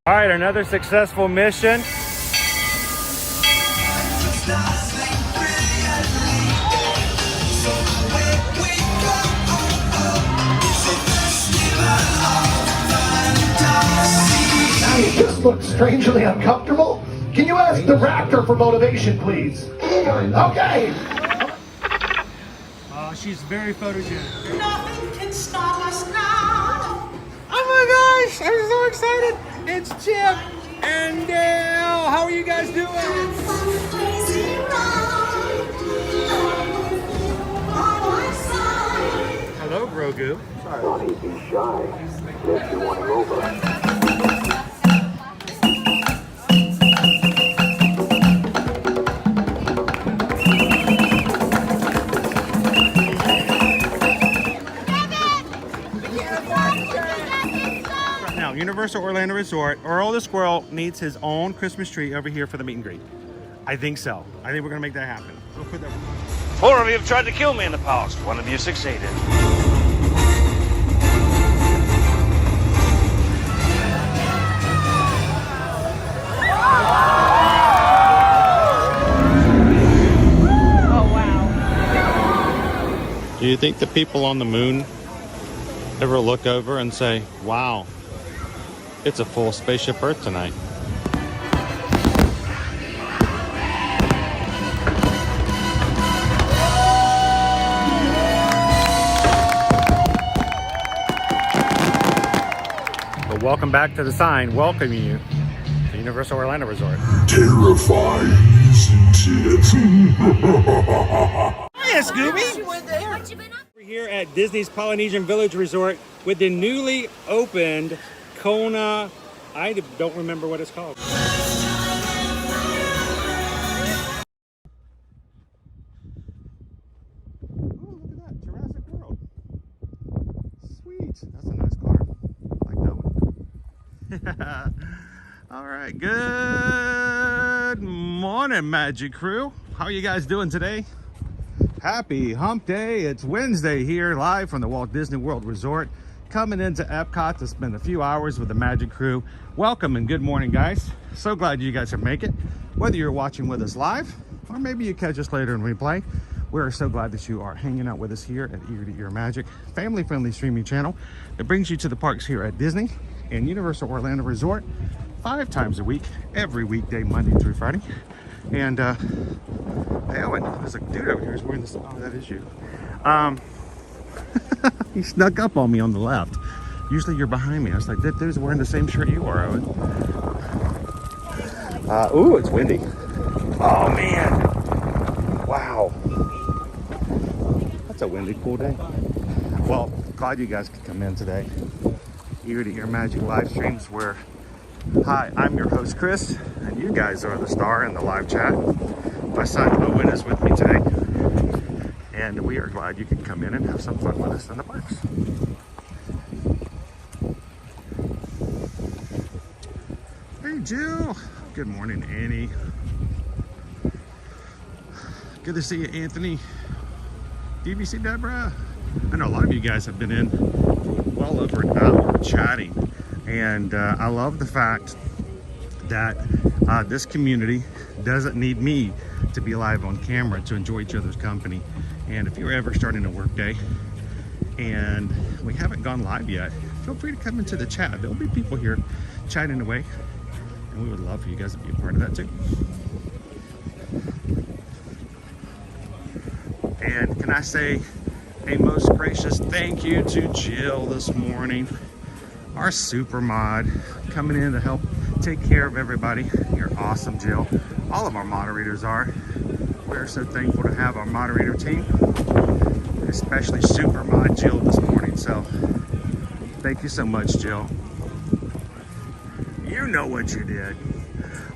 All right, another successful mission. You just look strangely uncomfortable. Can you ask the raptor for motivation, please? Okay. She's very photogenic. Nothing can stop us now. Oh my gosh, I'm so excited. It's Chip and Dale. How are you guys doing? Crazy ride. By my side. Hello, Grogu. Don't be shy. Let you want to go over. Now, Universal Orlando Resort, Earl the Squirrel needs his own Christmas tree over here for the meet and greet. I think so. I think we're gonna make that happen. We'll put that. 4 of you have tried to kill me in the past. 1 of you succeeded. Do you think the people on the moon ever look over and say, wow, it's a full Spaceship Earth tonight? But welcome back to the sign welcoming you to Universal Orlando Resort. Terrifying, isn't it? Hiya, Scooby! We're here at Disney's Polynesian Village Resort with the newly opened Kona. I don't remember what it's called. Oh, look at that, Jurassic World. Sweet, that's a nice car. I like that one. All right, good morning, Magic Crew. How are you guys doing today? Happy Hump Day. It's Wednesday here, live from the Walt Disney World Resort, coming into Epcot to spend a few hours with the Magic Crew. Welcome and good morning, guys. So glad you guys can make it. Whether you're watching with us live, or maybe you catch us later in replay, we're so glad that you are hanging out with us here at Ear to Ear Magic, family-friendly streaming channel that brings you to the parks here at Disney and Universal Orlando Resort 5 times a week, every weekday, Monday through Friday. And hey, Owen, there's a dude over here who's wearing this. Oh, that is you. He snuck up on me on the left. Usually you're behind me. I was like, that dude's wearing the same shirt you are, Owen. Ooh, it's windy. Oh man. Wow. That's a windy, cool day. Well, glad you guys could come in today. Ear to Ear Magic live streams where, hi, I'm your host, Chris, and you guys are the star in the live chat. My son Owen is with me today, and we are glad you can come in and have some fun with us in the parks. Hey, Jill. Good morning, Annie. Good to see you, Anthony. DVC Deborah. I know a lot of you guys have been in well over an hour chatting, and I love the fact that this community doesn't need me to be live on camera to enjoy each other's company. And if you're ever starting a work day and we haven't gone live yet, feel free to come into the chat. There'll be people here chatting away, and we would love for you guys to be a part of that too. And can I say a most gracious thank you to Jill this morning, our super mod, coming in to help take care of everybody. You're awesome, Jill. All of our moderators are. We're so thankful to have our moderator team, especially super mod Jill this morning. So thank you so much, Jill. You know what you did.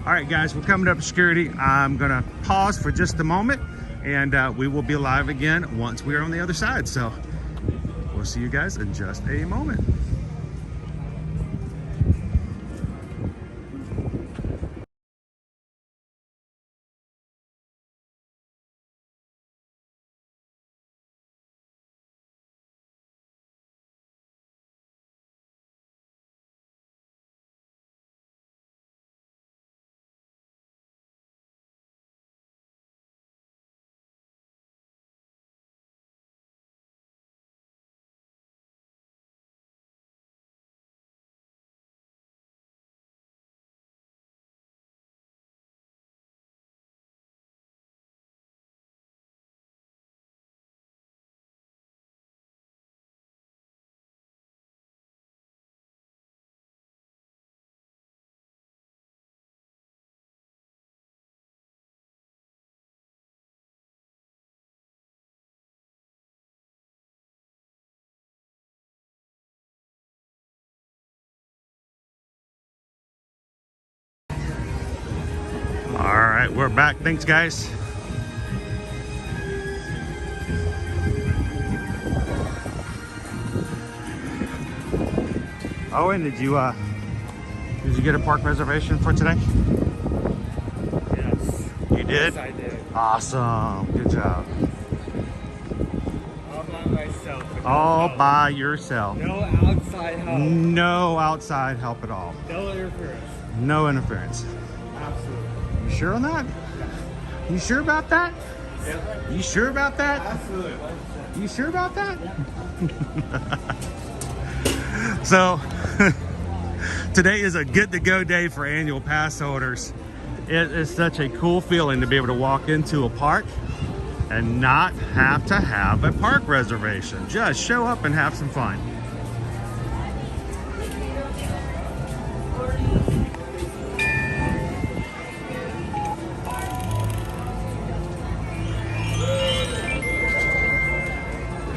All right, guys, we're coming up to security. I'm gonna pause for just a moment, and we will be live again once we're on the other side. So we'll see you guys in just a moment. right, we're back. Thanks, guys. Oh, and did you get a park reservation for today? Yes. You did? Yes, I did. Awesome. Good job. All by myself. with no All help. by yourself. No outside help. No outside help at all. No interference. No interference. Absolutely. You sure on that? You sure about that? Yeah. You sure about that? Absolutely. You sure about that? So, today is a good to go day for annual pass holders. It is such a cool feeling to be able to walk into a park and not have to have a park reservation. Just show up and have some fun.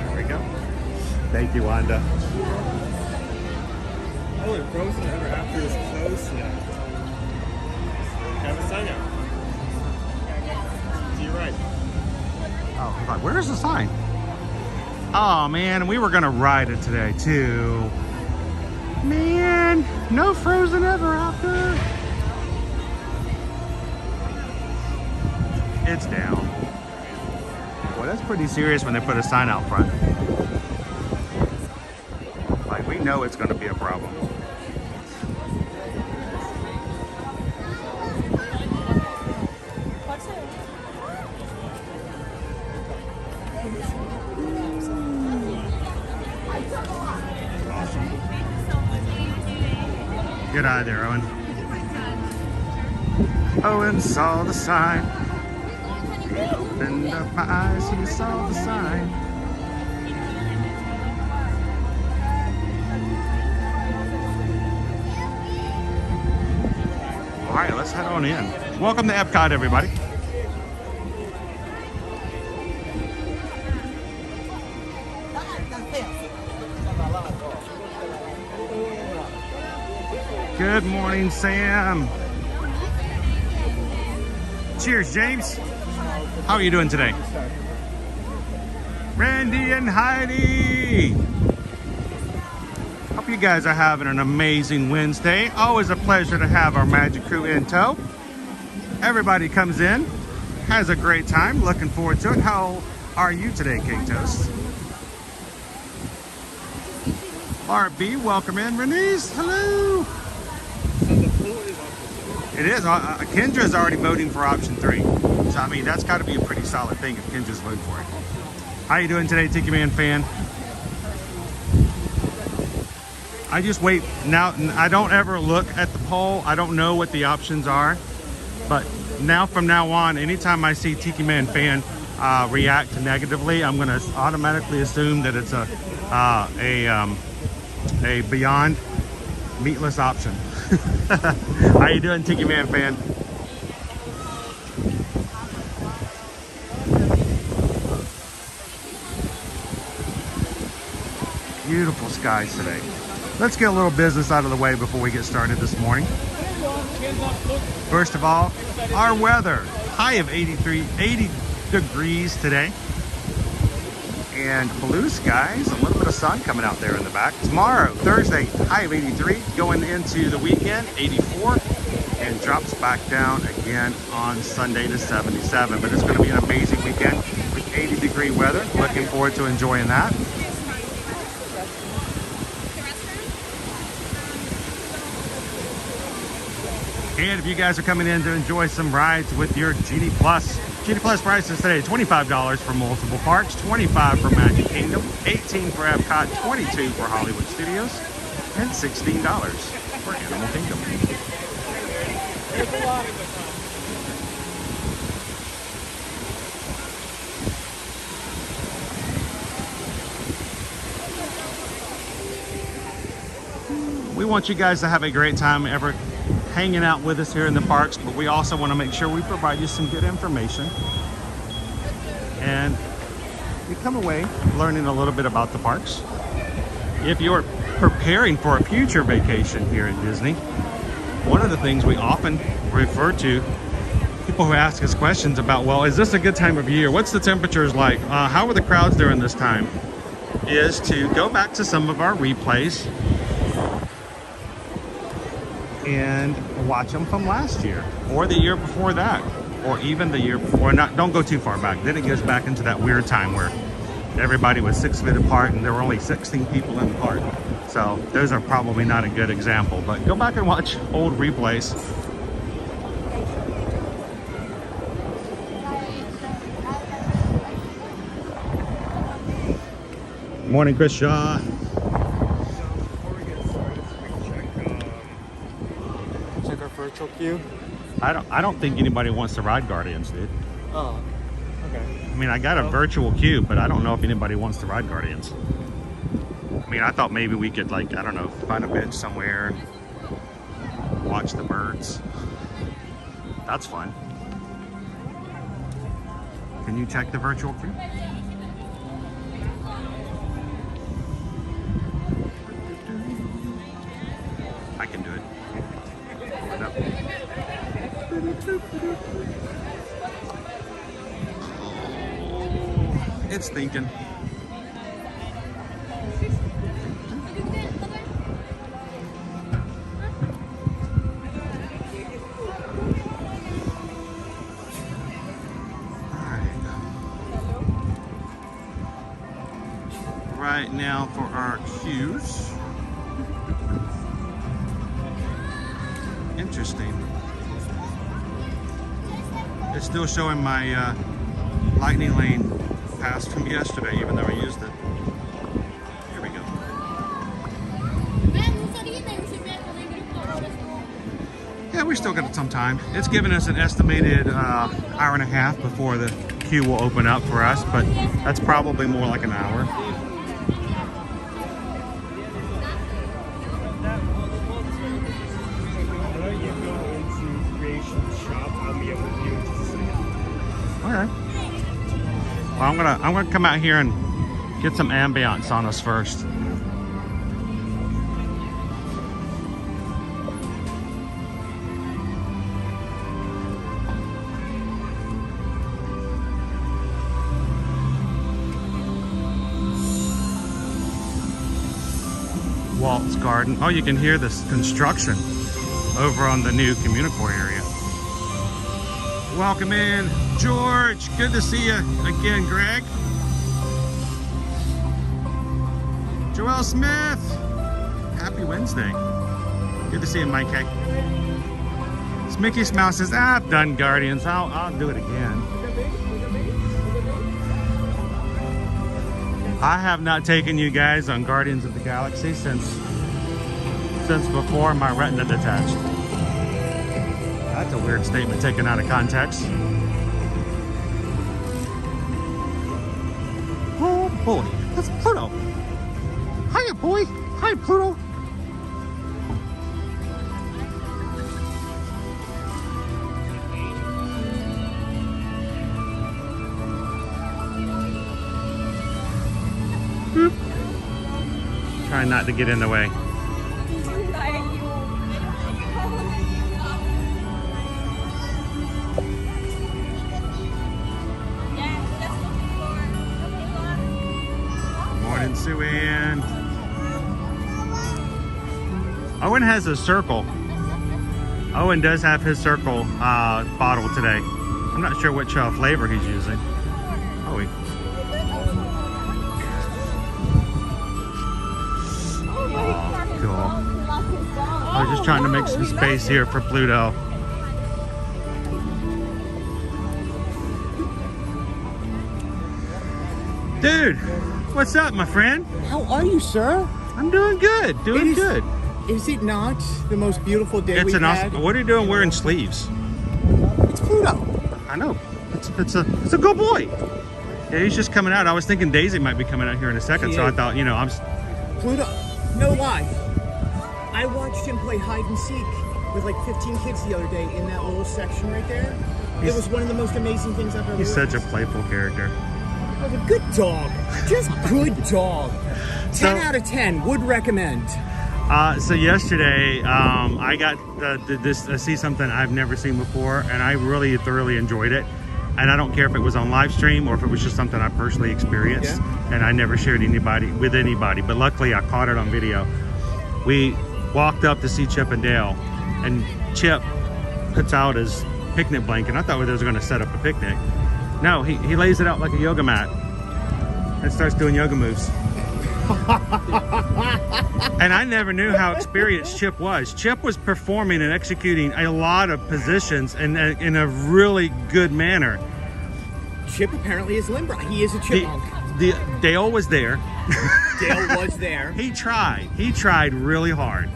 There we go. Thank you, Wanda. Oh, and Frozen Ever After is closed now. Have a sign out. To your right. Oh, I thought, where's the sign? Oh man, we were gonna ride it today too. Man, no Frozen Ever After. It's down. Boy, that's pretty serious when they put a sign out front. Like, we know it's gonna be a problem. Good eye there, Owen. Owen saw the sign. He opened up my eyes, he saw the sign. All right, let's head on in. Welcome to Epcot, everybody. Good morning, Sam. Cheers, James. How are you doing today? Randy and Heidi. Hope you guys are having an amazing Wednesday. Always a pleasure to have our Magic Crew in tow. Everybody comes in, has a great time. Looking forward to it. How are you today, Cake Toast? RB, welcome in. Renese, hello. So the pool is open. It is. Kendra's already voting for option 3. So, I mean, that's got to be a pretty solid thing if Kendra's voting for it. How you doing today, Tiki Man fan? I just wait. Now, I don't ever look at the poll. I don't know what the options are. But now, from now on, anytime I see Tiki Man fan react negatively, I'm going to automatically assume that it's a beyond meatless option. How you doing, Tiki Man fan? Beautiful skies today. Let's get a little business out of the way before we get started this morning. First of all, our weather. High of 80 degrees today. And blue skies, a little bit of sun coming out there in the back. Tomorrow, Thursday, high of 83, going into the weekend, 84, and drops back down again on Sunday to 77. But it's going to be an amazing weekend with 80-degree weather. Looking forward to enjoying that. And if you guys are coming in to enjoy some rides with your GD Plus prices today, $25 for multiple parks, $25 for Magic Kingdom, $18 for Epcot, $22 for Hollywood Studios, and $16 for Animal Kingdom. We want you guys to have a great time hanging out with us here in the parks, but we also want to make sure we provide you some good information and you come away learning a little bit about the parks. If you're preparing for a future vacation here in Disney, one of the things we often refer to people who ask us questions about, well, is this a good time of year? What's the temperatures like? How are the crowds during this time? Is to go back to some of our replays and watch them from last year or the year before that, or even the year before. Not, don't go too far back. Then it goes back into that weird time where everybody was 6 feet apart and there were only 16 people in the park. So those are probably not a good example, but go back and watch old replays. Morning, Chris Shaw. Before we get started, we check our virtual queue. I don't think anybody wants to ride Guardians, dude. Oh, okay. I mean, I got a virtual queue, but I don't know if anybody wants to ride Guardians. I mean, I thought maybe we could, like, I don't know, find a bench somewhere and watch the birds. That's fun. Can you check the virtual queue? I can do it. Hold up. Oh, it's thinking. Right now for our queues. Interesting. It's still showing my lightning lane pass from yesterday, even though I used it. Here we go. Yeah, we still got some time. It's given us an estimated hour and a half before the queue will open up for us, but that's probably more like an hour. Okay. Well, I'm gonna come out here and get some ambiance on us first. Walt's Garden. Oh, you can hear this construction over on the new Communicore area. Welcome in, George. Good to see you again, Greg. Joelle Smith. Happy Wednesday. Good to see you, Mike K. Mickey Smile says, I've done Guardians. I'll do it again. I have not taken you guys on Guardians of the Galaxy since before my retina detached. That's a weird statement taken out of context. Oh boy, that's Pluto. Hiya, boy. Hi, Pluto. Trying not to get in the way. Morning, Suan. Owen has a circle. Owen does have his circle bottle today. I'm not sure which flavor he's using. Oh, I was just trying to make some space here for Pluto. Dude, what's up, my friend? How are you, sir? I'm doing good, doing good. Is it not the most beautiful day It's we've an had? awesome. What are you doing wearing sleeves? It's Pluto. I know. It's a good boy. Yeah, he's just coming out. I was thinking Daisy might be coming out here in a second, so I thought, you know, Pluto. No lie. I watched him play hide and seek with like 15 kids the other day in that little section right there. It was one of the most amazing things I've ever He's witnessed. such a playful character. Like a good dog. Just good dog. 10 out of 10. Would recommend. So yesterday, I got to see something I've never seen before, and I really thoroughly enjoyed it. And I don't care if it was on live stream or if it was just something I personally experienced, and I never shared with anybody. But luckily, I caught it on video. We walked up to see Chip and Dale, and Chip puts out his picnic blanket. I thought they was going to set up a picnic. No, he lays it out like a yoga mat and starts doing yoga moves. And I never knew how experienced Chip was. Chip was performing and executing a lot of positions in a really good manner. Chip apparently is limber. He is a chipmunk. Dale was there. Dale was there. He tried really hard.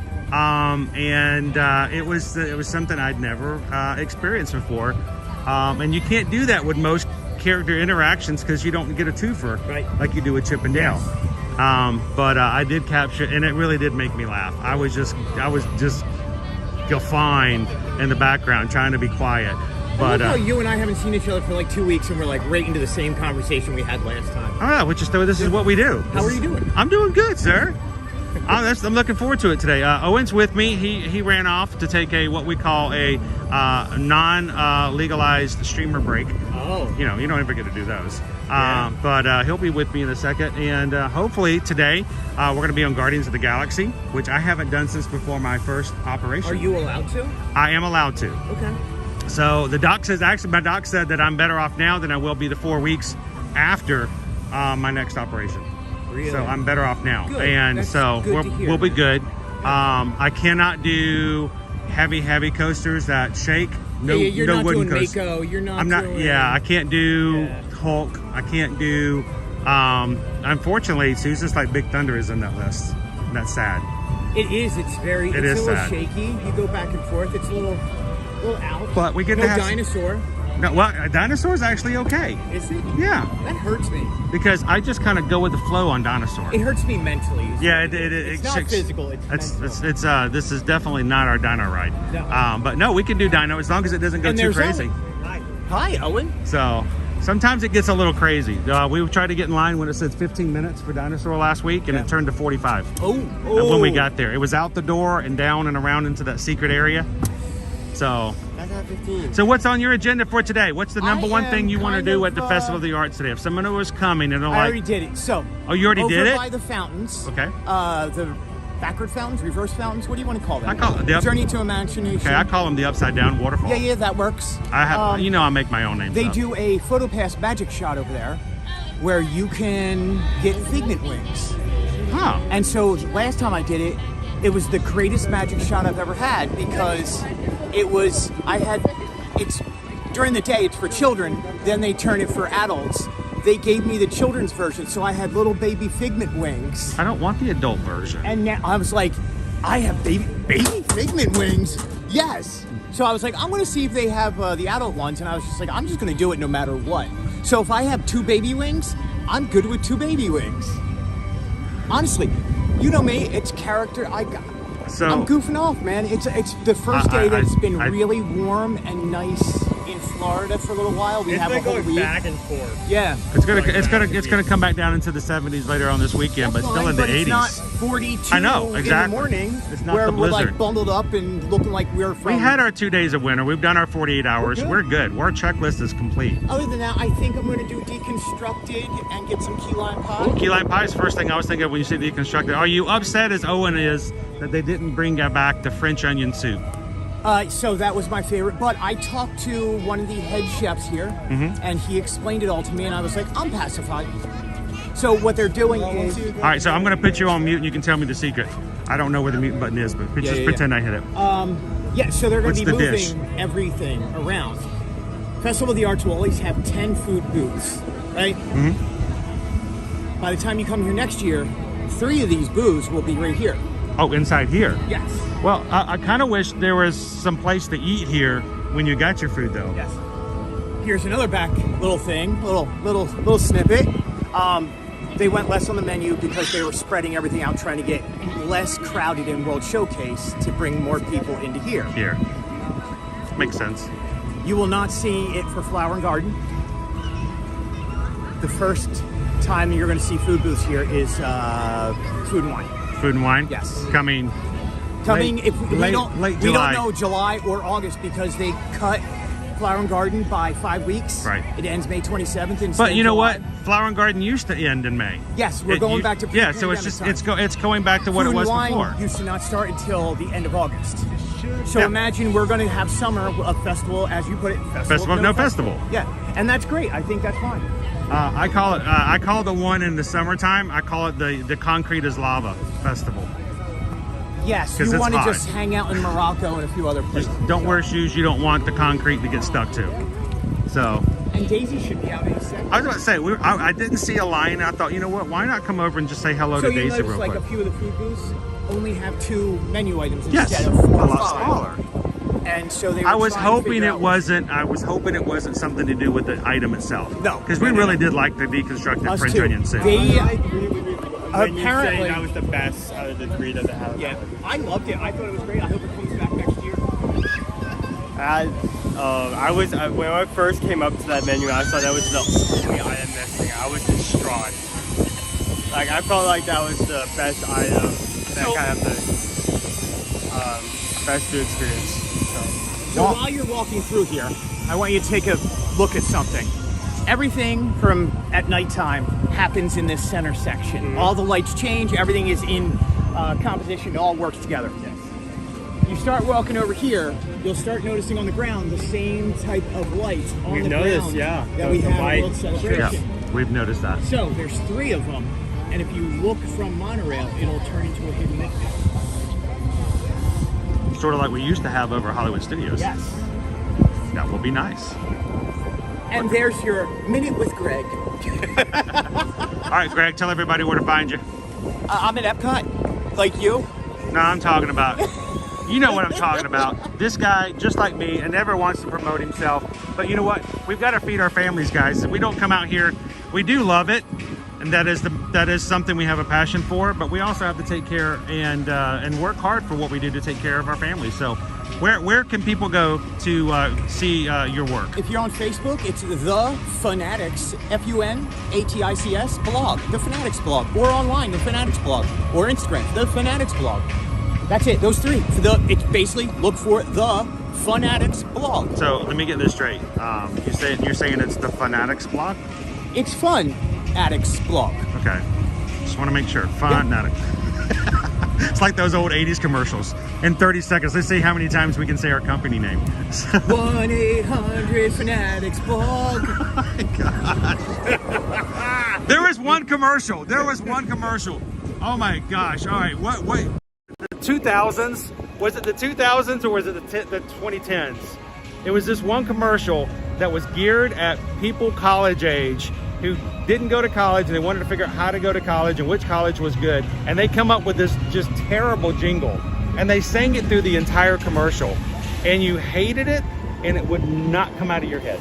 It was something I'd never experienced before. And you can't do that with most character interactions because you don't get a twofer like you do with Chip and Dale. But I did capture, and it really did make me laugh. I was just confined in the background trying to be quiet. But I love how you and I haven't seen each other for like 2 weeks, and we're like right into the same conversation we had last time. This is what we do. How are you doing? I'm doing good, sir. I'm looking forward to it today. Owen's with me. He ran off to take what we call a non-legalized streamer break. Oh. You don't ever get to do those. But he'll be with me in a second, and hopefully today we're going to be on Guardians of the Galaxy, which I haven't done since before my first operation. Are you allowed to? I am allowed to. Okay. So the doc says, actually my doc said that I'm better off now than I will be the 4 weeks after my next operation. Really? So I'm better off now. Good. And That's so good to hear. we'll be good. I cannot do heavy coasters that shake. No, you're no not wooden doing coasters. Mako. You're not. I'm not. Doing, Yeah, I can't do Hulk. I can't do. Unfortunately, Susan's like Big Thunder is in that list. And that's sad. It is. It's very. It it's is a little sad. shaky. You go back and forth. It's a little out. But we get no to have dinosaur. No, well, a dinosaur's actually okay. Is it? Yeah. That hurts me. Because I just kind of go with the flow on dinosaur. It hurts me mentally. Yeah, it's not physical. It's mental. This is definitely not our dino ride. No. But no, we can do dino as long as it doesn't go too crazy. Hi, Owen. So sometimes it gets a little crazy. We tried to get in line when it said 15 minutes for dinosaur last week, and it turned to 45. When we got there, it was out the door and down and around into that secret area. So. That's not 15. So what's on your agenda for today? What's the number one thing you want to do at the Festival of the Arts today? If someone was coming and they're like... I already did it. So... Oh, you already did it? Over by the fountains. Okay. The backward fountains, reverse fountains. What do you want to call them? I call it the Journey to Imagination. Okay, I call them the upside down waterfall. Yeah, that works. I have, I make my own name. They do a PhotoPass magic shot over there, where you can get figment wings. Huh. And so last time I did it, it was the greatest magic shot I've ever had because it's during the day, it's for children, then they turn it for adults. They gave me the children's version, so I had little baby figment wings. I don't want the adult version. And now I was like, I have baby figment wings? Yes. So I was like, I'm gonna see if they have the adult ones, and I was just like, I'm just gonna do it no matter what. So if I have 2 baby wings, I'm good with 2 baby wings. Honestly, you know me, it's character. I'm goofing off, man. It's the first day that it's been really warm and nice in Florida for a little while. We have a whole week. Back and forth. Yeah. It's gonna come back down into the 70s later on this weekend, but still in the 80s. It's not 42 I know, exactly. in the morning. It's not where the blizzard. We're like bundled up and looking like we're from. We had our 2 days of winter. We've done our 48 hours. We're good. Our checklist is complete. Other than that, I think I'm going to do deconstructed and get some key lime pie. Key lime pie is the first thing I was thinking of when you say deconstructed. Are you upset as Owen is that they didn't bring back the French onion soup? So that was my favorite, but I talked to one of the head chefs here, and he explained it all to me, and I was like, I'm pacified. So what they're doing is... All right, so I'm going to put you on mute, and you can tell me the secret. I don't know where the mute button is, but pretend I hit it. So they're going to be moving dish? everything around. Festival of the Arts will always have 10 food booths, right? By the time you come here next year, 3 of these booths will be right here. Oh, inside here? Yes. Well, I kind of wish there was some place to eat here when you got your food, though. Yes. Here's another back little thing, little snippet. They went less on the menu because they were spreading everything out, trying to get less crowded in World Showcase to bring more people into here. Here. Makes sense. You will not see it for Flower and Garden. The first time you're going to see food booths here is food and wine. Food and Wine? Yes. Coming Coming, if we late don't July. know July or August because they cut Flower and Garden by 5 weeks. Right. It ends May 27th. Instead But you know July. what? Flower and Garden used to end in May. Yes, we're going back to yeah. So it's just it's going back to what Food it was and Wine before. used to not start until the end of August. So Yeah. imagine we're going to have summer, a festival, as you put it, Festival of No Festival. Yeah, and that's great. I think that's fine. I call the one in the summertime. I call it the Concrete is Lava Festival. Yes, 'Cause you it's want to hot. just hang out in Morocco and a few other places. Just don't wear shoes you don't want the concrete to get stuck to. So And Daisy should be out in a second. I was about to say I didn't see a line. I thought, you know what? Why not come over and just say hello So to you Daisy notice real like quick? a few of the food booths only have 2 menu items Yes, instead a of 4 or lot 5. smaller. And so they were I was trying to hoping figure it out- wasn't. I was hoping it wasn't something to do with the item itself. No. because we really did like the deconstructed Us French too. onion soup. They- I agree with you. When Apparently- you say that was the best out of the 3 that they had. Yeah, I loved it. I thought it was great. I hope it comes back next year. When I first came up to that menu, I thought that was the only item missing. I was distraught. Like, I felt like that was the best item, that kind of the best food experience. So while you're walking through here, I want you to take a look at something. Everything from at nighttime happens in this center section. All the lights change. Everything is in composition. It all works together. You start walking over here, you'll start noticing on the ground the same type of light on We've the noticed, ground yeah, that the we have white at World Celebration. Yeah, we've noticed that. So there's 3 of them, and if you look from monorail, it'll turn into a hidden nickname. Sort of like we used to have over Hollywood Studios. Yes. That will be nice. And there's your Minute with Greg. All right, Greg, tell everybody where to find you. I'm at Epcot, like you. No, I'm talking about, you know what I'm talking about. This guy, just like me, and never wants to promote himself. But you know what? We've got to feed our families, guys. If we don't come out here, we do love it, and that is something we have a passion for. But we also have to take care and work hard for what we do to take care of our families. So, where can people go to see your work? If you're on Facebook, it's the Fanatics, Funatics blog, the Fanatics blog, or online, the Fanatics blog, or Instagram, the Fanatics blog. That's it. Those 3. It's basically look for the Fanatics blog. So let me get this straight. You're saying it's the Fanatics blog? It's Fanatics blog. Okay. Just want to make sure. Fanatic. It's like those old 80s commercials. In 30 seconds, let's see how many times we can say our company name. 1-800 Fanatics blog. Oh my gosh. There was one commercial. Oh my gosh. All right. What? The 2000s? Was it the 2000s or was it the 2010s? It was this one commercial that was geared at people college age who didn't go to college and they wanted to figure out how to go to college and which college was good. And they come up with this just terrible jingle. And they sang it through the entire commercial. And you hated it and it would not come out of your head.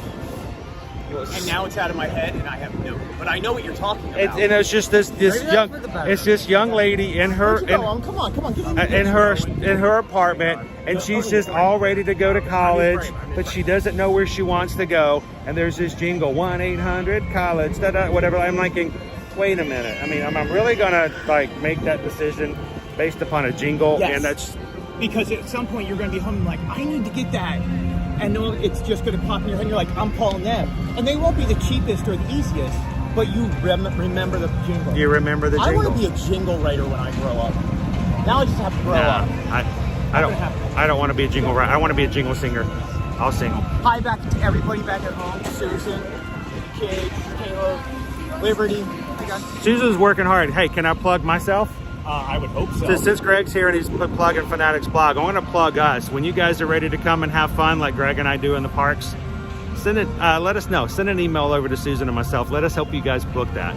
And now it's out of my head, and I have no. But I know what you're talking about. And it's just this young lady in her Come on. in her apartment, and she's just all ready to go to college, but she doesn't know where she wants to go. And there's this jingle, 1-800-college, whatever. I'm thinking, wait a minute. I mean, I'm really gonna like make that decision based upon a jingle, Yes. and that's because at some point you're going to be humming like, I need to get that. And no, it's just going to pop in your head. And you're like, I'm calling them. And they won't be the cheapest or the easiest, but you remember the jingle. you remember the jingle. I want to be a jingle writer when I grow up. Now I just have to grow up. I don't want to be a jingle writer. I want to be a jingle singer. I'll sing. Hi back to everybody back at home. Susan, kids, Caleb, Liberty. Hey guys. Susan's working hard. Hey, can I plug myself? I would hope so. Since Greg's here and he's plugging Fanatics blog, I want to plug us. When you guys are ready to come and have fun like Greg and I do in the parks, let us know. Send an email over to Susan and myself. Let us help you guys book that.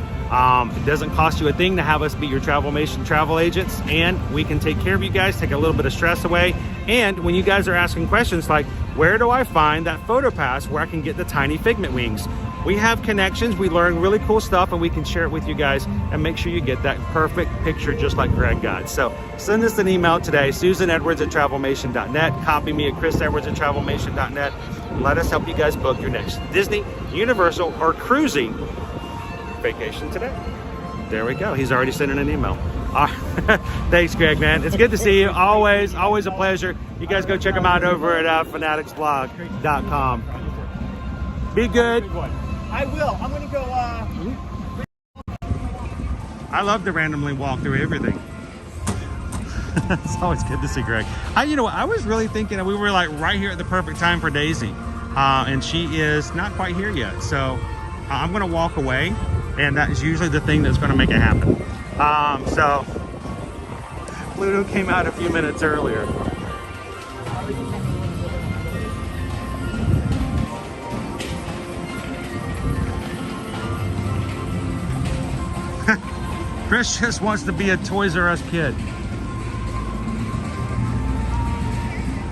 It doesn't cost you a thing to have us be your Travelmation travel agents, and we can take care of you guys, take a little bit of stress away. And when you guys are asking questions like, where do I find that photo pass where I can get the tiny figment wings? We have connections, we learn really cool stuff, and we can share it with you guys and make sure you get that perfect picture just like Greg got. So send us an email today, susanedwards@travelmation.net. Copy me at chrisedwards@travelmation.net. Let us help you guys book your next Disney, Universal, or cruising vacation today. There we go. He's already sending an email. Thanks, Greg, man. It's good to see you. Always a pleasure. You guys go check them out over at fanaticsblog.com. Be good. I will. I'm gonna go. I love to randomly walk through everything. It's always good to see Greg. You know what? I was really thinking that we were like right here at the perfect time for Daisy, and she is not quite here yet. So I'm gonna walk away, and that is usually the thing that's gonna make it happen. So Pluto came out a few minutes earlier. Chris just wants to be a Toys R Us kid.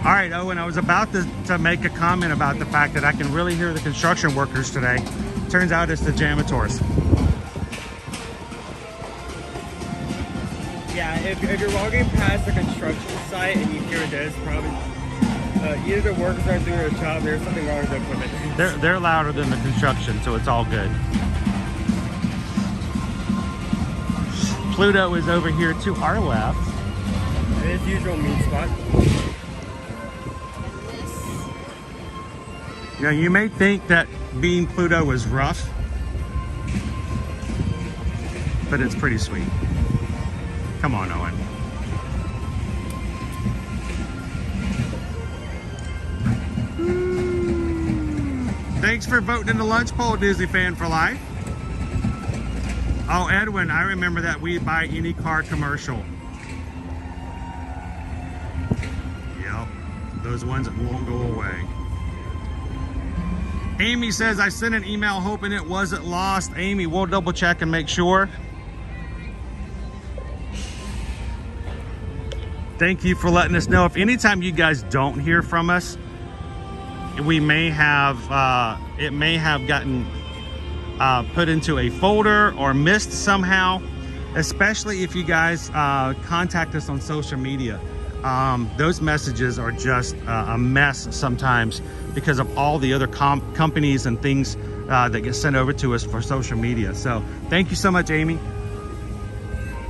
All right, Owen, I was about to make a comment about the fact that I can really hear the construction workers today. Turns out it's the janitors. Yeah, if you're walking past the construction site and you hear this, probably either the workers aren't doing their job, there's something wrong with the equipment. They're louder than the construction, so it's all good. Pluto is over here to our left. His usual meat spot. Now you may think that being Pluto is rough, but it's pretty sweet. Come on, Owen. Thanks for voting in the lunch poll, Disney Fan for Life. Oh, Edwin, I remember that We Buy Any Car commercial. Yep, those ones that won't go away. Amy says, I sent an email hoping it wasn't lost. Amy, we'll double check and make sure. Thank you for letting us know. If anytime you guys don't hear from us, we may have, it may have gotten put into a folder or missed somehow, especially if you guys contact us on social media. Those messages are just a mess sometimes because of all the other companies and things that get sent over to us for social media. So thank you so much, Amy.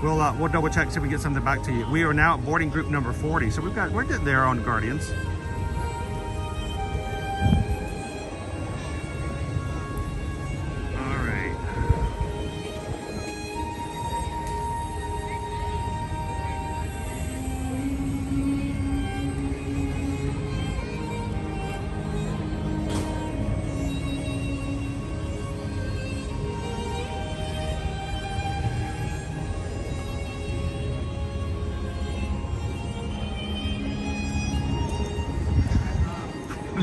We'll double check, see if we get something back to you. We are now at boarding group number 40, so we're getting there on Guardians.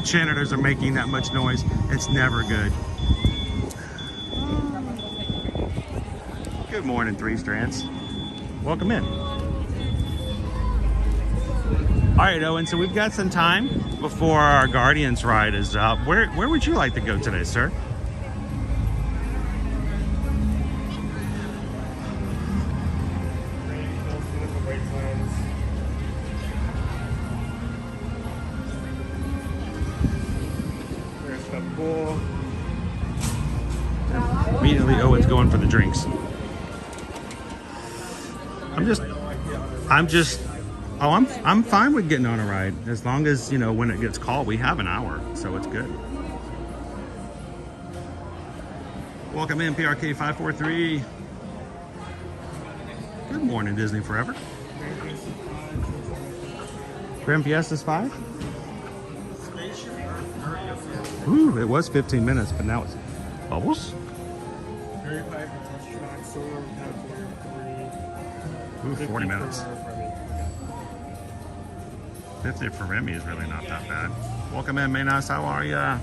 Janitors are making that much noise. It's never good. Good morning, Three Strands. Welcome in. All right, Owen, so we've got some time before our Guardians ride is up. Where would you like to go today, sir? Immediately Owen's going for the drinks. I'm fine with getting on a ride as long as, you know, when it gets called, we have an hour, so it's good. Welcome in, PRK 543. Good morning, Disney Forever. Grand Fiesta's 5? Ooh, it was 15 minutes, but now it's Bubbles? Ooh, 40 minutes. 50 for Remy is really not that bad. Welcome in, Manas. How are ya?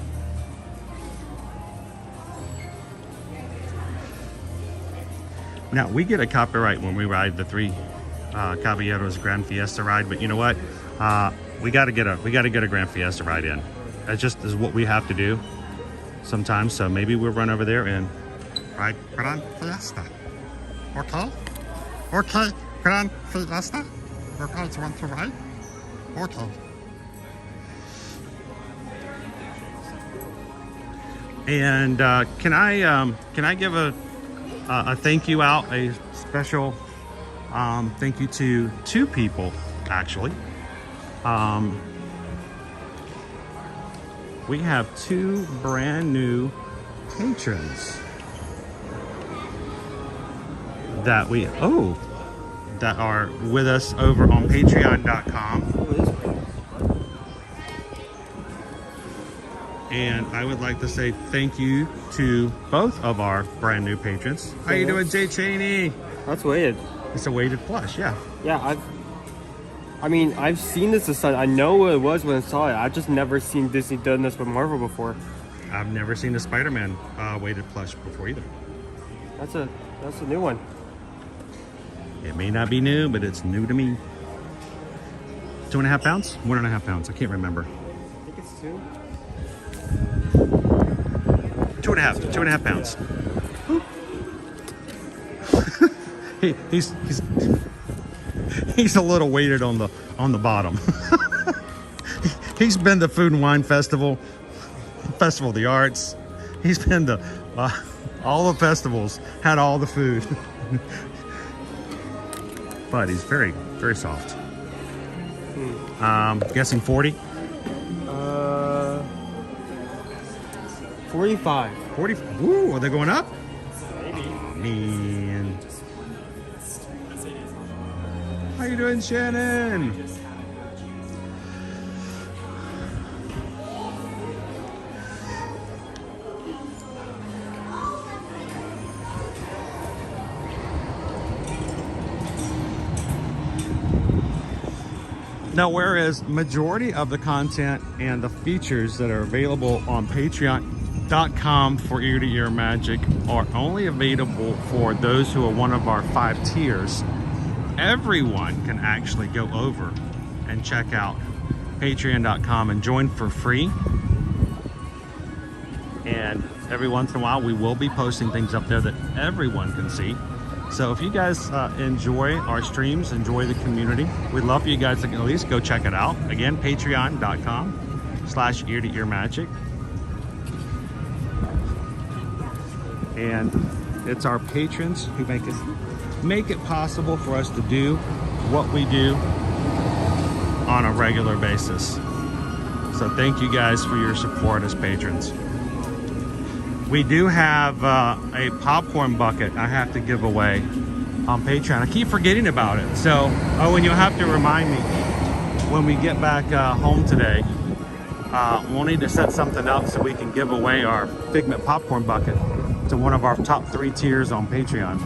Now, we get a copyright when we ride the 3 Caballeros Grand Fiesta ride, but you know what? We gotta get a Grand Fiesta ride in. That just is what we have to do sometimes. So maybe we'll run over there and ride Grand Fiesta. Okay? Okay, Grand Fiesta. You guys want to ride? Okay. And can I give a thank you out, a special Thank you to 2 people, actually. We have 2 brand new patrons that are with us over on patreon.com. And I would like to say thank you to both of our brand new patrons. How you doing, Jay Cheney? That's weighted. It's a weighted plush, yeah. Yeah, I've seen this aside. I know what it was when I saw it. I've just never seen Disney done this with Marvel before. I've never seen a Spider-Man weighted plush before either. That's a new one. It may not be new, but it's new to me. 2.5 pounds? 1.5 pounds. I can't remember. I think it's 2. 2.5 pounds. He's a little weighted on the bottom. He's been to Food and Wine Festival of the Arts. He's been to all the festivals, had all the food. But he's very, very soft. Guessing 40? 45. 40? Ooh, are they going up? Maybe. Oh, man. How you doing, Shannon? Now, whereas majority of the content and the features that are available on patreon.com for Ear to Ear Magic are only available for those who are one of our 5 tiers, everyone can actually go over and check out patreon.com and join for free. And every once in a while we will be posting things up there that everyone can see. So if you guys enjoy our streams, enjoy the community, we'd love for you guys to at least go check it out. Again, patreon.com/Ear to Ear Magic. And it's our patrons who make it possible for us to do what we do on a regular basis. So thank you guys for your support as patrons. We do have a popcorn bucket I have to give away on Patreon. I keep forgetting about it. So, and you'll have to remind me when we get back home today. We'll need to set something up so we can give away our Figment popcorn bucket to one of our top 3 tiers on Patreon.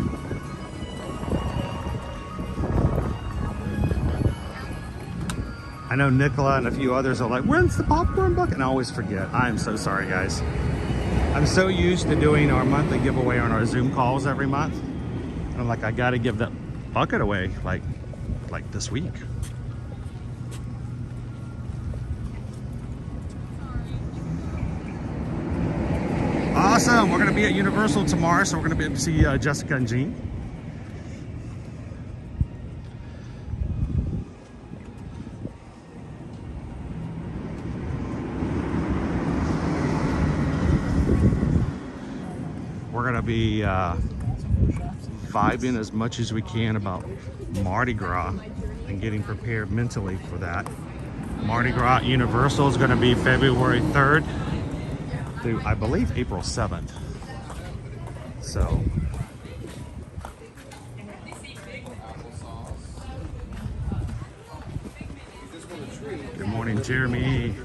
I know Nicola and a few others are like, when's the popcorn bucket? And I always forget. I am so sorry, guys. I'm so used to doing our monthly giveaway on our Zoom calls every month. And I'm like, I gotta give that bucket away like this week. Awesome, we're gonna be at Universal tomorrow, so we're gonna be able to see Jessica and Jean. We're gonna be vibing as much as we can about Mardi Gras and getting prepared mentally for that. Mardi Gras at Universal is gonna be February 3rd through, I believe, April 7th. So. Good morning, Jeremy.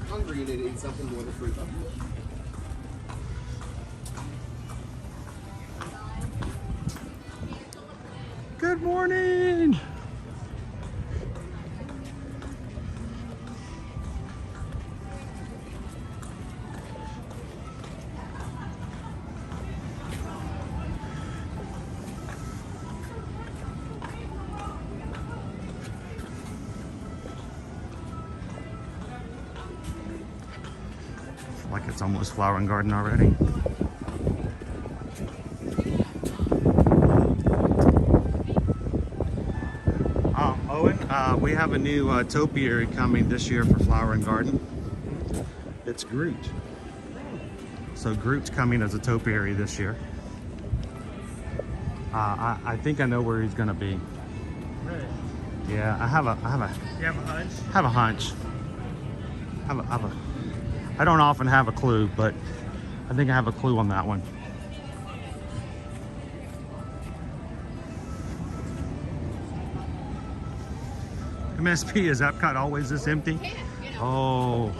Good morning. Like it's almost Flower and Garden already. We have a new topiary coming this year for Flower and Garden. It's Groot. So Groot's coming as a topiary this year. I think I know where he's gonna be. Really? Yeah, I have a You have a hunch? hunch. I don't often have a clue, but I think I have a clue on that one. MSP, is Epcot always this empty? Oh.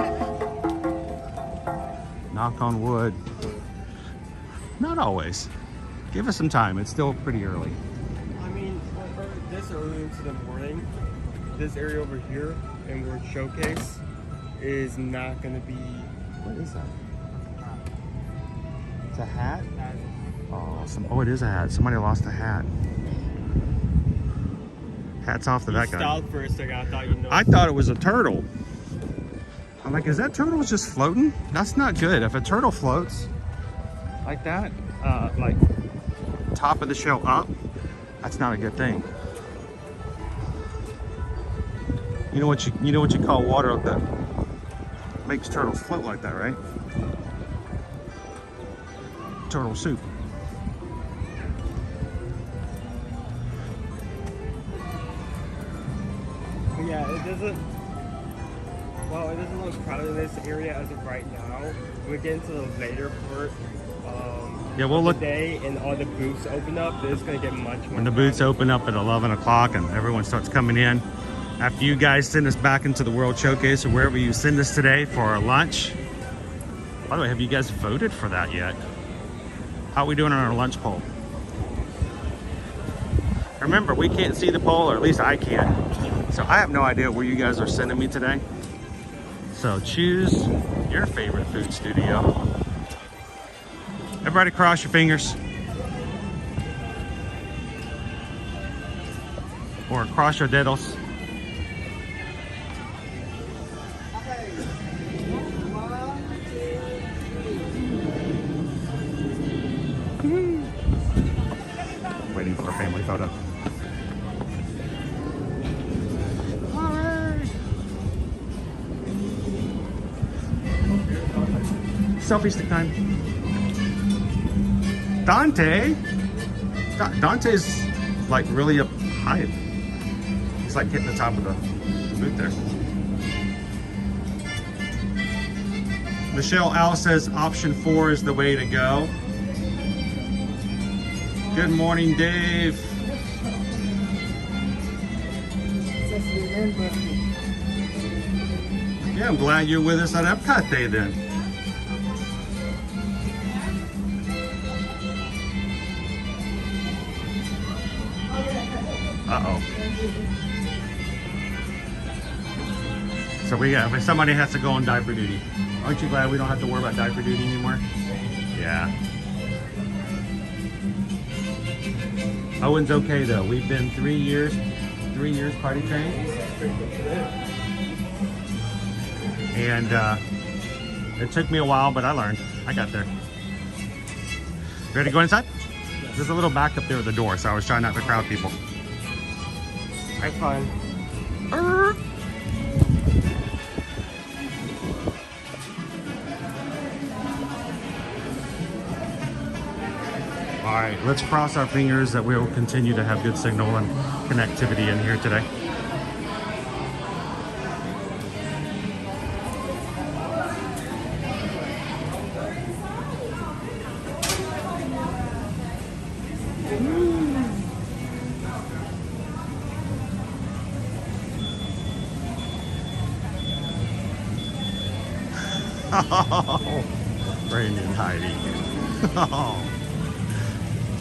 Knock on wood. Not always. Give us some time. It's still pretty early. I mean, this early into the morning, this area over here and where it's showcase is not going to be. What is that? It's a hat? Oh, it is a hat. Somebody lost a hat. Hats off to that guy. Stopped for a second. I thought you know. I thought it was a turtle. I'm like, is that turtle just floating? That's not good. If a turtle floats like that, like top of the shell up, that's not a good thing. You know what you call water that makes turtles float like that, right? Turtle soup. Yeah, it doesn't. Well, it doesn't look crowded in this area as of right now. When we get into the later part, Yeah, we'll look. day and all the booths open up, it's gonna get much more. When the booths crowded. open up at 11 o'clock and everyone starts coming in, after you guys send us back into the World Showcase or wherever you send us today for our lunch. By the way, have you guys voted for that yet? How are we doing on our lunch poll? Remember, we can't see the poll, or at least I can't. So I have no idea where you guys are sending me today. So choose your favorite food studio. Everybody cross your fingers. Or cross your dedos. Waiting for a family photo. Selfie stick time. Dante. Dante's like really up high. He's like hitting the top of the booth there. Michelle Al says option 4 is the way to go. Good morning, Dave. Yeah, I'm glad you're with us on Epcot Day then. Uh-oh. So somebody has to go on diaper duty. Aren't you glad we don't have to worry about diaper duty anymore? Yeah. Owen's okay though. We've been 3 years party trained. And it took me a while, but I learned. I got there. Ready to go inside? There's a little back up there at the door, so I was trying not to crowd people. That's fine. All right, let's cross our fingers that we'll continue to have good signal and connectivity in here today. Oh, Brandon and Heidi. Oh,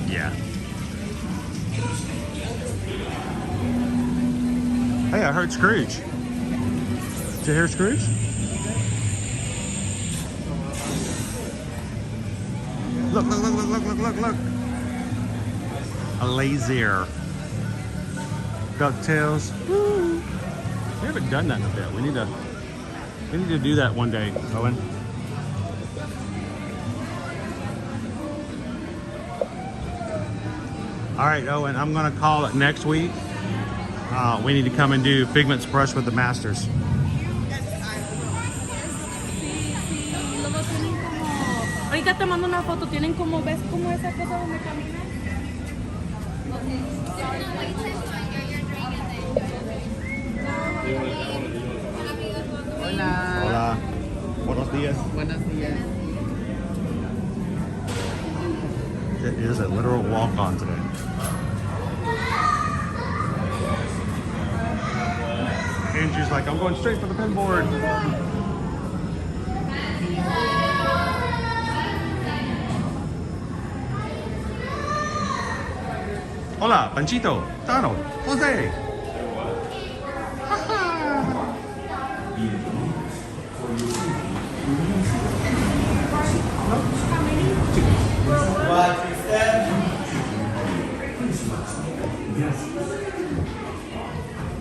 yeah. Hey, I heard Scrooge. Did you hear Scrooge? Look, look, look, look, look, look, look, look. A laser. DuckTales. Woo. We haven't done that in a bit. We need to do that one day, Owen. All right, Owen, I'm gonna call it next week. We need to come and do Figment's Brush with the Masters. Ahorita te mando una foto, tienen como, ¿ves como esa cosa donde caminan? Hola. Buenos dias. Buenos dias. It is a literal walk-on today. Andrew's like, I'm going straight for the pinboard. Hola, Panchito, Donald, Jose.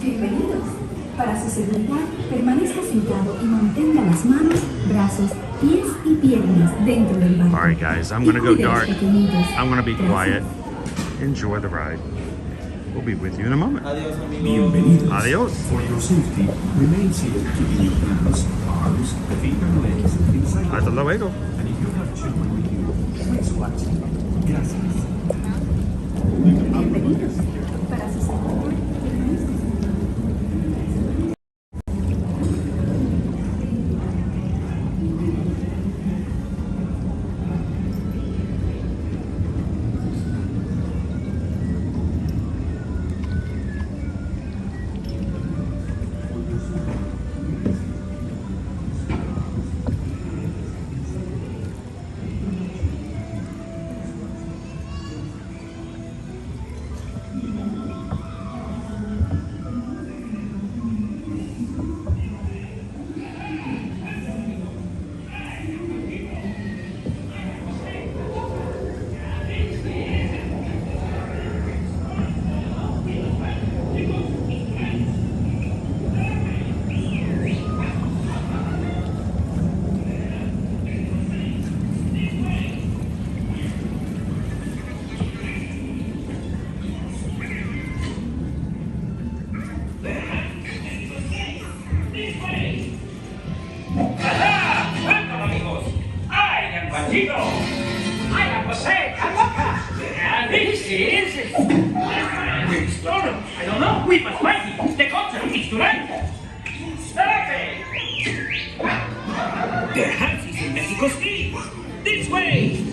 Bienvenidos. Para su seguridad, permanezca sentado y mantenga las manos, brazos, pies y piernas dentro del barco. All right, guys, I'm gonna go dark. I'm gonna be quiet. Enjoy the ride. We'll be with you in a moment. Bienvenidos. Adios. For your safety, remain seated, keeping your hands, arms, feet, and legs inside. Hasta luego. And if you have children with you, please watch them. Gracias. Bienvenidos. Para su seguridad, permanezca I don't know. We must find him. The concert is tonight. Perhaps he's in Mexico City. This way.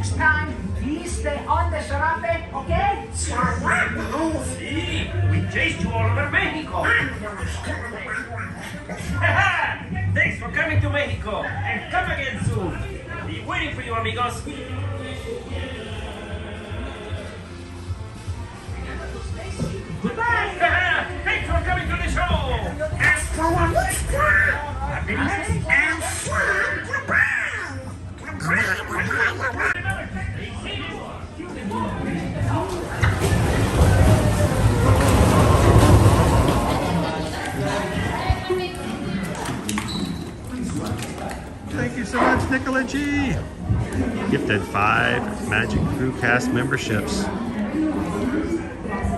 next time, please stay on the sarape, okay? Sí, we chased you all over Mexico. Thanks for coming to Mexico, and come again soon. Be waiting for you, amigos. Goodbye. Thanks for coming to the show. Hasta la vista. And Thank you so much, Nicola G. Gifted 5 Magic Crew Cast memberships.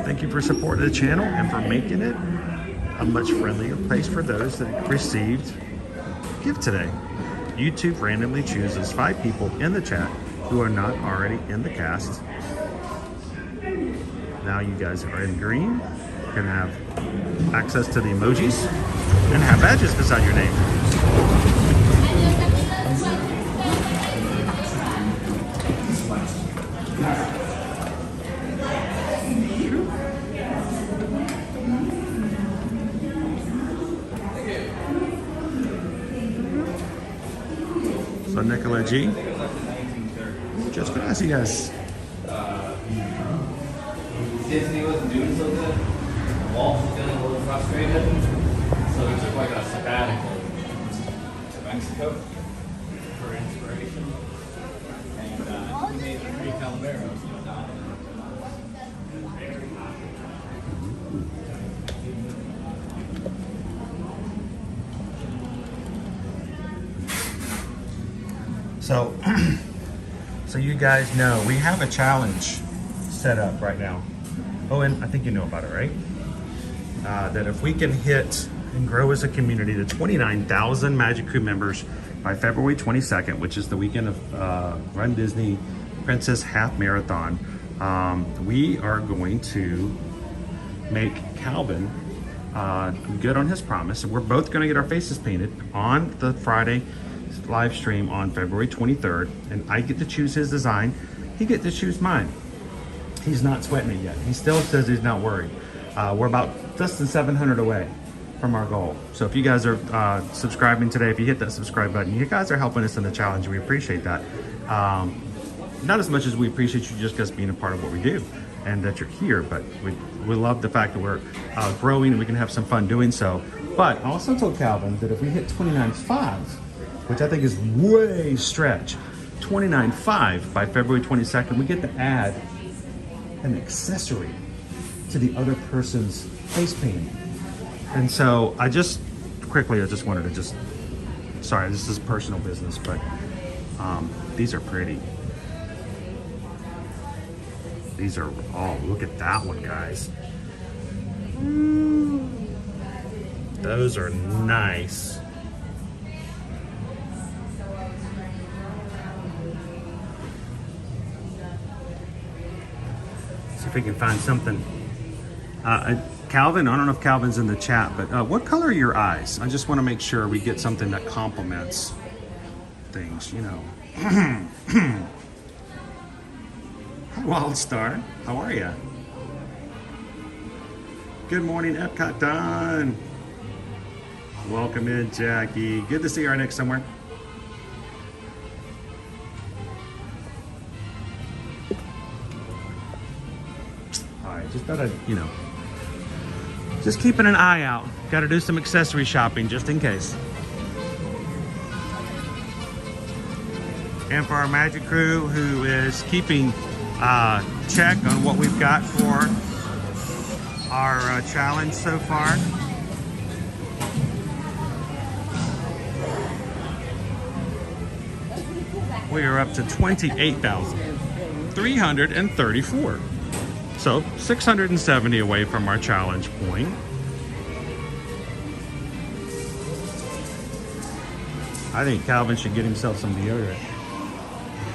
Thank you for supporting the channel and for making it a much friendlier place for those that received gift today. YouTube randomly chooses 5 people in the chat who are not already in the cast. Now you guys are in green, can have access to the emojis and have badges beside your name. So Nicola G, just gracias. Disney wasn't doing so good. Walt was getting a little frustrated, so he took like a sabbatical to Mexico for inspiration. And he made 3 calaveras. So you guys know we have a challenge set up right now. Oh, and I think you know about it, right? That if we can hit and grow as a community to 29,000 Magic Crew members by February 22nd, which is the weekend of Run Disney Princess Half Marathon, we are going to make Calvin good on his promise. And we're both going to get our faces painted on the Friday live stream on February 23rd, and I get to choose his design. He gets to choose mine. He's not sweating it yet. He still says he's not worried. We're about less than 700 away from our goal. So if you guys are subscribing today, if you hit that subscribe button, you guys are helping us in the challenge. We appreciate that. Not as much as we appreciate you just guys being a part of what we do and that you're here, but we love the fact that we're growing and we can have some fun doing so. But I also told Calvin that if we hit 29.5, which I think is way stretch, 29.5 by February 22nd, we get to add an accessory to the other person's face painting. And so I just wanted to sorry, this is personal business, but these are pretty. These are, oh, look at that one, guys. Those are nice. See if we can find something. Calvin, I don't know if Calvin's in the chat, but what color are your eyes? I just want to make sure we get something that complements things, you know. Hi, Wild Star. How are you? Good morning, Epcot Don. Welcome in, Jackie. Good to see our Nick somewhere. All right, just gotta, you know, just keeping an eye out. Got to do some accessory shopping just in case. And for our Magic Crew who is keeping check on what we've got for our challenge so far. We are up to 28,334. So 670 away from our challenge point. I think Calvin should get himself some deodorant,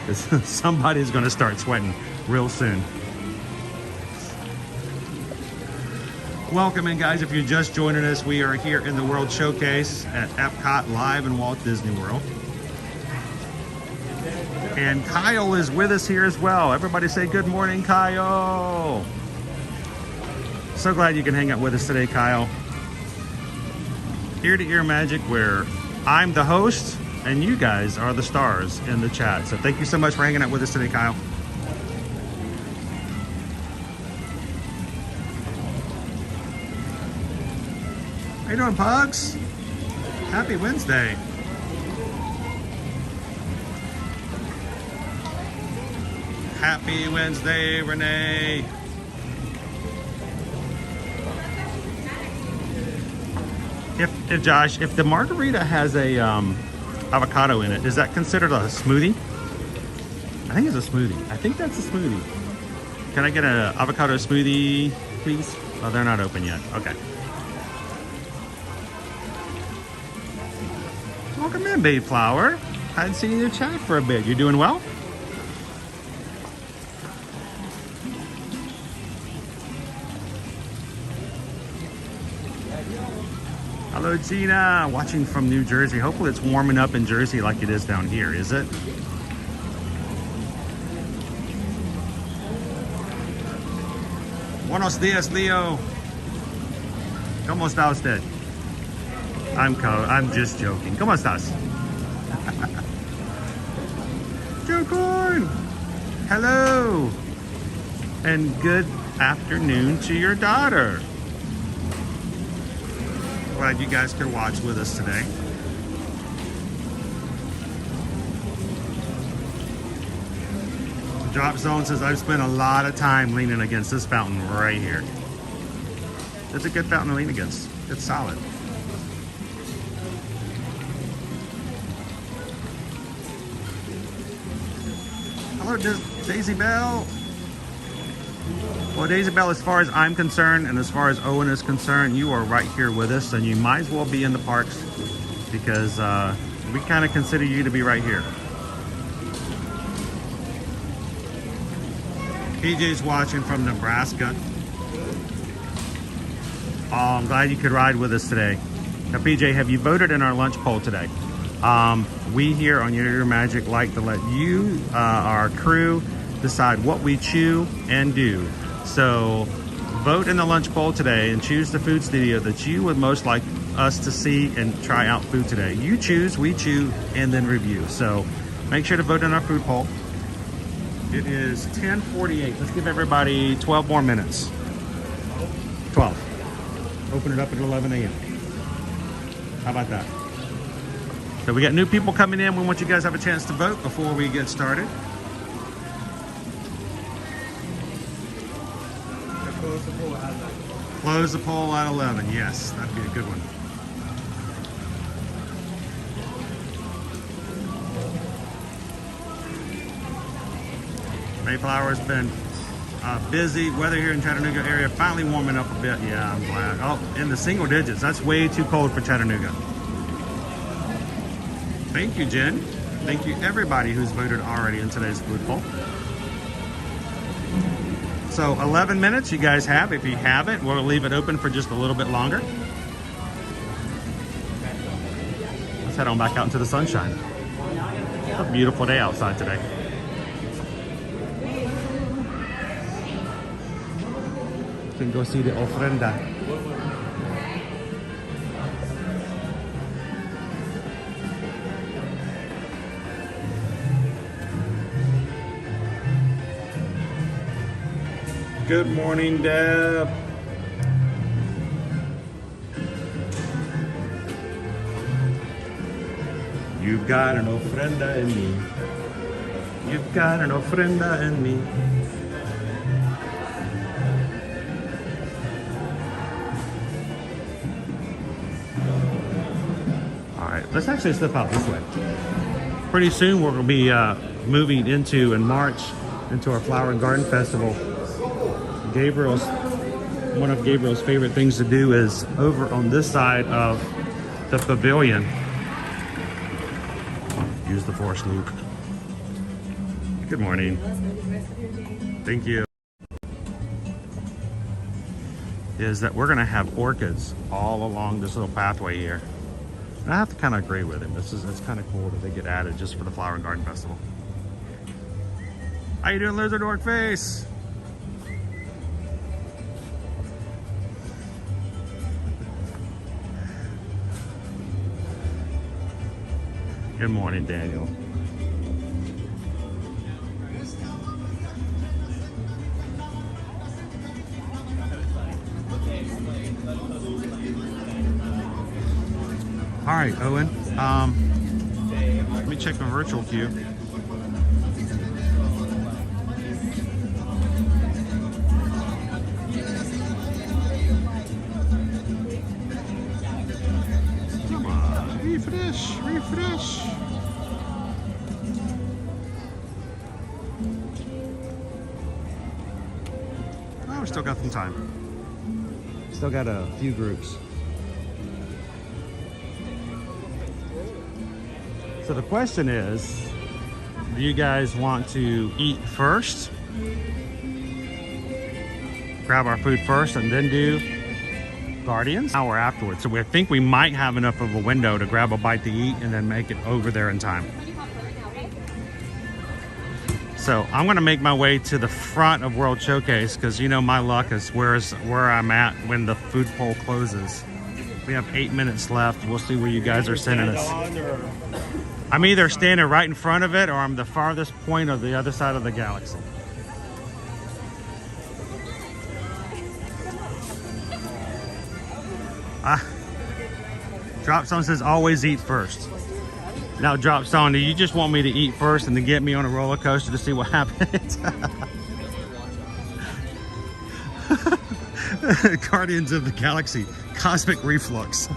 because somebody's going to start sweating real soon. Welcome in, guys. If you're just joining us, we are here in the World Showcase at Epcot live in Walt Disney World. And Kyle is with us here as well. Everybody say good morning, Kyle. So glad you can hang out with us today, Kyle. Ear to ear magic where I'm the host and you guys are the stars in the chat. So thank you so much for hanging out with us today, Kyle. How you doing, Pugs? Happy Wednesday. Happy Wednesday, Renee. If Josh, if the margarita has a avocado in it, is that considered a smoothie? I think it's a smoothie. I think that's a smoothie. Can I get an avocado smoothie, please? Oh, they're not open yet. Okay. Welcome in, Babe Flower. Hadn't seen you in the chat for a bit. You doing well? Hello, Gina. Watching from New Jersey. Hopefully it's warming up in Jersey like it is down here, is it? Buenos dias, Leo. ¿Cómo está usted? I'm just joking. ¿Cómo estás? Joe Corn. Hello. And good afternoon to your daughter. Glad you guys could watch with us today. Drop Zone says, I've spent a lot of time leaning against this fountain right here. It's a good fountain to lean against. It's solid. Hello, Daisy Bell. Well, Daisy Bell, as far as I'm concerned, and as far as Owen is concerned, you are right here with us, and you might as well be in the parks because we kind of consider you to be right here. PJ's watching from Nebraska. Oh, I'm glad you could ride with us today. Now, PJ, have you voted in our lunch poll today? We here on Your Magic like to let you, our crew, decide what we chew and do. So vote in the lunch poll today and choose the food studio that you would most like us to see and try out food today. You choose, we chew, and then review. So make sure to vote in our food poll. It is 10:48. Let's give everybody 12 more minutes. 12. Open it up at 11 a.m. How about that? So we got new people coming in. We want you guys to have a chance to vote before we get started. Close the poll at 11. Yes, that'd be a good one. Mayflower's been busy. Weather here in Chattanooga area finally warming up a bit. Yeah, I'm glad. Oh, in the single digits. That's way too cold for Chattanooga. Thank you, Jen. Thank you, everybody who's voted already in today's food poll. So 11 minutes you guys have. If you haven't, we'll leave it open for just a little bit longer. Let's head on back out into the sunshine. It's a beautiful day outside today. You can go see the ofrenda. Good morning, Deb. You've got an ofrenda in me. You've got an ofrenda in me. All right, let's actually step out this way. Pretty soon we're going to be moving into, in March, into our Flower and Garden Festival. One of Gabriel's favorite things to do is over on this side of the pavilion. Use the force, Luke. Good morning. Thank you. Is that we're going to have orchids all along this little pathway here. And I have to kind of agree with him. It's kind of cool that they get added just for the Flower and Garden Festival. How you doing, Lizard Orc Face? Good morning, Daniel. All right, Owen. Let me check my virtual queue. Come on, refresh, refresh. Oh, we still got some time. Still got a few groups. So the question is, do you guys want to eat first? Grab our food first and then do Guardians? An hour afterwards. So we think we might have enough of a window to grab a bite to eat and then make it over there in time. So I'm gonna make my way to the front of World Showcase because you know my luck is where I'm at when the food poll closes. We have 8 minutes left. We'll see where you guys are sending us. I'm either standing right in front of it or I'm the farthest point of the other side of the galaxy. Dropstone says always eat first. Now Dropstone, do you just want me to eat first and then get me on a roller coaster to see what happens? Guardians of the Galaxy, Cosmic Reflux.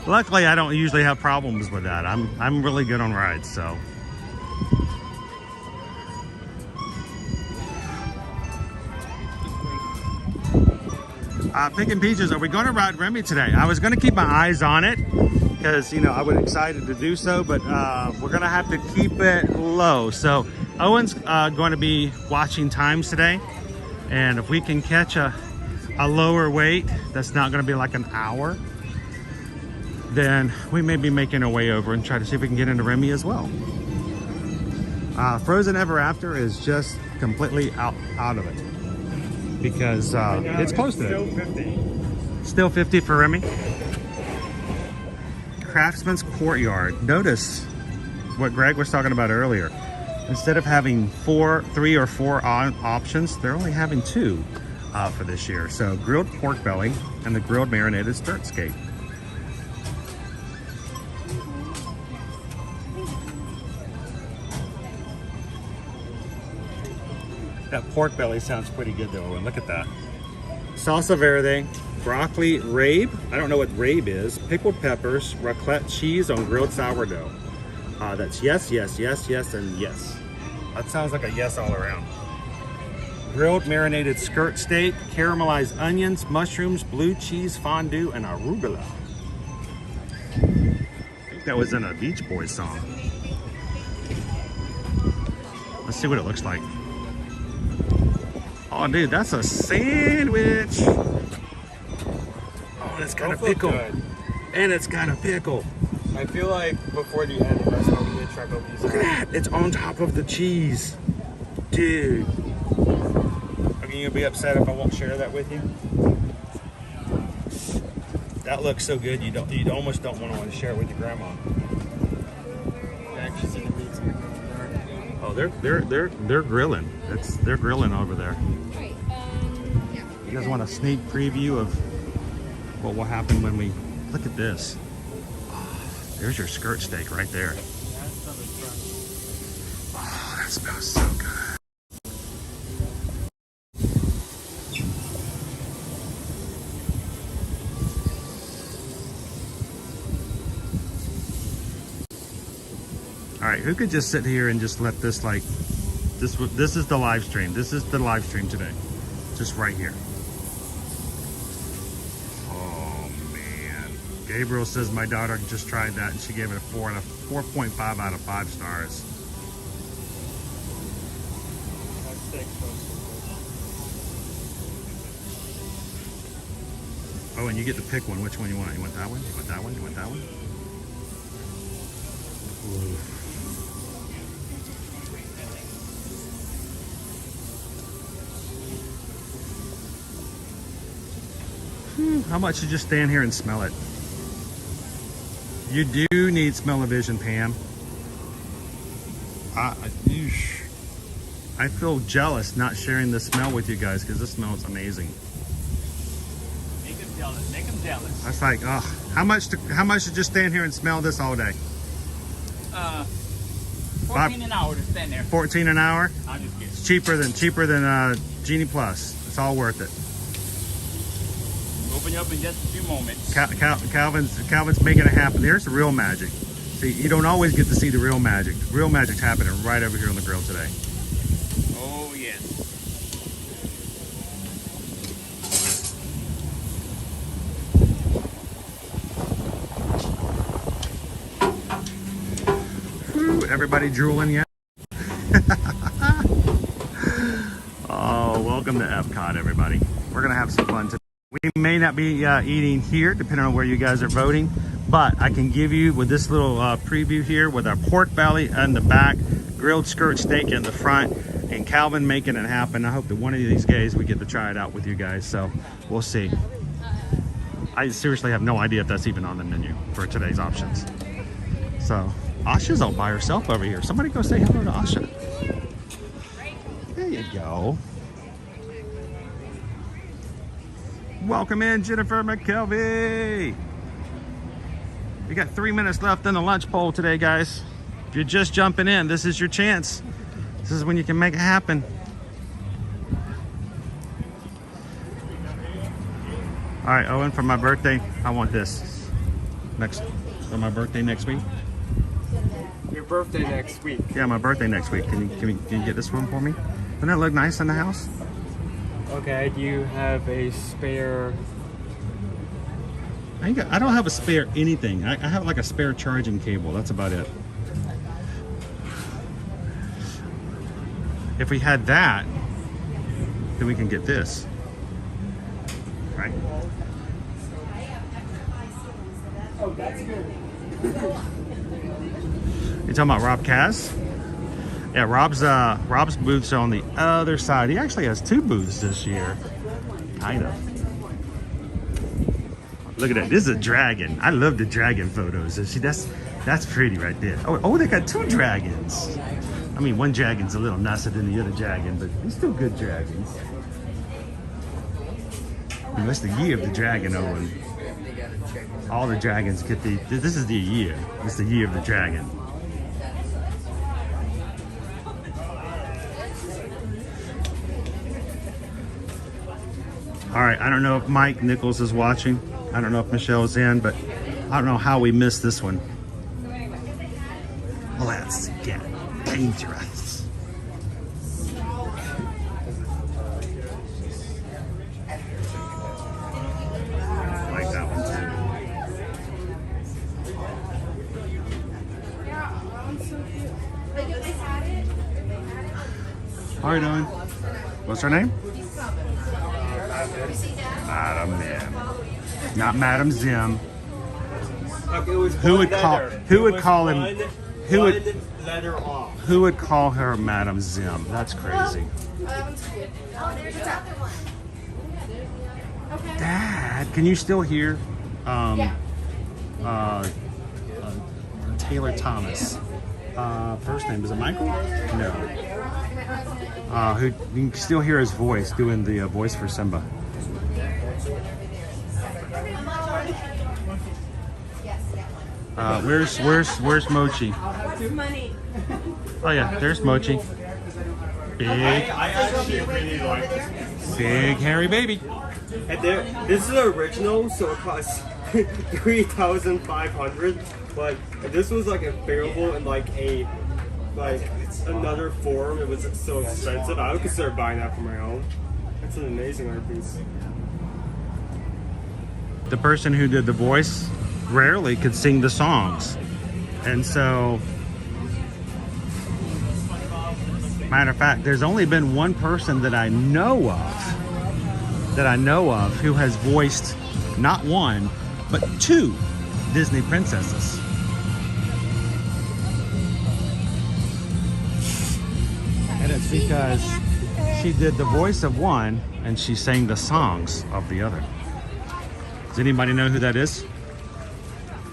Luckily, I don't usually have problems with that. I'm really good on rides, so. Picking Peaches, are we going to ride Remy today? I was going to keep my eyes on it because, you know, I was excited to do so, but we're going to have to keep it low. So Owen's going to be watching times today, and if we can catch a lower weight that's not going to be like an hour, then we may be making our way over and try to see if we can get into Remy as well. Frozen Ever After is just completely out of it because it's close to Still it. 50. Still 50 for Remy. Craftsman's Courtyard. Notice what Greg was talking about earlier. Instead of having 3 or 4 options, they're only having 2 for this year. So grilled pork belly and the grilled marinated skirt skate. That pork belly sounds pretty good though, and look at that. Salsa verde, broccoli rabe, I don't know what rabe is, pickled peppers, raclette cheese on grilled sourdough. That's yes, yes, yes, yes, and yes. That sounds like a yes all around. Grilled marinated skirt steak, caramelized onions, mushrooms, blue cheese fondue, and arugula. I think that was in a Beach Boys song. Let's see what it looks like. Oh, dude, that's a sandwich. Oh, it's got a pickle. Good. And it's got a pickle. I feel like before the end, that's what we need to try both these. Look at that. It's on top of the cheese. Dude. Are you going to be upset if I won't share that with you? That looks so good, you almost don't want to share it with your grandma. Actually, see the meats. Oh, they're grilling. They're grilling over there. You guys want a sneak preview of what will happen when we look at this? Oh, there's your skirt steak right there. Oh, that smells so good. All right, who could just sit here and just let this this is the live stream. This is the live stream today. Just right here. Oh man. Gabriel says my daughter just tried that and she gave it a 4.5 out of 5 stars. Oh, and you get to pick one. Which one you want? You want that one? You want that one? You want that one? Ooh. How much to just stand here and smell it? You do need smell-o-vision, Pam. I feel jealous not sharing the smell with you guys because this smells amazing. Make them jealous. Make them jealous. That's like, oh, how much to just stand here and smell this all day? 14 an hour to stand there. 14 an hour? I'm just kidding. It's cheaper than Genie Plus. It's all worth it. Open you up in just a few moments. Calvin's making it happen. There's the real magic. See, you don't always get to see the real magic. Real magic's happening right over here on the grill today. Oh yes. Whew, everybody drooling yet? Oh, welcome to Epcot, everybody. We're gonna have some fun today. We may not be eating here, depending on where you guys are voting, but I can give you with this little preview here with our pork belly in the back, grilled skirt steak in the front, and Calvin making it happen. I hope that one of these days we get to try it out with you guys, so we'll see. I seriously have no idea if that's even on the menu for today's options. So, Asha's all by herself over here. Somebody go say hello to Asha. There you go. Welcome in, Jennifer McKelvey. We got 3 minutes left in the lunch poll today, guys. If you're just jumping in, this is your chance. This is when you can make it happen. All right, Owen, for my birthday, I want this. For my birthday next week. Your birthday next week. Yeah, my birthday next week. Can you get this one for me? Doesn't that look nice in the house? Okay, do you have a spare? I don't have a spare anything. I have like a spare charging cable. That's about it. If we had that, then we can get this. Right? Oh, that's good. You talking about Rob Cass? Yeah, Rob's booths are on the other side. He actually has 2 booths this year. Kind of. Look at that. This is a dragon. I love the dragon photos. See, that's pretty right there. Oh, they got 2 dragons. I mean, one dragon's a little nicer than the other dragon, but they're still good dragons. And that's the year of the dragon, Owen. All the dragons get this is the year. It's the year of the dragon. All right, I don't know if Mike Nichols is watching. I don't know if Michelle's in, but I don't know how we missed this one. Let's get dangerous. I like that one too. How are you doing? What's her name? Madam Zim. Not Madam Zim. Who would call her Madam Zim? That's crazy. Dad, can you still hear Taylor Thomas? First name, is it Michael? No. Who you can still hear his voice doing the voice for Simba. Where's Mochi? Oh yeah, there's Mochi. Big hairy baby. And this is the original, so it costs $3,500. But if this was like available in like another form, it was so expensive. I would consider buying that for my own. It's an amazing art piece. The person who did the voice rarely could sing the songs, and so matter of fact, there's only been one person that I know of who has voiced not one, but 2 Disney princesses. And it's because she did the voice of one and she sang the songs of the other. Does anybody know who that is?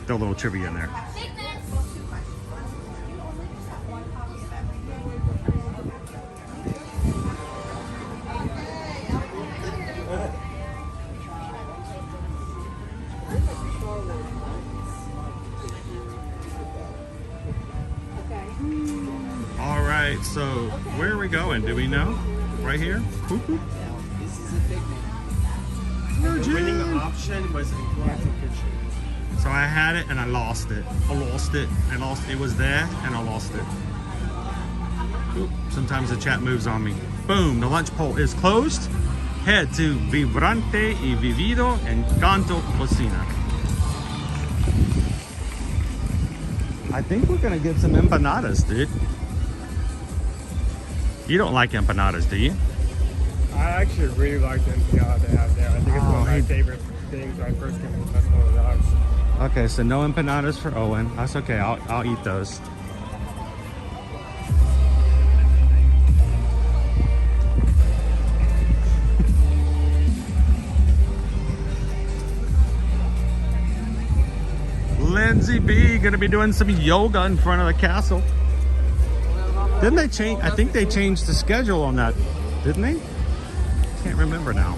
Throw a little trivia in there. All right, so where are we going? Do we know? Right here? Whoop, whoop. The winning option was Galactic Kitchen. So I had it and I lost it. I lost it. I lost it. It was there and I lost it. Oop, sometimes the chat moves on me. Boom, the lunch poll is closed. Head to Vibrante y Vivido Encanto Cocina. I think we're gonna get some empanadas, dude. You don't like empanadas, do you? I actually really like the empanada they have there. I think it's one of my favorite things when I first came to the Festival of Dogs. Okay, so no empanadas for Owen. That's okay, I'll eat those. Lindsay B gonna be doing some yoga in front of the castle. Didn't they change? I think they changed the schedule on that, didn't they? Can't remember now.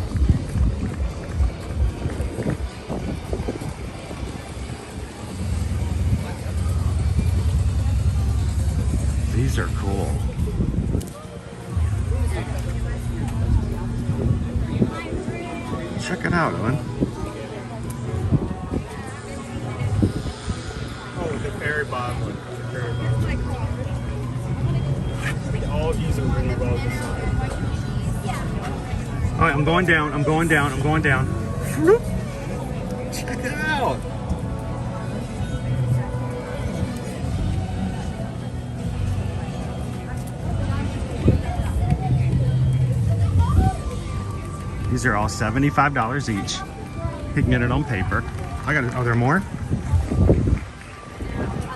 These are cool. Check it out, Owen. Oh, the fairy bottom one. The fairy bottom. I mean, all of these are really well designed. All right, I'm going down. I'm going down. I'm going down. Check it out. These are all $75 each. You can get it on paper. I got it. Are there more?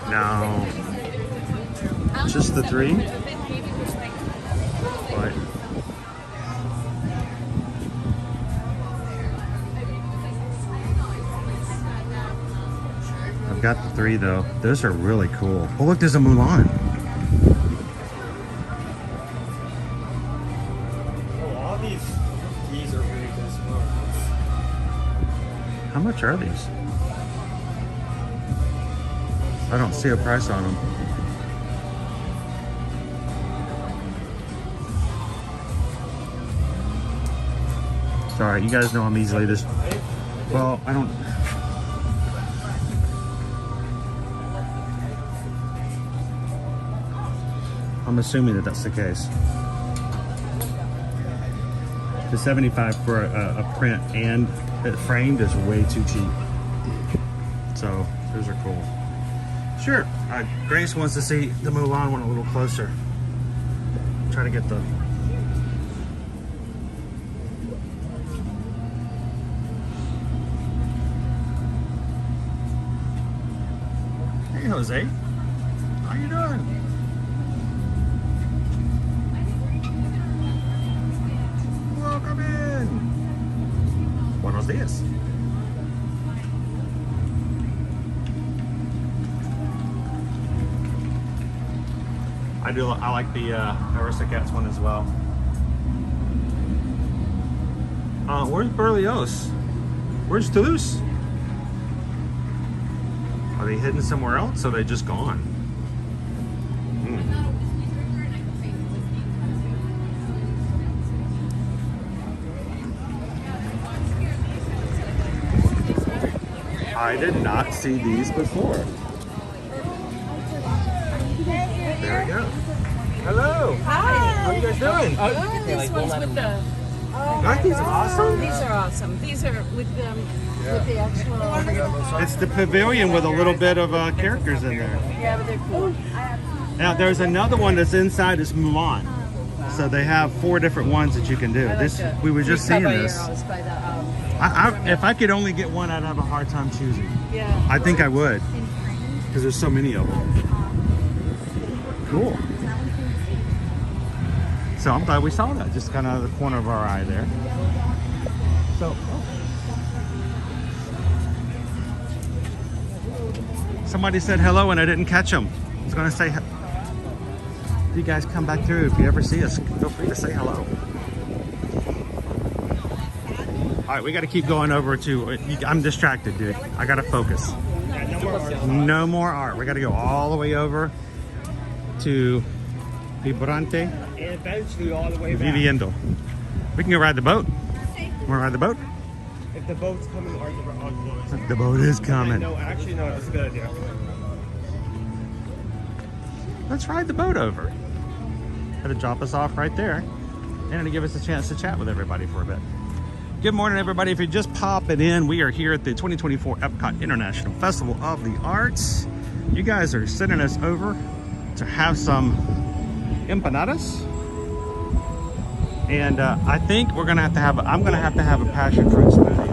No. Just the 3? What? I've got the 3 though. Those are really cool. Oh look, there's a Mulan. Oh, all these are really good as well. How much are these? I don't see a price on them. Sorry, you guys know I'm easily this. Well, I don't. I'm assuming that that's the case. The 75 for a print and framed is way too cheap. So those are cool. Sure. Grace wants to see the Mulan one a little closer. Try to get the. Hey, Jose. How you doing? Welcome in. Buenos dias. I like the Aristocats one as well. Where's Berlioz? Where's Toulouse? Are they hidden somewhere else or are they just gone? I did not see these before. There we go. Hello. Hi. How you guys doing? Good. This one's with the. Aren't these awesome? These are awesome. These are with the actual. It's the pavilion with a little bit of characters in there. Yeah, but they're cool. Now there's another one that's inside this Mulan. So they have 4 different ones that you can do. This we were just seeing this. By the If I could only get one, I'd have a hard time choosing. Yeah. I think I would, because there's so many of them. Cool. So I'm glad we saw that, just kind of out of the corner of our eye there. So, somebody said hello and I didn't catch them. I was going to say, if you guys come back through, if you ever see us, feel free to say hello. All right, we got to keep going over to, I'm distracted, dude. I got to focus. No more art. We got to go all the way over to Vibrante. And eventually all the way back. Viviendo. We can go ride the boat. Want to ride the boat? If the boat's coming or The boat is coming. No, actually, no, that's a good idea. Let's ride the boat over. It'll drop us off right there. And it'll give us a chance to chat with everybody for a bit. Good morning, everybody. If you're just popping in, we are here at the 2024 Epcot International Festival of the Arts. You guys are sending us over to have some empanadas. And I think we're gonna have to have, I'm gonna have to have a passion fruit smoothie.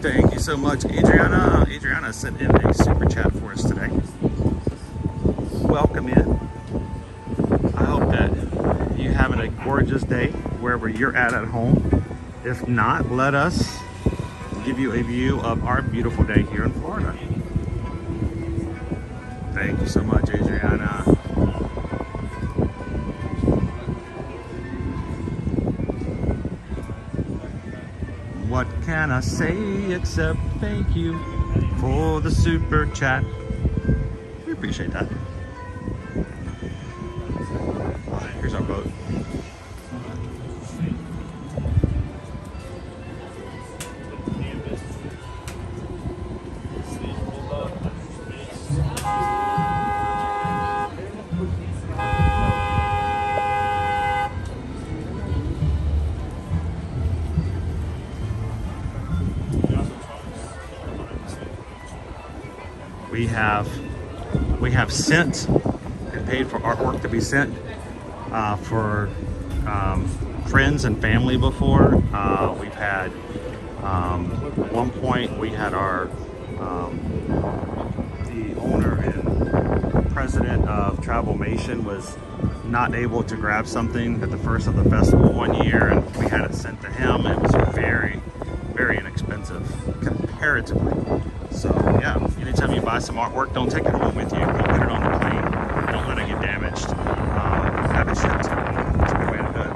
Thank you so much, Adriana. Adriana sent in a super chat for us today. Welcome in. I hope that you're having a gorgeous day wherever you're at home. If not, let us give you a view of our beautiful day here in Florida. Thank you so much, Adriana. What can I say except thank you for the super chat? We appreciate that. Here's our boat. We have sent and paid for artwork to be sent for friends and family before. We've had at one point we had our the owner and president of Travelmation was not able to grab something at the first of the festival one year, and we had it sent to him. It was very inexpensive comparatively. So yeah, anytime you buy some artwork, don't take it home with you. Don't put it on the plane. Don't let it get damaged. Have it shipped. That's a good way to do it.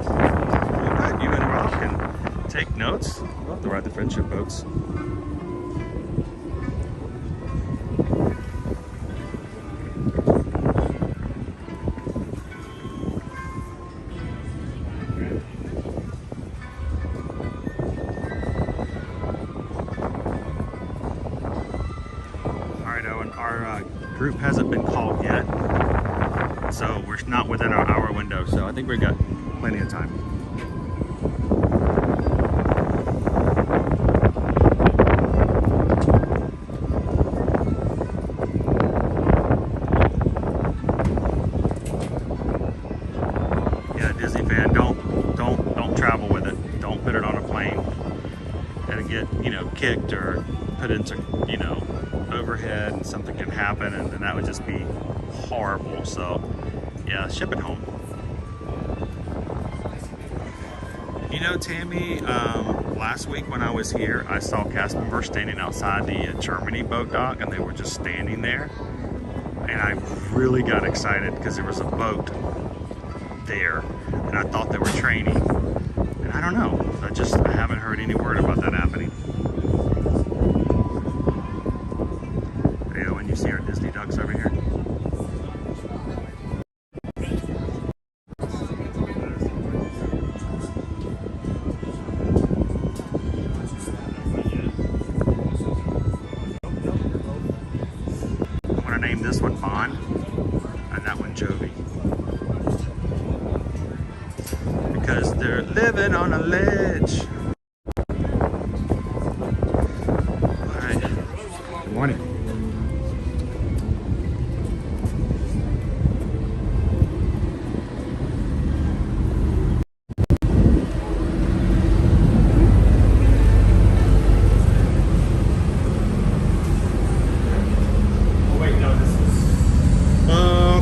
Well, good. You and Rob can take notes. Love to ride the friendship boats. Group hasn't been called yet, so we're not within our hour window, so I think we've got plenty of time. Yeah, Disney fan, don't travel with it. Don't put it on a plane. It'll get, kicked or put into, overhead, and something can happen, and then that would just be horrible. So yeah, ship it home. Tammy, last week when I was here, I saw cast members standing outside the Germany boat dock, and they were just standing there, and I really got excited because there was a boat there, and I thought they were training, and I don't know, I haven't heard any word about that happening. When you see our Disney ducks over here. I'm gonna name this one Bond and that one Jovi. They're living on a ledge. All right. Good morning.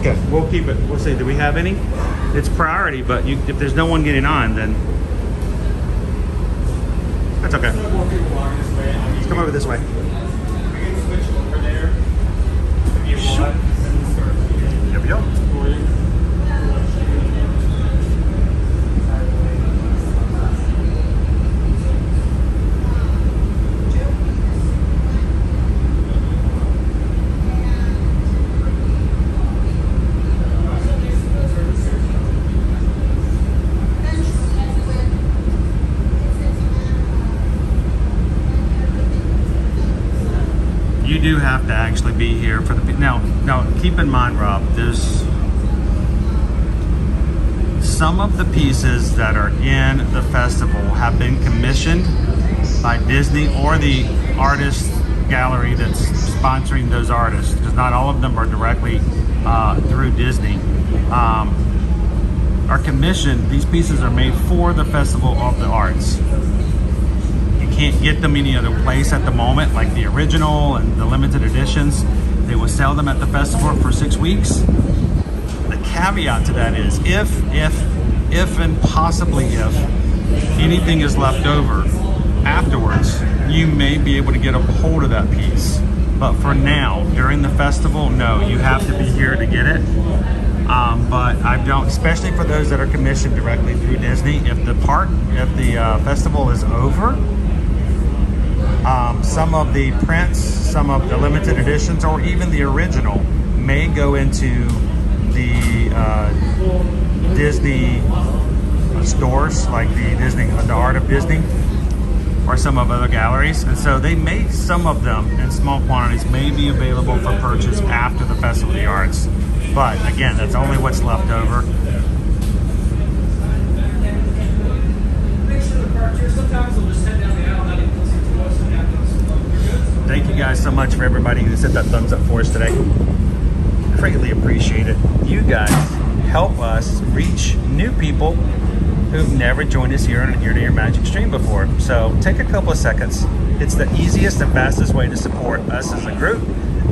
Okay, we'll keep it. We'll see. Do we have any? It's priority, but if there's no one getting on, then that's okay. Let's come over this way. Sure. Here we go. You do have to actually be here for the now keep in mind, Rob, there's some of the pieces that are in the festival have been commissioned by Disney or the artist gallery that's sponsoring those artists, because not all of them are directly through Disney. Are commissioned. These pieces are made for the Festival of the Arts. Can't get them any other place at the moment, like the original and the limited editions. They will sell them at the festival for 6 weeks. The caveat to that is if and possibly if anything is left over afterwards, you may be able to get a hold of that piece. But for now, during the festival, no, you have to be here to get it. But I don't, especially for those that are commissioned directly through Disney. If the festival is over, some of the prints, some of the limited editions, or even the original may go into the Disney stores, like the Art of Disney, or some of other galleries. And so they make some of them in small quantities may be available for purchase after the Festival of the Arts. But again, that's only what's left over. Thank you guys so much for everybody who set that thumbs up for us today. Greatly appreciate it. You guys help us reach new people who've never joined us here on an Ear to Ear Magic stream before. So take a couple of seconds. It's the easiest and fastest way to support us as a group,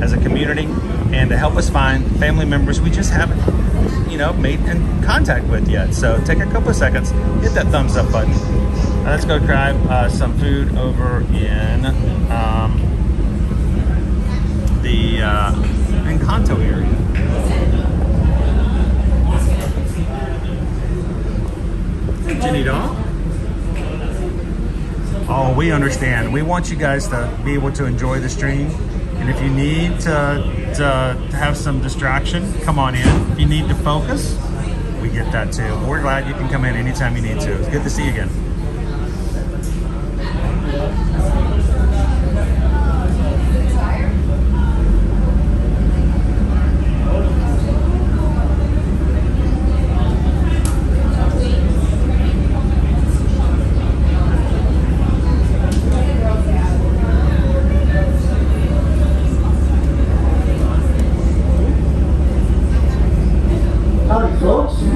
as a community, and to help us find family members we just haven't, made in contact with yet. So take a couple of seconds, hit that thumbs up button. Let's go grab some food over in the Encanto area. Jenny Doll? Oh, we understand. We want you guys to be able to enjoy the stream. And if you need to have some distraction, come on in. If you need to focus, we get that too. We're glad you can come in anytime you need to. It's good to see you again.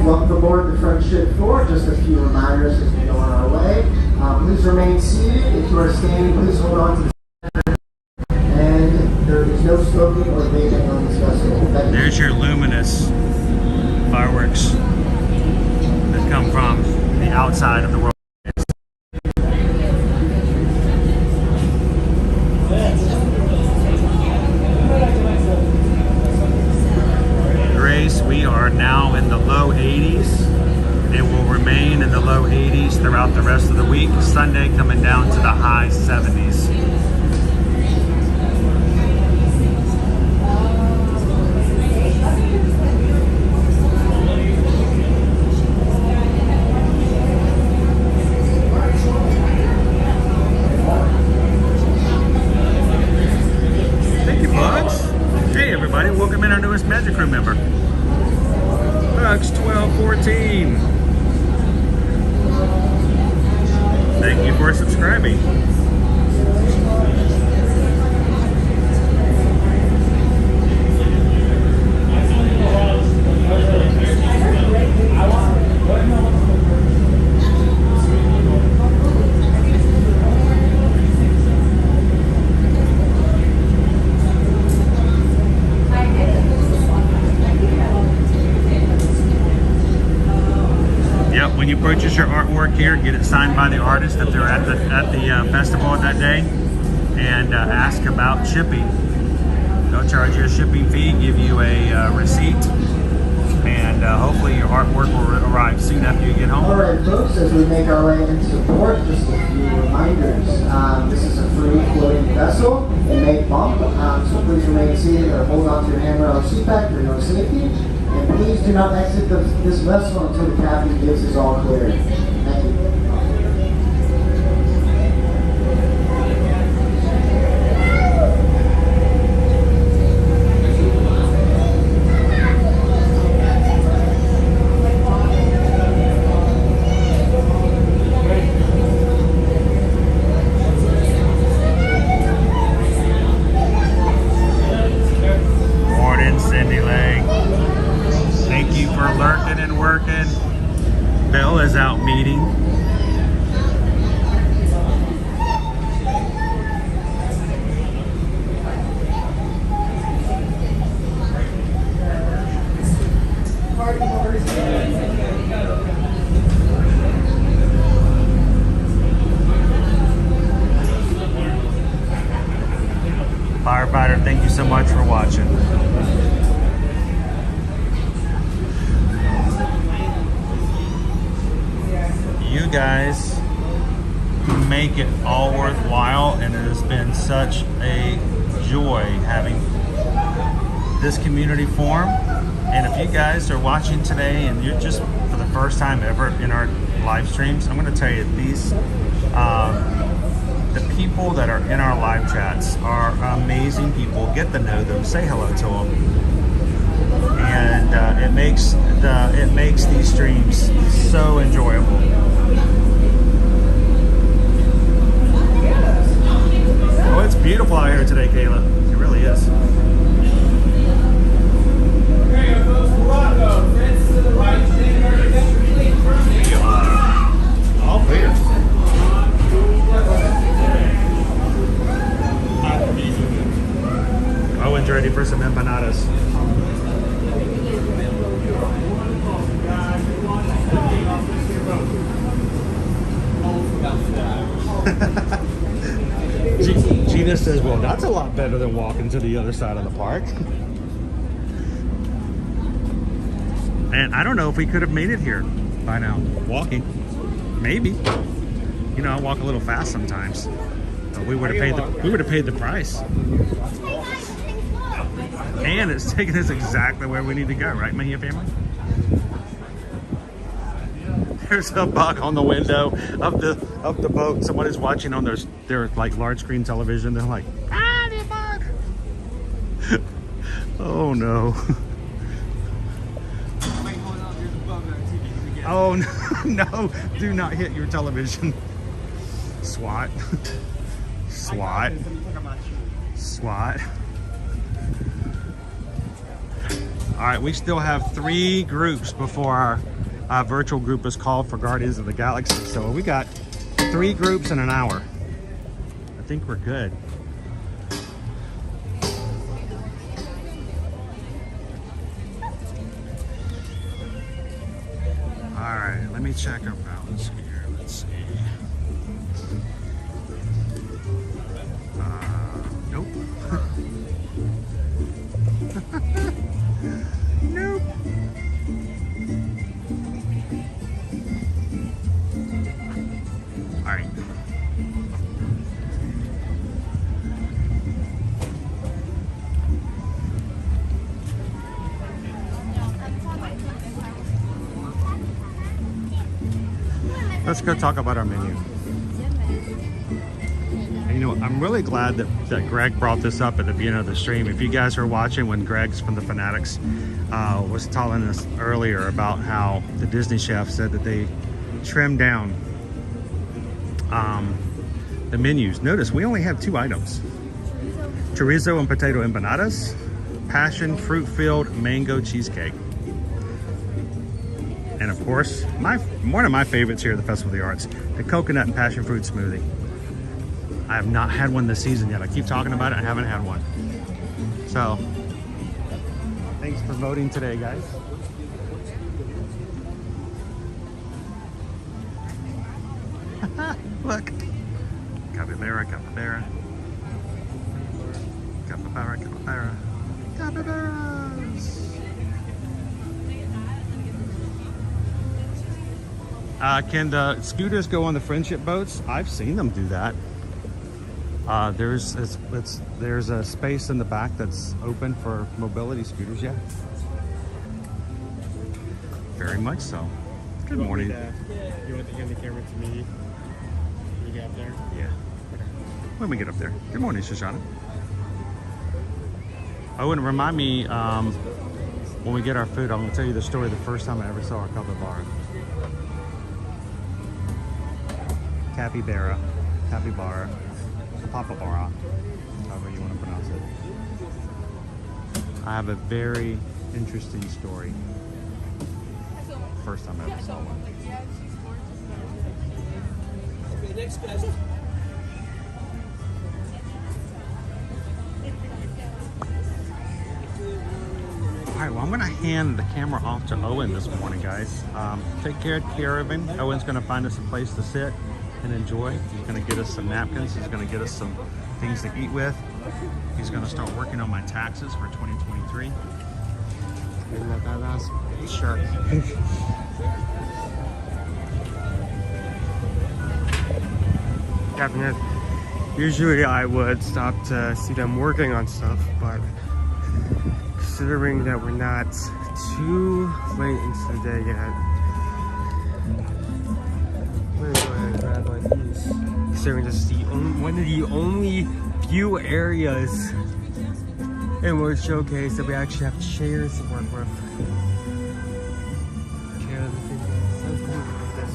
Welcome aboard the Friendship 4. Just a few reminders as we go on our way. Please remain seated. If you are standing, please hold on to the center. And there is no smoking or vaping on this festival. There's your luminous fireworks that come from the outside of the world. We are now in the low 80s. It will remain in the low 80s throughout the rest of the week. Sunday coming down to the high 70s. Thank you, Bugs. Hey everybody, welcome in our newest Magic Crew member. Bugs 1214. you for subscribing. When you purchase your artwork here, get it signed by the artist if they're at the festival that day, and ask about shipping. They'll charge you a shipping fee, give you a receipt, and hopefully your artwork will arrive soon after you get home. All right, folks, as we make our way into port, just a few reminders. This is a free floating vessel. It may bump, so please remain seated or hold on to your handrail or seatback for your safety. And please do not exit this vessel until the captain gives his all clear. Thank you. Morning, Cindy Lake. Thank you for lurking and working. Bill is out meeting. Firefighter, thank you so much for watching. You guys make it all worthwhile, and it has been such a joy having this community form. And if you guys are watching today and you're just for the first time ever in our live streams, I'm going to tell you these the people that are in our live chats are amazing people. Get to know them, say hello to them, and it makes these streams so enjoyable. Oh, it's beautiful out here today, Kayla. It really is. All clear. Owen's ready for some empanadas. Gina says, well, that's a lot better than walking to the other side of the park. And I don't know if we could have made it here by now. Walking. Maybe. You know, I walk a little fast sometimes. But we would have paid the price. And it's taking us exactly where we need to go, right, Mahia family? There's a bug on the window of the boat. Someone is watching on their like large screen television. They're like, ah, the bug. Oh no. Oh no, no, do not hit your television. SWAT. SWAT. SWAT. All right, we still have 3 groups before our virtual group is called for Guardians of the Galaxy. So we got 3 groups in an hour. I think we're good. All right, let me check our balance here. Let's see. Nope. Nope. All right. Let's go talk about our menu. And, you know, I'm really glad that Greg brought this up at the beginning of the stream. If you guys are watching when Greg's from the Fanatics was telling us earlier about how the Disney chef said that they trimmed down the menus. Notice we only have 2 items. Chorizo and potato empanadas, passion fruit filled mango cheesecake. And of course, one of my favorites here at the Festival of the Arts, the coconut and passion fruit smoothie. I have not had one this season yet. I keep talking about it, I haven't had one. So, thanks for voting today, guys. Look. Capybara, capybara. Capybara, capybara. Capybaras! Can the scooters go on the friendship boats? I've seen them do that. There's a space in the back that's open for mobility scooters, yeah. Very much so. Good morning. You want to hand the camera to me when you get up there? Yeah. When we get up there. Good morning, Shoshana. Oh, and remind me, when we get our food, I'm going to tell you the story the first time I ever saw a capybara. Capybara, capybara, papabara, however you want to pronounce it. I have a very interesting story. First time I ever saw one. Okay, next guys. All right, well, I'm going to hand the camera off to Owen this morning, guys. Take care of him. Owen's going to find us a place to sit and enjoy. He's going to get us some napkins. He's going to get us some things to eat with. He's going to start working on my taxes for 2023. Isn't that badass? Sure. Definitely. Usually I would stop to see them working on stuff, but considering that we're not too late into the day yet, I'm gonna go ahead and grab one of these. Considering this is one of the only few areas in World Showcase that we actually have chairs to work with. Chairs, so cool with this.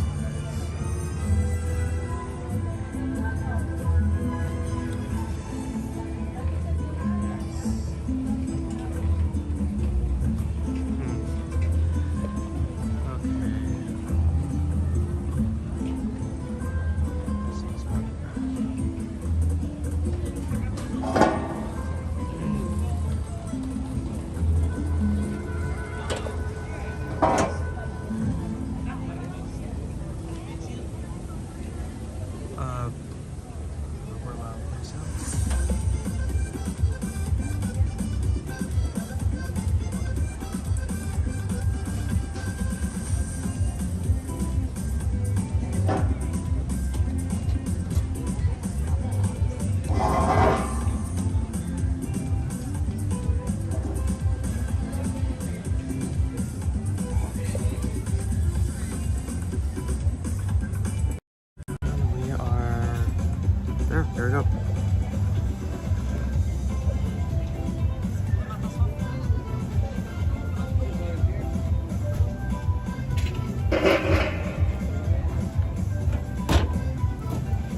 There we go.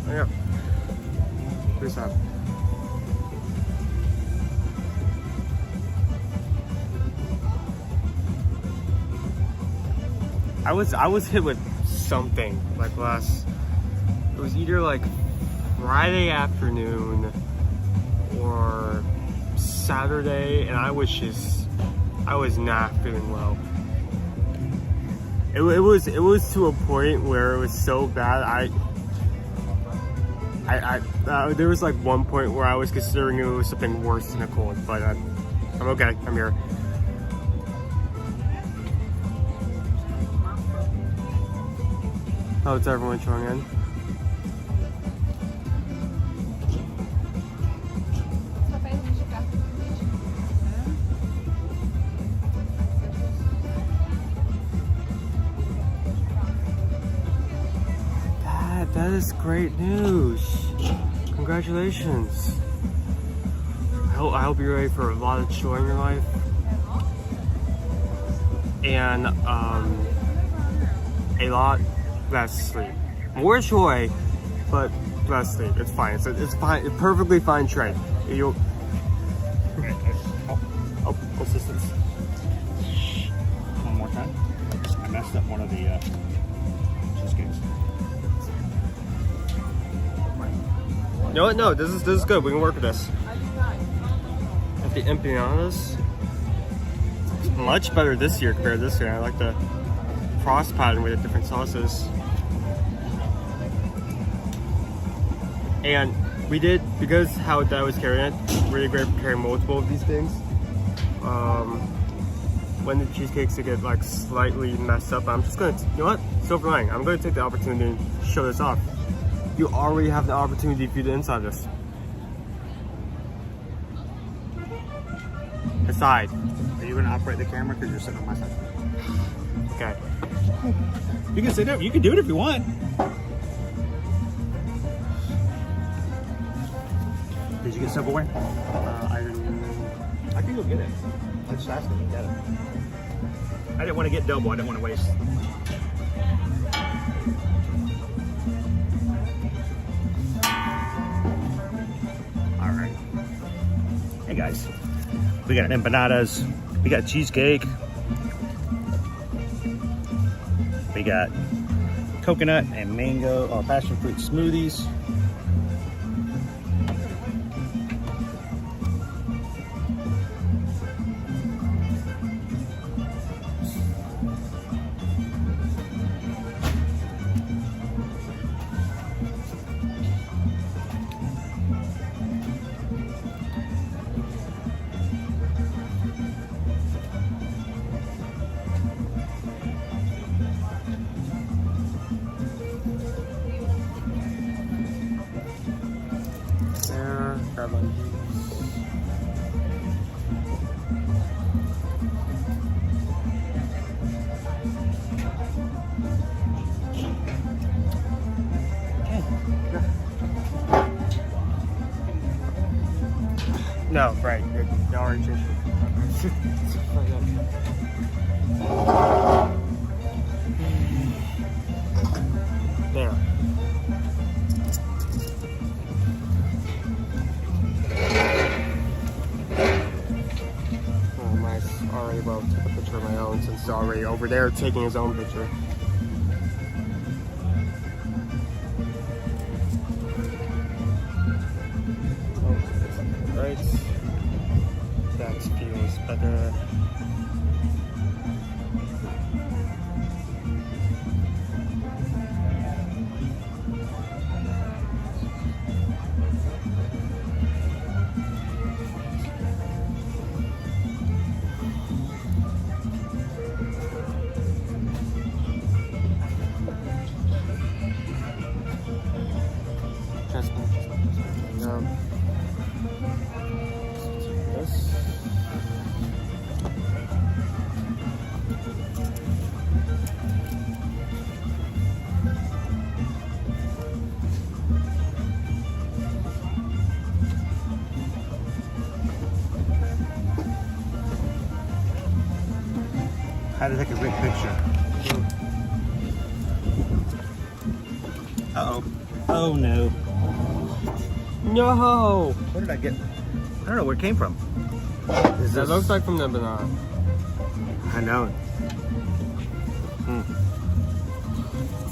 Yeah. Peace out. I was hit with something like it was either like Friday afternoon or Saturday, and I was not feeling well. It was to a point where it was so bad. There was like one point where I was considering it was something worse than a cold, but I'm okay. I'm here. How's everyone showing in? That is great news. Congratulations. I hope you're ready for a lot of joy in your life. And a lot less sleep. More joy but let's see. It's fine. It's fine. It's perfectly fine shred. You'll. Oh, assistance. One more time. I messed up one of the cheesecakes. You know what? No, this is good. We can work with this. At the empanadas, it's much better this year compared to this year. I like the cross pattern with the different sauces. And we did, because how Dad was carrying it, really great for carrying multiple of these things. When the cheesecakes get like slightly messed up, I'm just gonna, you know what? Silver lining. I'm gonna take the opportunity to show this off. You already have the opportunity to view the inside of this. Aside. Are you gonna operate the camera because you're sitting on my side? Okay. You can sit there. You can do it if you want. Did you get silverware? I can go get it. I just asked him to get it. I didn't want to get double. I didn't want to waste. All right. Hey guys, we got empanadas. We got cheesecake. We got coconut and mango passion fruit smoothies. No, right. The orange is. There. Oh, nice. Already well took a picture of my own since it's already over there taking his own picture. Right. That feels better. How to take a great picture. Uh-oh. Oh no. No! Where did I get? I don't know where it came from. That looks like from the banana. I know.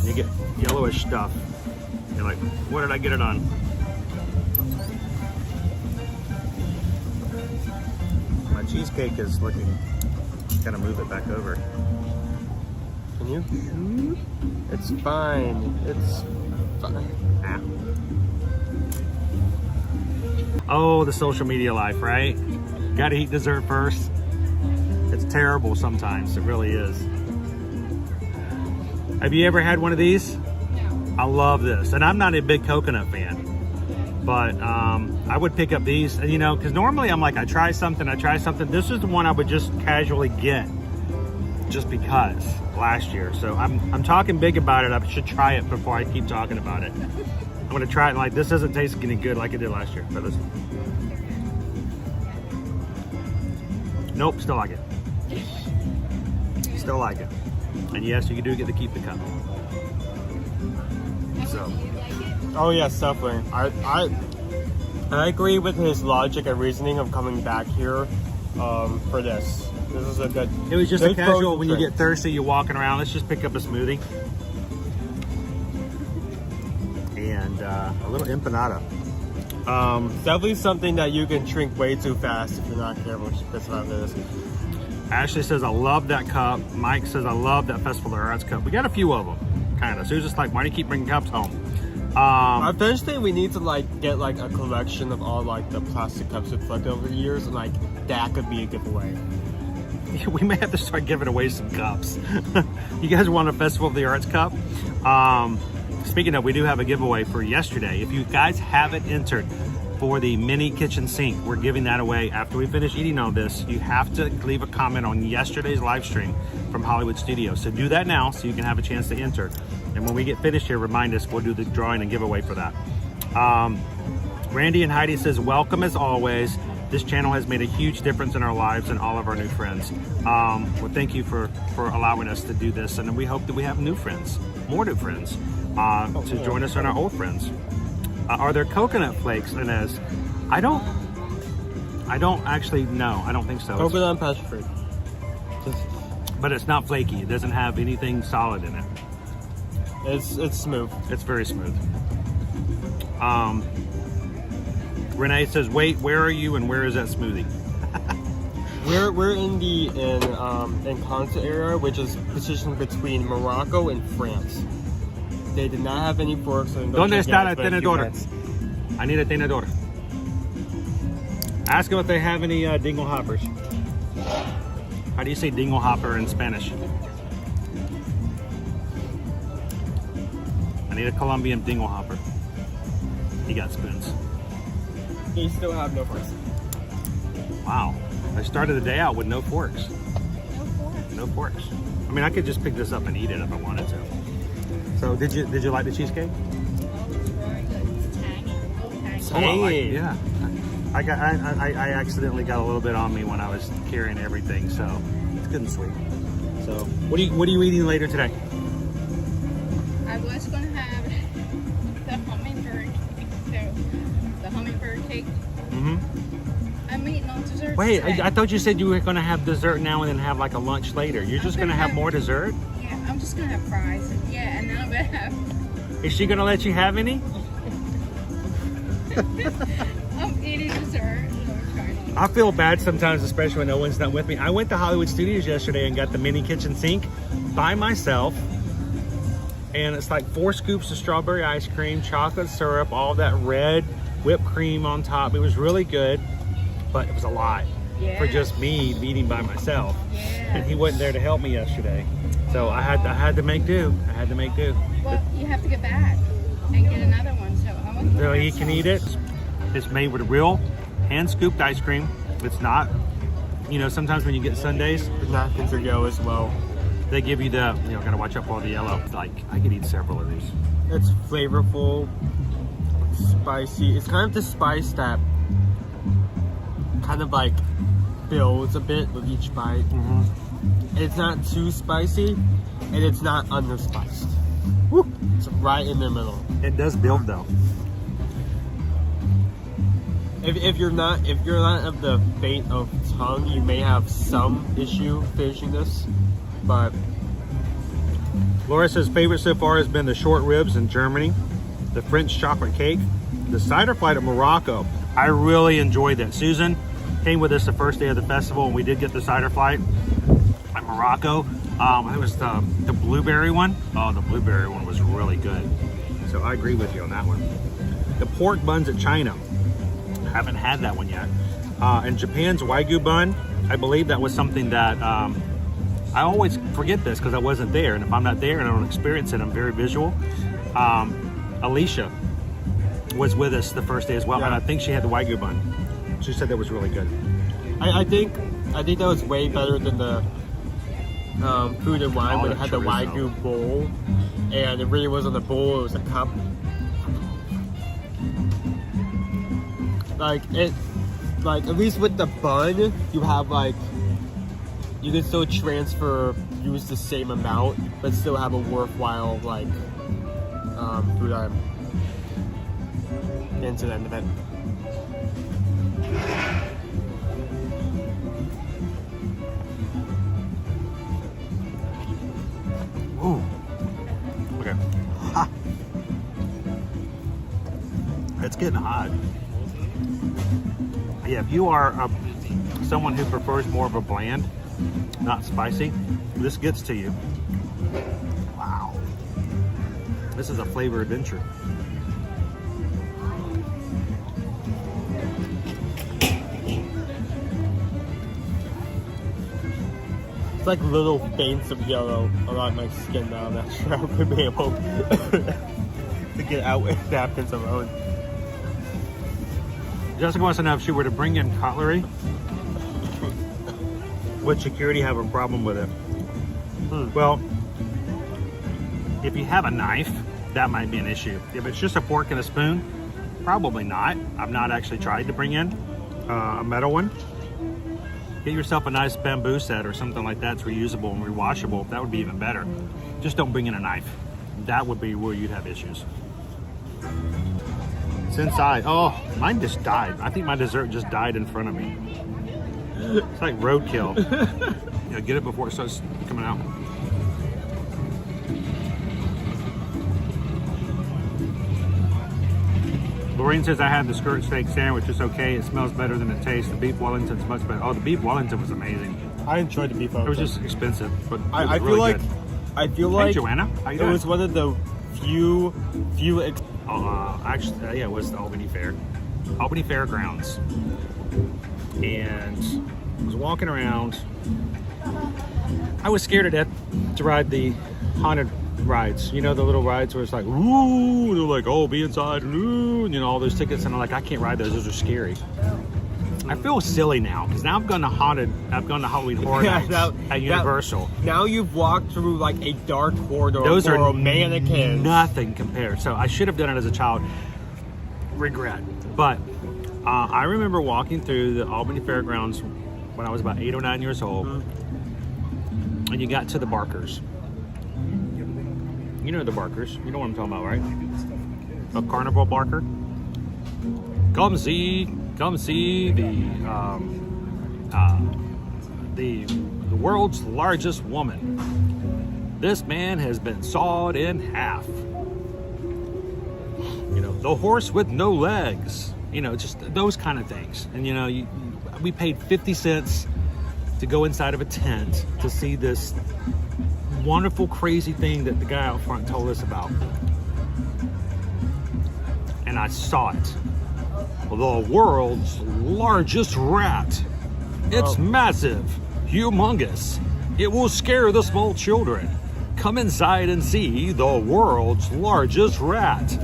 You get yellowish stuff. You're like, where did I get it on? My cheesecake is looking. Gotta move it back over. Can you? It's fine. It's fine. Ah. Oh, the social media life, right? Gotta eat dessert first. It's terrible sometimes. It really is. Have you ever had one of these? I love this. And I'm not a big coconut fan. But I would pick up these, you know, because normally I'm like, I try something. This is the one I would just casually get just because last year. So I'm talking big about it. I should try it before I keep talking about it. I'm going to try it like this doesn't taste any good like it did last year. But listen. Nope, still like it. Still like it. And yes, you do get to keep the cup. So. Oh yes, definitely. I agree with his logic and reasoning of coming back here for this. This is a good. It was just a casual. When you drink. get thirsty, you're walking around. Let's just pick up a smoothie and a little empanada. Definitely something that you can drink way too fast if you're not careful. That's what it is. Ashley says, I love that cup. Mike says, I love that Festival of the Arts cup. We got a few of them, kind of. So it's just like, why do you keep bringing cups home? Eventually, we need to like get like a collection of all like the plastic cups we've collected over the years, and like that could be a giveaway. We may have to start giving away some cups. You guys want a Festival of the Arts cup? Speaking of, we do have a giveaway for yesterday. If you guys haven't entered for the mini kitchen sink, we're giving that away after we finish eating all this. You have to leave a comment on yesterday's live stream from Hollywood Studios. So do that now so you can have a chance to enter. And when we get finished here, remind us, we'll do the drawing and giveaway for that. Randy and Heidi says, welcome as always. This channel has made a huge difference in our lives and all of our new friends. Well, thank you for allowing us to do this. And we hope that we have new friends, more new friends, to join us on our old friends. Are there coconut flakes, Inez? I don't actually know. I don't think so. Coconut and passion fruit. But it's not flaky. It doesn't have anything solid in it. It's smooth. It's very smooth. Renee says, wait, where are you and where is that smoothie? We're in the Encanto area, which is positioned between Morocco and France. They did not have any forks. So ¿Dónde está la tenedor? I need a tenedor. Ask them if they have any dingle hoppers. How do you say dingle hopper in Spanish? I need a Colombian dingle hopper. He got spoons. You still have no forks. Wow. I started the day out with no forks. No forks. I mean, I could just pick this up and eat it if I wanted to. So did you like the cheesecake? Tangy. Yeah. I accidentally got a little bit on me when I was carrying everything, so it's good and sweet. So what are you eating later today? I was gonna have the hummingbird cake. So the hummingbird cake. I'm eating on dessert. Wait, today. I thought you said you were gonna have dessert now and then have like a lunch later. You're just gonna have more dessert? Yeah, I'm just gonna have fries. Yeah, and then I'm gonna have. Is she gonna let you have any? I'm eating dessert. I feel bad sometimes, especially when no one's not with me. I went to Hollywood Studios yesterday and got the mini kitchen sink by myself. And it's like 4 scoops of strawberry ice cream, chocolate syrup, all that red whipped cream on top. It was really good, but it was a lot for just me eating by myself. And he wasn't there to help me yesterday. So I had to make do. Well, you have to get back and get another one. So he can eat it. It's made with real hand-scooped ice cream. It's not, sometimes when you get sundaes, The napkins are yellow as well. they give you the, gotta watch out for all the yellow. Like, I could eat several of these. It's flavorful, spicy. It's kind of the spice that kind of like builds a bit with each bite. It's not too spicy, and it's not underspiced. Woo! It's right in the middle. It does build though. If you're not of the faint of tongue, you may have some issue finishing this, but Laura says favorite so far has been the short ribs in Germany, the French chocolate cake, the cider flight at Morocco. I really enjoyed that. Susan came with us the first day of the festival, and we did get the cider flight at Morocco. It was the blueberry one. Oh, the blueberry one was really good. So I agree with you on that one. The pork buns at China. Haven't had that one yet. And Japan's Wagyu bun, I believe that was something that I always forget this because I wasn't there, and if I'm not there and I don't experience it, I'm very visual. Alicia was with us the first day as well, and I think she had the Wagyu bun. She said that was really good. I think that was way better than the Food and Wine, but it had the Wagyu bowl, and it really wasn't a bowl; it was a cup. Like at least with the bun, you have you can still use the same amount, but still have a worthwhile food item. into that event. Ooh. Okay. Ha. It's getting hot. Yeah, if you are someone who prefers more of a bland, not spicy, this gets to you. Wow. This is a flavor adventure. It's like little faints of yellow around my skin now. I'm not sure I would be able to get out with napkins alone. Jessica wants to know if she were to bring in cutlery, would security have a problem with it? Well, if you have a knife, that might be an issue. If it's just a fork and a spoon, probably not. I've not actually tried to bring in a metal one. Get yourself a nice bamboo set or something like that's reusable and rewashable. That would be even better. Just don't bring in a knife. That would be where you'd have issues. It's inside. Oh, mine just died. I think my dessert just died in front of me. It's like roadkill. Yeah, get it before it starts coming out. Lorraine says I had the skirt steak sandwich. It's okay. It smells better than it tastes. The beef Wellington's much better. Oh, the beef Wellington was amazing. I enjoyed the beef Wellington. It was just expensive, but I feel like good. I feel Hey, like Joanna, how you it doing? was one of the few Actually, yeah, it was the Albany Fairgrounds, and I was walking around. I was scared to death to ride the haunted rides. You know, the little rides where it's like, ooh, they're like, oh, be inside, ooh, and, you know, all those tickets, and I'm like, I can't ride those. Those are scary. I feel silly now because now I've gone to Halloween Horror Nights at Universal. Now you've walked through like a dark corridor. Those for are mannequins. Nothing compared. So I should have done it as a child. Regret. But I remember walking through the Albany Fairgrounds when I was about 8 or 9 years old, and you got to the Barkers. You know the Barkers. You know what I'm talking about, right? A carnival Barker. Come see the world's largest woman. This man has been sawed in half. You know, the horse with no legs. You know, just those kind of things. And you know, we paid 50 cents to go inside of a tent to see this wonderful, crazy thing that the guy out front told us about. And I saw it. The world's largest rat. It's massive, humongous. It will scare the small children. Come inside and see the world's largest rat.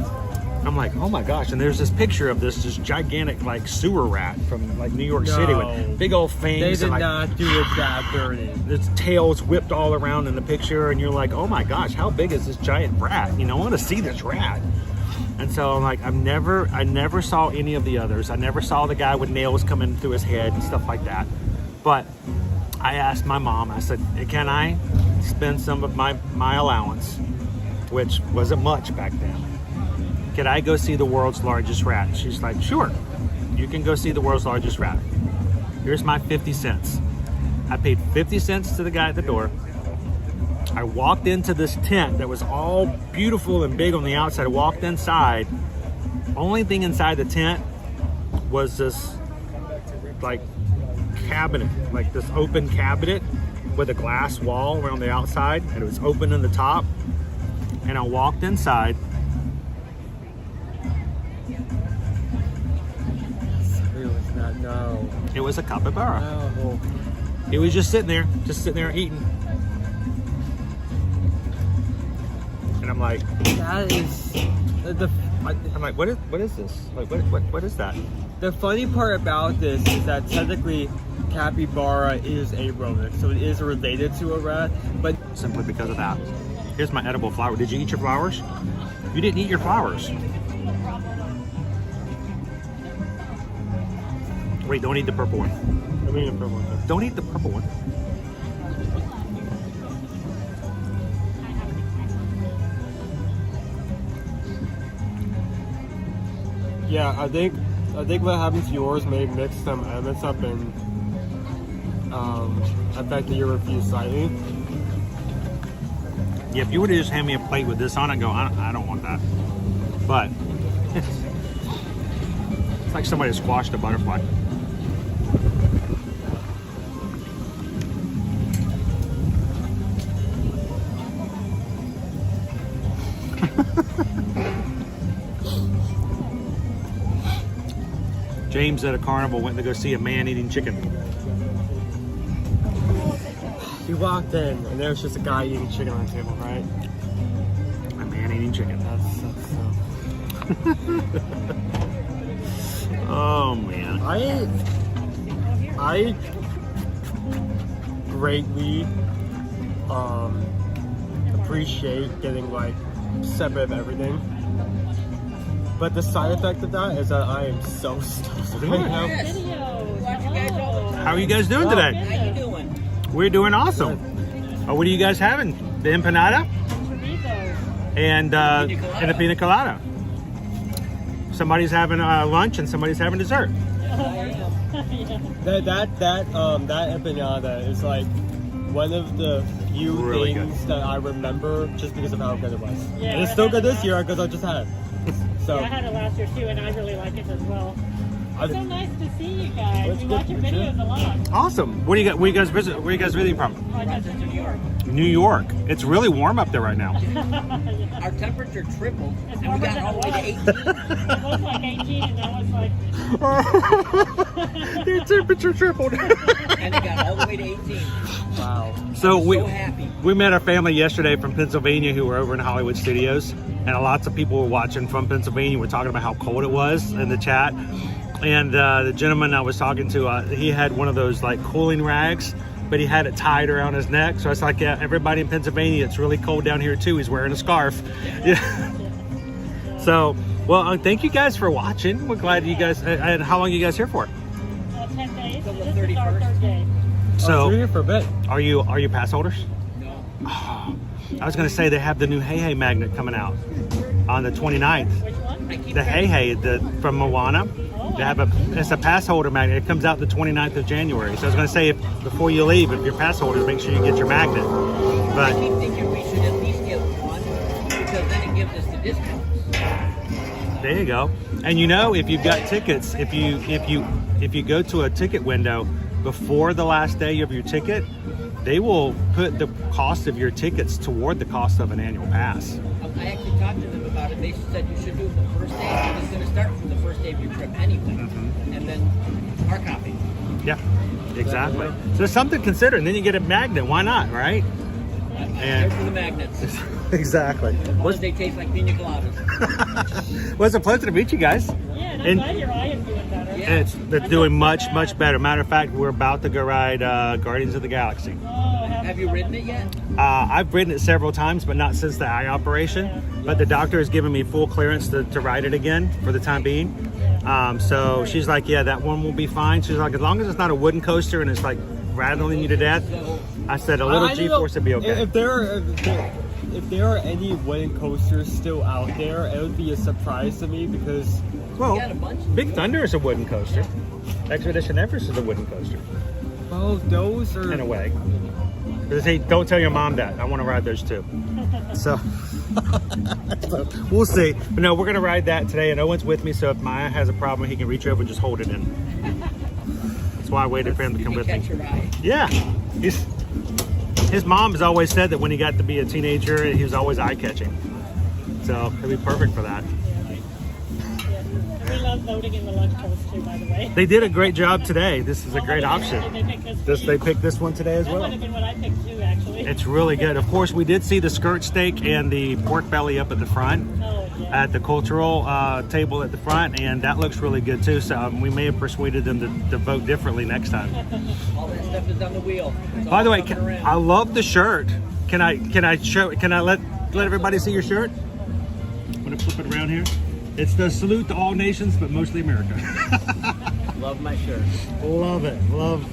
I'm like, oh my gosh, and there's this picture of this gigantic like sewer rat from like New York City with big old fangs. They did and, not do it that dirty. Its tail's whipped all around in the picture, and you're like, oh my gosh, how big is this giant rat? You know, I want to see this rat. And so I'm like, I never saw any of the others. I never saw the guy with nails coming through his head and stuff like that. But I asked my mom, I said, can I spend some of my allowance, which wasn't much back then? Could I go see the world's largest rat? She's like, sure, you can go see the world's largest rat. Here's my 50 cents. I paid 50 cents to the guy at the door. I walked into this tent that was all beautiful and big on the outside. I walked inside. Only thing inside the tent was this like cabinet, like this open cabinet with a glass wall around the outside, and it was open in the top. And I walked inside. It was not, no. It was a capybara. No. He was just sitting there eating. And I'm like, that is I'm like, what is this? Like, what is that? The funny part about this is that technically capybara is a rodent, so it is related to a rat, but simply because of that. Here's my edible flower. Did you eat your flowers? You didn't eat your flowers. Wait, don't eat the purple one. I mean the purple one. Don't eat the purple one. Yeah, I think what happened to yours may mix some elements up and affected your review slightly. Yeah, if you would have just hand me a plate with this on it, go, I don't want that. But it's like somebody squashed a butterfly. James at a carnival went to go see a man eating chicken. We walked in and there was just a guy eating chicken on the table, right? A man eating chicken. That's Oh man. I greatly appreciate getting like separate of everything. But the side effect of that is that I am so stuffed right now. How are you guys doing today? How you doing? We're doing awesome. What are you guys having? The empanada? And a pina colada. Somebody's having lunch and somebody's having dessert. That empanada is like one of the few Really things good. that I remember just because of how good it was. Yeah, and it's still good this year because I just had it. So I had it last year too, and I really like it as well. I- It's so nice to see you guys. That's We good watch your for sure. videos a lot. Awesome. Where do you got? Where you guys visit? Where you guys visiting from? I got to New York. New York. It's really warm up there right now. Our temperature tripled, It's and we warmer got than all the way to 18. It was like 18, and now it's like. Your temperature tripled. And it got all the way to 18. wow. So I'm so happy. we met our family yesterday from Pennsylvania who were over in Hollywood Studios, and lots of people were watching from Pennsylvania. We're talking about how cold it was in the chat, and the gentleman I was talking to, he had one of those like cooling rags, but he had it tied around his neck. So it's like, yeah, everybody in Pennsylvania, it's really cold down here too. He's wearing a scarf. Yeah. So, well, thank you guys for watching. We're glad you guys. And how long are you guys here for? 10 days. Till the This is our 31st. third day. So, we're here for a bit. are you pass holders? No. I was going to say they have the new Hey Hey magnet coming out on the 29th. Which one? I keep The Hey Hey from Moana. They have it's a pass holder magnet. It comes out the 29th of January. So I was going to say, before you leave, if you're pass holders, make sure you get your magnet. I But keep thinking we should at least get one, because then it gives us the discounts. there you go. And you know, if you've got tickets, if you go to a ticket window before the last day of your ticket, they will put the cost of your tickets toward the cost of an annual pass. I actually talked to them about it. They said you should do it the first day, and it's going to start from the first day of your trip anyway. And then our copy. Yeah, exactly. So something to consider, and then you get a magnet. Why not, right? There for the magnets. Exactly. Once they taste like pina coladas. Well, it's a pleasure to meet you guys. Yeah, and I'm And- glad your eye is doing better. Yeah. It's doing much better. Matter of fact, we're about to go ride Guardians of the Galaxy. Have you ridden it yet? I've ridden it several times, but not since the eye operation. But the doctor has given me full clearance to ride it again for the time being. So she's like, yeah, that one will be fine. She's like, as long as it's not a wooden coaster and it's like rattling you to death. I said a little I don't G-force would be know okay. If there are any wooden coasters still out there, it would be a surprise to me because, Well, got a bunch. Big Thunder is a wooden coaster. Expedition Everest is a wooden coaster, well, those are in a way. Because hey, don't tell your mom that. I want to ride those too. So, so we'll see. But no, we're gonna ride that today, and Owen's with me. So if Maya has a problem, he can reach over and just hold it in. That's why I waited for him to come with me. Catch your eye. Yeah, his mom has always said that when he got to be a teenager, he was always eye catching. So it'll be perfect for that. We love voting in the lunch coast too, by the way. They did a great job today. This is a great option. They picked this. They picked this one today as That would well. have been what I picked too, actually. It's really good. Of course, we did see the skirt steak and the pork belly up at the front at the cultural table at the front, and that looks really good too. So we may have persuaded them to vote differently next time. All that stuff is on the wheel. It's By the all way, coming around. I love the shirt. Can I let everybody see your shirt? I'm gonna flip it around here. It's the salute to all nations, but mostly America. Love my shirt. Love it. Love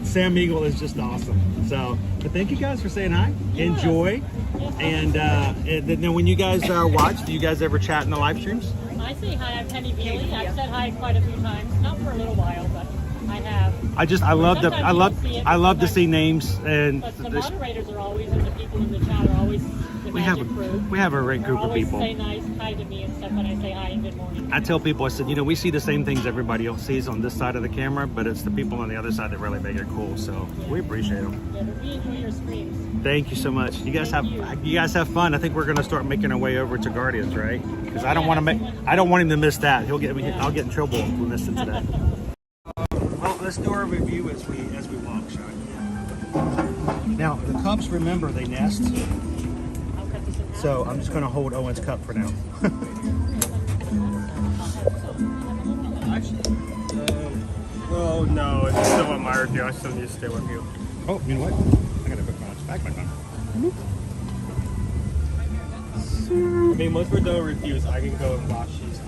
Sam Eagle is just awesome. So, but thank you guys for saying hi. Enjoy. And then when you guys watch, do you guys ever chat in the live streams? I say hi, I'm Penny Bailey. I've said hi quite a few times, not for a little while, but I have. I love to see names, and But the moderators are always, and the people in the chat are always the magic crew. we have a great group of people. They always say nice hi to me and stuff when I say hi and good morning. I tell people, I said, we see the same things everybody else sees on this side of the camera, but it's the people on the other side that really make it cool. So we appreciate them. Yeah, but we enjoy your streams. Thank you so much. You guys have fun. I think we're gonna start making our way over to Guardians, right? Because I don't want him to miss that. I'll get in trouble if we miss it today. Well, let's do our review as we walk, shall we? Now the cups, remember, they nest. So I'm just gonna hold Owen's cup for now. Well, no, it's still on my review. I still need to stay with you. Oh, you know what? I gotta put my back my phone. I mean, once we're done with reviews, I can go and wash these out.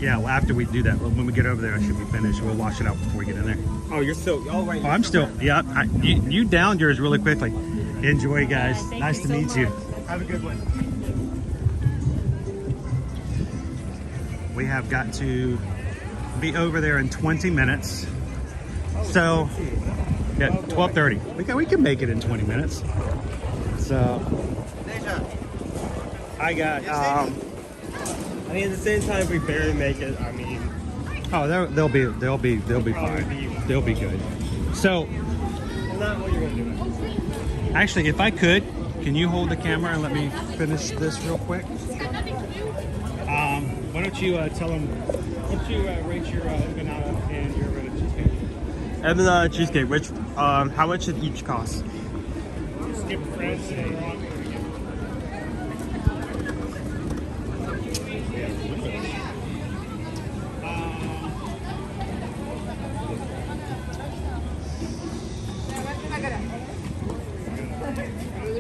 Yeah, well, after we do that, when we get over there, I should be finished. We'll wash it out before we get in there. Oh, you're still, all right. Oh, I'm still, yeah. You downed yours really quickly. Enjoy, guys. Nice to meet you. Have a good one. We have got to be over there in 20 minutes. So, yeah, 12:30. We can make it in 20 minutes. So, I got, I mean, at the same time, if we barely make it, I mean... Oh, they'll be fine. They'll be good. So, not what you're going to do. Actually, if I could, can you hold the camera and let me finish this real quick? Why don't you tell them, why don't you rate your empanada and your cheesecake? Empanada cheesecake, which, how much did each cost? Skip Fred's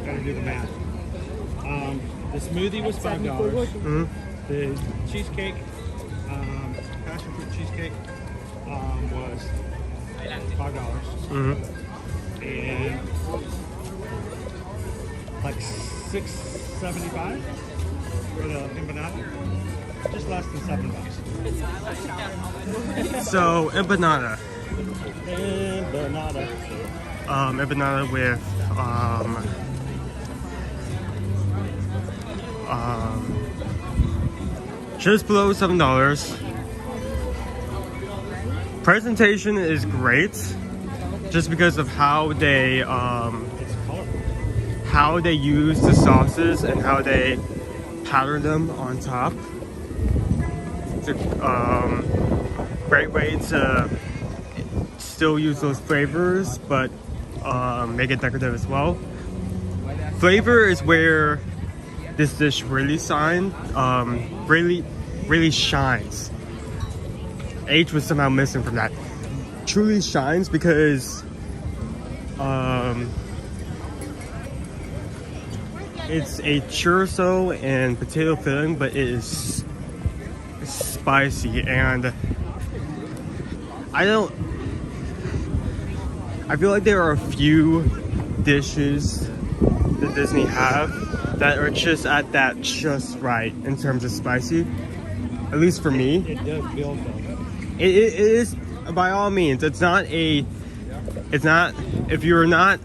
Gotta do the math. The smoothie was $5. Mm-hmm. The cheesecake, passion fruit cheesecake, was $5. Mm-hmm. And like $6.75 for the empanada. Just less than $7. So, empanada. Empanada. Empanada with, just below $7. Presentation is great, just because of how they use the sauces and how they pattern them on top. It's a great way to still use those flavors, but make it decorative as well. Flavor is where this dish really really shines. H was somehow missing from that. Truly shines because it's a chorizo and potato filling, but it is spicy, and I feel like there are a few dishes that Disney have that are just at that just right in terms of spicy, at least for me. It does build though. It is, by all means. It's not, if you're not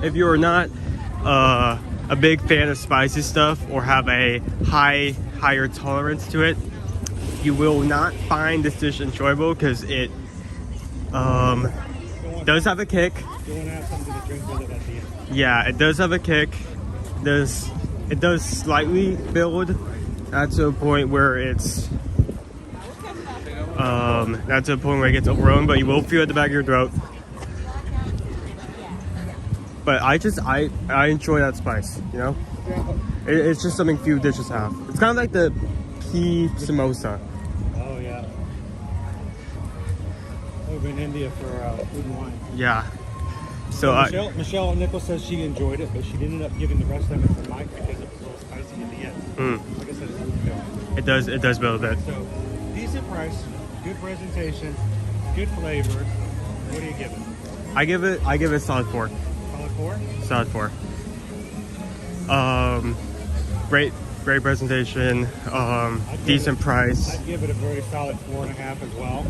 if you're not a big fan of spicy stuff or have a higher tolerance to it, you will not find this dish enjoyable, because it does have a kick. You want to have something to drink with it at the end. Yeah, it does have a kick. It does slightly build to a point where it's not to a point where it gets overrun, but you will feel it at the back of your throat. But I enjoy that spice, you know? It's just something few dishes have. It's kind of like the pea samosa. Oh yeah. Over in India for food and wine. Yeah. So Michelle Nichols says she enjoyed it, but she ended up giving the rest of it to Mike because it was a little spicy at the end. Like I said, it does build a bit. So decent price, good presentation, good flavor. What do you give it? I give it a solid 4. Solid 4? Solid 4. great presentation, decent price. I'd give it a very solid 4.5 as well.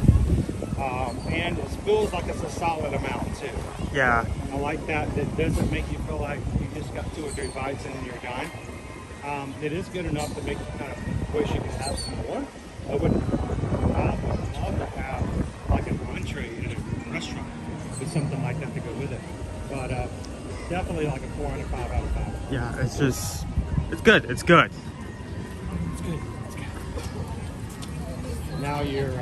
And it feels like it's a solid amount too. Yeah. I like that. It doesn't make you feel like you just got 2 or 3 bites and you're done. It is good enough to make you kind of wish you could have some more. I would love to have like an entree in a restaurant with something like that to go with it. But definitely like a 4 and a 5 out of 5. Yeah, it's just, it's good. It's good. It's good. It's good. Now your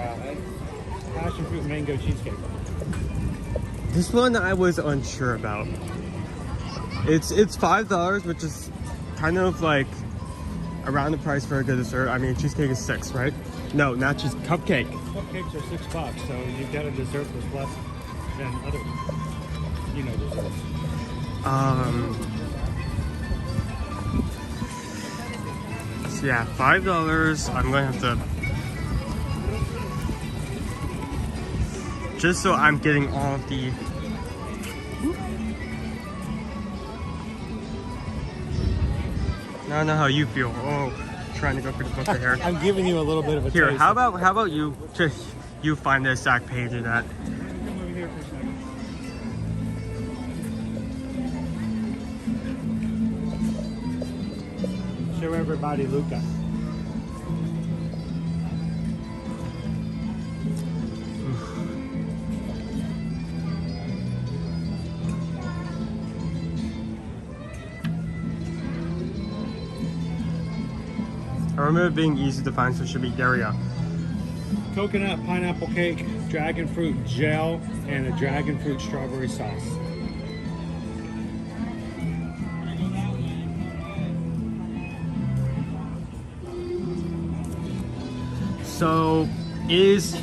passion fruit mango cheesecake. This one I was unsure about. It's $5, which is kind of like around the price for a good dessert. I mean, cheesecake is $6, right? No, not just cupcake. Cupcakes are $6, so you've got a dessert that's less than other, desserts. So yeah, $5. I'm gonna have to, just so I'm getting all of the. I don't know how you feel. Oh, trying to go for the book right here. I'm giving you a little bit of a Here, taste. how about you just you find the exact page of that. Come over here for a second. Show everybody Luca. I remember it being easy to find, so it should be there we go. Coconut pineapple cake, dragon fruit gel, and a dragon fruit strawberry sauce. So is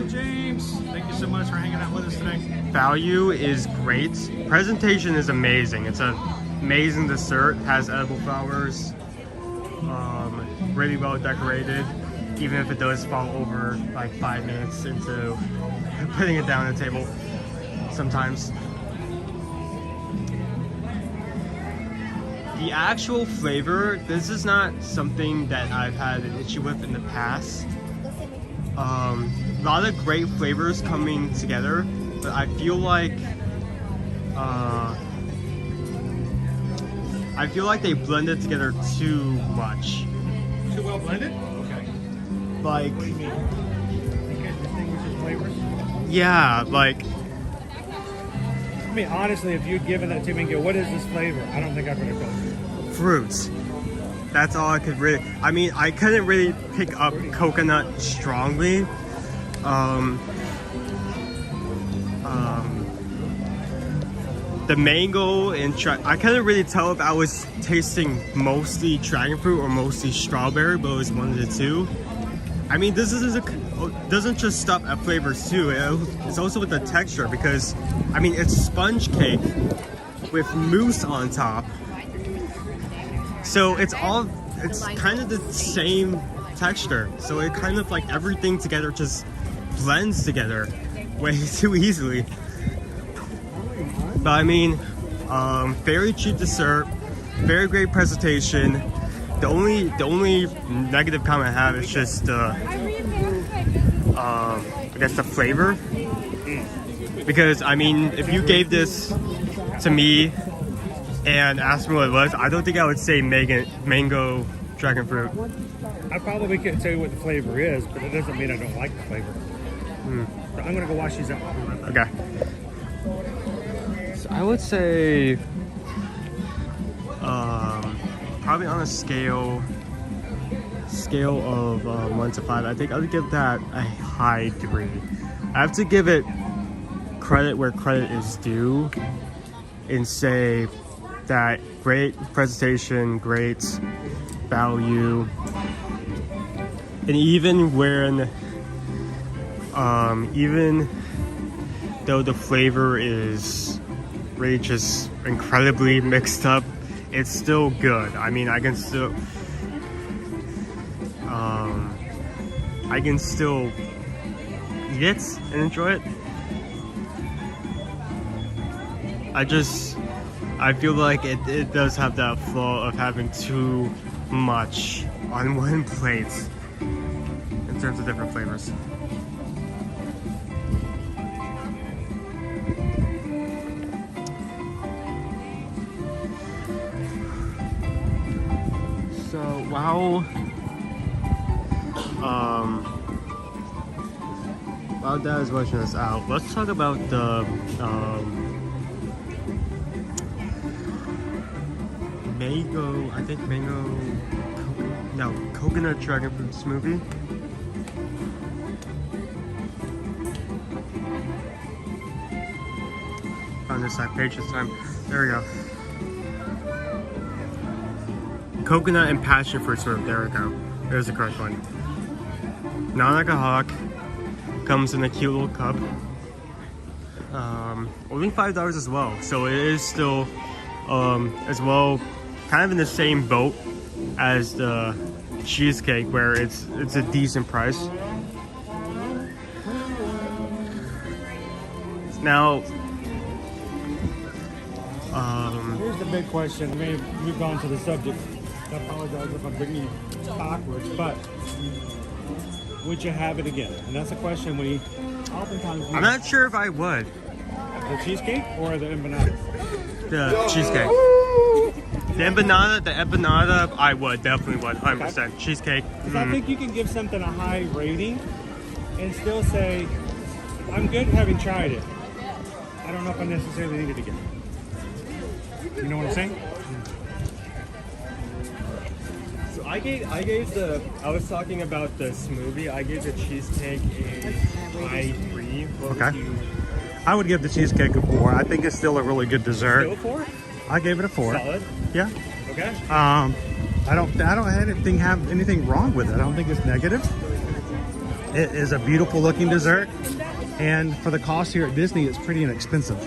James, thank you so much for hanging out with us today. value is great. Presentation is amazing. It's an amazing dessert. Has edible flowers. Really well decorated. Even if it does fall over like 5 minutes into putting it down on the table sometimes. The actual flavor, this is not something that I've had an issue with in the past. A lot of great flavors coming together, but I feel like they blended together too much. Too well blended? Okay. Like, What do you mean? You can't distinguish the flavors? yeah, like, I mean, honestly, if you'd given that to me and go, what is this flavor? I don't think I would have told you. fruits. That's all I could really, I mean, I couldn't really pick up coconut strongly. The mango and I couldn't really tell if I was tasting mostly dragon fruit or mostly strawberry, but it was one of the two. I mean, this is doesn't just stop at flavors too. It's also with the texture because, I mean, it's sponge cake with mousse on top. So it's kind of the same texture. So it kind of like everything together just blends together way too easily. But I mean, very cheap dessert, very great presentation. The only negative comment I have is just I guess the flavor. Because I mean, if you gave this to me and asked me what it was, I don't think I would say mango dragon fruit. I probably couldn't tell you what the flavor is, but it doesn't mean I don't like the flavor. So I'm gonna go wash these up. Okay. So I would say, probably on a scale of 1 to 5, I think I would give that a high 3. I have to give it credit where credit is due and say that great presentation, great value, and even though the flavor is really just incredibly mixed up, it's still good. I mean, I can still eat it and enjoy it. I feel like it does have that flaw of having too much on one plate in terms of different flavors. So while Dad is watching us out, let's talk about the coconut dragon fruit smoothie. On this side page this time. There we go. Coconut and passion fruit smoothie. There we go. There's the correct one. Non-alcoholic. Comes in a cute little cup. Only $5 as well. So it is still as well kind of in the same boat as the cheesecake, where it's a decent price. Now here's the big question. Maybe we've gone to the subject. I apologize if I'm bringing you backwards, but would you have it again? And that's a question we oftentimes... I'm not sure if I would. The cheesecake or the empanada? The cheesecake. The empanada, I would, definitely would, 100%. Okay. Cheesecake. I think you can give something a high rating and still say, I'm good having tried it. I don't know if I necessarily need it again. You know what I'm saying? So I was talking about the smoothie, I gave the cheesecake a high 3. Okay. I would give the cheesecake a 4. I think it's still a really good dessert. Still a 4? I gave it a 4. Solid? Yeah. Okay. I don't have anything wrong with it. I don't think it's negative. It is a beautiful looking dessert, and for the cost here at Disney, it's pretty inexpensive.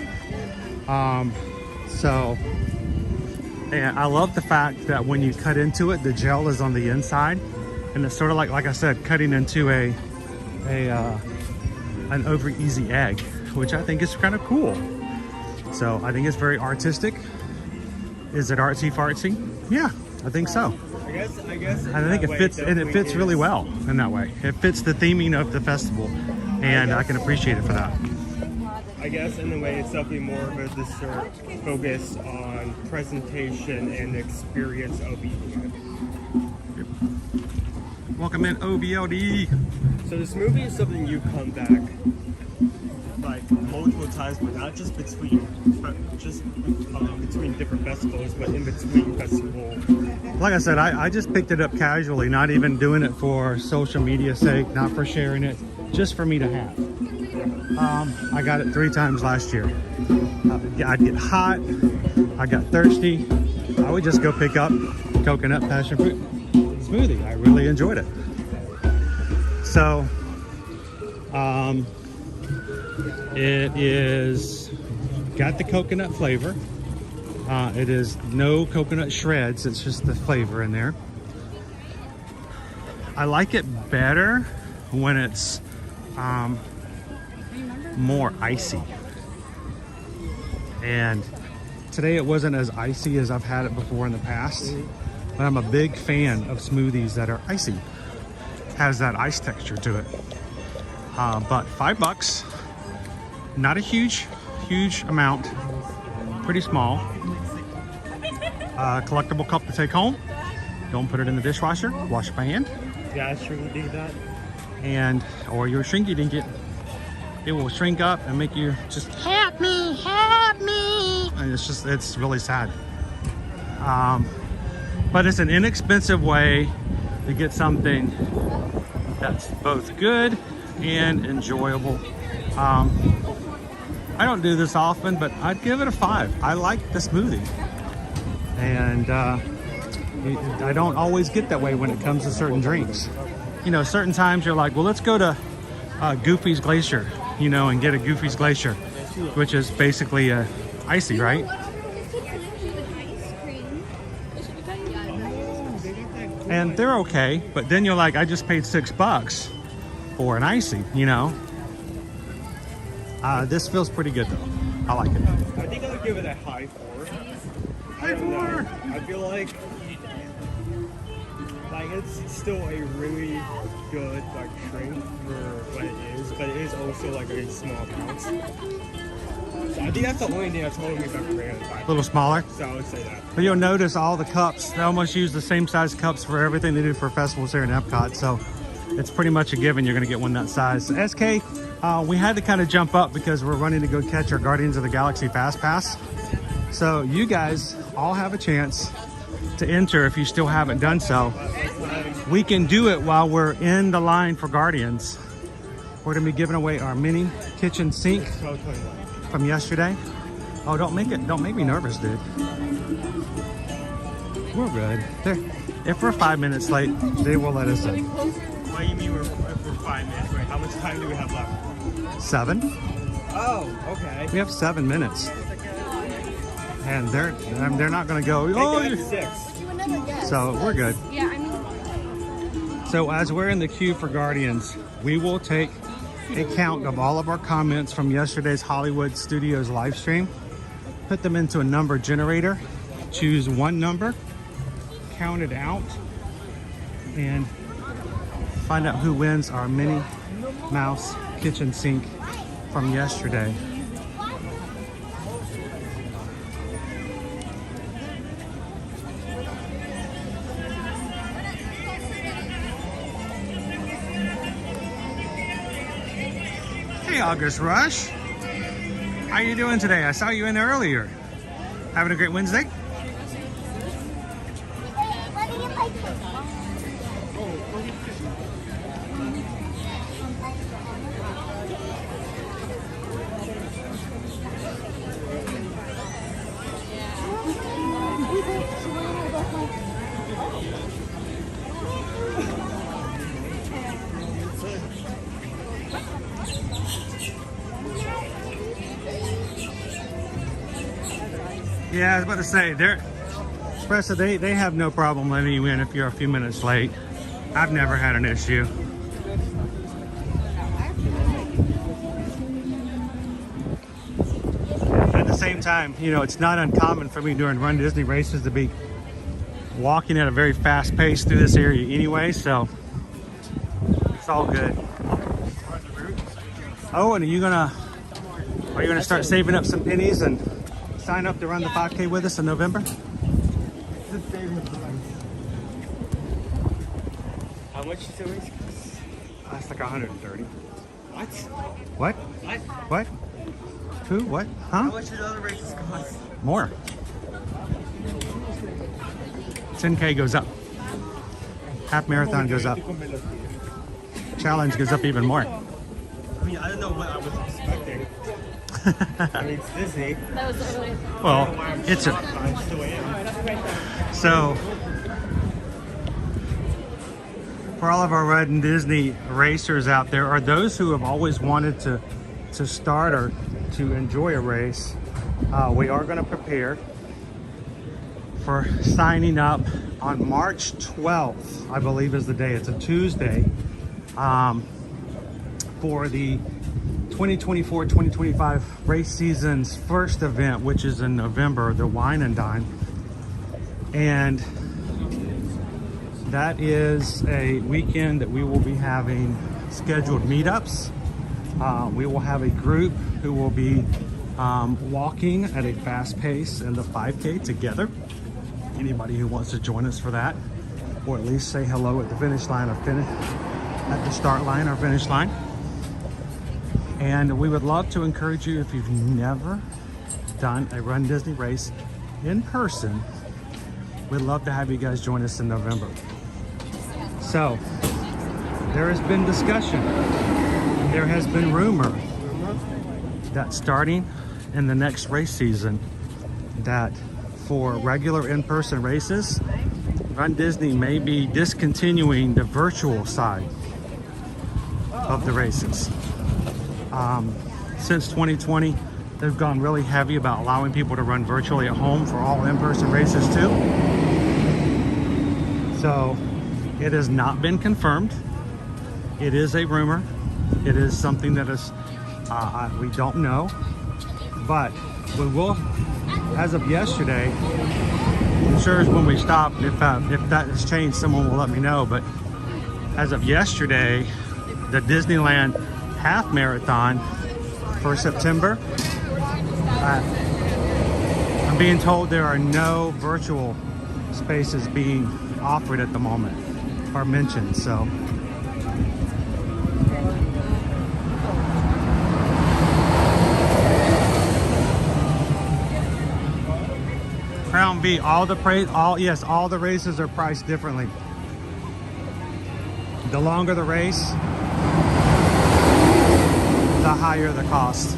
And I love the fact that when you cut into it, the gel is on the inside, and it's sort of like I said, cutting into an over easy egg, which I think is kind of cool. So I think it's very artistic. Is it artsy fartsy? Yeah, I think so. I guess. I think it fits, and it fits really well in that way. It fits the theming of the festival, and I can appreciate it for that. I guess in a way it's definitely more of a dessert focused on presentation and experience of eating it. Welcome in, OBLD. So this movie is something you come back like multiple times, but not just between different festivals, but in between festivals. Like I said, I just picked it up casually, not even doing it for social media sake, not for sharing it, just for me to have. I got it 3 times last year. I'd get hot, I got thirsty, I would just go pick up coconut passion fruit smoothie. I really enjoyed it. So it is got the coconut flavor. It is no coconut shreds, it's just the flavor in there. I like it better when it's more icy. And today it wasn't as icy as I've had it before in the past, but I'm a big fan of smoothies that are icy. Has that ice texture to it. But $5, not a huge amount, pretty small. Collectible cup to take home. Don't put it in the dishwasher, wash it by hand. Yeah, I sure would do that. Or your shrinky dink it will shrink up and make you just help me, and it's really sad. But it's an inexpensive way to get something that's both good and enjoyable. I don't do this often, but I'd give it a 5. I like the smoothie, and I don't always get that way when it comes to certain drinks. You know, certain times you're like, well, let's go to Goofy's Glacier, you know, and get a Goofy's Glacier, which is basically icy, right? And they're okay, but then you're like, I just paid $6 for an icy, you know. This feels pretty good though. I like it. I think I would give it a high 4. High 4! I feel like it's still a really good like shrink for what it is, but it is also like a small bounce. So I think that's the only thing that's holding me back from bringing it back. A little smaller. So I would say that. But you'll notice all the cups, they almost use the same size cups for everything they do for festivals here in Epcot. So it's pretty much a given you're going to get one that size. So SK, we had to kind of jump up because we're running to go catch our Guardians of the Galaxy Fast Pass. So you guys all have a chance to enter if you still haven't done so. We can do it while we're in the line for Guardians. We're going to be giving away our mini kitchen sink from yesterday. Oh, don't make me nervous, dude. We're good. If we're 5 minutes late, they will let us in. What do you mean we're 5 minutes? Wait, how much time do we have left? 7. Oh, okay. We have 7 minutes. And they're not going to go, oh, you're 6. So we're good. Yeah, I mean. So as we're in the queue for Guardians, we will take a count of all of our comments from yesterday's Hollywood Studios live stream, put them into a number generator, choose one number, count it out, and find out who wins our Minnie Mouse kitchen sink from yesterday. Hey, August Rush. How you doing today? I saw you in there earlier. Having a great Wednesday? Yeah, I was about to say, Espresso, they have no problem letting you in if you're a few minutes late. I've never had an issue. At the same time, you know, it's not uncommon for me during Run Disney races to be walking at a very fast pace through this area anyway, so it's all good. Oh, and are you gonna start saving up some pennies and sign up to run the 5K with us in November? How much is the race cost? That's like 130. What? What? What? What? Who? What? Huh? How much do the other races cost? More. 10K goes up. Half marathon goes up. Challenge goes up even more. I mean, I don't know what I was expecting. I mean, it's Disney. Well, it's so for all of our Run Disney racers out there, or those who have always wanted to start or to enjoy a race, we are going to prepare for signing up on March 12th, I believe is the day. It's a Tuesday, for the 2024-2025 race season's first event, which is in November, the Wine and Dine. And that is a weekend that we will be having scheduled meetups. We will have a group who will be walking at a fast pace in the 5K together. Anybody who wants to join us for that, or at least say hello at the finish line or at the start line or finish line. And we would love to encourage you, if you've never done a Run Disney race in person, we'd love to have you guys join us in November. So there has been discussion, there has been rumor that starting in the next race season, that for regular in-person races, Run Disney may be discontinuing the virtual side of the races. Since 2020, they've gone really heavy about allowing people to run virtually at home for all in-person races too. So it has not been confirmed. It is a rumor. It is something that is we don't know, but Well, as of yesterday, I'm sure when we stop, if that has changed, someone will let me know. But as of yesterday, the Disneyland half marathon for September, I'm being told there are no virtual spaces being offered at the moment or mentioned. So Crown V, all the races are priced differently. The longer the race, the higher the cost.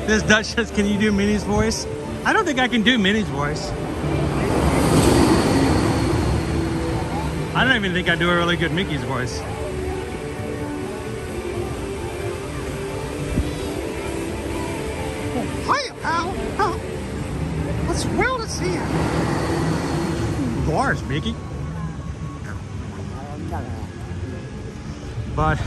This Duchess, can you do Minnie's voice? I don't think I can do Minnie's voice. I don't even think I do a really good Mickey's voice. Hiya, pal. Oh, what's well to see you? Gosh, Mickey. But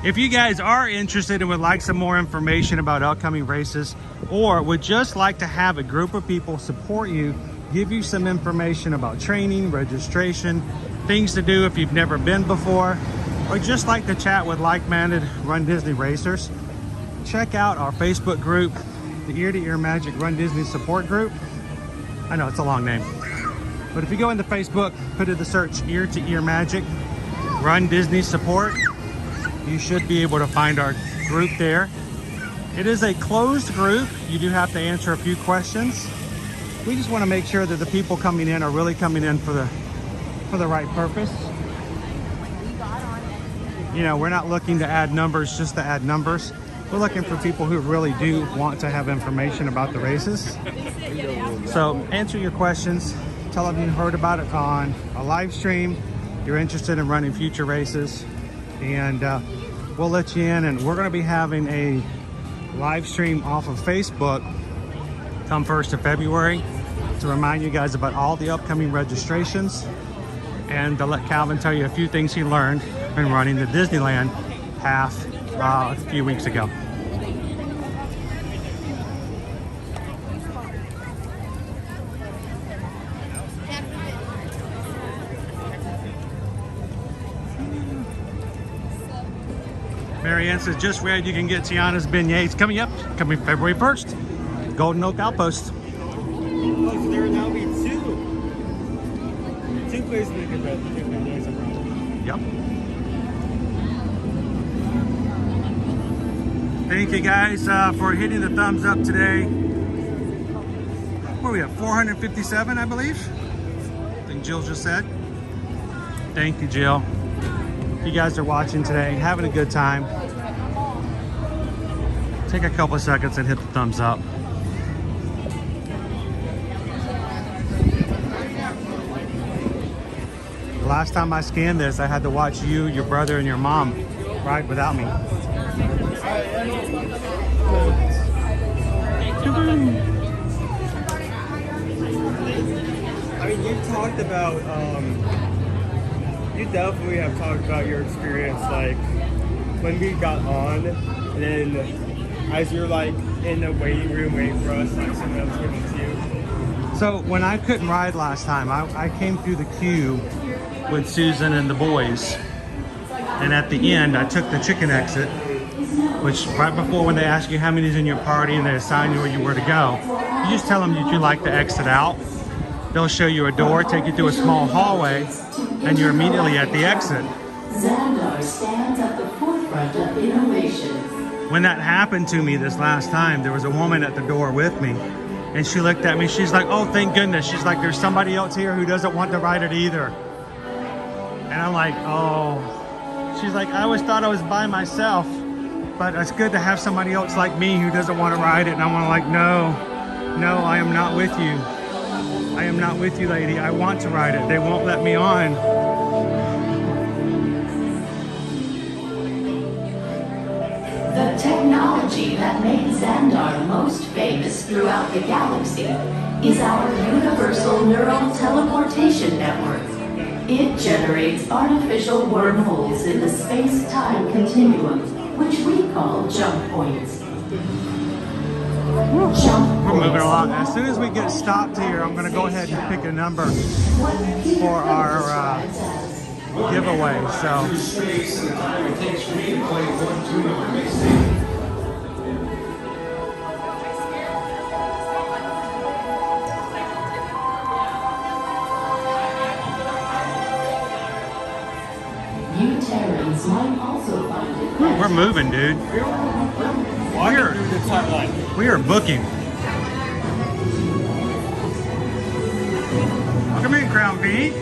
if you guys are interested and would like some more information about upcoming races, or would just like to have a group of people support you, give you some information about training, registration, things to do if you've never been before, or just like to chat with like-minded Run Disney racers, check out our Facebook group, the Ear to Ear Magic Run Disney Support Group. I know it's a long name, but if you go into Facebook, put in the search Ear to Ear Magic Run Disney Support, you should be able to find our group there. It is a closed group. You do have to answer a few questions. We just want to make sure that the people coming in are really coming in for the right purpose. You know, we're not looking to add numbers just to add numbers. We're looking for people who really do want to have information about the races. So answer your questions. Tell them you heard about it on a live stream. You're interested in running future races, and we'll let you in. And we're going to be having a live stream off of Facebook come 1st of February to remind you guys about all the upcoming registrations and to let Calvin tell you a few things he learned in running the Disneyland half a few weeks ago. Marianne says, just read, you can get Tiana's beignets coming February 1st. Golden Oak Outpost. Oh, so there will now be two places that can get beignets around. Yep. Thank you guys for hitting the thumbs up today. Where are we at? 457, I believe. I think Jill just said. Thank you, Jill. You guys are watching today, having a good time. Take a couple of seconds and hit the thumbs up. The last time I scanned this, I had to watch you, your brother, and your mom ride without me. I mean, you talked about, you definitely have talked about your experience, like, when we got on, and then as you're, like, in the waiting room waiting for us, like, someone else giving to you. So, when I couldn't ride last time, I came through the queue with Susan and the boys. And at the end, I took the chicken exit, which right before when they ask you how many's in your party and they assign you where you were to go, you just tell them that you like to exit out. They'll show you a door, take you through a small hallway, and you're immediately at the exit. Xandar stands at the forefront of innovation. When that happened to me this last time, there was a woman at the door with me, and she looked at me, she's like, oh, thank goodness. She's like, there's somebody else here who doesn't want to ride it either. And I'm like, oh. She's like, I always thought I was by myself, but it's good to have somebody else like me who doesn't want to ride it. And I'm like, no, I am not with you. I am not with you, lady. I want to ride it. They won't let me on. The technology that made Xandar most famous throughout the galaxy is our universal neural teleportation network. It generates artificial wormholes in the space-time continuum, which we call jump points. We're moving along. As soon as we get stopped here, I'm going to go ahead and pick a number for our giveaway. So. You Terrans might also find it. We're moving, dude. We are booking. Welcome in, Crown B.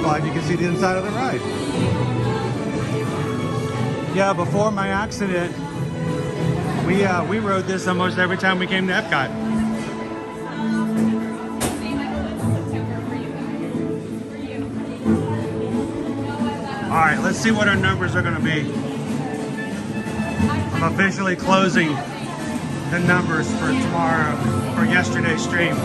Glad you can see the inside of the ride. Yeah, before my accident, we rode this almost every time we came to Epcot. All right, let's see what our numbers are going to be. I'm officially closing the numbers for tomorrow, for yesterday's stream.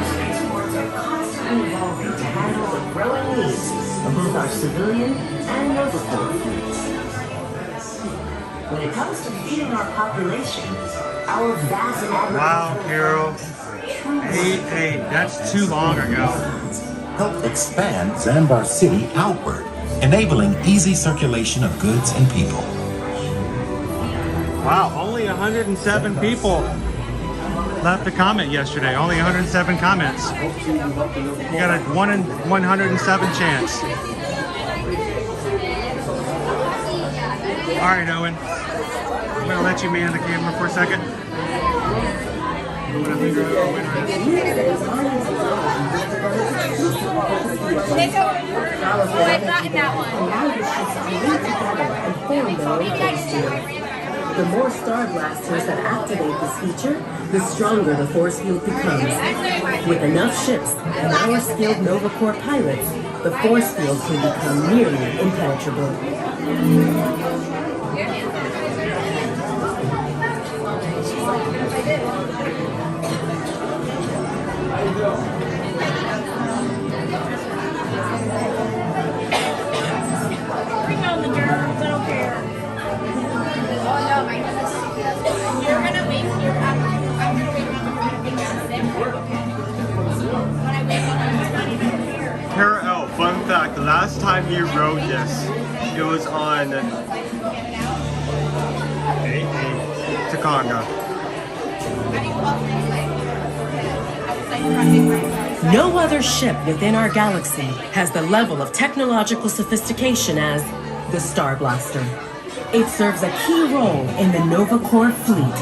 Spaceports are constantly evolving to handle the growing needs of both our civilian and Novacore fleets. When it comes to feeding our population, our vast Wow, Carol. 8-8, that's too long ago. Help expand Zanbar City outward, enabling easy circulation of goods and people. Wow, only 107 people left a comment yesterday. Only 107 comments. You got a 1 in 107 chance. All right, Owen. I'm gonna let you man the camera for a second. The more Star Blasters that activate this feature, the stronger the force field becomes. With enough ships and our skilled Novacore pilots, the force field can become nearly impenetrable. Bring on the germs, I don't care. Oh no, my goodness. You're gonna wait here. I'm gonna wait around the front and when I wake up, I'm not even here. Carol, fun fact, the last time you rode this, it was on Takanga. No other ship within our galaxy has the level of technological sophistication as the Star Blaster. It serves a key role in the Novacore fleet.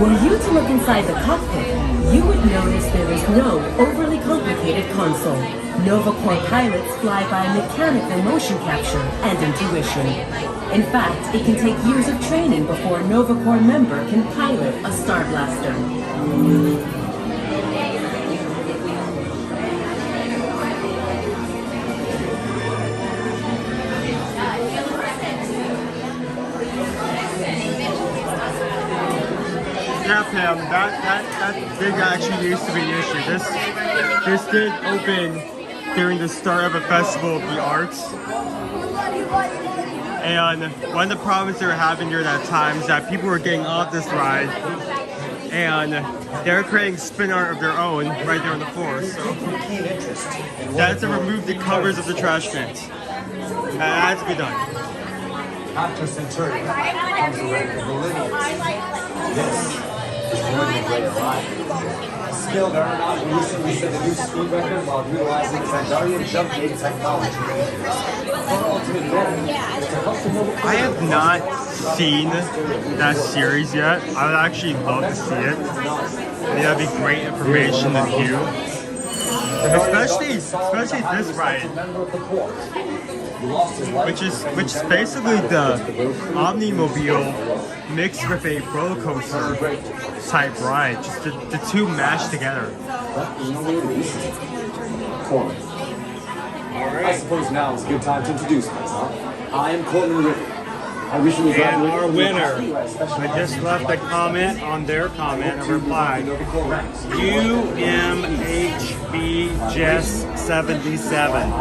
Were you to look inside the cockpit, you would notice there is no overly complicated console. Novacore pilots fly by mechanical motion capture and intuition. In fact, it can take years of training before a Novacore member can pilot a Star Blaster. Yeah, Pam, that did actually used to be an issue. This did open during the start of a festival of the arts. And one of the problems they were having during that time is that people were getting off this ride and they're creating spin art of their own right there on the floor. So that's to remove the covers of the trash cans. That has to be done. After Centurion comes a record of millennials. This is one of the great ride. Skilled aeronaut recently set a new speed record while utilizing Xandarian jump gate technology. For ultimate goal is to help the mobile. I have not seen that series yet. I would actually love to see it. I think that'd be great information to view. Especially this ride. Which is basically the Omnimobile mixed with a roller coaster type ride. Just the two mashed together. Alright. I suppose now is a good time to introduce myself. I am Courtney Ritter. I recently And graduated our from winner, the I just left a comment on their comment and replied, UMHB Jess 77.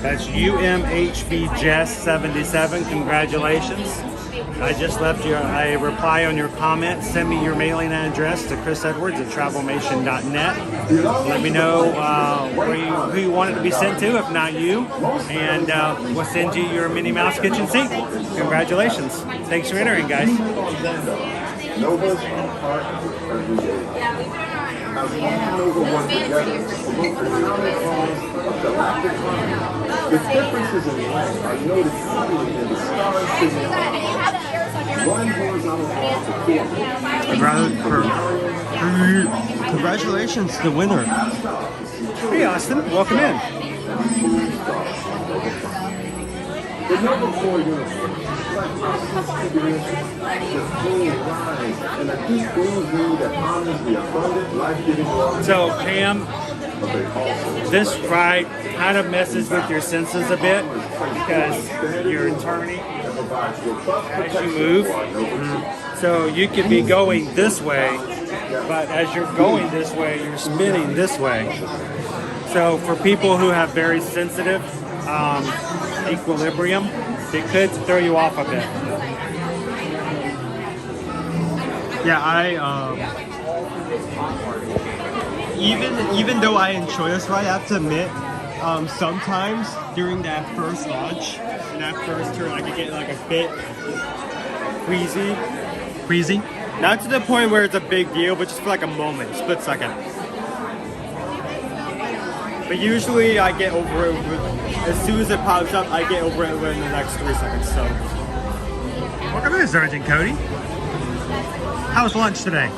That's UMHB Jess 77. Congratulations. I just left you a reply on your comment. Send me your mailing address to chrisedwards@travelmation.net. Let me know who you want it to be sent to, if not you, and we'll send you your Minnie Mouse kitchen sink. Congratulations. Thanks for entering, guys. The differences in light are noted prominently in the stars signal. One horizontal Congratulations to the winner. Hey, Austin. Welcome in. The number 4 uniform reflects the full rise and a deep blue that honors the abundant, life-giving love. So, Pam, this ride kind of messes with your senses a bit because you're turning as you move. So you could be going this way, but as you're going this way, you're spinning this way. So for people who have very sensitive equilibrium, it could throw you off a bit. Yeah, even though I enjoy this ride, I have to admit, sometimes during that first launch, and that first turn, I could get like a bit queasy. Not to the point where it's a big deal, but just for like a moment, split second. But usually I get over it as soon as it pops up. I get over it within the next 3 seconds. So, Welcome in, Sergeant Cody. How was lunch today?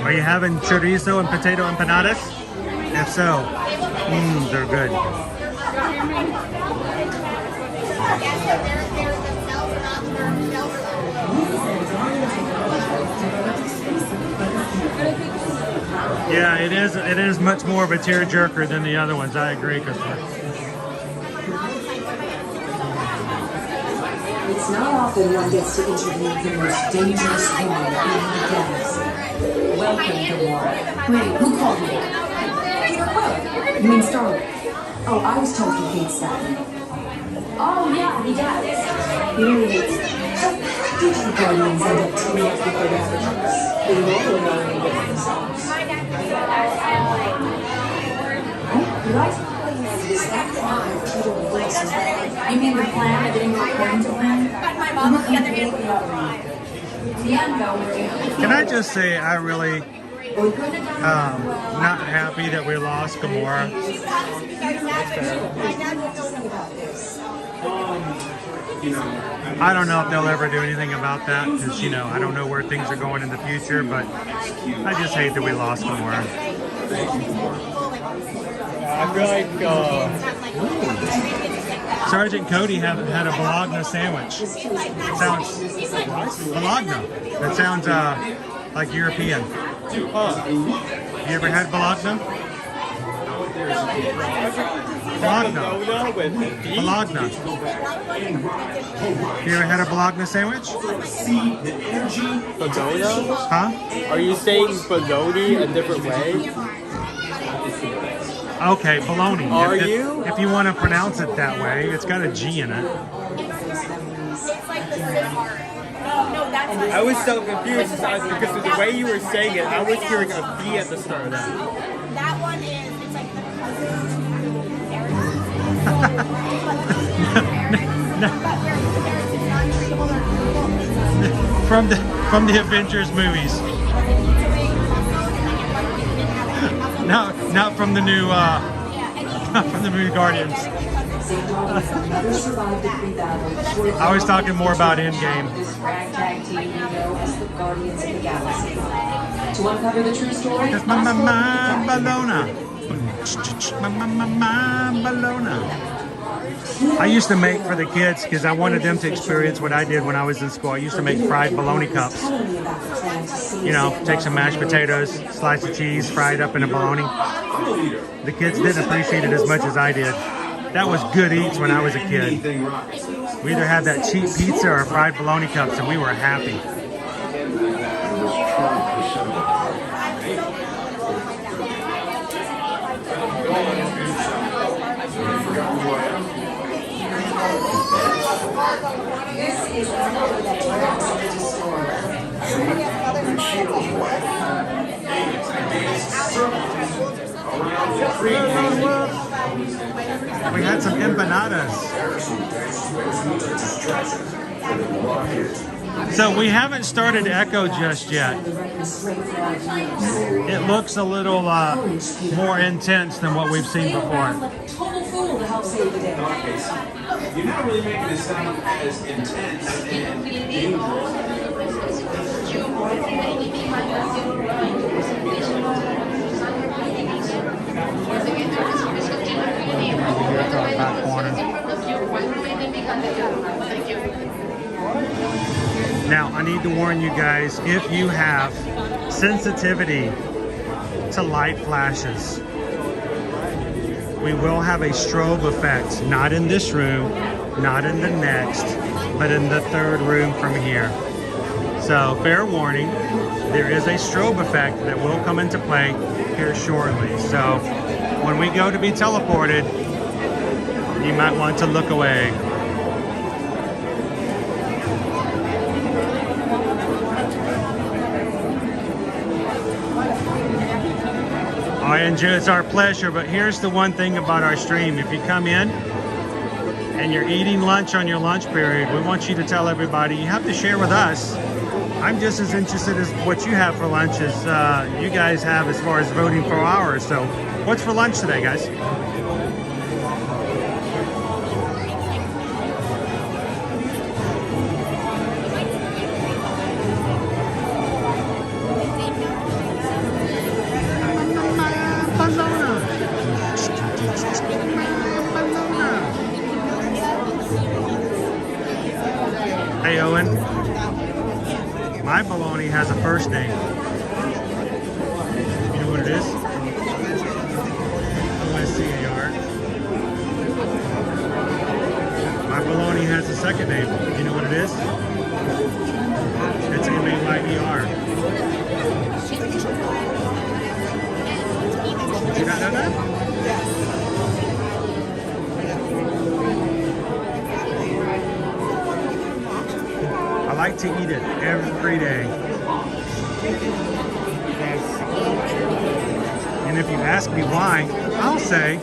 Are you having chorizo and potato empanadas? If so, they're good. Yeah, it is much more of a tearjerker than the other ones. I agree, Christopher. It's not often one gets to interview the most dangerous woman in the galaxy. Welcome, Gamora. Wait, who called me? You mean Starlight? Oh, I was told he hates that. Oh, yeah, he does. He really hates it. So how did you Guardians end up teaming up with the Ravagers? They normally know any good themselves. You guys is that time Peter Wilson? You mean the plan that didn't go according to plan? My mom was the other hand. Can I just say I really not happy that we lost Gamora. I don't know if they'll ever do anything about that because, you know, I don't know where things are going in the future, but I just hate that we lost Gamora. I feel like Sergeant Cody had a Bologna sandwich. It sounds Bologna. That sounds like European. You ever had Bologna? Bologna. You ever had a Bologna sandwich? Bologna? Huh? Are you saying bologna a different way? Okay, bologna. Are if, you? If you want to pronounce it that way, it's got a G in it. It's like the part. No, that's not I was so confused because of the way you were saying it, I was hearing a V at the start of that. That one is, it's like the From the Avengers movies. Not from the new not from the movie Guardians. I was talking more about Endgame. Ragtag team we know as the Guardians of the Galaxy. To uncover the true story, That's my Bologna. My Bologna. I used to make for the kids because I wanted them to experience what I did when I was in school. I used to make fried bologna cups. You know, take some mashed potatoes, slice of cheese, fry it up in a bologna. The kids didn't appreciate it as much as I did. That was good eats when I was a kid. We either had that cheap pizza or fried bologna cups, and we were happy. This is the number that directs you to store. We had some empanadas. So we haven't started Echo just yet. It looks a little more intense than what we've seen before. Total fool to help save the day. You're not really making it sound as intense and dangerous. Now, I need to warn you guys, if you have sensitivity to light flashes, we will have a strobe effect, not in this room, not in the next, but in the third room from here. So, fair warning, there is a strobe effect that will come into play here shortly. So, when we go to be teleported, you might want to look away. Oh, Andrew, it's our pleasure, but here's the one thing about our stream. If you come in and you're eating lunch on your lunch period, we want you to tell everybody, you have to share with us. I'm just as interested as what you have for lunch as you guys have as far as voting for ours. So what's for lunch today, guys? Hey, Owen. My bologna has a first name. You know what it is? O-S-C-A-R. My bologna has a second name. You know what it is? It's M-A-Y-E-R. Did you not know that? I like to eat it every day. And if you ask me why, I'll say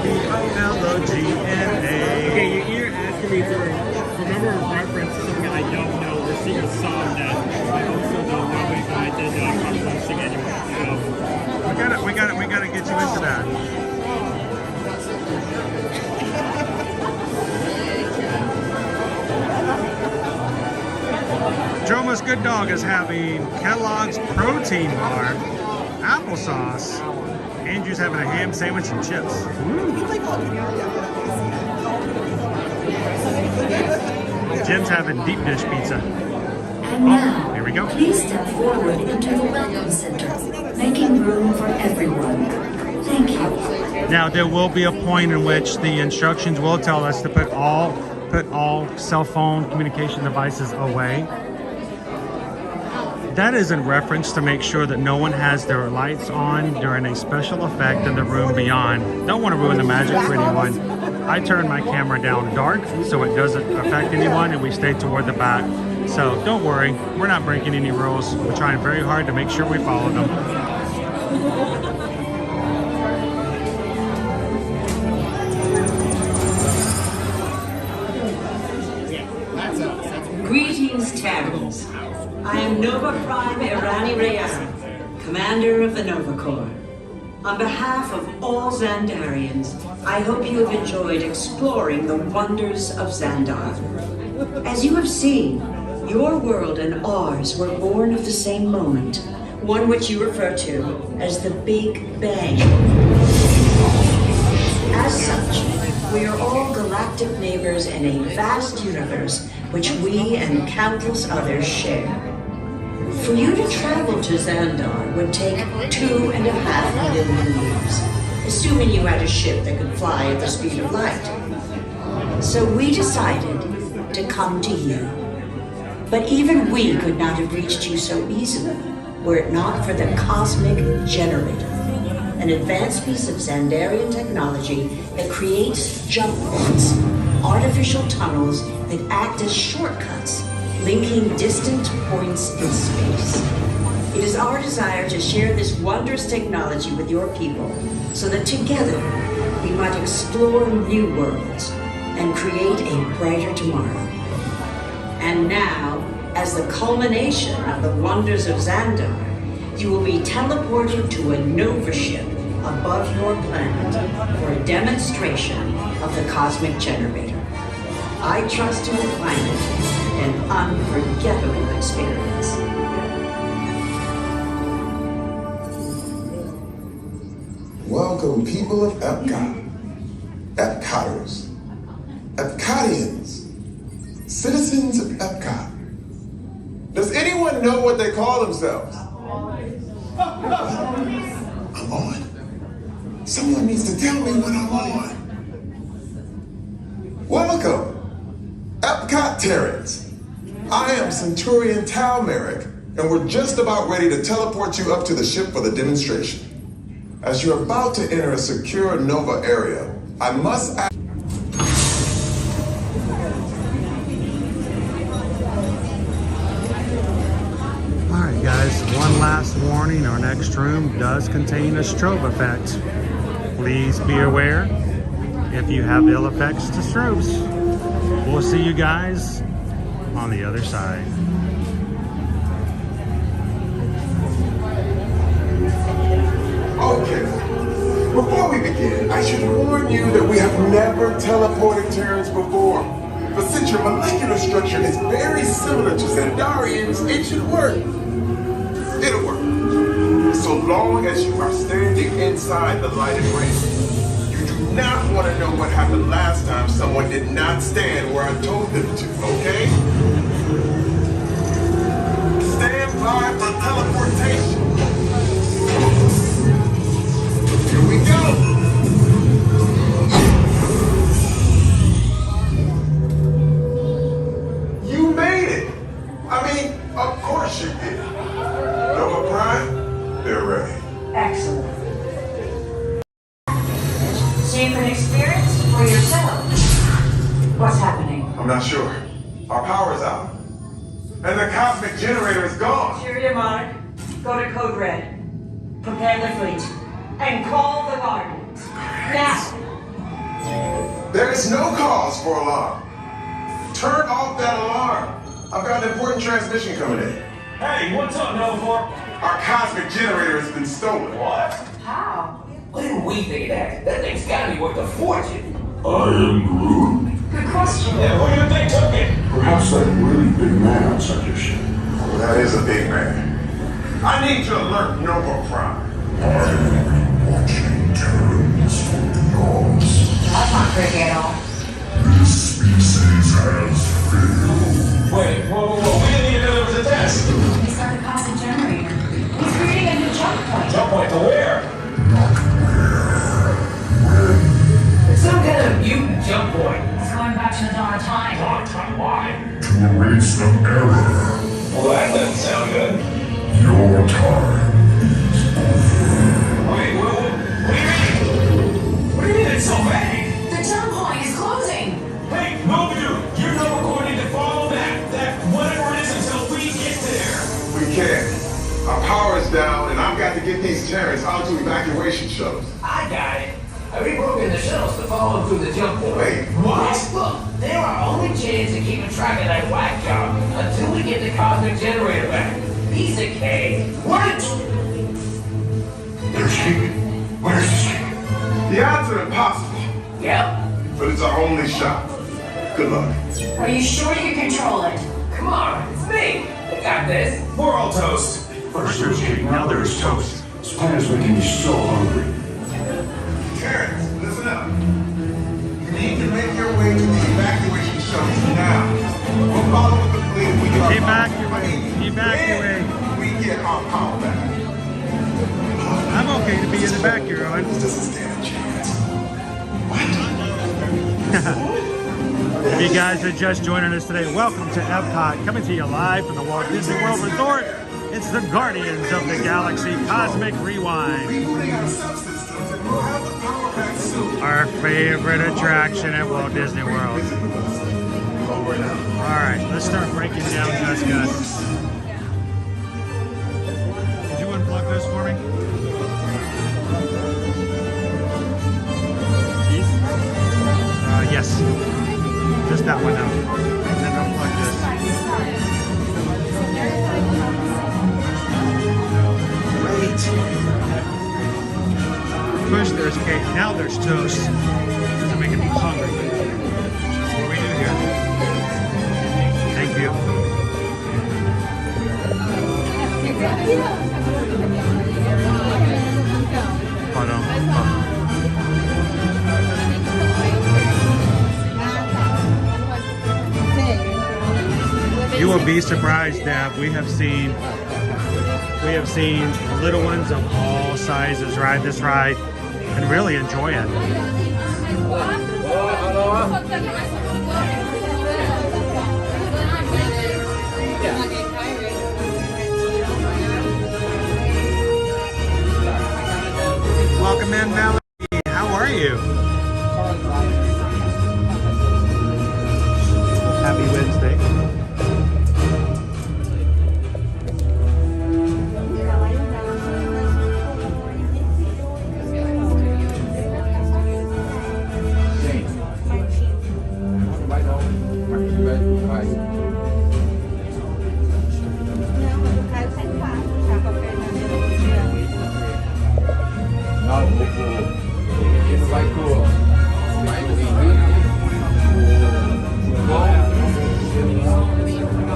B-O-L-O-G-N-A. Okay, you're asking me for remember a reference to something I don't know or sing a song that I also don't know, but if I did, I probably won't sing anyway. So We gotta get you into that. Joma's Good Dog is having Kellogg's protein bar, applesauce. Andrew's having a ham sandwich and chips. Jim's having deep dish pizza. And now, here we go. Please step forward into the Welcome Center, making room for everyone. Thank you. Now there will be a point in which the instructions will tell us to put all cell phone communication devices away. That is in reference to make sure that no one has their lights on during a special effect in the room beyond. Don't want to ruin the magic for anyone. I turn my camera down dark so it doesn't affect anyone, and we stay toward the back. So don't worry, we're not breaking any rules. We're trying very hard to make sure we follow them. Greetings, Terrans. I am Nova Prime Irani Rayan, commander of the Nova Corps. On behalf of all Xandarians, I hope you have enjoyed exploring the wonders of Xandar. As you have seen, your world and ours were born of the same moment, one which you refer to as the Big Bang. As such, we are all galactic neighbors in a vast universe which we and countless others share. For you to travel to Xandar would take 2.5 million years, assuming you had a ship that could fly at the speed of light. So we decided to come to you. But even we could not have reached you so easily were it not for the Cosmic Generator, an advanced piece of Xandarian technology that creates jump points, artificial tunnels that act as shortcuts, linking distant points in space. It is our desire to share this wondrous technology with your people so that together we might explore new worlds and create a brighter tomorrow. And now, as the culmination of the wonders of Xandar, you will be teleported to a Nova ship above your planet for a demonstration of the Cosmic Generator. I trust you will find it an unforgettable experience. Welcome, people of Epcot, Epcoters, Epcotians, citizens of Epcot. Does anyone know what they call themselves? I'm on. Someone needs to tell me when I'm on. Welcome, Epcot Terrans. I am Centurion Tal Merrick, and we're just about ready to teleport you up to the ship for the demonstration. As you're about to enter a secure Nova area, I must ask. Alright guys, one last warning, our next room does contain a strobe effect. Please be aware if you have ill effects to strobes. We'll see you guys on the other side. Okay, before we begin, I should warn you that we have never teleported Terrans before. But since your molecular structure is very similar to Xandarians, it should work. It'll work. So long as you are standing inside the lighted ring. You do not want to know what happened last time someone did not stand where I told them to, okay? Stand by for teleportation. Here we go. You made it. I mean, of course you did. Nova Prime, they're ready. Excellent. So you can experience for yourself what's happening. I'm not sure. Our power's out. And the Cosmic Generator is gone. Cheerio, Monarch. Go to Code Red. Prepare the fleet. And call the Guardians. Now! There is no cause for alarm. Turn off that alarm. I've got an important transmission coming in. Hey, what's up, Nova Corps? Our Cosmic Generator has been stolen. What? How? What did we think of that? That thing's gotta be worth a fortune. I am Groot. Good question. Yeah, who do you think took it? Perhaps that really big man outside your ship. Well, that is a big man. I need to alert Nova Prime. I have been watching Terrans for eons. That's not tricky at all. This species has failed. Wait, whoa, we didn't even know there was a test. He's got the Cosmic Generator. He's creating a new jump point. Jump point to where? Not where. When. It's some kind of mutant jump point. It's going back to the dawn of time. Dawn of time, why? To erase an error. Well, that doesn't sound good. Your time is over. Wait, what do you mean it's so vague? The jump point is closing. Hey, Nobu, you know we're going to follow that whatever it is until we get there. We can't. Our power is down, and I've got to get these Terrans out to evacuation shuttles. I got it. I reprogrammed the shuttles to follow through the jump point. Wait, what? Look, they're our only chance of keeping track of that whack job until we get the cosmic generator back. Piece of cake. What? They're escaping. Where's the escape? The odds are impossible. Yep. But it's our only shot. Good luck. Are you sure you can control it? Come on, it's me. I got this. We're all toast. First there's cake, now there's toast. This plan is making me so hungry. Terrence, listen up. You need to make your way to the evacuation shuttles now. We'll follow with the fleet when we get our Evacuate. When we get our power back. I'm okay to be in the back here, Owen. Doesn't stand a chance. If you guys are just joining us today, welcome to Epcot, coming to you live from the Walt Disney World Resort. It's the Guardians of the Galaxy Cosmic Rewind. Our favorite attraction at Walt Disney World. Alright, let's start breaking down Gus Gus. Did you unplug those for me? These? Yes. Just that one now. And then unplug this. First there's cake, now there's toast. This is making me hungry. That's what we do here. Thank you. Hold on. You will be surprised that we have seen little ones of all sizes ride this ride and really enjoy it. Welcome in, Melanie. How are you? Happy Wednesday.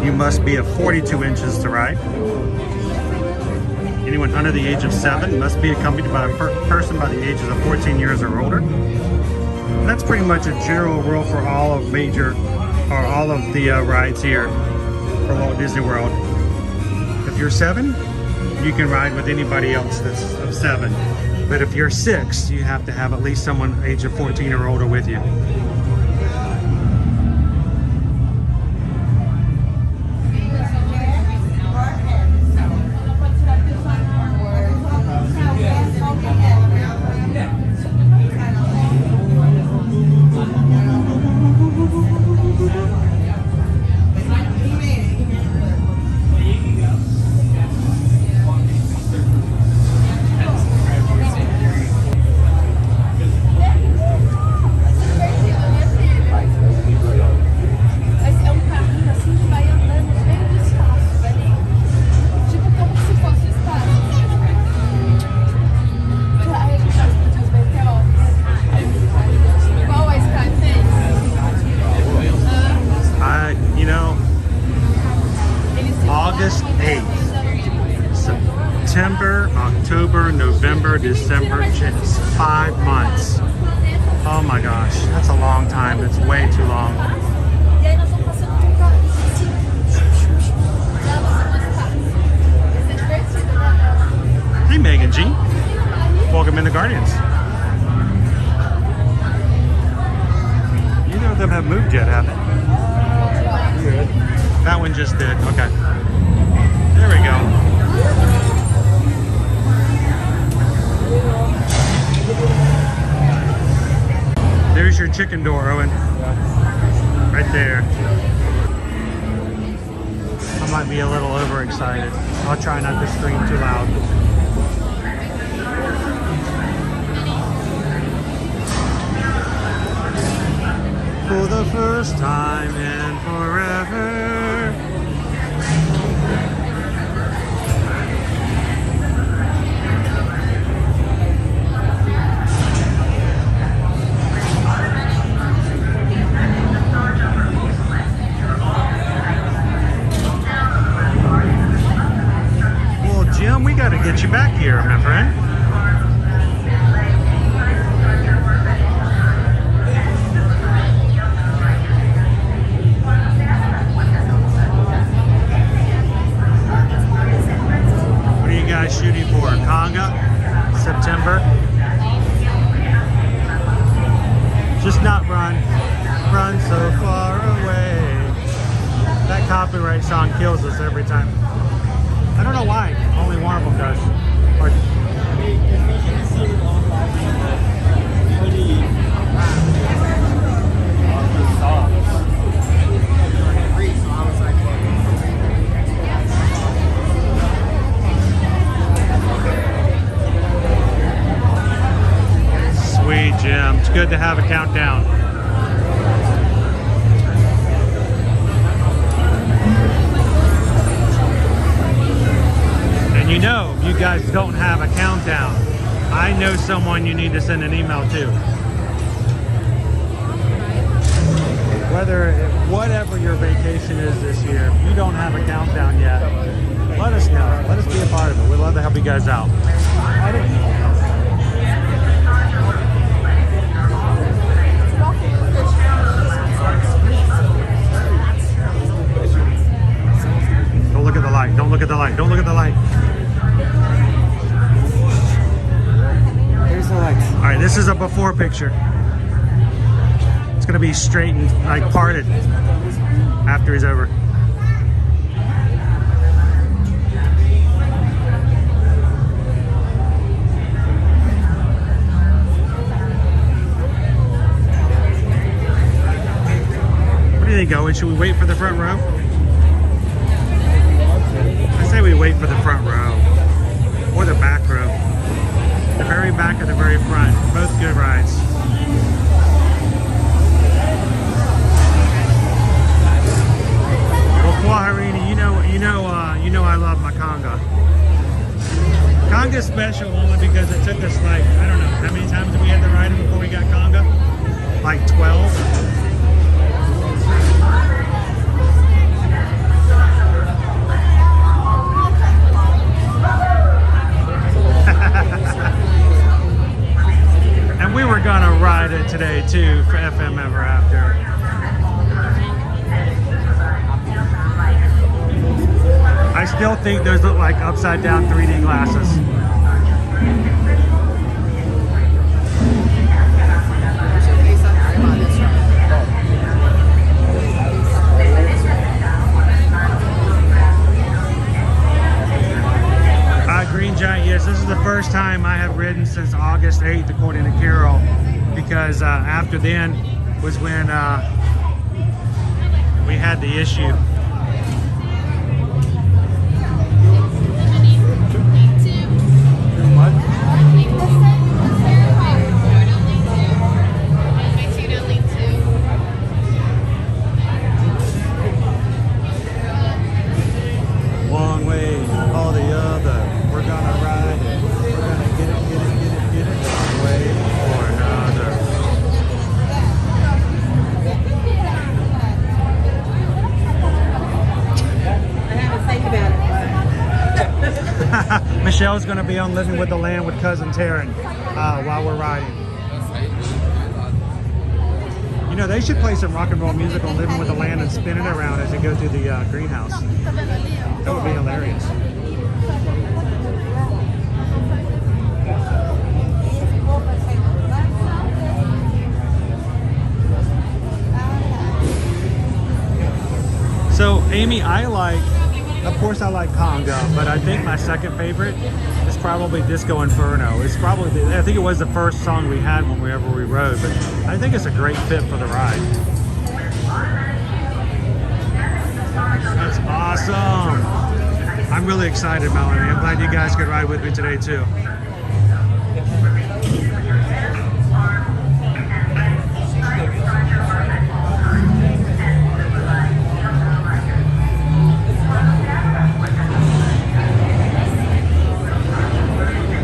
You must be of 42 inches to ride. Anyone under the age of 7 must be accompanied by a person by the ages of 14 years or older. And that's pretty much a general rule for all of all of the rides here for Walt Disney World. If you're 7, you can ride with anybody else that's of 7. But if you're 6, you have to have at least someone age of 14 or older with you. August 8th, September, October, November, December, it's 5 months. Oh my gosh, that's a long time. That's way too long. Hey Megan G, welcome in the Guardians. Neither of them have moved yet, have they? That one just did, okay. There we go. your chicken door, Owen. Right there. I might be a little overexcited. I'll try not to scream too loud. For the first time in forever. Well, Jim, we got to get you back here, my friend. Shooting for Conga, September. Just not run so far away. That copyright song kills us every time. I don't know why, only one of them does. Sweet, Jim. It's good to have a countdown. And you know, if you guys don't have a countdown, I know someone you need to send an email to. Whatever your vacation is this year, if you don't have a countdown yet, let us know. Let us be a part of it. We'd love to help you guys out. Don't look at the light. Don't look at the light. Don't look at the light. Here's the lights. All right, this is a before picture. It's gonna be straightened, like parted, after he's over. What do you think, Owen? Should we wait for the front row? I say we wait for the front row or the back row. The very back or the very front. Both good rides. Well, Harini, you know I love my Conga. Conga's special only because it took us like, I don't know, how many times did we had to ride it before we got Conga? Like 12? And we were gonna ride it today too for FM Ever After. I still think those look like upside down 3D glasses. Green Giant, yes, this is the first time I have ridden since August 8th, according to Carol, because after then was when we had the issue. One way or the other. We're gonna ride it. We're gonna get it one way or another. I have to think about it. Michelle's gonna be on Living with the Land with cousin Taryn while we're riding. You know, they should play some rock and roll music on Living with the Land and spin it around as they go through the greenhouse. That would be hilarious. So, Amy, of course I like Conga, but I think my second favorite is probably Disco Inferno. It's probably, I think it was the first song we had whenever we rode, but I think it's a great fit for the ride. That's awesome. I'm really excited, Melanie. I'm glad you guys could ride with me today too.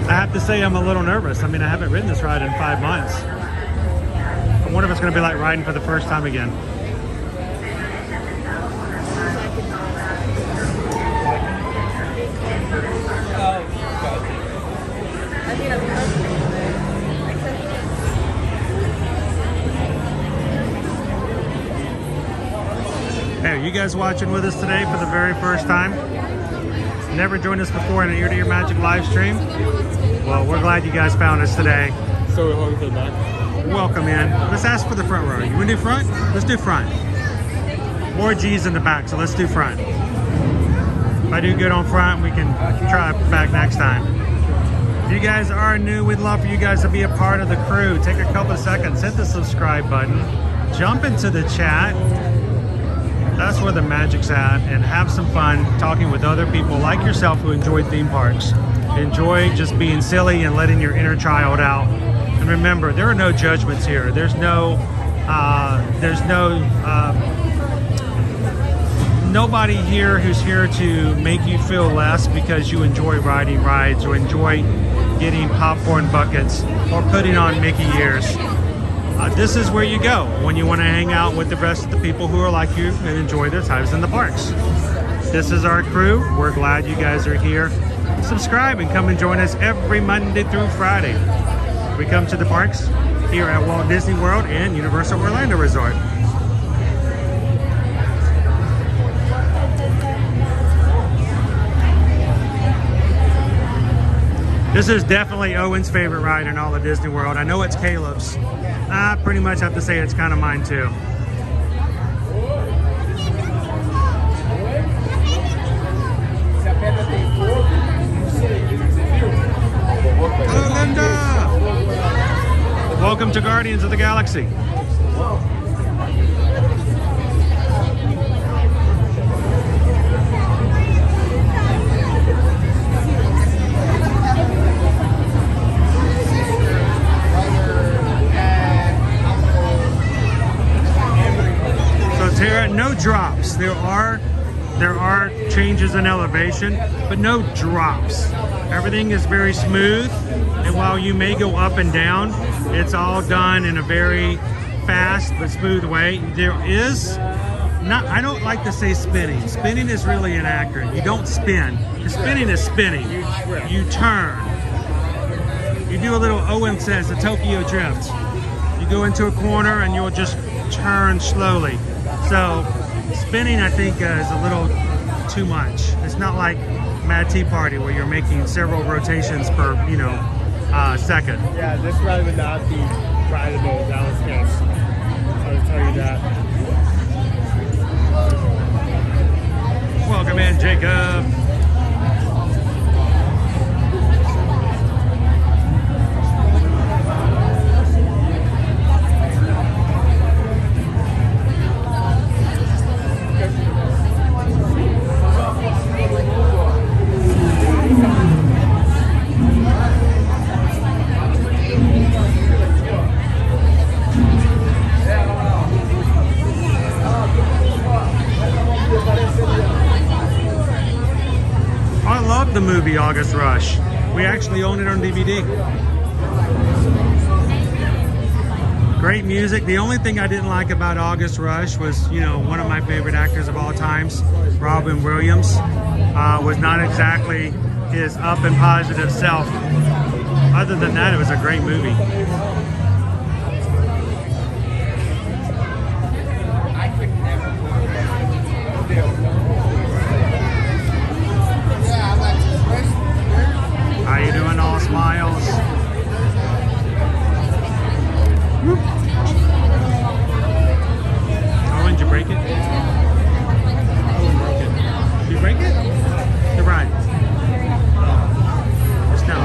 I have to say I'm a little nervous. I mean, I haven't ridden this ride in 5 months. I wonder if it's going to be like riding for the first time again. Hey, are you guys watching with us today for the very first time? Never joined us before in an Ear to Ear Magic live stream? Well, we're glad you guys found us today. So we're holding for the back. Welcome in. Let's ask for the front row. You want to do front? Let's do front. More G's in the back, so let's do front. If I do good on front, we can try back next time. If you guys are new, we'd love for you guys to be a part of the crew. Take a couple of seconds, hit the subscribe button, jump into the chat. That's where the magic's at, and have some fun talking with other people like yourself who enjoy theme parks. Enjoy just being silly and letting your inner child out. And remember, there are no judgments here. There's nobody here who's here to make you feel less because you enjoy riding rides or enjoy getting popcorn buckets or putting on Mickey ears. This is where you go when you want to hang out with the rest of the people who are like you and enjoy their times in the parks. This is our crew. We're glad you guys are here. Subscribe and come and join us every Monday through Friday. We come to the parks here at Walt Disney World and Universal Orlando Resort. This is definitely Owen's favorite ride in all of Disney World. I know it's Caleb's. I pretty much have to say it's kind of mine too. Hello, Linda! Welcome to Guardians of the Galaxy. Tara, no drops. There are changes in elevation, but no drops. Everything is very smooth, and while you may go up and down, it's all done in a very fast but smooth way. There is not, I don't like to say spinning. Spinning is really inaccurate. You don't spin. The spinning is spinning. You turn. You do a little, Owen says, the Tokyo drift. You go into a corner and you'll just turn slowly. So spinning, I think, is a little too much. It's not like Mad Tea Party where you're making several rotations per, second. Yeah, this ride would not be rideable down the stairs. I'll tell you that. Welcome in, Jacob. The movie August Rush. We actually own it on DVD. Great music. The only thing I didn't like about August Rush was, one of my favorite actors of all times, Robin Williams, was not exactly his up and positive self. Other than that, it was a great movie. How you doing, all smiles? Whoop. Oh, did you break it? Oh, broke it. Did you break it? The ride. Oh. It's not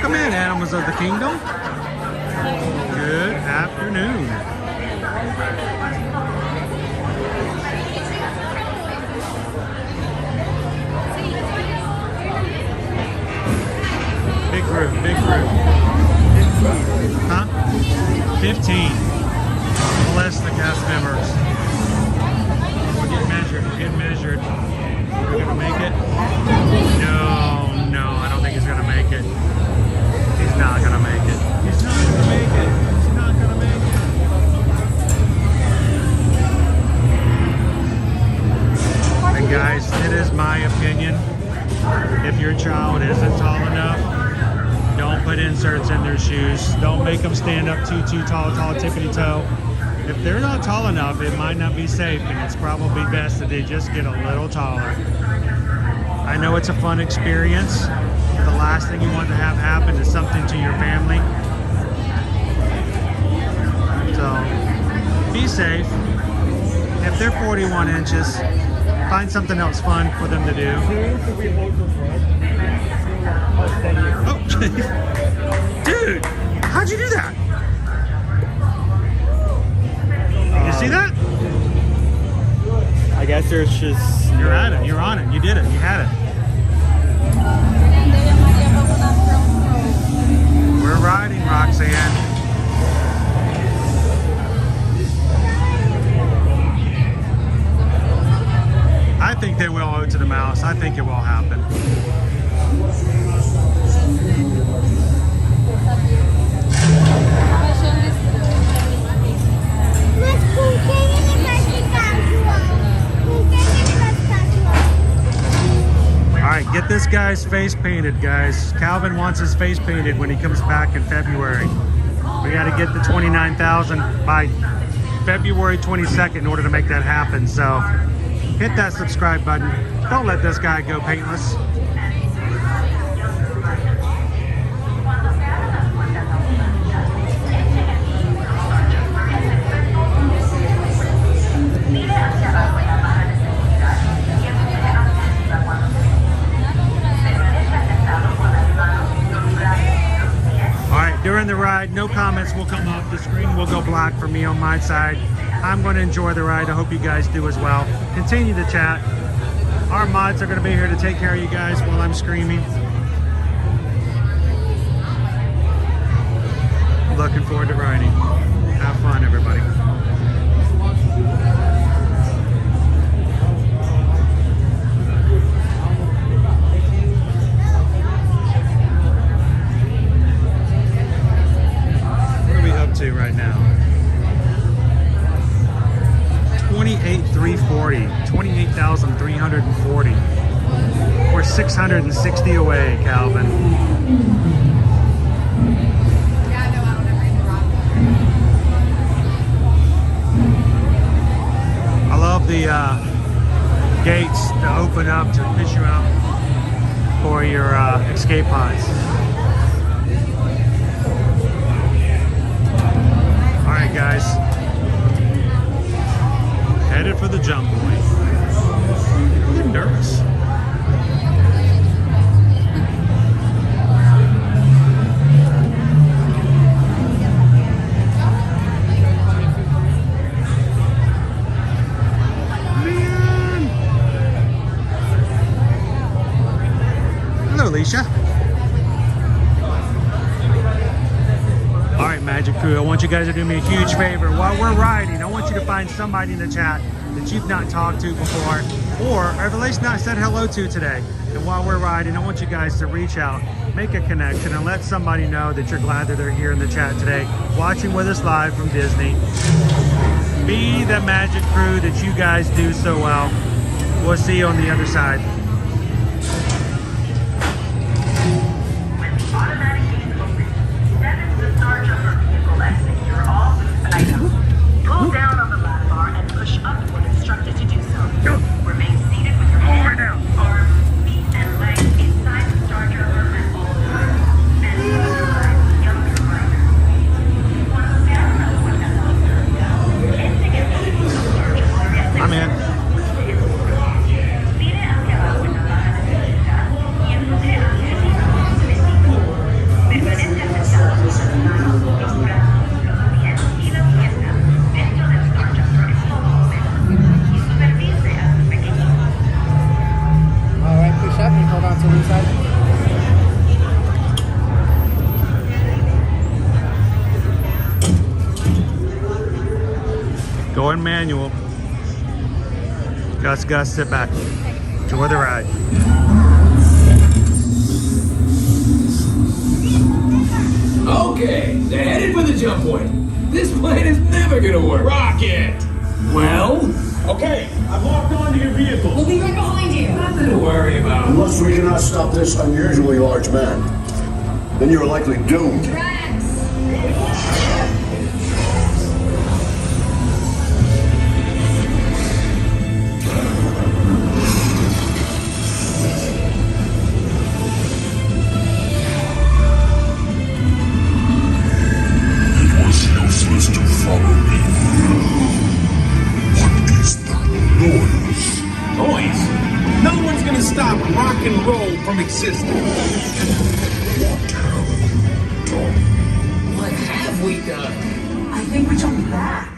Welcome in, animals of the kingdom. Good afternoon. Big group, big group. Huh? 15. Bless the cast members. We're getting measured, we're getting measured. We're gonna make it? No, I don't think he's gonna make it. He's not gonna make it. He's not gonna make it. He's not gonna make it. And guys, it is my opinion. If your child isn't tall enough, don't put inserts in their shoes. Don't make them stand up too tall, tippity toe. If they're not tall enough, it might not be safe, and it's probably best that they just get a little taller. I know it's a fun experience. The last thing you want to have happen is something to your family. So, be safe. If they're 41 inches, find something else fun for them to do. Oh, dude, how'd you do that? You see that? I guess there's just... You're at it. You're on it. You did it. You had it. We're riding, Roxanne. I think they will owe to the mouse. I think it will happen. Alright, get this guy's face painted, guys. Calvin wants his face painted when he comes back in February. We got to get the 29,000 by February 22nd in order to make that happen. So hit that subscribe button. Don't let this guy go paintless. During the ride, no comments will come up. The screen will go black for me on my side. I'm going to enjoy the ride. I hope you guys do as well. Continue to chat. Our mods are going to be here to take care of you guys while I'm screaming. Looking forward to riding. Have fun, everybody. To right now 28,340, 28,340. We're 660 away, Calvin. I love the gates to open up to fish you out for your escape pods. Alright guys, headed for the jump point. I'm nervous. Man. Hello, Alicia. Alright, Magic Crew, I want you guys to do me a huge favor. While we're riding, I want you to find somebody in the chat that you've not talked to before, or at least not said hello to today. And while we're riding, I want you guys to reach out, make a connection, and let somebody know that you're glad that they're here in the chat today, watching with us live from Disney. Be the Magic Crew that you guys do so well. We'll see you on the other side. Pull down on the lap bar and push up when instructed to do so. Remain seated with your hands, arms, feet, and legs inside the starter and all around. And utilize the younger rider. I'm in. Hold on to one side. Going manual. Gus, sit back. Enjoy the ride. Okay, they're headed for the jump point. This plane is never gonna work. Rocket! Well? Okay, I've locked onto your vehicle. We'll be right behind you. Nothing to worry about. Unless we cannot stop this unusually large man, then you are likely doomed. Noise! No one's gonna stop rock and roll from existing. What have we done? I think we jumped back.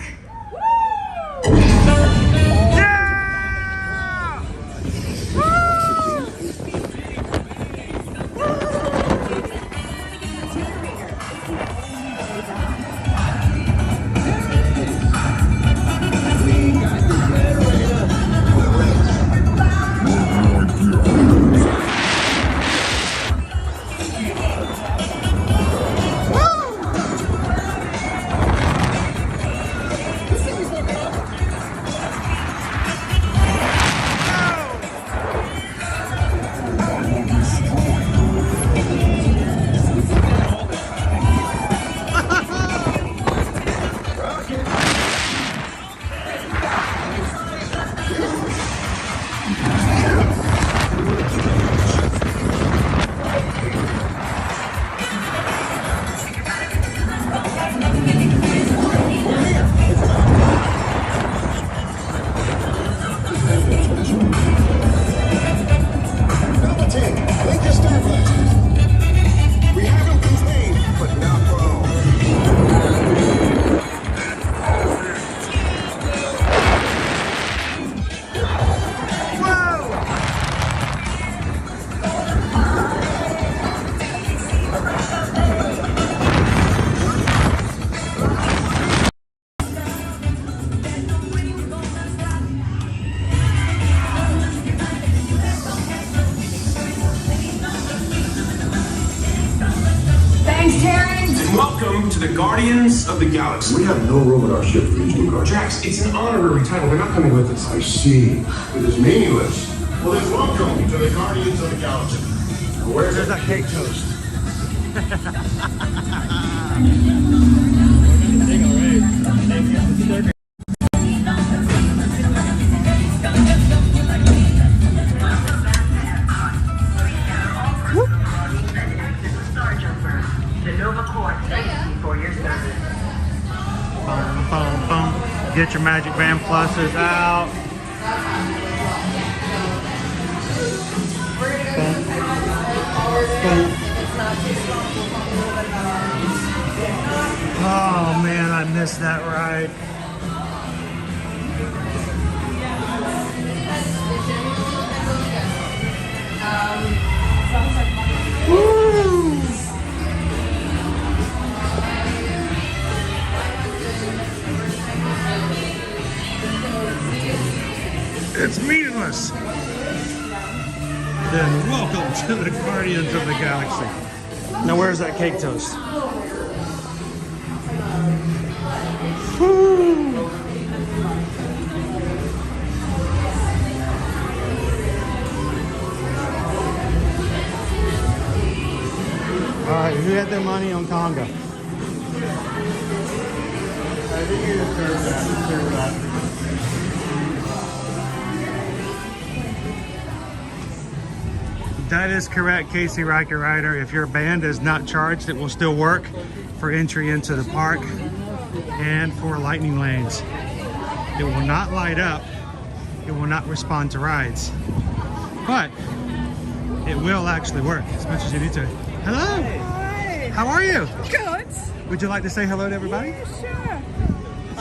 Welcome to the Guardians of the Galaxy. We have no room in our ship for these new guards. Jax, it's an honorary title. They're not coming with us. I see. It is meaningless. Well, then welcome to the Guardians of the Galaxy. Where's that cake toast? Get your Magic Band Pluses out. Oh man, I missed that ride. Woo! It's meaningless. Then welcome to the Guardians of the Galaxy. Now where's that cake toast? Woo! Alright, who had their money on Conga? I think you deserve that. That is correct, Casey Riker Rider. If your band is not charged, it will still work for entry into the park and for lightning lanes. It will not light up. It will not respond to rides. But it will actually work as much as you need to. Hello. Hi. How are you? Good. Would you like to say hello to everybody? Yeah, sure.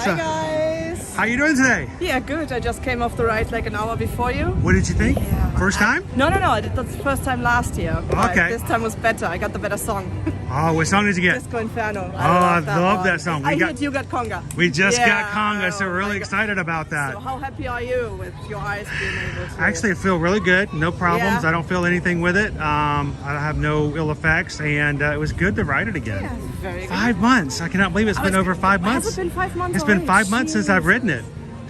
So, hi guys. How you doing today? Yeah, good. I just came off the ride like an hour before you. What did you think? Yeah, First time? No. I did that the first time last year. Okay. This time was better. I got the better song. Oh, what song did you get? Disco Inferno. I love that song. I heard you got conga. We just got conga, so we're really excited about that. So how happy are you with your eyes being able to? Actually, I feel really good. No problems. Yeah. I don't feel anything with it. I have no ill effects, and it was good to ride it again. Yeah, very good. 5 months. I cannot believe it's been over 5 months. Has it been 5 months? It's been 5 months since I've ridden it.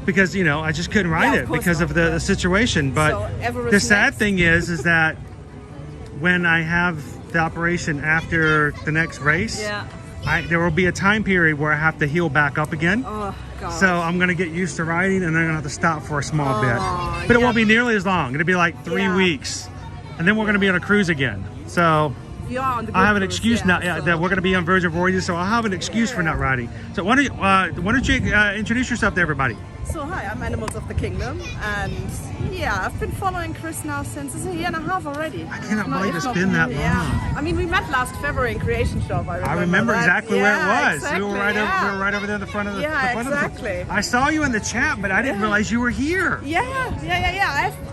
Because, you know, I just couldn't ride it because of the situation. But the sad thing is that when I have the operation after the next race, there will be a time period where I have to heal back up again. Oh, God. So I'm going to get used to riding, and then I'm going to have to stop for a small bit. But it won't be nearly as long. It'll be like 3 weeks. And then we're going to be on a cruise again. So I have an excuse now that we're going to be on Virgin Voyages, so I'll have an excuse for not riding. So why don't you introduce yourself to everybody? So hi, I'm Animals of the Kingdom, and yeah, I've been following Chris now since it's a year and a half already. I cannot believe it's been that long. Yeah. I mean, we met last February in Creation Shop. I remember exactly where it was. Exactly, we were right over there in the front of the exactly. I saw you in the chat, but I didn't realize you were here. Yeah.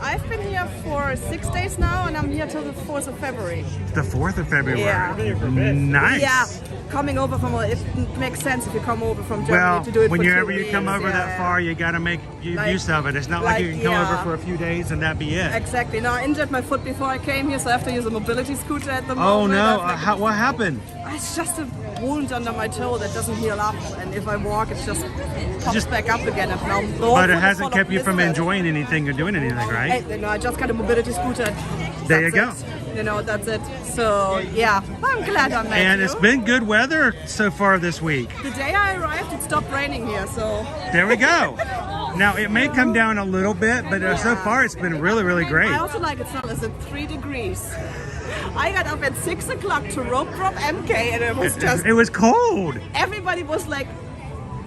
I've been here for 6 days now, and I'm here till the 4th of February. The 4th of February. Yeah. Nice. Yeah. Coming over from it makes sense if you come over from Germany to do it. Whenever you come over that far, you got to make use of it. It's not like you can come over for a few days and that be it. Exactly. Now I injured my foot before I came here, so I have to use a mobility scooter at the moment. Oh no! What happened? It's just a wound under my toe that doesn't heal up, and if I walk, it just pops back up again. But it hasn't kept you from enjoying anything or doing anything, right? No, I just got a mobility scooter. There you go. You know, that's it. So yeah, I'm glad I met you. And it's been good weather so far this week. The day I arrived, it stopped raining here, so. There we go. Now it may come down a little bit, but so far it's been really, really great. I also like it's not less than 3 degrees. I got up at 6 o'clock to rope drop MK, and it was just. It was cold. Everybody was like.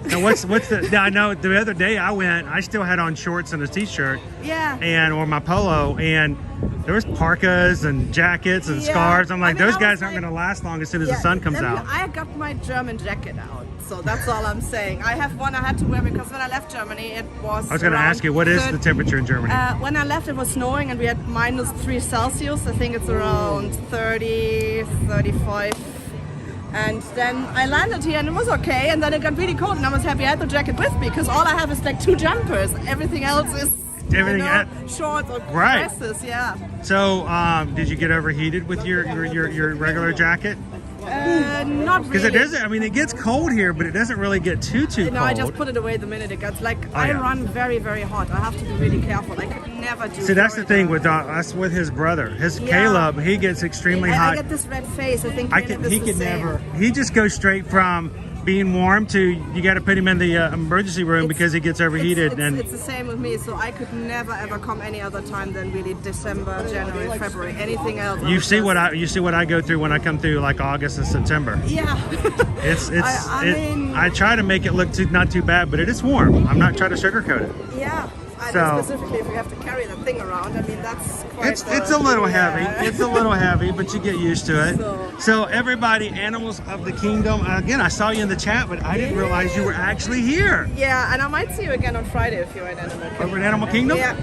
Now what's the? I know the other day I went. I still had on shorts and a t-shirt. Yeah. Or my polo, and there was parkas and jackets and scarves. I'm like, those guys aren't going to last long as soon as the sun comes out. I got my German jacket out, so that's all I'm saying. I have one I had to wear because when I left Germany, it was. I was going to ask you, what is the temperature in Germany? When I left, it was snowing, and we had -3 Celsius. I think it's around 30, 35. And then I landed here and it was okay, and then it got really cold, and I was happy I had the jacket with me because all I have is like 2 jumpers. Everything else is shorts or dresses. Yeah. So did you get overheated with your regular jacket? Not really. Because it doesn't. I mean, it gets cold here, but it doesn't really get too cold. No, I just put it away the minute it gets I run very, very hot. I have to be really careful. I could never do. See, that's the thing with us, with his brother, Caleb. He gets extremely hot. I get this red face. I think he could never. He just goes straight from being warm to you got to put him in the emergency room because he gets overheated. It's the same with me. So I could never ever come any other time than really December, January, February. Anything else. You see what I go through when I come through like August and September. Yeah. I try to make it look not too bad, but it is warm. I'm not trying to sugarcoat it. Yeah. So, specifically, if you have to carry that thing around, I mean, that's quite. It's a little heavy. It's a little heavy, but you get used to it. So everybody, Animals of the Kingdom. Again, I saw you in the chat, but I didn't realize you were actually here. Yeah, and I might see you again on Friday if you're in Animal Kingdom. Over in Animal Kingdom? Yeah.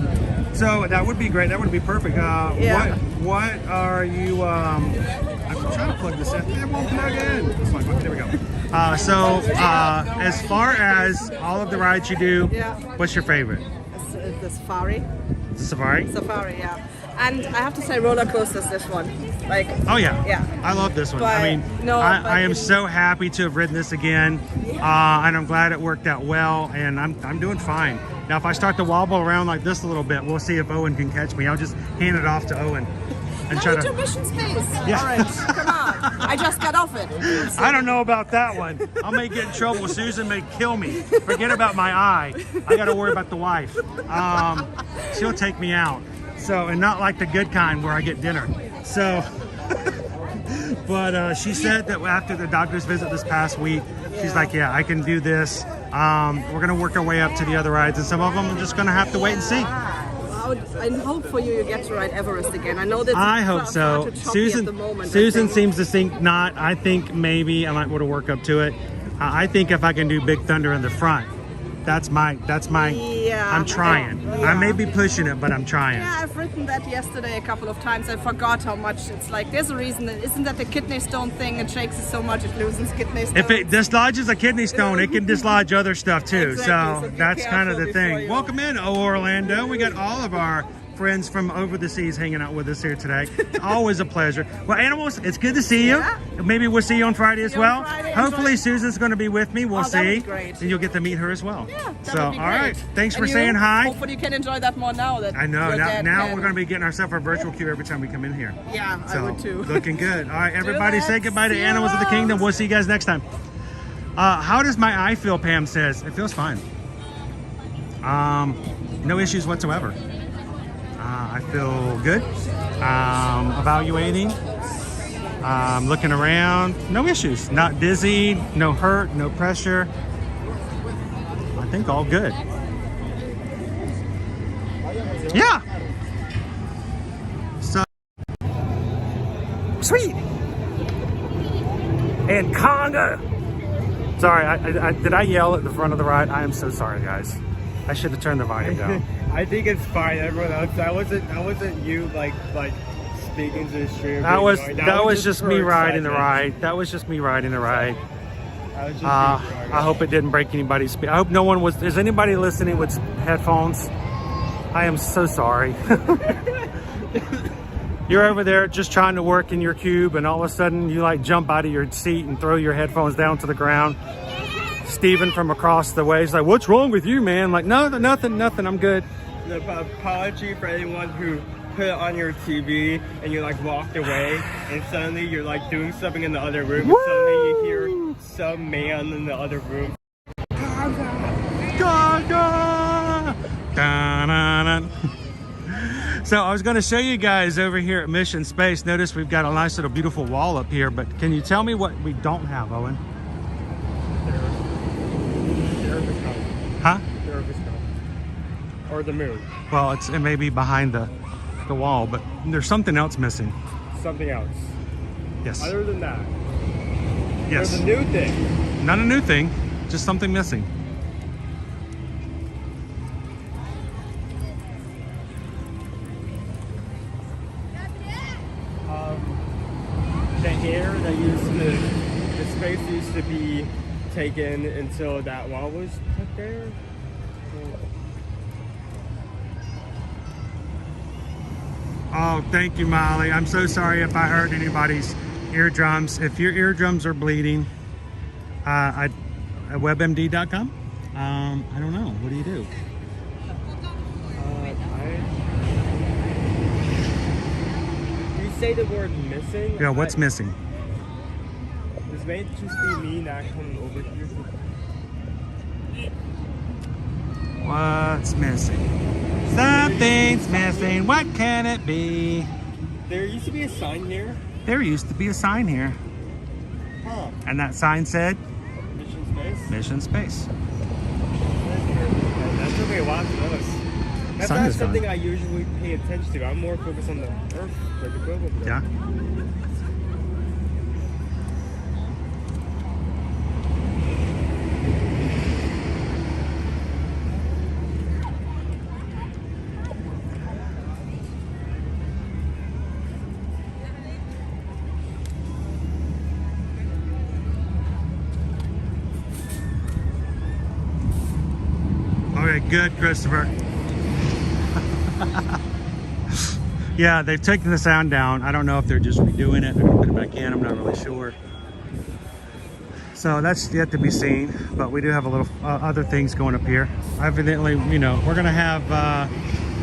So that would be great. That would be perfect. What are you? I'm trying to plug this in. It won't plug in. There we go. As far as all of the rides you do, what's your favorite? The Safari. The Safari? Safari, yeah. And I have to say roller coasters, this one. Oh yeah. Yeah. I love this one. But, I mean, I am so happy to have ridden this again. And I'm glad it worked out well, and I'm doing fine. Now if I start to wobble around like this a little bit, we'll see if Owen can catch me. I'll just hand it off to Owen. And try to mission space. Yeah. Orange, come on. I just got off it. I don't know about that one. I may get in trouble. Susan may kill me. Forget about my eye. I got to worry about the wife. She'll take me out. So, and not like the good kind where I get dinner. So, but she said that after the doctor's visit this past week, she's like, yeah, I can do this. We're going to work our way up to the other rides, and some of them I'm just going to have to wait and see. I hope for you get to ride Everest again. I know that. I hope so. Susan seems to think not. I think maybe I might want to work up to it. I think if I can do Big Thunder in the front, That's my. Yeah. I'm trying. Yeah. I may be pushing it, but I'm trying. Yeah, I've written that yesterday a couple of times. I forgot how much it's like. There's a reason. Isn't that the kidney stone thing? It shakes it so much it loosens kidney stones. If it dislodges a kidney stone, it can dislodge other stuff too. Exactly, So that's kind of the thing. you- Welcome in, Orlando. We got all of our friends from over the seas hanging out with us here today. It's always a pleasure. Well, animals, it's good to see you. Yeah. Maybe we'll see you on Friday as well. Friday. Hopefully Enjoy. Susan's going to be with me. We'll Oh, that would see. be great. And you'll get to meet her as well. Yeah, that so, would be all great. right. Thanks And for you, saying hi. Hopefully you can enjoy that more now. That I know. your dad Now can. we're going to be getting ourselves a virtual queue every time we come in here. Yeah, I would too. Looking good. All right, everybody that. say goodbye to See Animals of the ya. Kingdom. We'll see you guys next time. How does my eye feel, Pam says? It feels fine. No issues whatsoever. I feel good. Evaluating. Looking around. No issues. Not dizzy. No hurt. No pressure. I think all good. Yeah. So sweet. And Conga. Sorry, I did I yell at the front of the ride? I am so sorry, guys. I should have turned the volume down. I think it's fine. Everyone else, that wasn't you like speaking to the stream. That was just me riding the ride. That was just me riding the ride. I hope it didn't break anybody's speed. I hope no one was. Is anybody listening with headphones? I am so sorry. You're over there just trying to work in your cube, and all of a sudden you like jump out of your seat and throw your headphones down to the ground. Steven from across the way is like, "What's wrong with you, man?" Like, no, nothing. I'm good. The apology for anyone who put it on your TV and you like walked away, and suddenly you're like doing something in the other room, and suddenly you hear some man in the other room. So I was going to show you guys over here at Mission Space. Notice we've got a nice little beautiful wall up here, but can you tell me what we don't have, Owen? Huh? Or the moon. Well, it may be behind the wall, but there's something else missing. Something else. Yes. Other than that. Yes. There's a new thing. Not a new thing, just something missing. The air that the space used to be taken until that wall was put there. Oh, thank you, Molly. I'm so sorry if I hurt anybody's eardrums. If your eardrums are bleeding, at webmd.com. I don't know. What do you do? You say the word missing? Yeah, what's missing? This may just be me not coming over here. What's missing? Something's missing. What can it be? There used to be a sign here. There used to be a sign here. Huh. And that sign said? Mission Space? Mission Space. That took me a while to notice. That's Sign not is something fine. I usually pay attention to. I'm more focused on the Earth, like the globe over there. Yeah. Okay, good, Christopher. Yeah, they've taken the sound down. I don't know if they're just redoing it. They're gonna put it back in. I'm not really sure. So that's yet to be seen. But we do have a little other things going up here. Evidently, you know, we're gonna have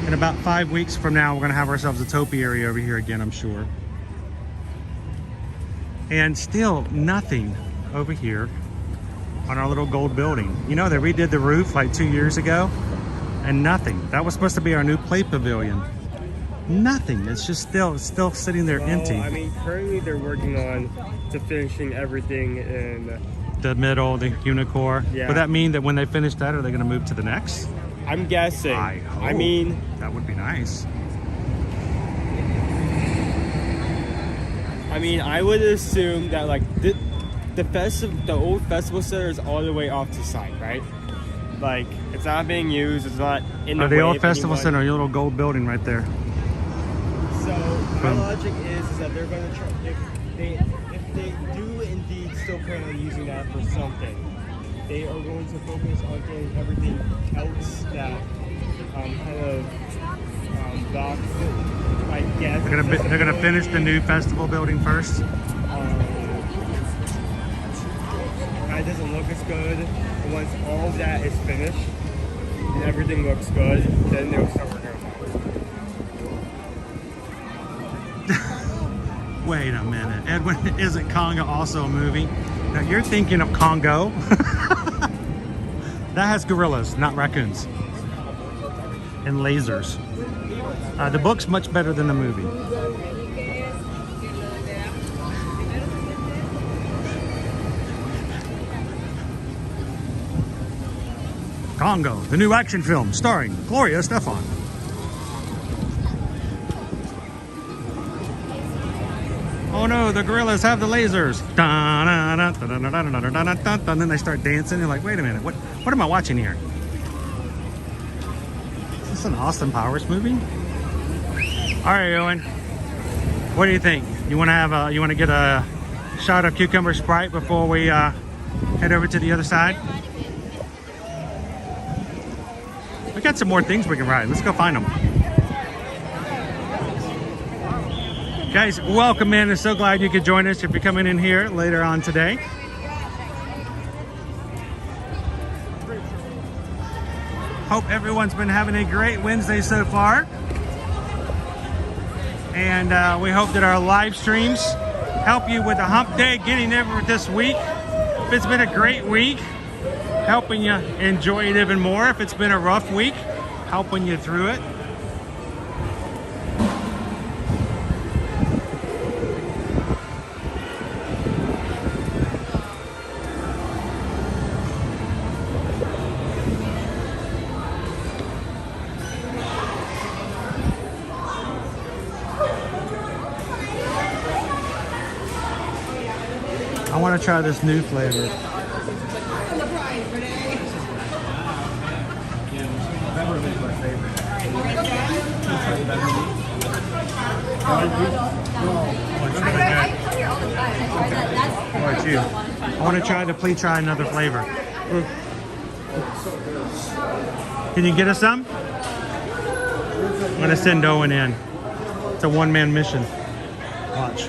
in about 5 weeks from now, we're gonna have ourselves a topiary over here again, I'm sure. And still nothing over here on our little gold building. You know, they redid the roof like 2 years ago and nothing. That was supposed to be our new play pavilion. Nothing. It's just still sitting there empty. I mean, currently they're working on finishing everything in The middle, the unicorn. Yeah. Would that mean that when they finish that, are they going to move to the next? I'm guessing. I mean, that would be nice. I mean, I would assume that like the old festival center is all the way off to the side, right? Like, it's not being used. It's not in the The way old of festival anyone. center, your little gold building right there. So my logic is that they're going to try if they do indeed still plan on using that for something, they are going to focus on getting everything else that kind of blocks it. I guess They're gonna finish the new festival building first. That doesn't look as good. And once all of that is finished and everything looks good, then they'll start working on that. Wait a minute, Edwin, isn't Congo also a movie? Now you're thinking of Congo. That has gorillas, not raccoons. And lasers. The book's much better than the movie. Congo, the new action film starring Gloria Estefan. Oh no, the gorillas have the lasers. And then they start dancing. You're like, wait a minute, what am I watching here? Is this an Austin Powers movie? All right, Owen. What do you think? You want to get a shot of cucumber Sprite before we head over to the other side? We got some more things we can ride. Let's go find them. Guys, welcome in. I'm so glad you could join us if you're coming in here later on today. Hope everyone's been having a great Wednesday so far. And we hope that our live streams help you with the hump day, getting over this week. If it's been a great week, helping you enjoy it even more. If it's been a rough week, helping you through it. I want to try this new flavor. That would have been my favorite. What about you? I want to please try another flavor. Can you get us some? I'm going to send Owen in. It's a one-man mission. Watch.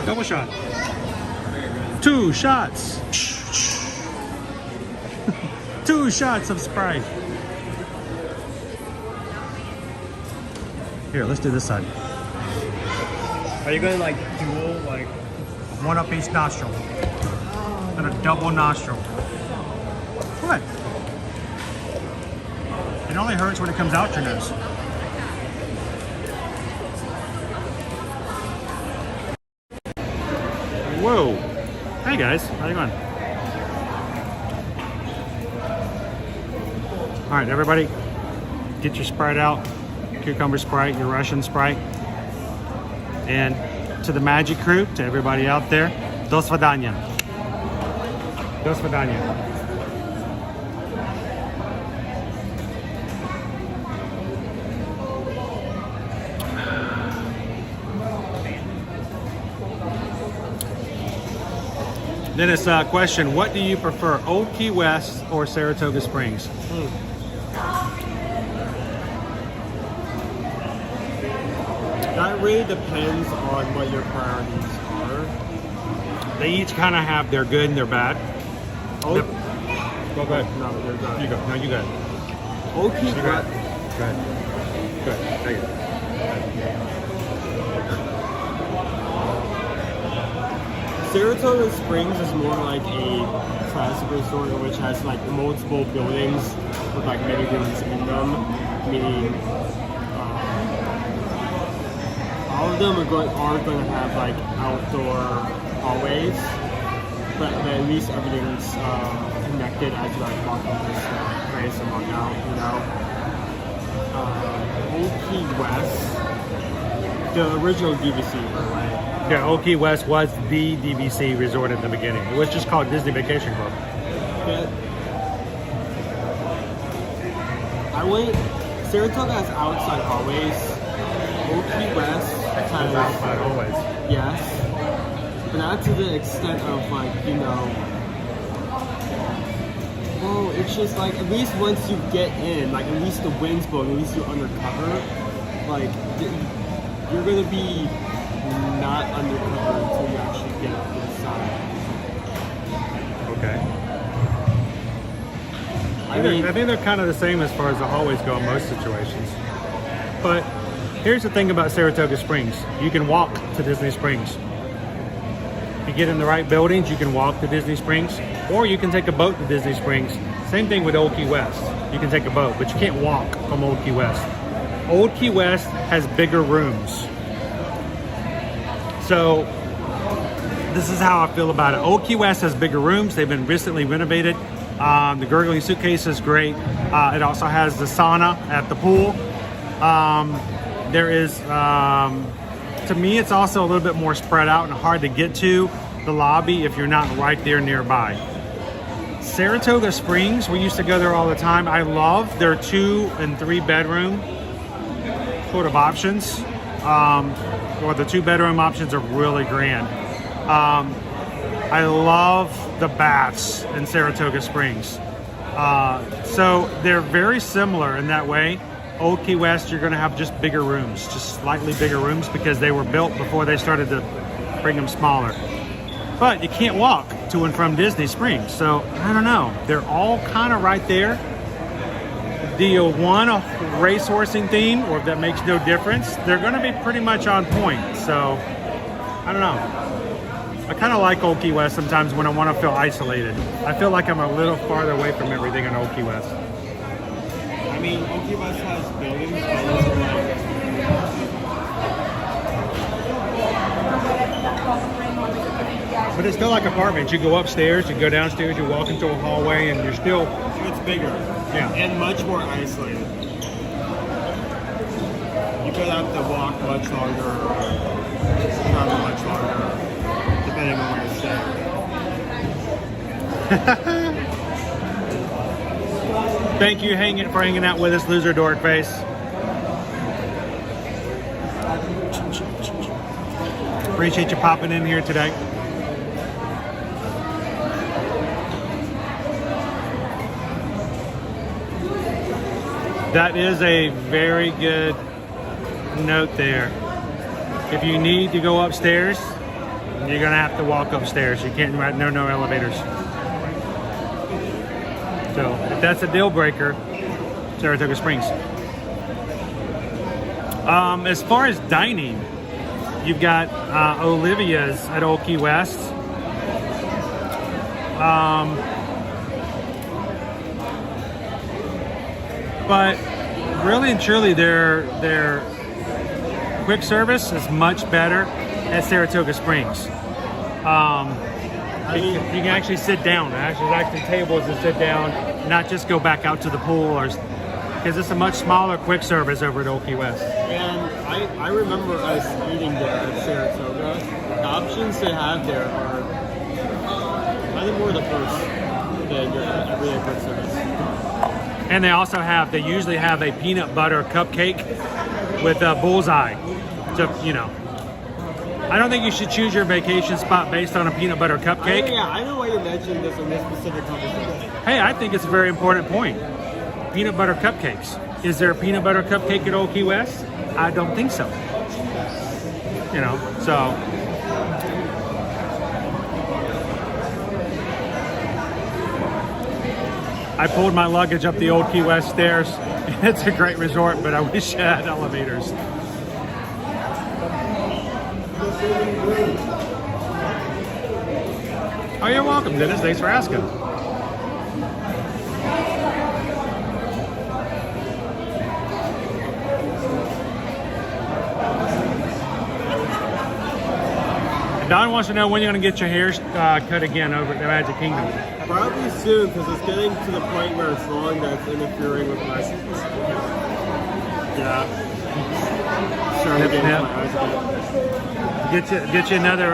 Double shot. 2 shots. 2 shots of Sprite. Here, let's do this side. Are you going like dual, like 1 up each nostril? And a double nostril. What? It only hurts when it comes out your nose. Whoa. Hey guys, how you going? All right, everybody, get your Sprite out. Cucumber Sprite, your Russian Sprite. And to the Magic Crew, to everybody out there, do svidaniya. Do svidaniya. Then it's a question, what do you prefer, Old Key West or Saratoga Springs? that really depends on what your priorities are. They each kind of have their good and their bad. Go ahead. No, you're good. You go. No, you go. Old Key Go ahead. Go ahead. Go ahead. Thank you. Saratoga Springs is more like a classic resort which has like multiple buildings with like many rooms in them, meaning all of them are going to have like outdoor hallways, but at least everything's connected as you like walk up this place and walk out, you know. Old Key West, the original DVC, right? Yeah, Old Key West was the DVC resort in the beginning. It was just called Disney Vacation Club. Yeah. I went. Saratoga has outside hallways. Old Key West has outside hallways. Yes, but not to the extent of like, you know. Well, it's just like at least once you get in, like at least the wind's blowing, at least you're undercover. Like you're gonna be not undercover until you actually get up to the side. Okay. I think they're kind of the same as far as the hallways go in most situations. But here's the thing about Saratoga Springs. You can walk to Disney Springs. If you get in the right buildings, you can walk to Disney Springs, or you can take a boat to Disney Springs. Same thing with Old Key West. You can take a boat, but you can't walk from Old Key West. Old Key West has bigger rooms. So this is how I feel about it. Old Key West has bigger rooms. They've been recently renovated. The gurgling suitcase is great. It also has the sauna at the pool. There is, to me, it's also a little bit more spread out and hard to get to the lobby if you're not right there nearby. Saratoga Springs, we used to go there all the time. I love their 2 and 3 bedroom sort of options. Or the 2 bedroom options are really grand. I love the baths in Saratoga Springs. So they're very similar in that way. Old Key West, you're going to have just bigger rooms, just slightly bigger rooms because they were built before they started to bring them smaller. But you can't walk to and from Disney Springs. So I don't know. They're all kind of right there. Do you want a racehorsing theme, or if that makes no difference? They're going to be pretty much on point. So I don't know. I kind of like Old Key West sometimes when I want to feel isolated. I feel like I'm a little farther away from everything in Old Key West. I mean, Old Key West has buildings, but those are like... But it's still like apartments. You go upstairs, you go downstairs, you walk into a hallway, and you're still... It's bigger. Yeah. And much more isolated. You could have to walk much longer, or travel much longer. Depending on where you stay. Thank you for hanging out with us, Loser Dork Face. Appreciate you popping in here today. That is a very good note there. If you need to go upstairs, you're gonna have to walk upstairs. You can't, no elevators. So if that's a deal breaker, Saratoga Springs. As far as dining, you've got Olivia's at Old Key West. But really and truly, their quick service is much better at Saratoga Springs. You can actually sit down. There's actually tables to sit down, not just go back out to the pool, or because it's a much smaller quick service over at Old Key West. And I remember us eating there at Saratoga. The options they have there are, I think, more the first than your everyday quick service. And they usually have a peanut butter cupcake with a bullseye. So, you know, I don't think you should choose your vacation spot based on a peanut butter cupcake. I know why you mentioned this in this specific conversation. Hey, I think it's a very important point. Peanut butter cupcakes. Is there a peanut butter cupcake at Old Key West? I don't think so. You know, so... I pulled my luggage up the Old Key West stairs. It's a great resort, but I wish it had elevators. Oh, you're welcome, Dennis. Thanks for asking. Don wants to know when you're going to get your hair cut again over at the Magic Kingdom. Probably soon, because it's getting to the point where it's long that it's interfering with lessons. Yeah. Starting to Snip, my eyes a bit. Get you another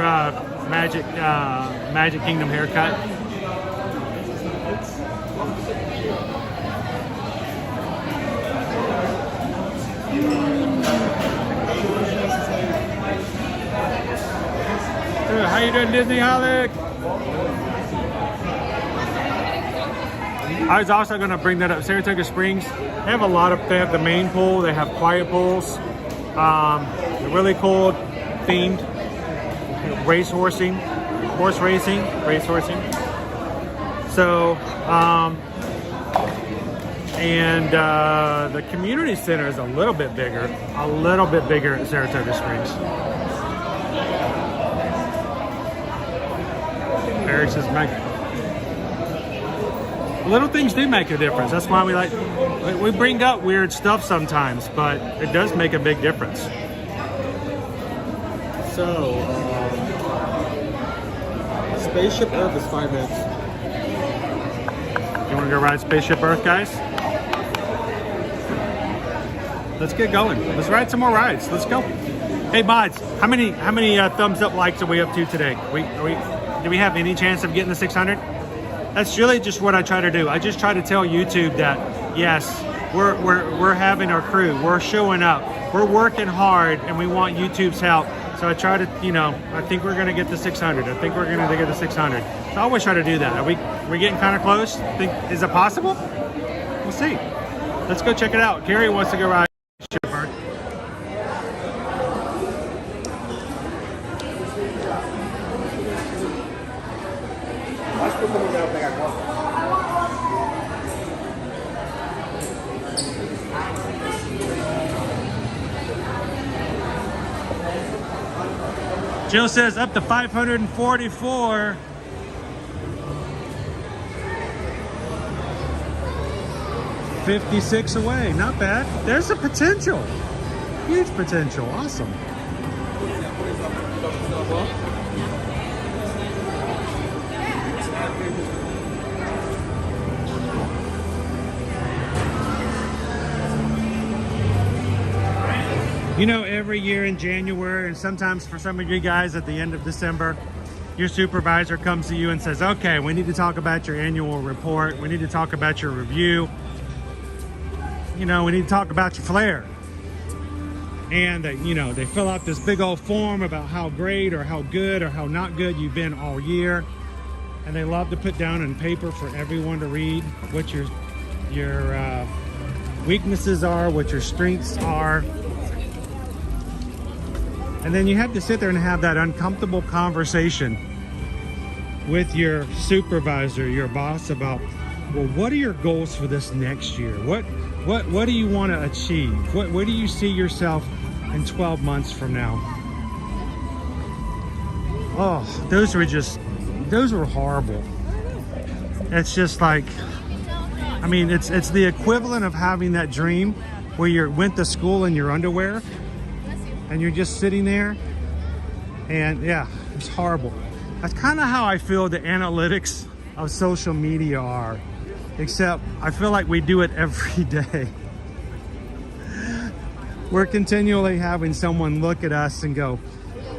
Magic Kingdom haircut. How you doing, Disney Holic? I was also going to bring that up. Saratoga Springs, they have they have the main pool, they have quiet pools, they're really cool, themed, horse racing. So, the community center is a little bit bigger at Saratoga Springs. Eric says, little things do make a difference. That's why we bring up weird stuff sometimes, but it does make a big difference. So, Spaceship Earth is 5 minutes. You want to go ride Spaceship Earth, guys? Let's get going. Let's ride some more rides. Let's go. Hey, mods, how many thumbs up likes are we up to today? Do we have any chance of getting the 600? That's really just what I try to do. I just try to tell YouTube that yes, we're having our crew, we're showing up, we're working hard, and we want YouTube's help. So I try to, I think we're gonna get the 600. I think we're gonna get the 600. So I always try to do that. We're getting kind of close. Is it possible? We'll see. Let's go check it out. Carrie wants to go ride Spaceship Earth. Jill says up to 544. $56 away, not bad. There's a potential, huge potential, awesome. Every year in January, and sometimes for some of you guys at the end of December, your supervisor comes to you and says, okay, we need to talk about your annual report. We need to talk about your review. We need to talk about your flair. And they fill out this big old form about how great or how good or how not good you've been all year. And they love to put down on paper for everyone to read what your weaknesses are, what your strengths are. And then you have to sit there and have that uncomfortable conversation with your supervisor, your boss, about, well, what are your goals for this next year? What do you want to achieve? Where do you see yourself in 12 months from now? Oh, those were horrible. It's just like, it's the equivalent of having that dream where you went to school in your underwear and you're just sitting there, and yeah, it's horrible. That's kind of how I feel the analytics of social media are, except I feel like we do it every day. We're continually having someone look at us and go,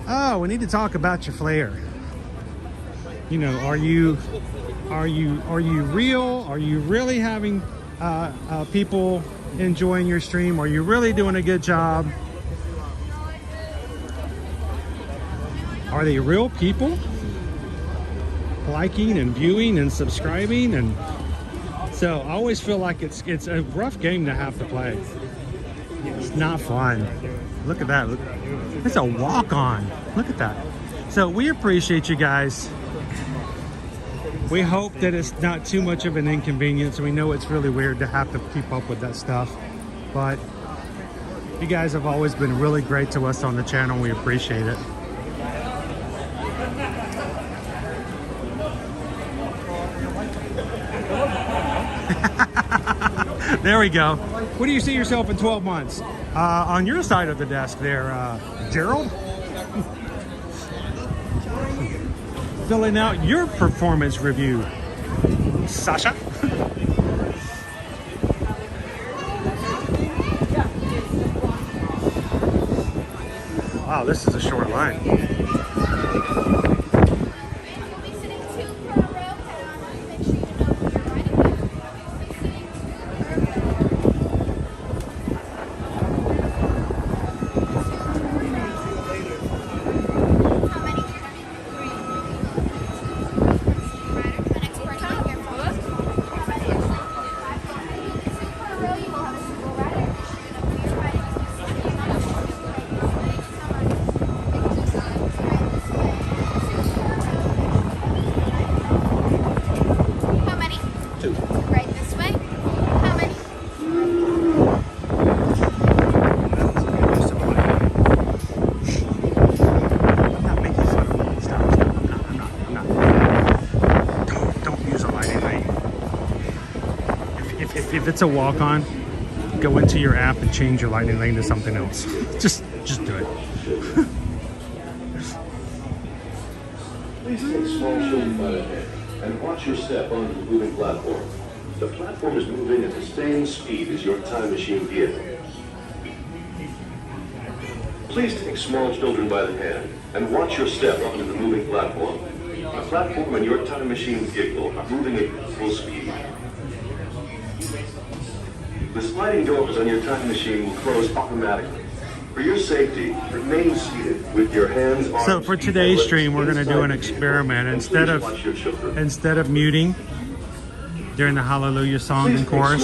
oh, we need to talk about your flair. Are you real? Are you really having people enjoying your stream? Are you really doing a good job? Are they real people liking and viewing and subscribing? And so I always feel like it's a rough game to have to play. It's not fun. Look at that. It's a walk-on. Look at that. So we appreciate you guys. We hope that it's not too much of an inconvenience. We know it's really weird to have to keep up with that stuff, but you guys have always been really great to us on the channel. We appreciate it. There we go. Where do you see yourself in 12 months? On your side of the desk there, Gerald? Filling out your performance review. Sasha? wow, this is a short line. If it's a walk-on, go into your app and change your lightning lane to something else. Just do it. Please take small children by the hand and watch your step onto the moving platform. The platform is moving at the same speed as your time machine vehicle. Please take small children by the hand and watch your step onto the moving platform. The platform and your time machine vehicle are moving at full speed. The sliding doors on your time machine will close automatically. For your safety, remain seated with your hands on. So for today's stream, we're going to do an experiment. Instead of muting during the Hallelujah song and chorus,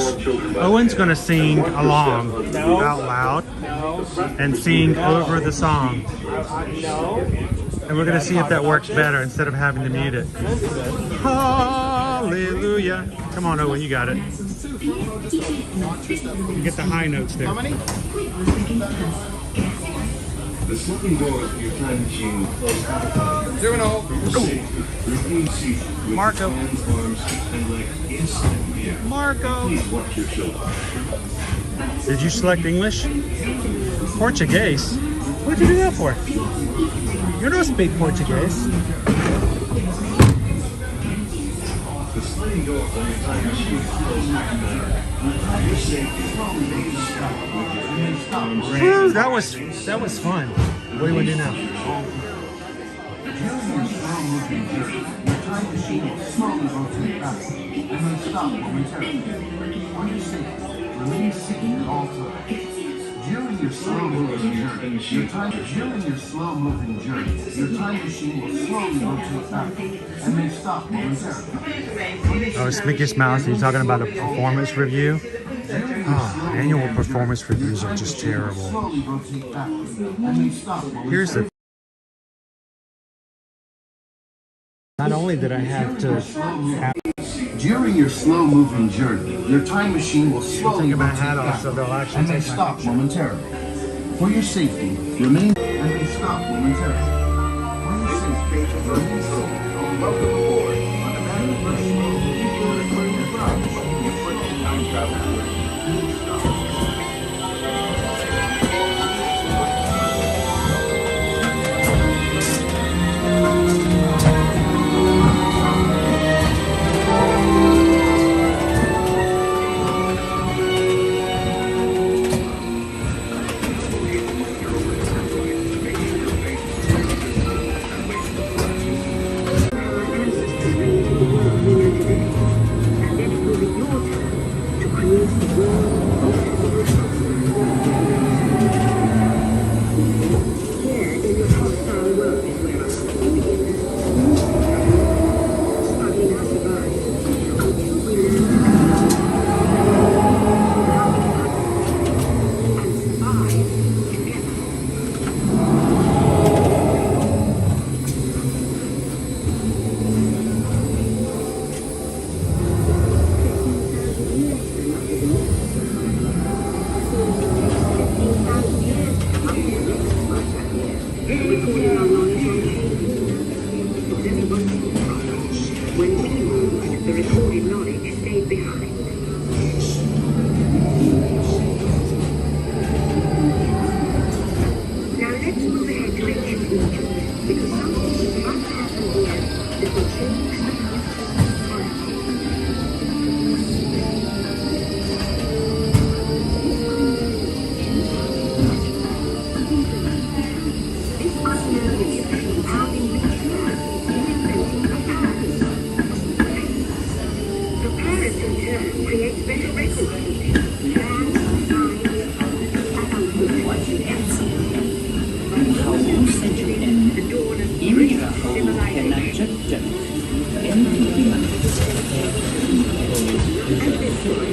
Owen's going to sing along out loud and sing over the song. And we're going to see if that works better instead of having to mute it. Hallelujah. Come on, Owen, you got it. You get the high notes there. How many? The sliding doors of your time machine will close automatically. 0-0. Remain seated with Marco. hands, arms, and legs inside the air. Marco. Please watch your children. Did you select English? Portuguese? What did you do that for? You don't speak Portuguese. The sliding doors on your time machine will close automatically. For your safety, remain stop with your hands, arms, Whew, that was fun. What do you want to do now? During your slow moving journey, your time machine will slowly rotate back and then stop momentarily. For your safety, remain seated at all times. During your slow moving journey, your time machine will slowly rotate back and then stop momentarily. Oh, it's Mickey's Mouse. Are you talking about a performance review? Oh, annual performance reviews are just terrible. Slowly rotate back and then stop momentarily. Here's the. Not only did I have to. During your slow-moving journey, your time machine will slowly take my rotate hat off back so they'll actually and then take my stop picture. momentarily. For your safety, remain and then stop momentarily. For your safety, remain seated. Welcome aboard on the Davenport FL. Your foot time travel. Thank you,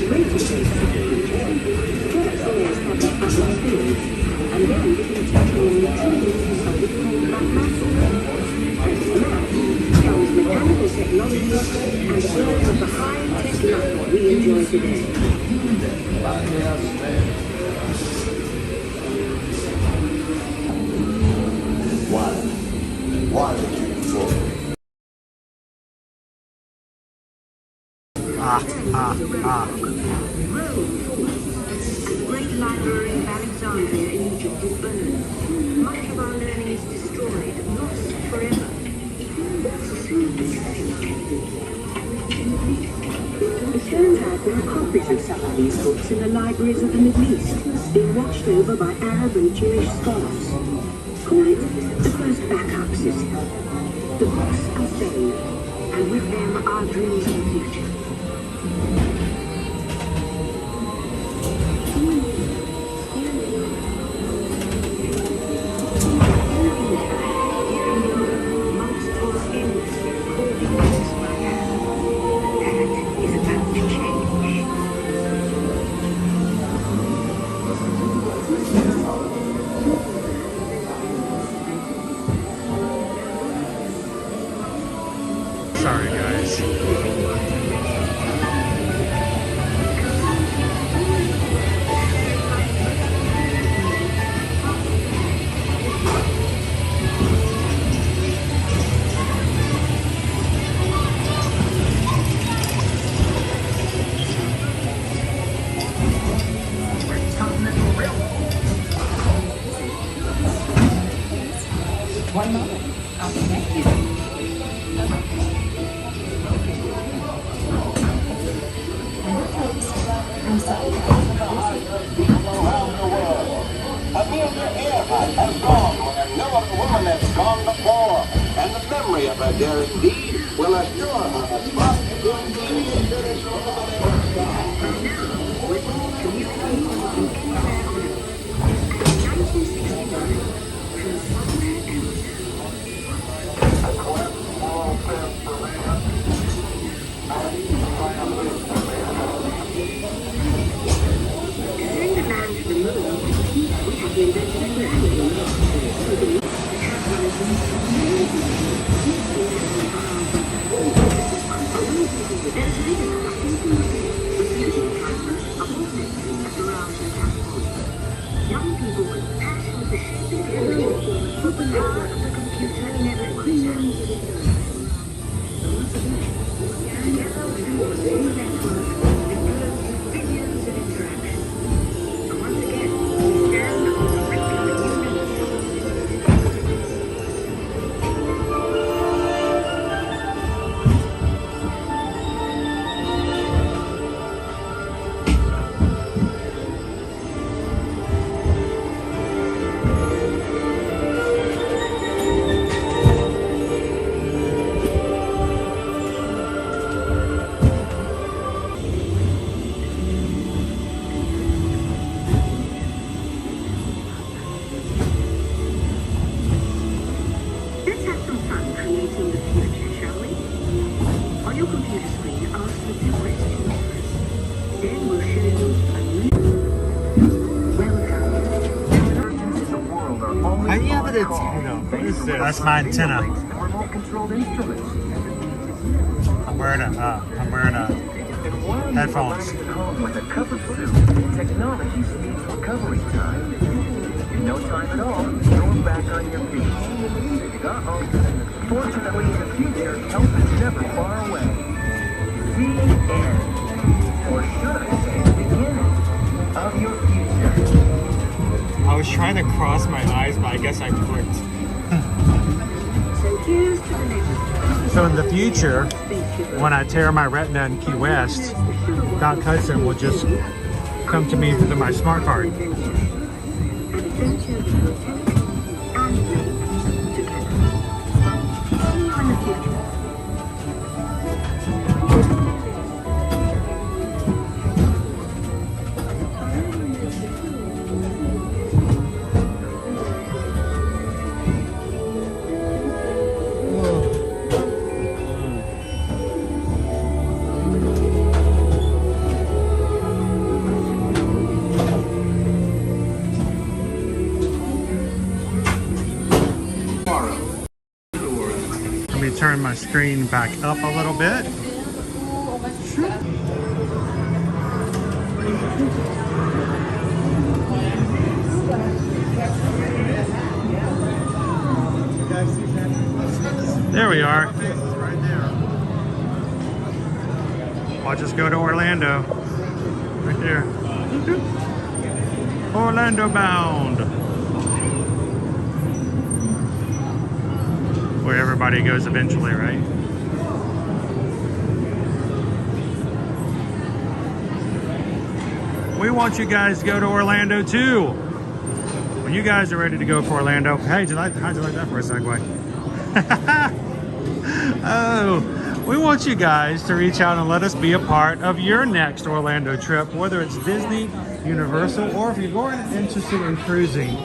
Phoenicians. Great library of Alexandria in Egypt is burned. Much of our learning is destroyed, lost forever. It's turned out there are copies of some of these books in the libraries of the Middle East, being watched over by Arab and Jewish scholars. Call it the first backup system. The books are saved, and with them our dreams of the future. Sorry, guys. One moment. I'll connect you. I'm sorry. A Amelia Earhart has gone where no other woman has gone before, and the memory of her daring deed will assure her a spot in the spiritual. Young people with passion for shaping their lives, put the power of the computer in everyone's hands. Together we form a new network that builds billions of interactions. And once again, we stand on the brink of a new How do you have an antenna? What is this? That's my antenna. I'm wearing headphones. With a cup of soup, technology speeds recovery time. In no time at all, you're back on your feet. Uh-oh. Fortunately, in the future, help is never far away. The end. or should I say the beginning, of your future. I was trying to cross my eyes, but I guess I clicked. So here's to the next. So in the future, when I tear my retina in Key West, Doc Hudson will just come to me through my smart card. Let me turn my screen back up a little bit. There we are. I'll just go to Orlando. Right there. Orlando bound. Where everybody goes eventually, right? We want you guys to go to Orlando too. When you guys are ready to go for Orlando, hey, how'd you like that for a segue? Oh, we want you guys to reach out and let us be a part of your next Orlando trip, whether it's Disney, Universal, or if you're interested in cruising.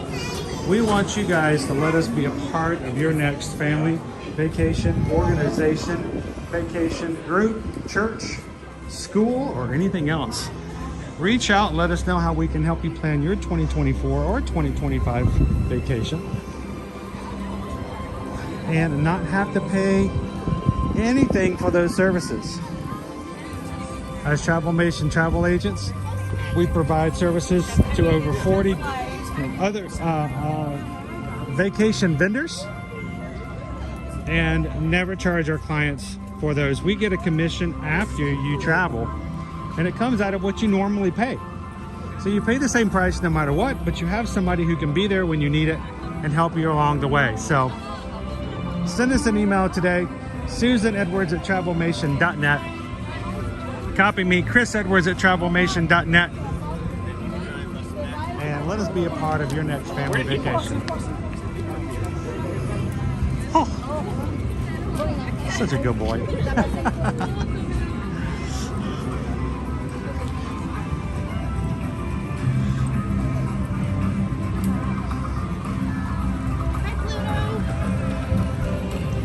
We want you guys to let us be a part of your next family vacation, organization, vacation, group, church, school, or anything else. Reach out and let us know how we can help you plan your 2024 or 2025 vacation and not have to pay anything for those services. As Travelmation travel agents, we provide services to over 40 other vacation vendors and never charge our clients for those. We get a commission after you travel, and it comes out of what you normally pay. So you pay the same price no matter what, but you have somebody who can be there when you need it and help you along the way. So send us an email today, susanedwards@travelmation.net. Copy me, chrisedwards@travelmation.net. And let us be a part of your next family vacation. Oh, such a good boy.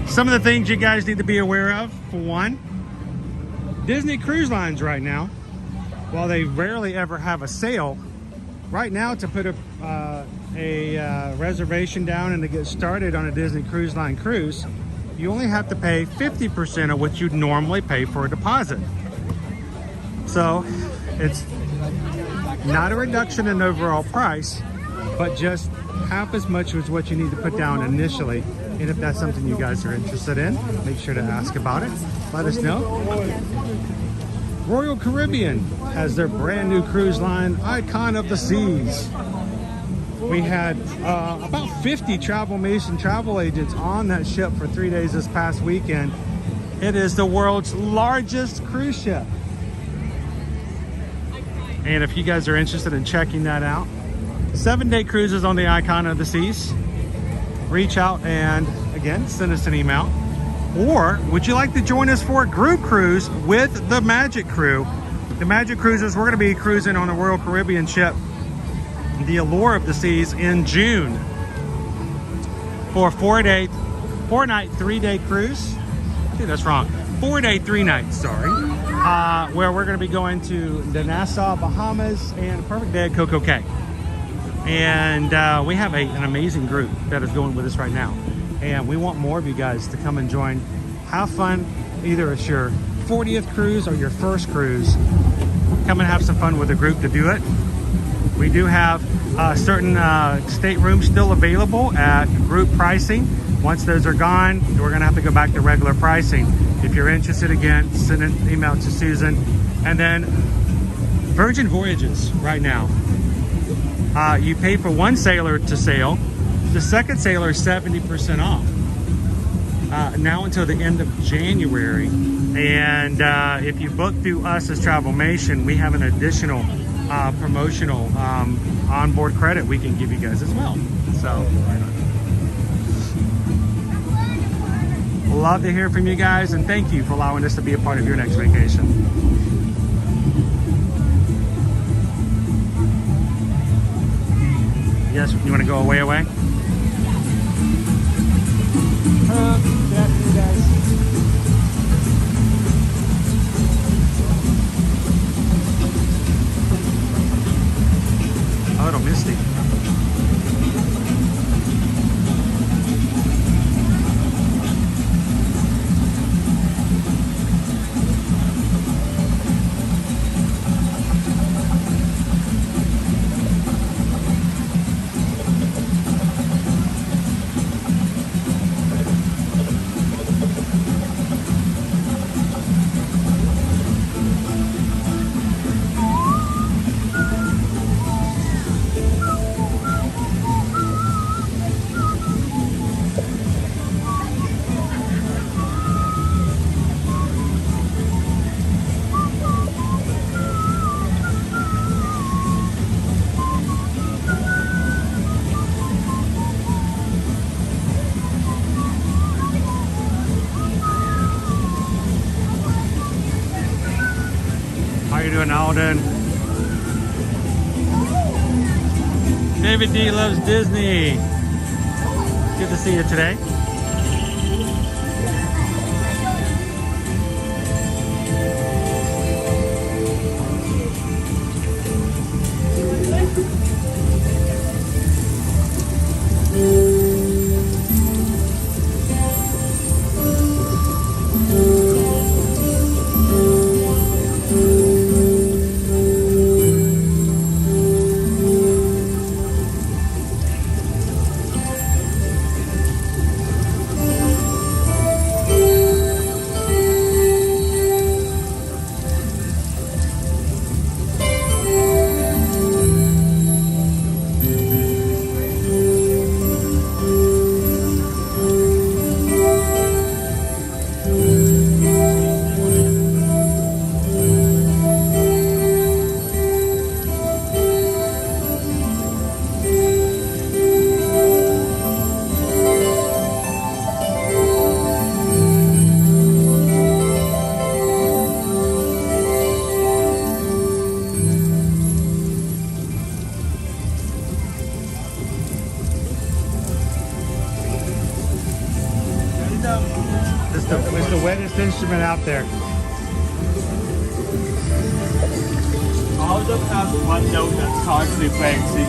Some of the things you guys need to be aware of, for one, Disney Cruise Lines right now, while they rarely ever have a sale, right now to put a reservation down and to get started on a Disney Cruise Line cruise, you only have to pay 50% of what you'd normally pay for a deposit. So it's not a reduction in overall price, but just half as much as what you need to put down initially. And if that's something you guys are interested in, make sure to ask about it. Let us know. Royal Caribbean has their brand new cruise line, Icon of the Seas. We had about 50 Travelmation travel agents on that ship for 3 days this past weekend. It is the world's largest cruise ship. And if you guys are interested in checking that out, 7-day cruises on the Icon of the Seas. Reach out and, again, send us an email. Or would you like to join us for a group cruise with the Magic Crew? The Magic Cruises, we're going to be cruising on the Royal Caribbean ship, the Allure of the Seas, in June for a 4-night, 3-day cruise. I think that's wrong. 4-day, 3 nights, sorry. Where we're going to be going to the Nassau, Bahamas, and a perfect day at Coco Cay. And we have an amazing group that is going with us right now. And we want more of you guys to come and join. Have fun. Either it's your 40th cruise or your first cruise. Come and have some fun with a group to do it. We do have certain staterooms still available at group pricing. Once those are gone, we're going to have to go back to regular pricing. If you're interested, again, send an email to Susan. And then Virgin Voyages right now. You pay for one sailor to sail. The second sailor is 70% off. Now until the end of January. And if you book through us as Travelmation, we have an additional promotional onboard credit we can give you guys as well. So love to hear from you guys, and thank you for allowing us to be a part of your next vacation. Yes, you want to go away? Good afternoon, guys. Oh, it'll misty. Alden. David D loves Disney. Good to see you today. It's the wettest instrument out there. All of them have one note that's constantly playing, so you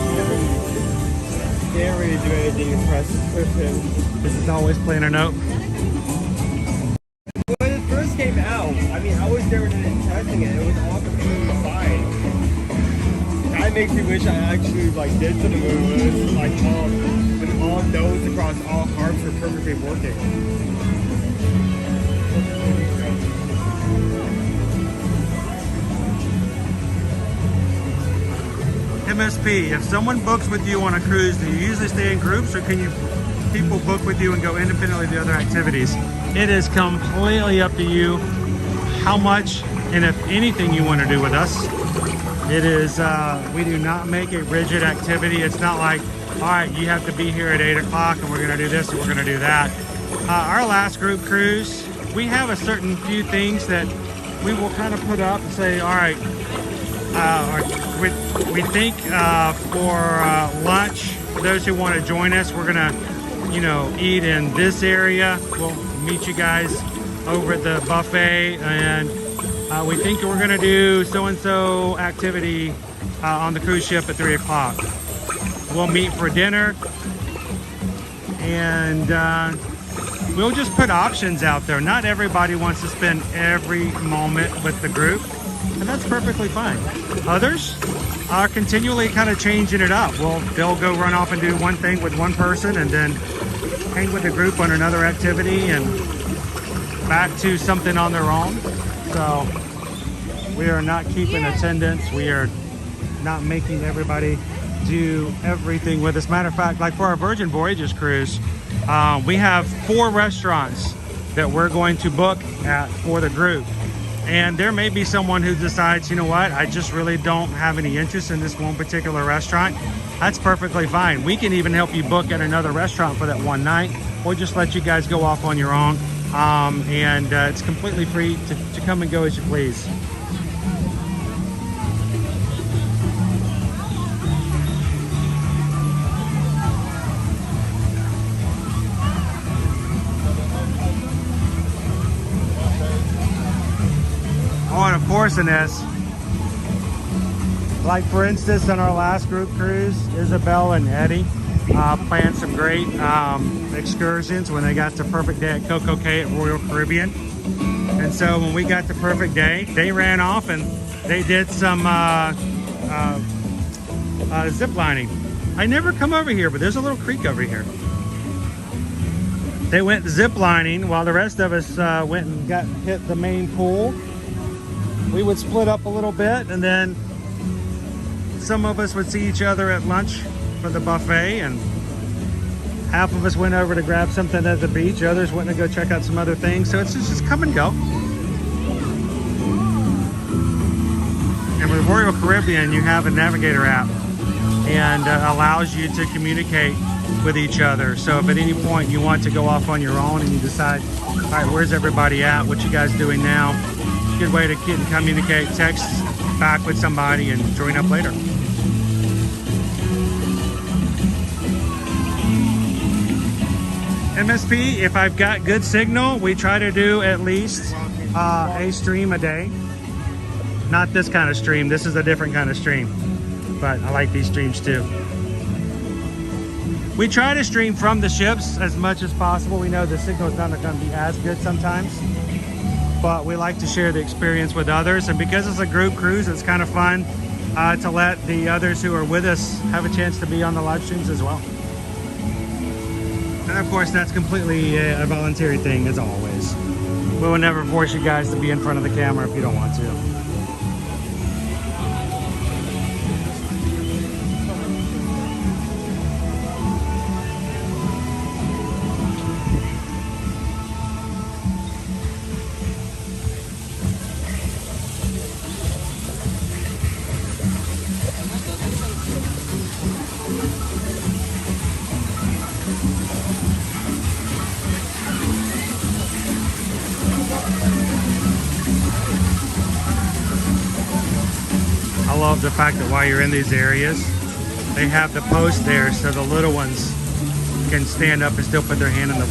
can't really do anything impressive with him. This is always playing a note. When it first came out, I mean, I was there when it was testing it. It was all completely fine. That makes me wish I actually did to the moon with all notes across all harps were perfectly working. MSP, if someone books with you on a cruise, do you usually stay in groups, or can people book with you and go independently to other activities? It is completely up to you how much and if anything you want to do with us. It is, we do not make a rigid activity. It's not like, all right, you have to be here at 8 o'clock and we're going to do this and we're going to do that. Our last group cruise, we have a certain few things that we will kind of put up and say, all right, we think for lunch, for those who want to join us, we're gonna, eat in this area. We'll meet you guys over at the buffet, and we think we're gonna do so-and-so activity on the cruise ship at 3 o'clock. We'll meet for dinner, and we'll just put options out there. Not everybody wants to spend every moment with the group, and that's perfectly fine. Others are continually kind of changing it up. Well, they'll go run off and do one thing with one person and then hang with the group on another activity and back to something on their own. So We are not keeping attendance. We are not making everybody do everything with us. Matter of fact, like for our Virgin Voyages cruise, we have 4 restaurants that we're going to book at for the group. And there may be someone who decides, you know what, I just really don't have any interest in this one particular restaurant. That's perfectly fine. We can even help you book at another restaurant for that one night, or just let you guys go off on your own. It's completely free to come and go as you please. Oh, and of course in this, like for instance on our last group cruise, Isabel and Eddie planned some great excursions when they got to Perfect Day at Coco Cay at Royal Caribbean. And so when we got to Perfect Day, they ran off and they did some zip lining. I never come over here, but there's a little creek over here. They went zip lining while the rest of us went and hit the main pool. We would split up a little bit, and then some of us would see each other at lunch for the buffet, and half of us went over to grab something at the beach, others went to go check out some other things. So it's just come and go. And with Royal Caribbean, you have a navigator app, and allows you to communicate with each other. So if at any point you want to go off on your own and you decide, all right, where's everybody at? What you guys doing now? Good way to get and communicate, text back with somebody and join up later. MSP, if I've got good signal, we try to do at least a stream a day. Not this kind of stream, this is a different kind of stream, but I like these streams too. We try to stream from the ships as much as possible. We know the signal is not going to be as good sometimes, but we like to share the experience with others. And because it's a group cruise, it's kind of fun to let the others who are with us have a chance to be on the live streams as well. And of course, that's completely a voluntary thing as always. We will never force you guys to be in front of the camera if you don't want to. I love the fact that while you're in these areas, they have the post there so the little ones can stand up and still put their hand in the...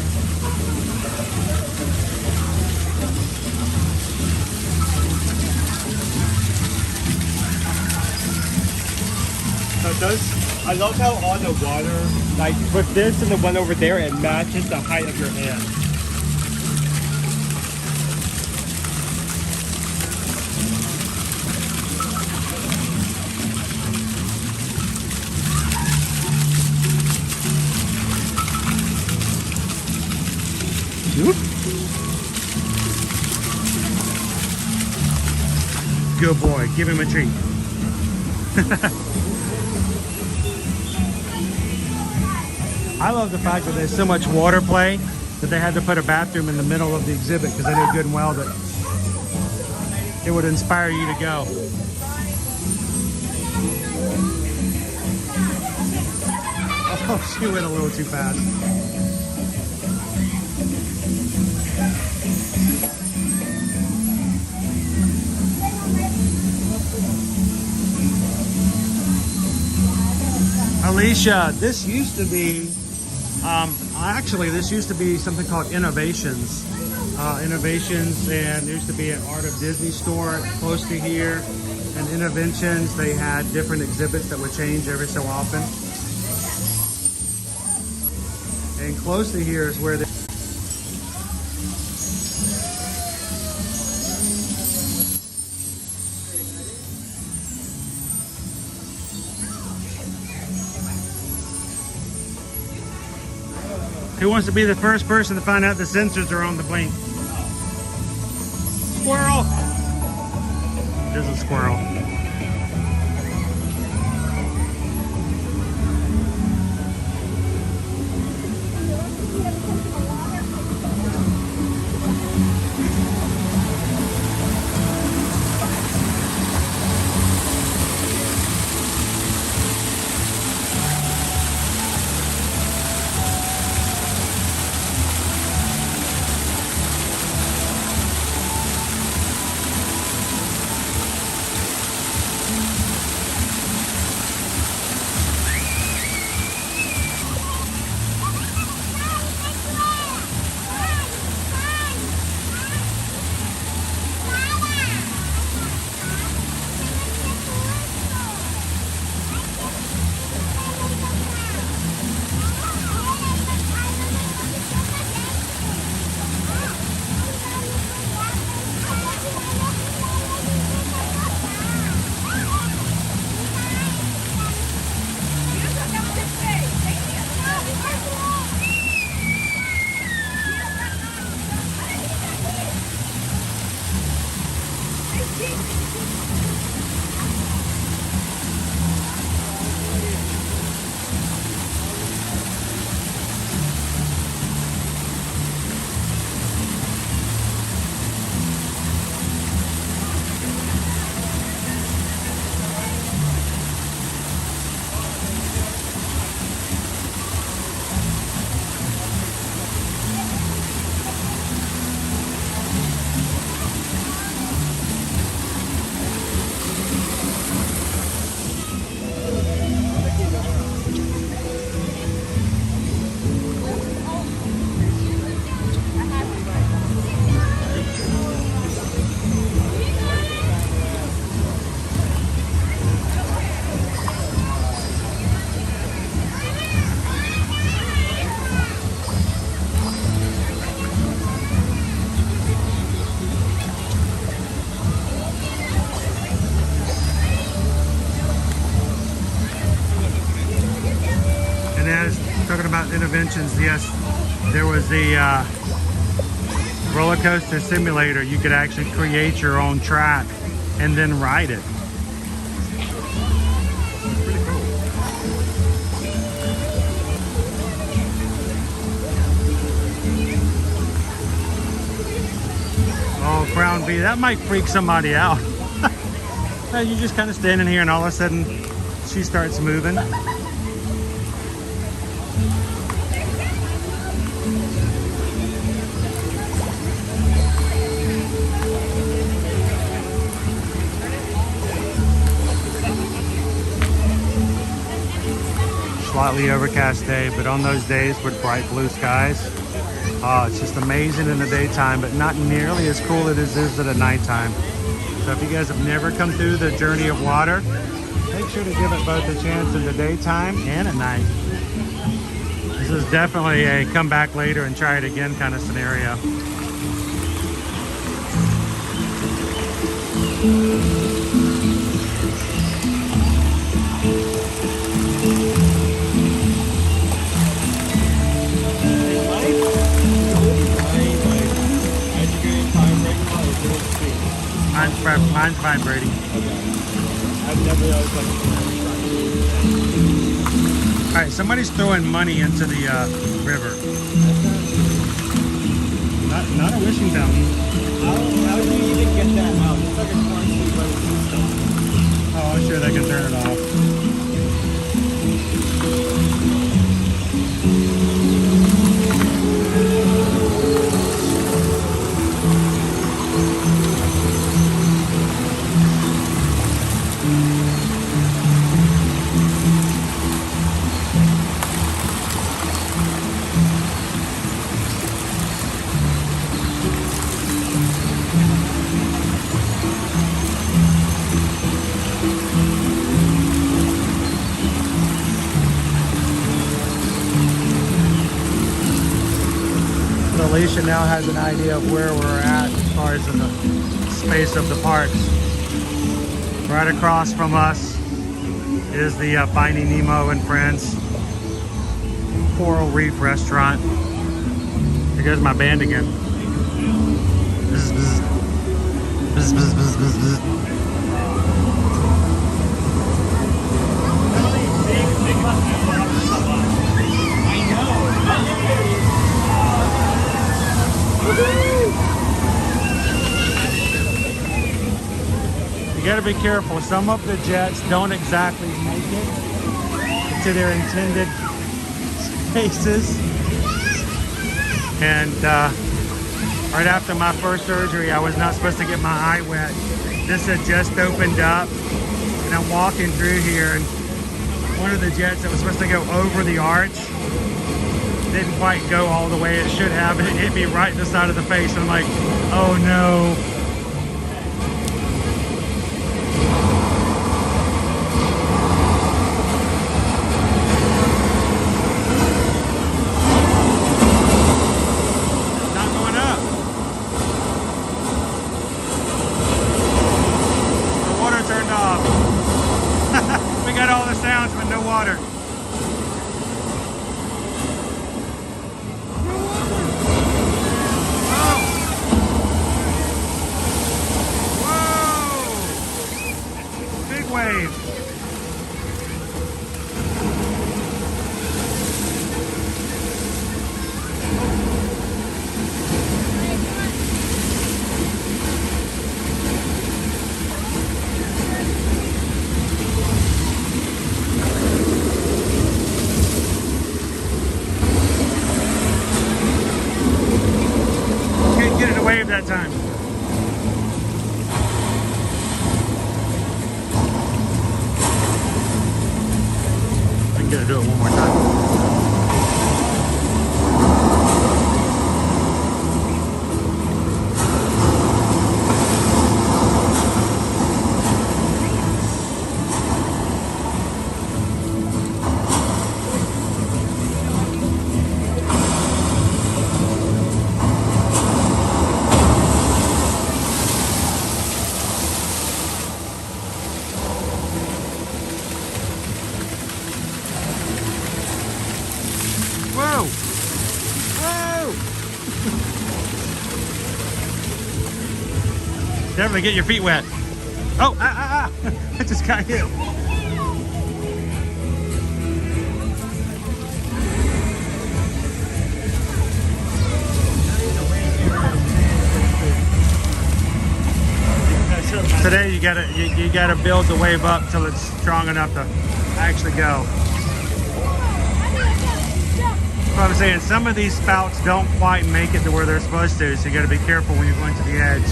I love how on the water, like with this and the one over there, it matches the height of your hand. Good boy, give him a treat. I love the fact that there's so much water play that they had to put a bathroom in the middle of the exhibit because they knew good and well that it would inspire you to go. Oh, she went a little too fast. Alicia, this used to be, actually this used to be something called Innovations. Innovations, and there used to be an Art of Disney store close to here. And Innovations, they had different exhibits that would change every so often. And close to here is where Who wants to be the first person to find out the sensors are on the blink? Squirrel! There's a squirrel. Talking about interventions, yes, there was the roller coaster simulator. You could actually create your own track and then ride it. Pretty cool. Oh, Crown B, that might freak somebody out. You're just kind of standing here and all of a sudden she starts moving. Slightly overcast day, but on those days with bright blue skies, it's just amazing in the daytime, but not nearly as cool as it is at the nighttime. So if you guys have never come through the journey of water, make sure to give it both a chance in the daytime and at night. This is definitely a come back later and try it again kind of scenario. Mine's vibrating. I've never always liked All right, somebody's throwing money into the river. Not a wishing fountain. How do you even get that out? It's like a corn sweet by the system. Oh, I'm sure they can turn it off. Alicia now has an idea of where we're at as far as in the space of the parks. Right across from us is the Finding Nemo and Friends Coral Reef Restaurant. Here goes my band again. Bzz, bzz. Bzz, bzz, bzz, bzz, bzz. got to be careful. Some of the jets don't exactly make it to their intended spaces. And right after my first surgery, I was not supposed to get my eye wet. This had just opened up, and I'm walking through here, and one of the jets that was supposed to go over the arch didn't quite go all the way it should have, and it hit me right in the side of the face, and I'm like, oh no. Not going up. The water turned off. We got all the sounds, but no water. Wave. Can't get it a wave that time. Gonna do it one more time. Whoa! Whoa! Definitely get your feet wet. Oh, I just got hit. Today you gotta build the wave up till it's strong enough to actually go. So I'm saying some of these spouts don't quite make it to where they're supposed to, so you got to be careful when you're going to the edge.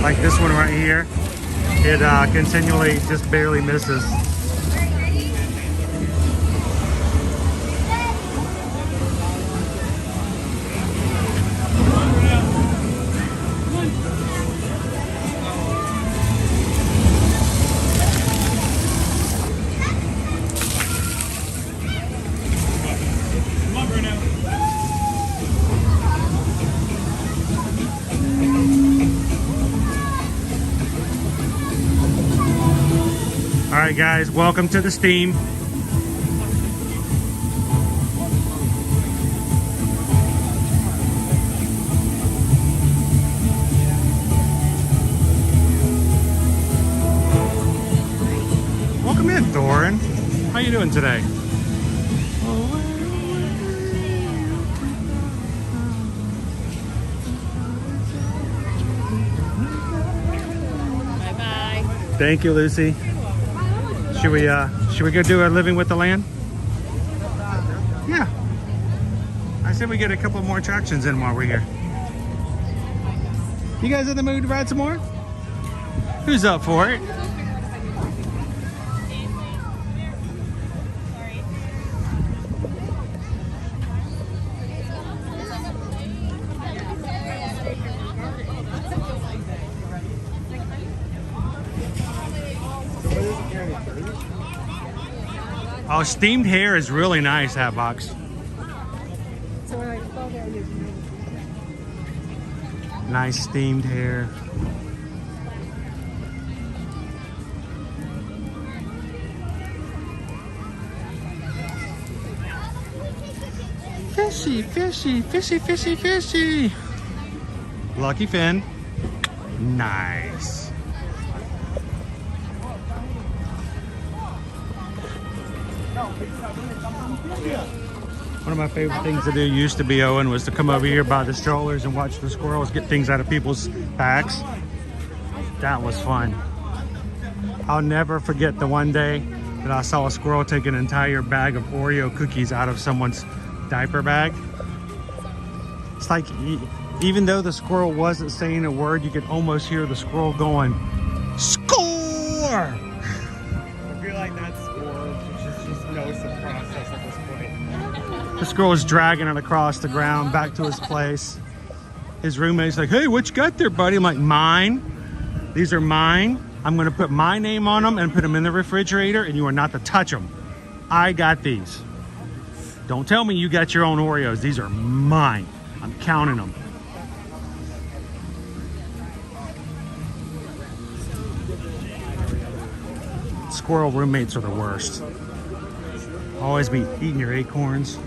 Like this one right here, it continually just barely misses. All right, guys, welcome to the steam. Welcome in, Soarin. How you doing today? Bye-bye. Thank you, Lucy. Should we go do a living with the land? Yeah. I said we get a couple more attractions in while we're here. You guys in the mood to ride some more? Who's up for it? Oh, steamed hair is really nice, Hatbox. Nice steamed hair. Fishy, fishy, fishy, fishy, fishy. Lucky fin. Nice. One of my favorite things to do used to be, Owen, was to come over here by the strollers and watch the squirrels get things out of people's bags. That was fun. I'll never forget the one day that I saw a squirrel take an entire bag of Oreo cookies out of someone's diaper bag. It's like, even though the squirrel wasn't saying a word, you could almost hear the squirrel going, "Score!" I feel like that squirrel just knows the process at this point. The squirrel is dragging it across the ground back to his place. His roommate's like, "Hey, what you got there, buddy?" I'm like, "Mine. These are mine. I'm gonna put my name on them and put them in the refrigerator, and you are not to touch them. I got these. Don't tell me you got your own Oreos. These are mine. I'm counting them." Squirrel roommates are the worst. Always be eating your acorns,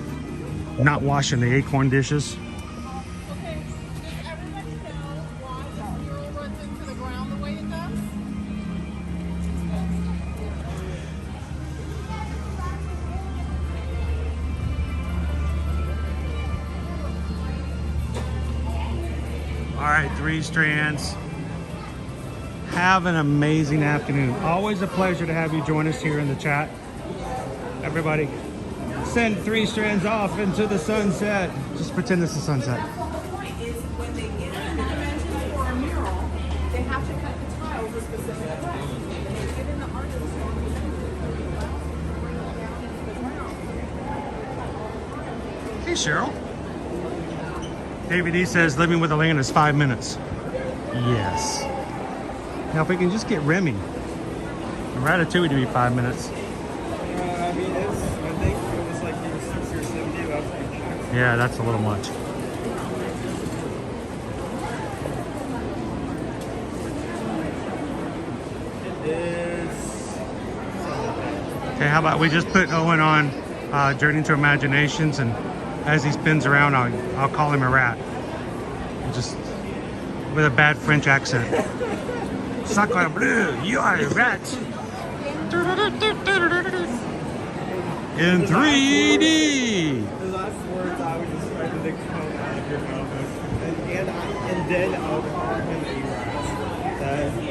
not washing the acorn dishes. All right, 3 strands. Have an amazing afternoon. Always a pleasure to have you join us here in the chat. Everybody, send 3 strands off into the sunset. Just pretend this is sunset. The point is, when they get the dimensions for a mural, they have to cut the tiles a specific way. They get in the artist. Hey, Cheryl. David E says living with a land is 5 minutes. Yes. Now, if we can just get Remy and Ratatouille to be 5 minutes. I mean, I think it was like he was 60 or 70. That was pretty much. Yeah, that's a little much. It is. Okay, how about we just put Owen on Journey to Imaginations, and as he spins around, I'll call him a rat. Just with a bad French accent. Sacre bleu, you are a rat. In 3D. The last words I would describe to come out of your mouth and then I'll call him a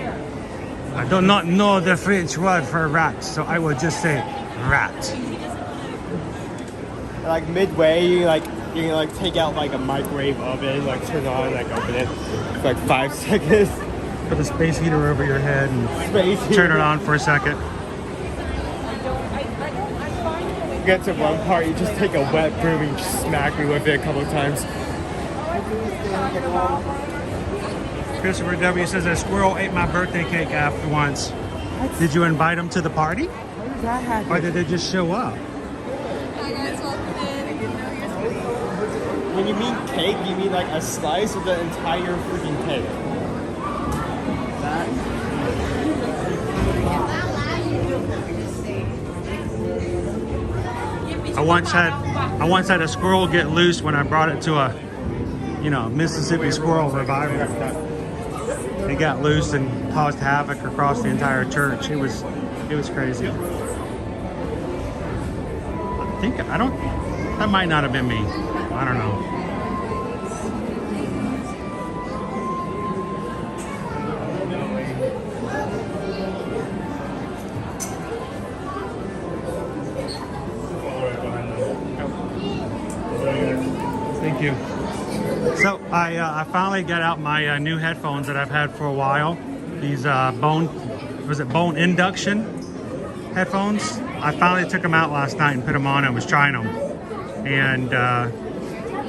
rat. I do not know the French word for rat, so I will just say rat. Like midway, you can take out like a microwave oven, like turn it on, like open it for like 5 seconds. Put the space heater over your head and turn it on for a second. Get to one part, you just take a wet broom and just smack me with it a couple of times. Christopher W says a squirrel ate my birthday cake after once. Did you invite him to the party? How did that happen? Or did they just show up? When you mean cake, you mean like a slice of the entire freaking cake. I once had a squirrel get loose when I brought it to a, Mississippi squirrel revival. It got loose and caused havoc across the entire church. It was crazy. That might not have been me. I don't know. Thank you. So I finally got out my new headphones that I've had for a while. These bone induction headphones. I finally took them out last night and put them on and was trying them. And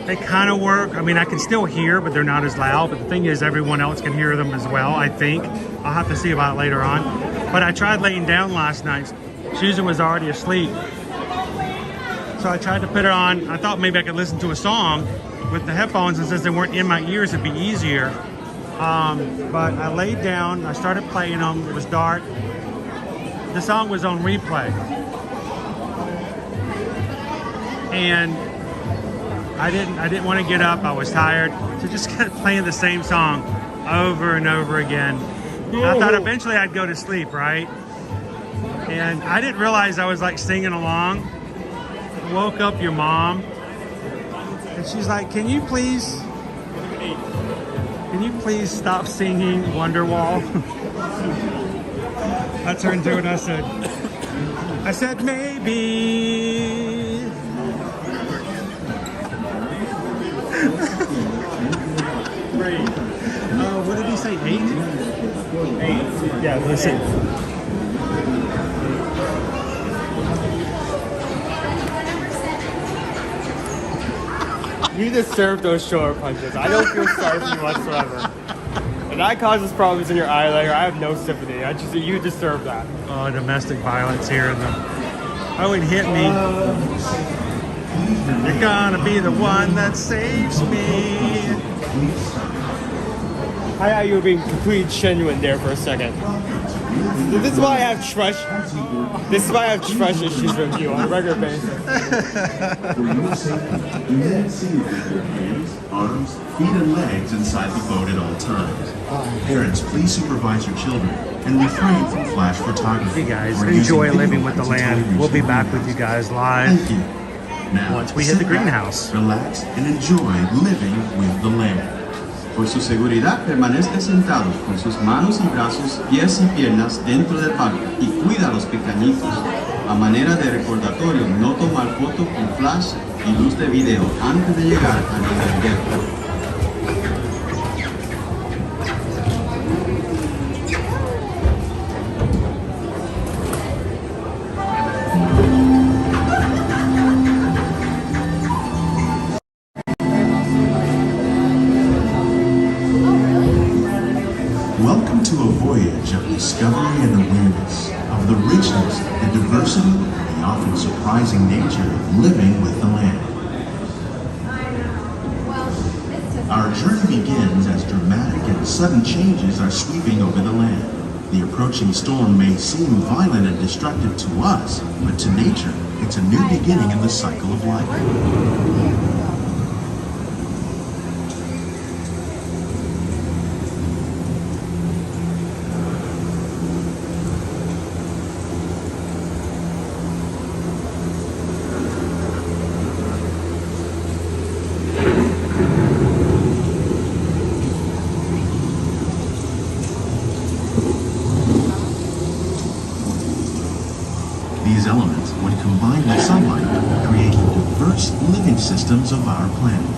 they kind of work. I mean, I can still hear, but they're not as loud. But the thing is, everyone else can hear them as well, I think. I'll have to see about it later on. But I tried laying down last night. Susan was already asleep. So I tried to put it on. I thought maybe I could listen to a song with the headphones, and since they weren't in my ears, it'd be easier. But I laid down, I started playing them. It was dark. The song was on replay. And I didn't want to get up. I was tired. So just kept playing the same song over and over again. I thought eventually I'd go to sleep, right? And I didn't realize I was like singing along. Woke up your mom. And she's like, can you please stop singing Wonderwall? I turned to her and I said, maybe. Great. What did he say, 8? 8. Yeah, listen. You deserve those shoulder punches. I don't feel sorry for you whatsoever. And that causes problems in your eye layer. I have no sympathy. You deserve that. Oh, domestic violence here in the... Oh, it hit me. You're gonna be the one that saves me. I thought you were being completely genuine there for a second. This is why I have trust. This is why I have trust issues with you on a regular basis. For your safety, remain seated with your hands, arms, feet, and legs inside the boat at all times. Parents, please supervise your children and refrain from flash photography. Hey guys, enjoy living with the land. We'll be back with you guys live once we hit the greenhouse. Relax and enjoy living with the land. Por su seguridad, permanezca sentado con sus manos y brazos, pies y piernas dentro del barco y cuida a los pequeñitos. A manera de recordatorio, no tomar foto con flash y luz de video antes de llegar al embarcadero. Welcome to a voyage of discovery and awareness of the richness, the diversity, and the often surprising nature of living with the land. Our journey begins as dramatic and sudden changes are sweeping over the land. The approaching storm may seem violent and destructive to us, but to nature, it's a new beginning in the cycle of life. These elements, when combined with sunlight, create the diverse living systems of our planet.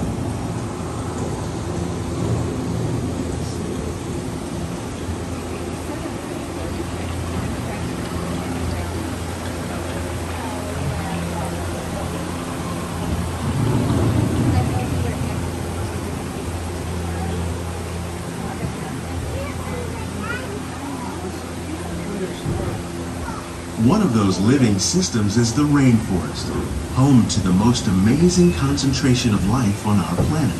One of those living systems is the rainforest, home to the most amazing concentration of life on our planet.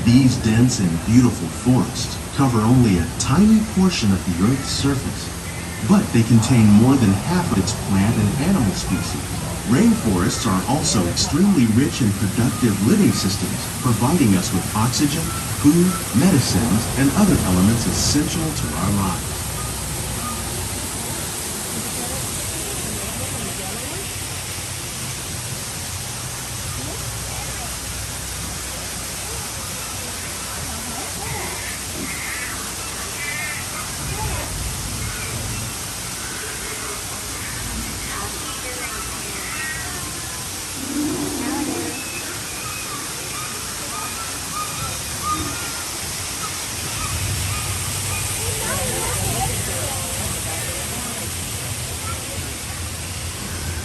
These dense and beautiful forests cover only a tiny portion of the Earth's surface, but they contain more than half of its plant and animal species. Rainforests are also extremely rich and productive living systems, providing us with oxygen, food, medicines, and other elements essential to our lives.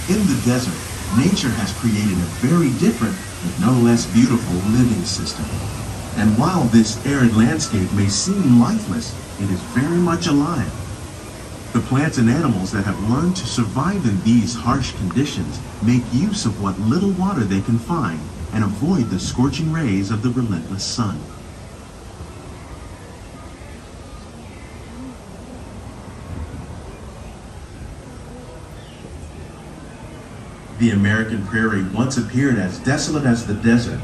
In the desert, nature has created a very different, but no less beautiful living system. And while this arid landscape may seem lifeless, it is very much alive. The plants and animals that have learned to survive in these harsh conditions make use of what little water they can find and avoid the scorching rays of the relentless sun. The American prairie once appeared as desolate as the desert,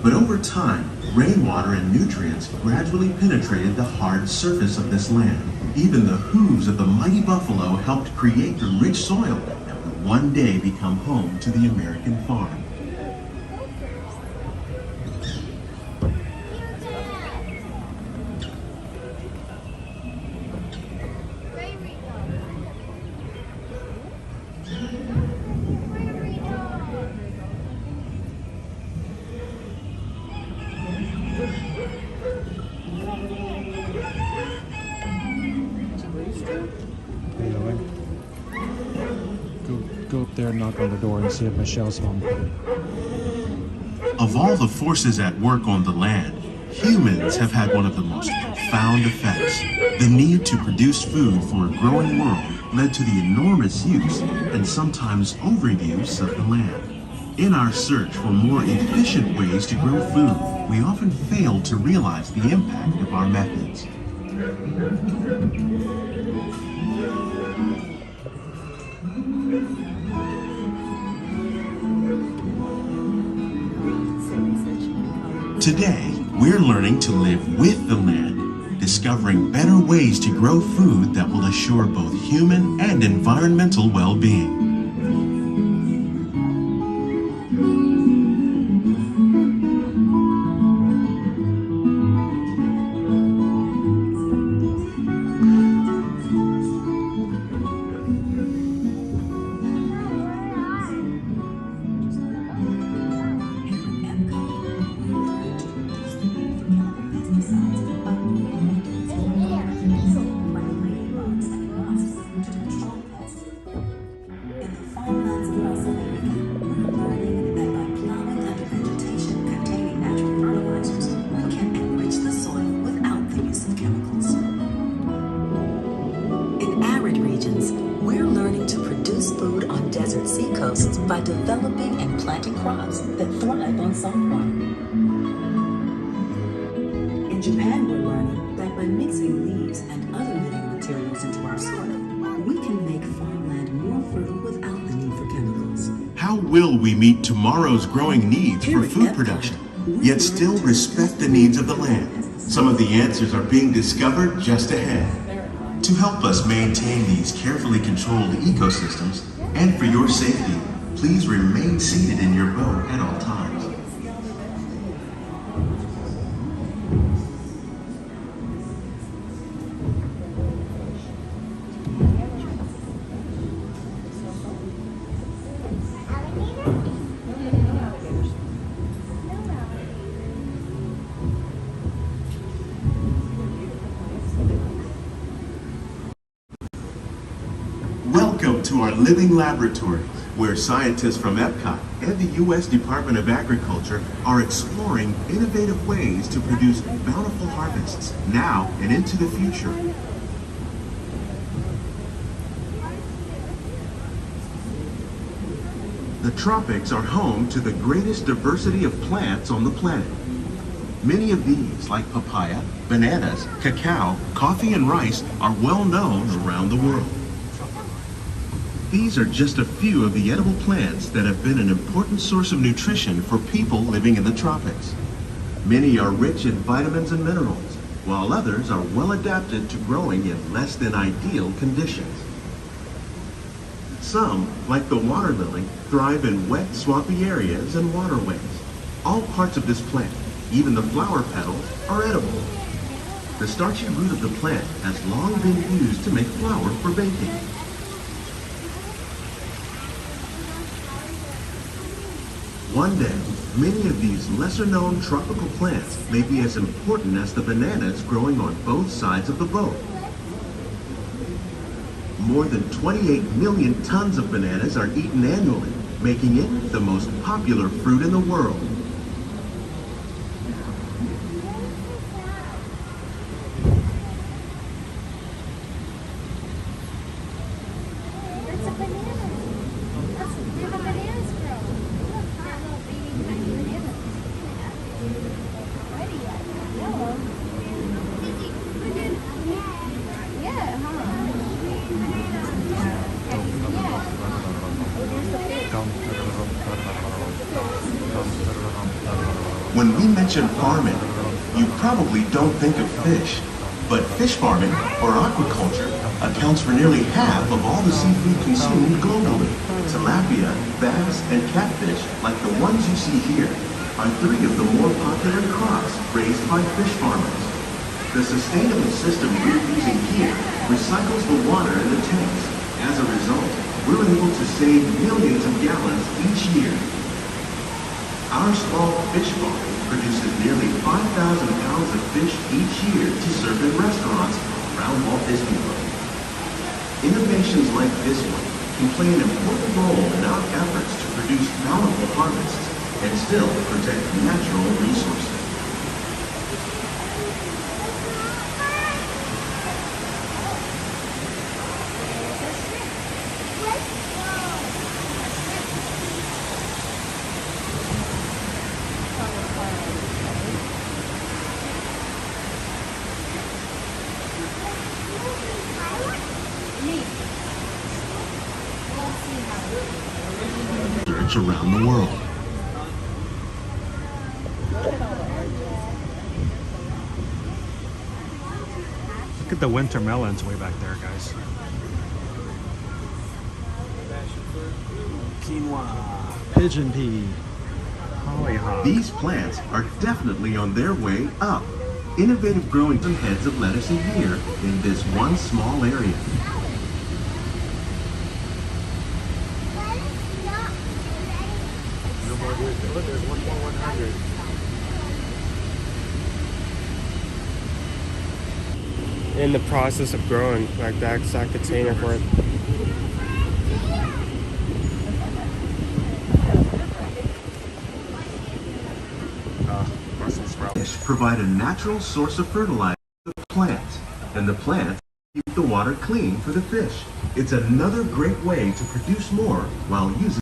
but over time, rainwater and nutrients gradually penetrated the hard surface of this land. Even the hooves of the mighty buffalo helped create the rich soil that would one day become home to the American farm. there and knock on the door and see if Michelle's home. Of all the forces at work on the land, humans have had one of the most profound effects. The need to produce food for a growing world led to the enormous use and sometimes overuse of the land. In our search for more efficient ways to grow food, we often fail to realize the impact of our methods. Today, we're learning to live with the land, discovering better ways to grow food that will assure both human and environmental well-being. By developing and planting crops that thrive on saltwater. In Japan, we're learning that by mixing leaves and other living materials into our soil, we can make farmland more fertile without the need for chemicals. How will we meet tomorrow's growing needs for food production, yet still respect the needs of the land? Some of the answers are being discovered just ahead. To help us maintain these carefully controlled ecosystems, and for your safety, please remain seated in your boat at all times. Welcome to our living laboratory, where scientists from Epcot and the U.S. Department of Agriculture are exploring innovative ways to produce bountiful harvests now and into the future. The tropics are home to the greatest diversity of plants on the planet. Many of these, like papaya, bananas, cacao, coffee, and rice, are well known around the world. These are just a few of the edible plants that have been an important source of nutrition for people living in the tropics. Many are rich in vitamins and minerals, while others are well adapted to growing in less than ideal conditions. Some, like the water lily, thrive in wet, swampy areas and waterways. All parts of this plant, even the flower petals, are edible. The starchy root of the plant has long been used to make flour for baking. One day, many of these lesser-known tropical plants may be as important as the bananas growing on both sides of the boat. More than 28 million tons of bananas are eaten annually, making it the most popular fruit in the world. When we mention farming, you probably don't think of fish, but fish farming, or aquaculture, accounts for nearly half of all the seafood consumed globally. Tilapia, bass, and catfish, like the ones you see here, are three of the more popular crops raised by fish farmers. The sustainable system we're using here recycles the water in the tanks. As a result, we're able to save millions of gallons each year. Our small fish farm produces nearly 5,000 pounds of fish each year to serve in restaurants around Walt Disney World. Innovations like this one can play an important role in our efforts to produce bountiful harvests and still protect natural resources. Around the world. Look at the winter melons way back there, guys. Quinoa, pigeon pea, hollyhock. These plants are definitely on their way up. Innovative growing heads of lettuce a year in this one small area. Look, there's one more 100. In the process of growing, like that's that container for it. Brussels sprouts provide a natural source of fertilizer to the plants, and the plants keep the water clean for the fish. It's another great way to produce more while using.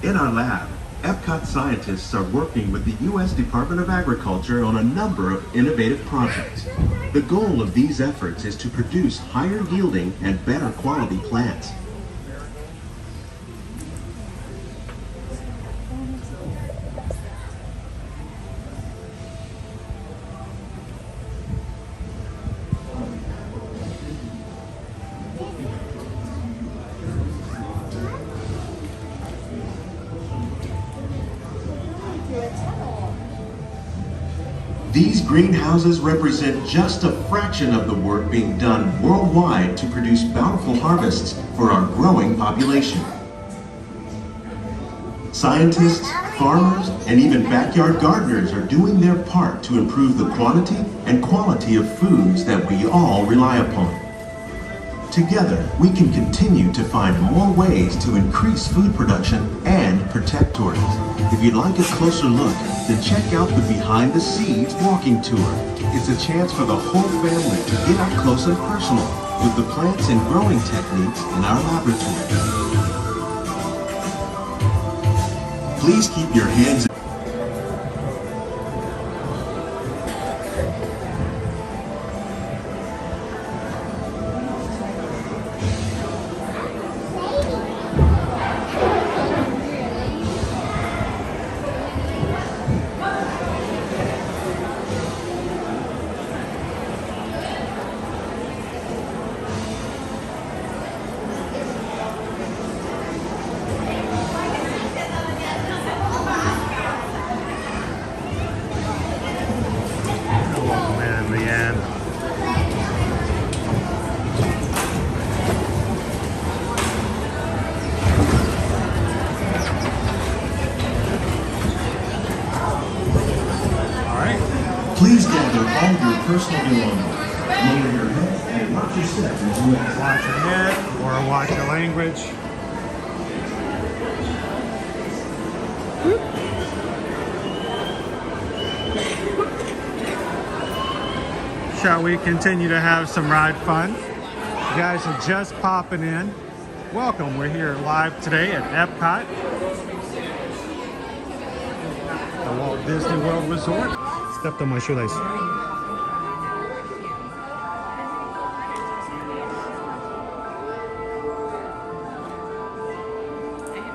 In our lab, Epcot scientists are working with the U.S. Department of Agriculture on a number of innovative projects. The goal of these efforts is to produce higher yielding and better quality plants. These greenhouses represent just a fraction of the work being done worldwide to produce bountiful harvests for our growing population. Scientists, farmers, and even backyard gardeners are doing their part to improve the quantity and quality of foods that we all rely upon. Together, we can continue to find more ways to increase food production and protect tourism. If you'd like a closer look, then check out the Behind the Seeds walking tour. It's a chance for the whole family to get up close and personal with the plants and growing techniques in our laboratory. Please keep your hands Please gather all your personal belongings. Lower your head and watch your step as you exit. Watch your head or watch your language. Shall we continue to have some ride fun? You guys are just popping in. Welcome. We're here live today at Epcot, the Walt Disney World Resort. Stepped on my shoelace.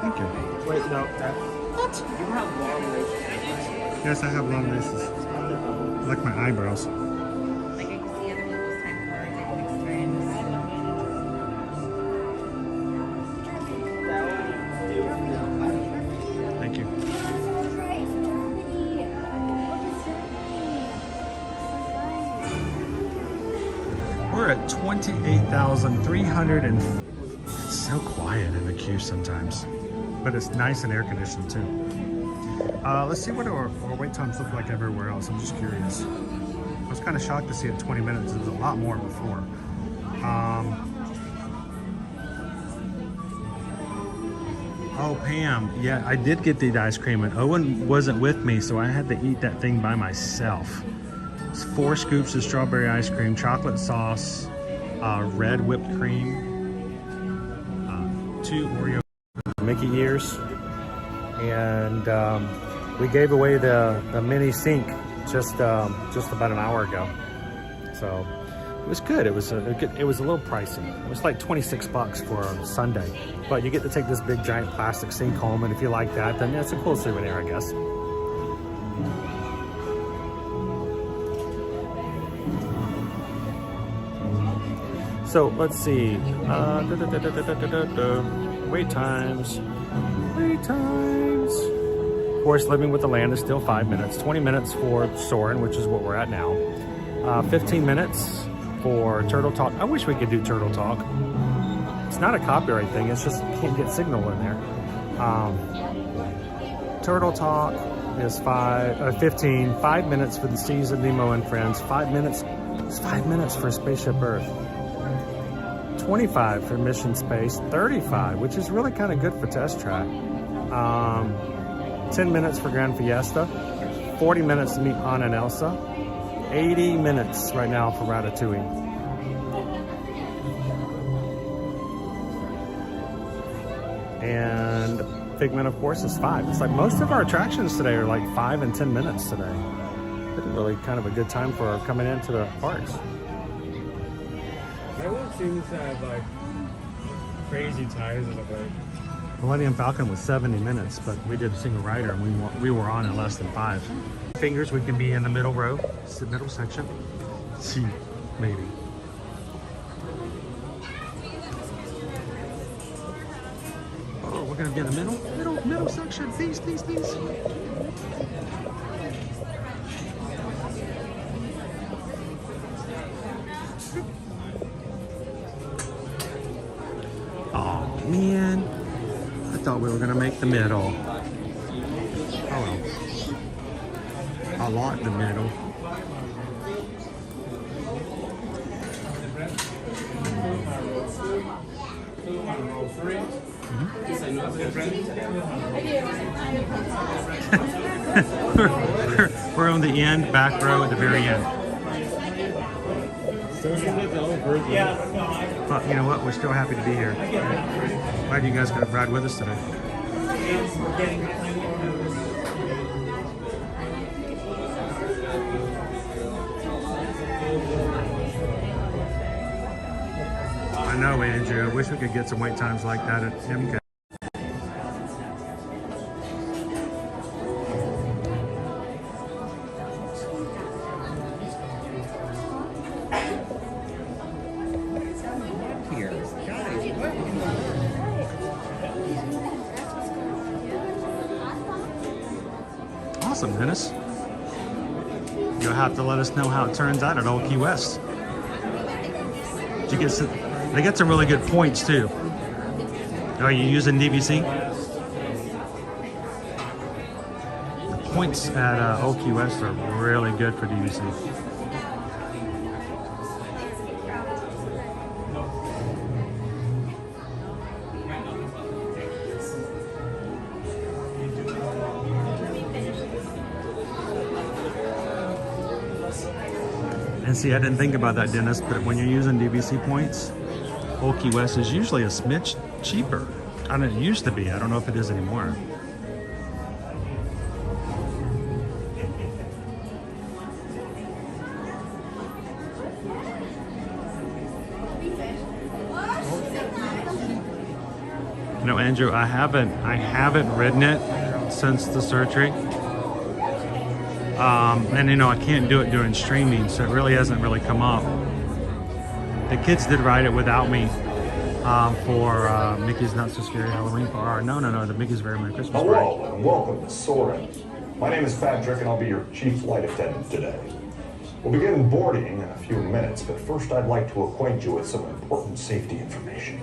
Thank you. Wait, no. What? You have long laces. Yes, I have long laces. Like my eyebrows. Like I can see other people's time cards, I can experience. Thank you. We're at 28,300 and it's so quiet in the queue sometimes, but it's nice and air conditioned too. Let's see what our wait times look like everywhere else. I'm just curious. I was kind of shocked to see it 20 minutes. It was a lot more before. Oh, Pam, yeah, I did get the ice cream, and Owen wasn't with me, so I had to eat that thing by myself. It's 4 scoops of strawberry ice cream, chocolate sauce, red whipped cream, 2 Oreo Mickey ears, and we gave away the mini sink just about an hour ago. So it was good. It was a little pricey. It was like 26 bucks for a Sunday, but you get to take this big giant plastic sink home, and if you like that, then that's a cool souvenir, I guess. So let's see. Wait times. Of course, living with the land is still 5 minutes. 20 minutes for Soarin, which is what we're at now. 15 minutes for Turtle Talk. I wish we could do Turtle Talk. It's not a copyright thing. It's just can't get signal in there. Turtle Talk is 15. 5 minutes for the Seas of Nemo and Friends. 5 minutes. It's 5 minutes for Spaceship Earth. 25 for Mission Space. 35, which is really kind of good for Test Track. 10 minutes for Grand Fiesta. 40 minutes to meet Anna and Elsa. 80 minutes right now for Ratatouille. And Figment, of course, is 5. It's like most of our attractions today are like 5 and 10 minutes today. Been really kind of a good time for coming into the parks. Everyone seems to have like crazy tires in the way. Millennium Falcon was 70 minutes, but we did a single rider and we were on in less than 5. Fingers, we can be in the middle row, it's the middle section. See, maybe. Oh, we're gonna be in the middle section. Please. Oh man, I thought we were gonna make the middle. Oh well. I like the middle. We're on the end, back row at the very end. But you know what? We're still happy to be here. Glad you guys could ride with us today. I know, Andrew. I wish we could get some wait times like that at MCAT. Awesome, Dennis. You'll have to let us know how it turns out at Old Key West. Did you get some? They get some really good points too. Are you using DVC? The points at Old Key West are really good for DVC. And see, I didn't think about that, Dennis, but when you're using DVC points, Old Key West is usually a smidge cheaper. I mean, it used to be. I don't know if it is anymore. No, Andrew, I haven't ridden it since the surgery. And you know, I can't do it during streaming, so it really hasn't really come up. The kids did ride it without me for Mickey's Not So Scary Halloween, or no, the Mickey's Very Merry Christmas Hello, party. and welcome to Soarin. My name is Patrick, and I'll be your chief flight attendant today. We'll begin boarding in a few minutes, but first I'd like to acquaint you with some important safety information.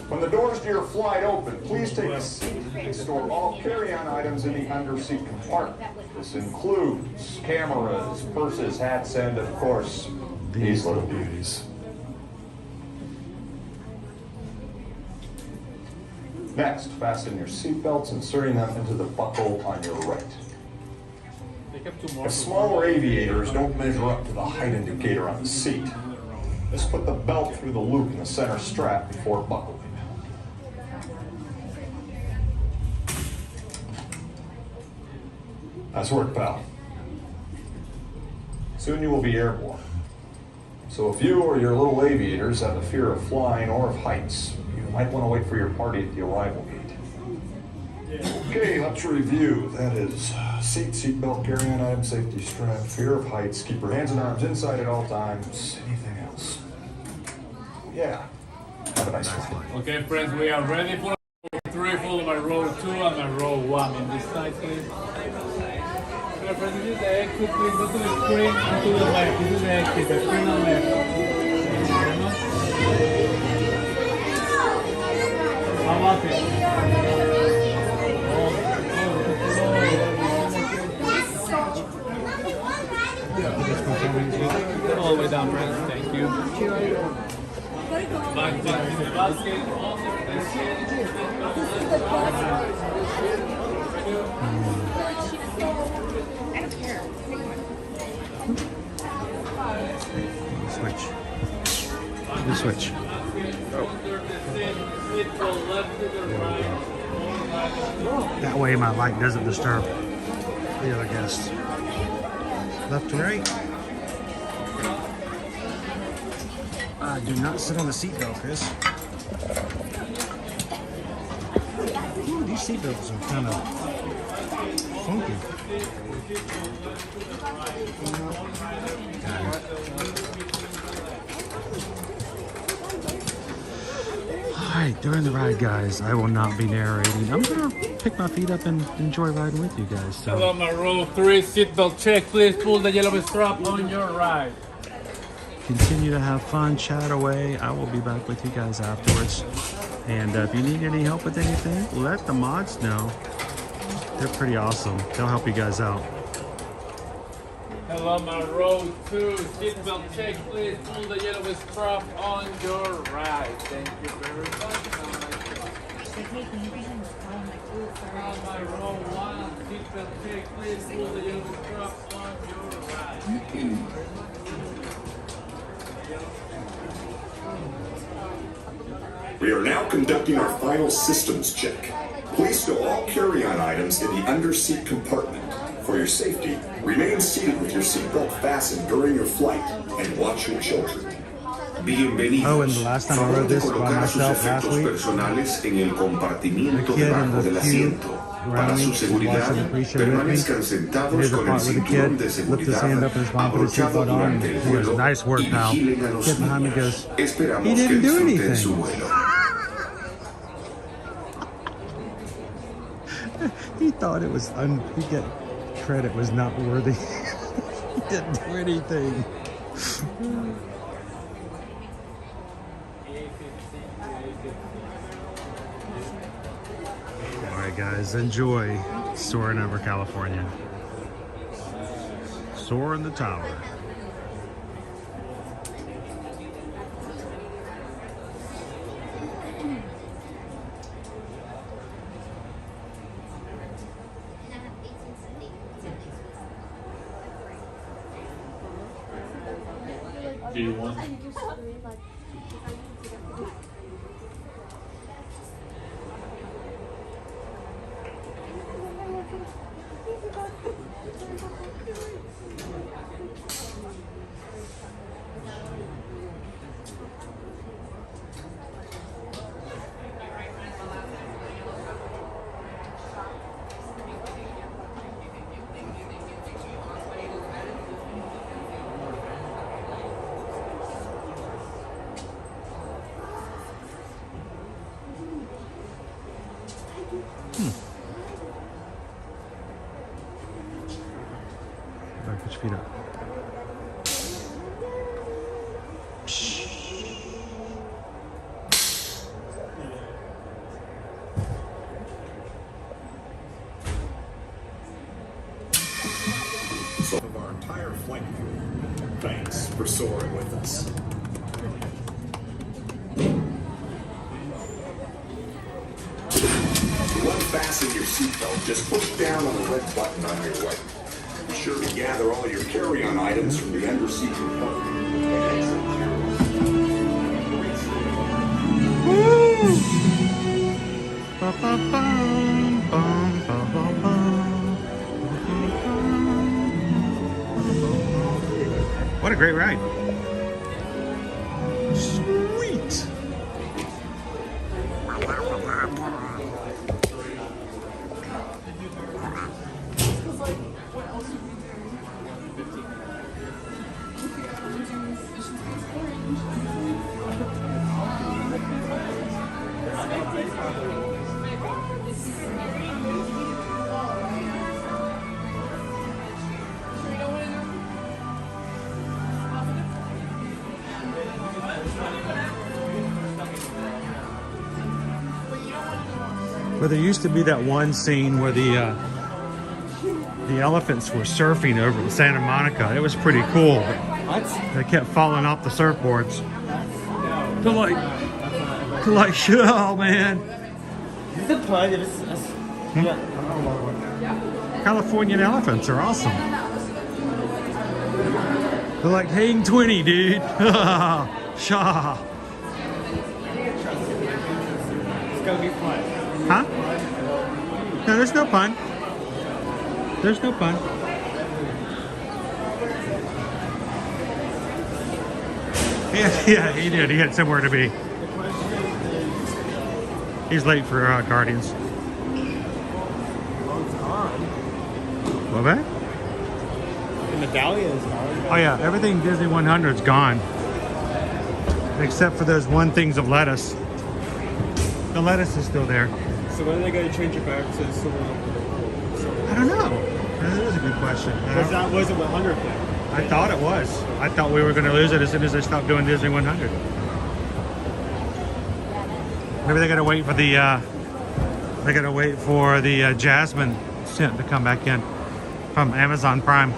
When the doors to your flight open, please take a seat and store all carry-on items in the under-seat compartment. This includes cameras, purses, hats, and, of course, these little beauties. Next, fasten your seatbelts, inserting them into the buckle on your right. If smaller aviators don't measure up to the height indicator on the seat, just put the belt through the loop in the center strap before buckling. Nice work, pal. Soon you will be airborne. So if you or your little aviators have a fear of flying or of heights, you might want to wait for your party at the arrival gate. Okay, let's review. That is seatbelt, carry-on item, safety strap, fear of heights, keep your hands and arms inside at all times. Anything else? Yeah. Have a nice flight. Okay, friends, we are ready for row 3, followed by row 2 and by row 1. In this side, please. Okay, friends, this is the exit. Please go to the screen and to the left. This is the exit, the screen on left. How was it? All the way down, friends. Thank you. Back to the basket. Switch. The switch. That way my light doesn't disturb the other guests. Left to right. Do not sit on the seatbelt, Chris. Ooh, these seatbelts are kind of funky. Alright, during the ride, guys, I will not be narrating. I'm gonna pick my feet up and enjoy riding with you guys. So. Hello, my row 3 seatbelt check. Please pull the yellow strap on your right. Continue to have fun, chat away. I will be back with you guys afterwards. And if you need any help with anything, let the mods know. They're pretty awesome. They'll help you guys out. Hello, my row 2 seatbelt check. Please pull the yellow strap on your right. Thank you very much. Hello, my row 1 seatbelt check. Please pull the yellow strap on your right. We are now conducting our final systems check. Please stow all carry-on items in the underseat compartment. For your safety, remain seated with your seatbelt fastened during your flight and watch your children. Oh, and the last time I rode this by myself last week, the kid in the pew around me was watching the pre-show with me. Here's the part where the kid lifts his hand up and his mom put his seatbelt on, and he goes, "Nice work, pal." The kid behind me goes, "He didn't do anything." He thought it was he get credit was not worthy. He didn't do anything. Alright guys, enjoy soaring over California. Soar in the tower. Do you want? Put your feet up. So of our entire flight crew, thanks for soaring with us. fasten your seatbelt, just push down on the red button on your right. Be sure to gather all your carry-on items from the underseat compartment and exit What a great ride. Sweet. But there used to be that one scene where the elephants were surfing over in Santa Monica. It was pretty cool. What? They kept falling off the surfboards. To like, oh man. Is it fun? Californian elephants are awesome. They're like hang 20, dude. Shaw. It's gonna be fun. Huh? No, there's no pun. There's no pun. Yeah, he did. He had somewhere to be. He's late for Guardians. What that? The medallion is gone. Oh yeah, everything Disney 100 is gone. Except for those one things of lettuce. The lettuce is still there. So when are they going to change it back to Soarin? I don't know. That is a good question. Because that wasn't 100 thing. I thought it was. I thought we were going to lose it as soon as they stopped doing Disney 100. Maybe they got to wait for the Jasmine scent to come back in from Amazon Prime.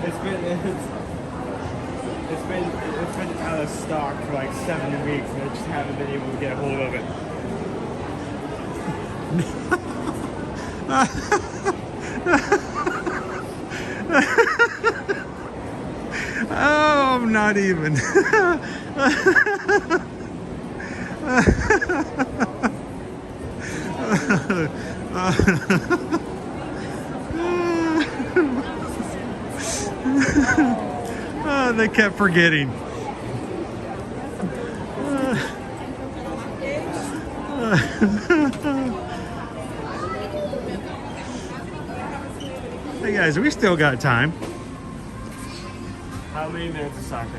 It's been out of stock for like 7 weeks, and I just haven't been able to get a hold of it. Oh, I'm not even. Oh, they kept forgetting. Hey guys, we still got time. How many minutes is soccer?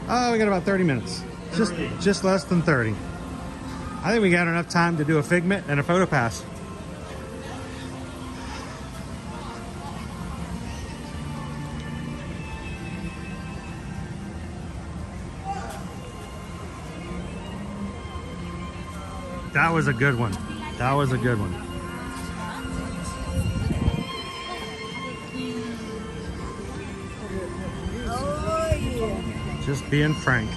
Oh, we got about 30 minutes. Just less than 30. I think we got enough time to do a Figment and a photo pass. That was a good one. That was a good one. Just being frank.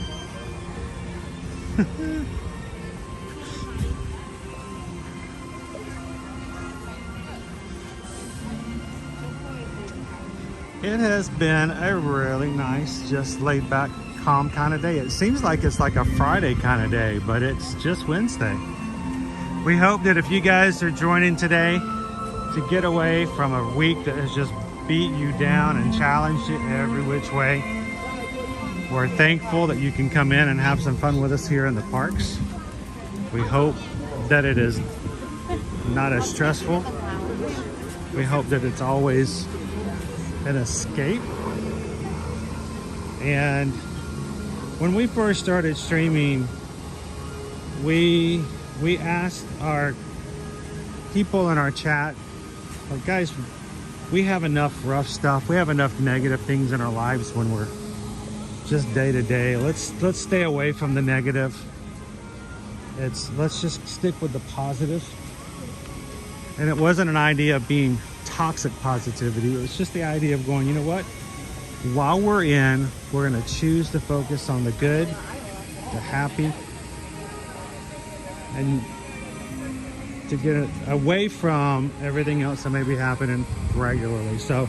It has been a really nice, just laid back, calm kind of day. It seems like it's like a Friday kind of day, but it's just Wednesday. We hope that if you guys are joining today to get away from a week that has just beat you down and challenged you every which way, we're thankful that you can come in and have some fun with us here in the parks. We hope that it is not as stressful. We hope that it's always an escape. And when we first started streaming, we asked our people in our chat, like, guys, we have enough rough stuff, we have enough negative things in our lives when we're just day to day. Let's stay away from the negative. Let's just stick with the positive. And it wasn't an idea of being toxic positivity. It was just the idea of going, you know what? While we're in, we're going to choose to focus on the good, the happy, and to get it away from everything else that may be happening regularly. So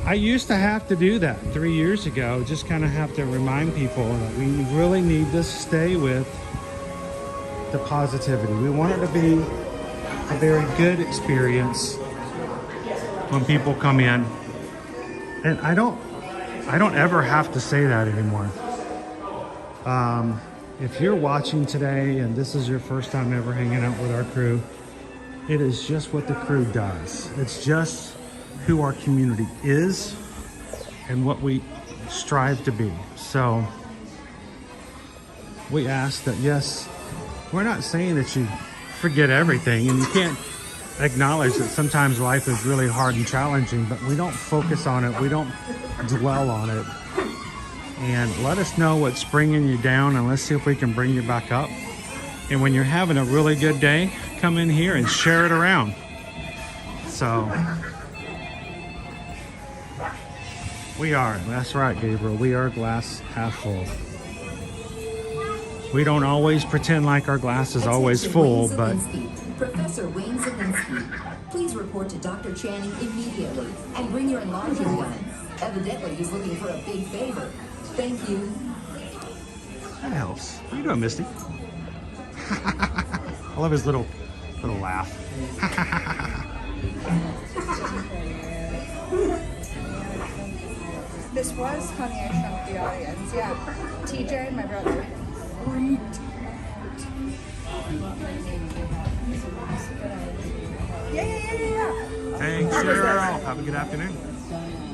I used to have to do that 3 years ago, just kind of have to remind people that we really need to stay with the positivity. We want it to be a very good experience when people come in. And I don't ever have to say that anymore. If you're watching today and this is your first time ever hanging out with our crew, it is just what the crew does. It's just who our community is and what we strive to be. So we ask that, yes, we're not saying that you forget everything, and you can't acknowledge that sometimes life is really hard and challenging, but we don't focus on it, we don't dwell on it. And let us know what's bringing you down, and let's see if we can bring you back up. And when you're having a really good day, come in here and share it around. So we are, that's right, Gabriel, we are glass half full. We don't always pretend like our glass is always full, but Professor Wayne Zelinsky, please report to Dr. Channing immediately and bring your enlarging gun. Evidently, he's looking for a big favor. Thank you. that helps. How you doing, Misty? I love his little laugh. This was Honey, I Shrunk the Audience. Yeah. TJ, my brother. Yeah. Thanks, Cheryl. Have a good afternoon.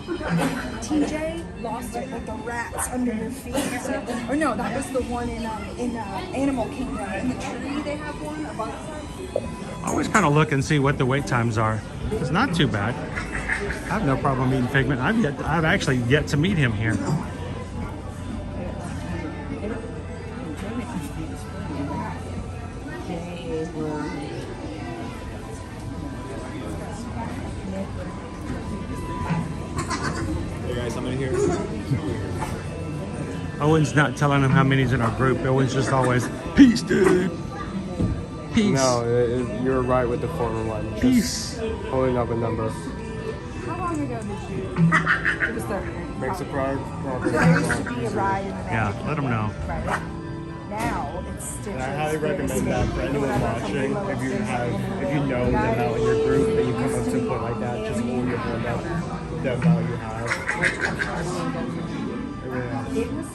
TJ lost it with the rats under their feet and stuff. Or no, that was the one in Animal Kingdom. In the tree, they have one above. I always kind of look and see what the wait times are. It's not too bad. I have no problem meeting Figment. I've actually yet to meet him here. Owen's not telling him how many's in our group. Owen's just always, peace, dude. Peace. No, you're right with the former one. Peace. Just pulling up a number. How long ago did you? It was 30. Makes a pride. So there used to be a ride in the Magic Yeah, let them know. Right. Now it's Stitches. And I highly recommend that for anyone watching. If you know them out in your group and you come up to a point like that, just hold your hand up. Them out you have. It was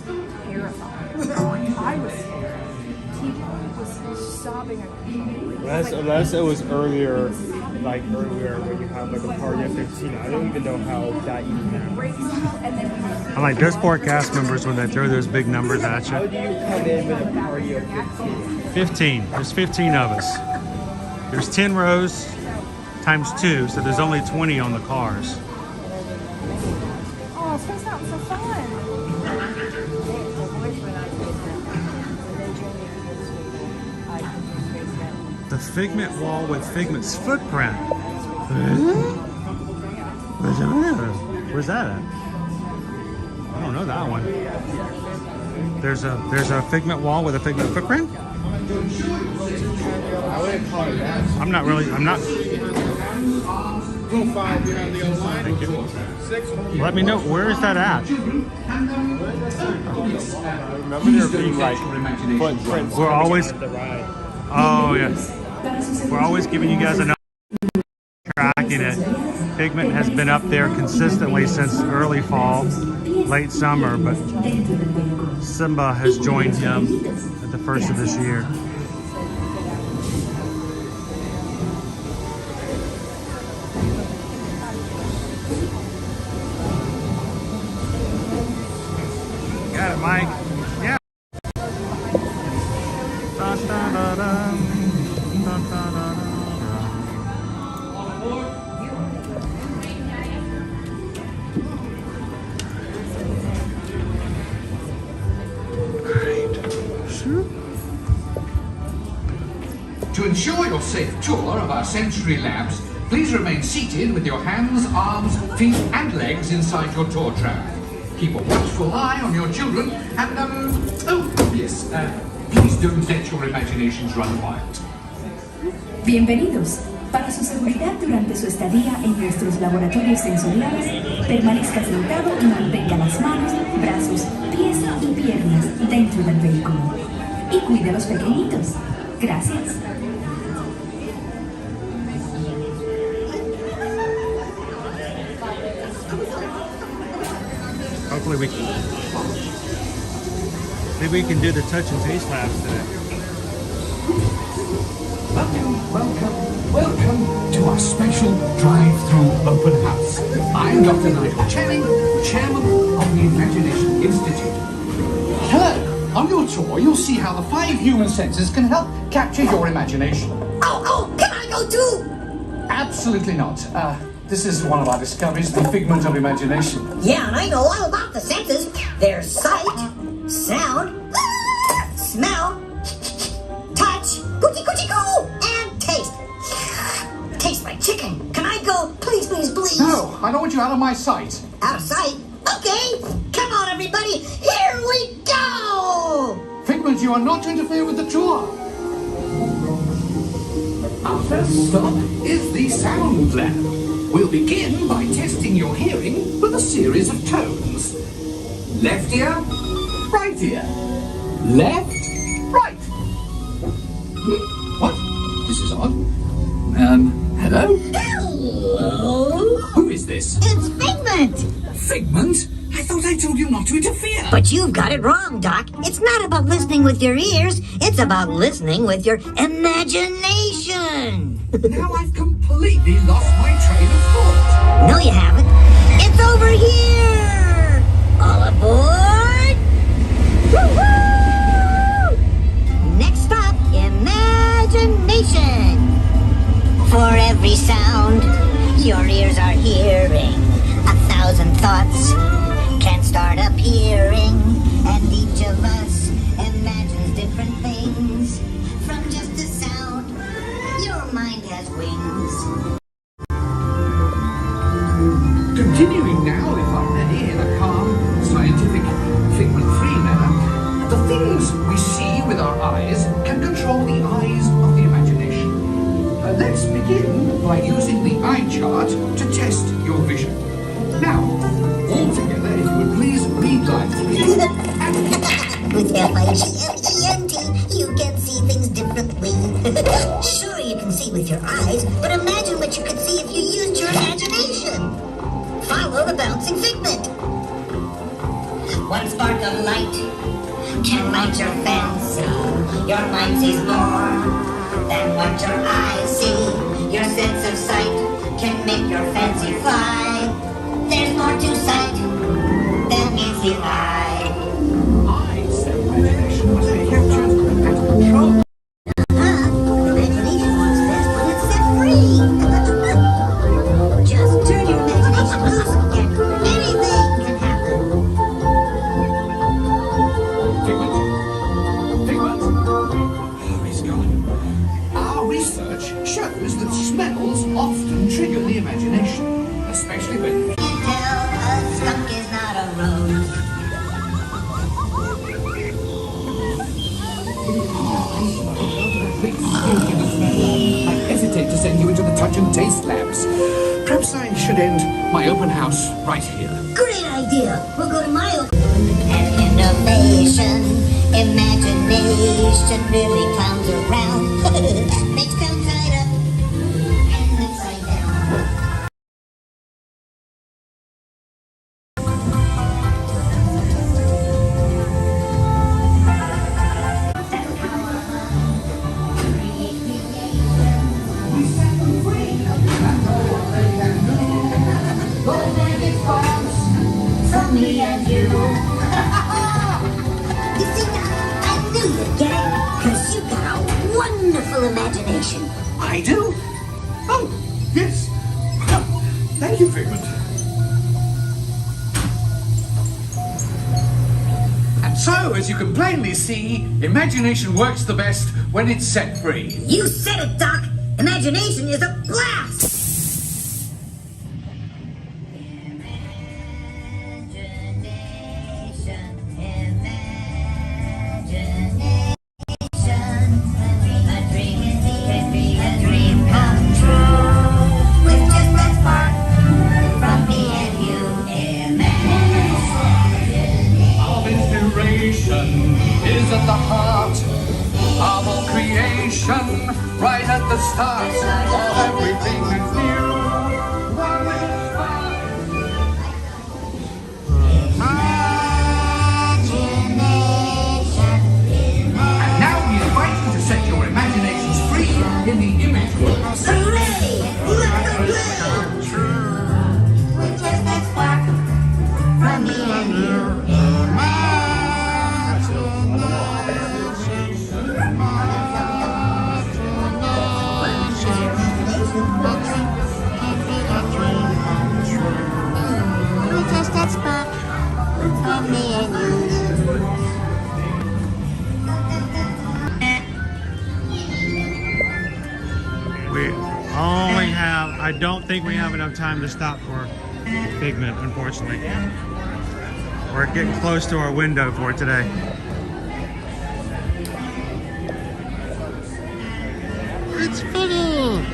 terrifying. I was scared. TJ was sobbing Unless it was earlier when you have like a party at 15. I don't even know how that even happened. I like those poor cast members when they throw those big numbers at How you. do you come in with a party of 15? 15. There's 15 of us. There's 10 rows times 2, so there's only 20 on the cars. Oh, it's gonna sound so fun. The Figment wall with Figment's footprint. Where's that at? I don't know that one. There's a Figment wall with a Figment footprint? I wouldn't call it that. I'm not. Profile behind the other line. Thank you. 6. Let me know, where is that at? Remember there being like footprints. We're always, at the ride. oh yes. We're always giving you guys enough tracking it. Figment has been up there consistently since early fall, late summer, but Simba has joined him at the first of this year. Got it, Mike. Yeah. Dun, dun, dun, dun. Dun, dun, dun, dun, To ensure your safe tour of our sensory labs, please remain seated with your hands, arms, feet and legs inside your tour tram. Keep a watchful eye on your children and, please don't let your imaginations run wild. Bienvenidos. Para su seguridad durante su estadía en nuestros laboratorios sensoriales, permanezca sentado y mantenga las manos, brazos, pies y piernas dentro del vehículo. Y cuide a los pequeñitos. Gracias. Hopefully maybe we can do the touch and taste labs today. Welcome to our special drive-through open house. I'm Dr. Nigel Channing, Chairman of the Imagination Institute. Hello! On your tour, you'll see how the 5 human senses can help capture your imagination. Oh, can I go too? Absolutely not. This is one of our discoveries, the figment of imagination. Yeah, and I know all about the senses. There's sight, sound, smell, touch, coochie-coo, and taste. Tastes like chicken. Can I go? Please, please, please. No, I don't want you out of my sight. Out of sight? Okay. Come on, everybody. Here we go. Figment, you are not to interfere with the tour. Our first stop is the sound lab. We'll begin by testing your hearing with a series of tones. Left ear, right ear. Left, right. What? This is odd. Hello? Hello? Who is this? It's Figment. Figment? I thought I told you not to interfere. But you've got it wrong, Doc. It's not about listening with your ears. It's about listening with your imagination. Now I've completely lost my train of thought. No, you haven't. It's over here. All aboard. Woo-hoo! Next stop, imagination. For every sound your ears are hearing, 1,000 thoughts can start appearing, and each of us imagines different things. From just a sound, your mind has wings. Continuing now, if I'm ready, in a calm, scientific, figment-free manner, the things we see with our eyes can control the eyes of the imagination. Let's begin by using the eye chart to test your vision. Now, all together, if you would please read line 3. With F-I-G-M-E-N-T, you can see things differently. Sure, you can see with your eyes, but imagine what you could see if you used your imagination. Follow the bouncing figment. One spark of light can light your fancy. Your mind sees more than what your eyes see. Your sense of sight can make your fancy fly. There's more to sight than meets the eye. I said imagination must be captured and controlled. Imagination works best when it's set free. Just turn your imagination loose and anything can happen. Figment? Oh, he's gone. Our research shows that smells often trigger the imagination, especially when... Tell a skunk is not a rose. I hesitate to send you into the touch and taste labs. Perhaps I should end my open house right here. Great idea. We'll go to my own. And innovation, imagination really clowns around. Makes clowns right up and upside down. From me and you. You see, I knew you'd get it, because you've got a wonderful imagination. I do? Oh, yes. Thank you, Figment. And so, as you can plainly see, imagination works the best when it's set free. You said it, Doc. Imagination is a blast. A dream is the I don't think we have enough time to stop for Figment, unfortunately. We're getting close to our window for today. It's funny!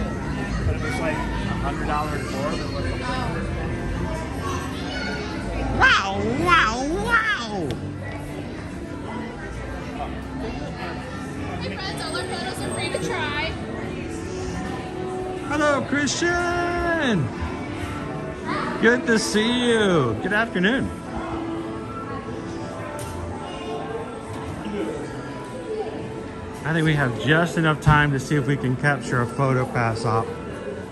But if it's like $100 more than what it's Wow, wow, wow! Hey friends, all our photos are free to try. Hello, Christian! Good to see you. Good afternoon. I think we have just enough time to see if we can capture a photo pass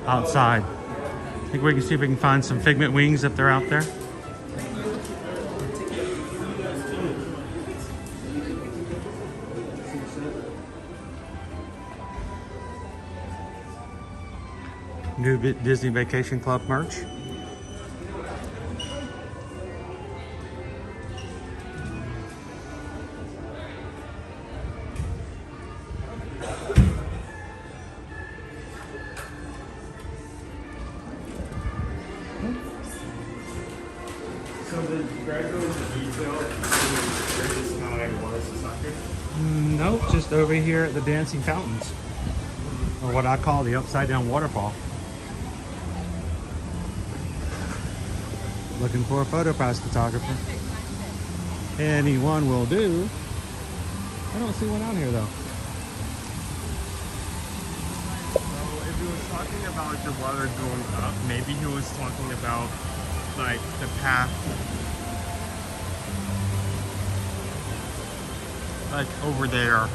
outside. I think we can see if we can find some Figment wings if they're out there. New Disney Vacation Club merch. So did Greg go into detail this time was the soccer? Nope, just over here at the dancing fountains. Or what I call the upside down waterfall. Looking for a photo pass photographer. Anyone will do. I don't see one out here though. So if he was talking about the water going up, maybe he was talking about like the path, like over there.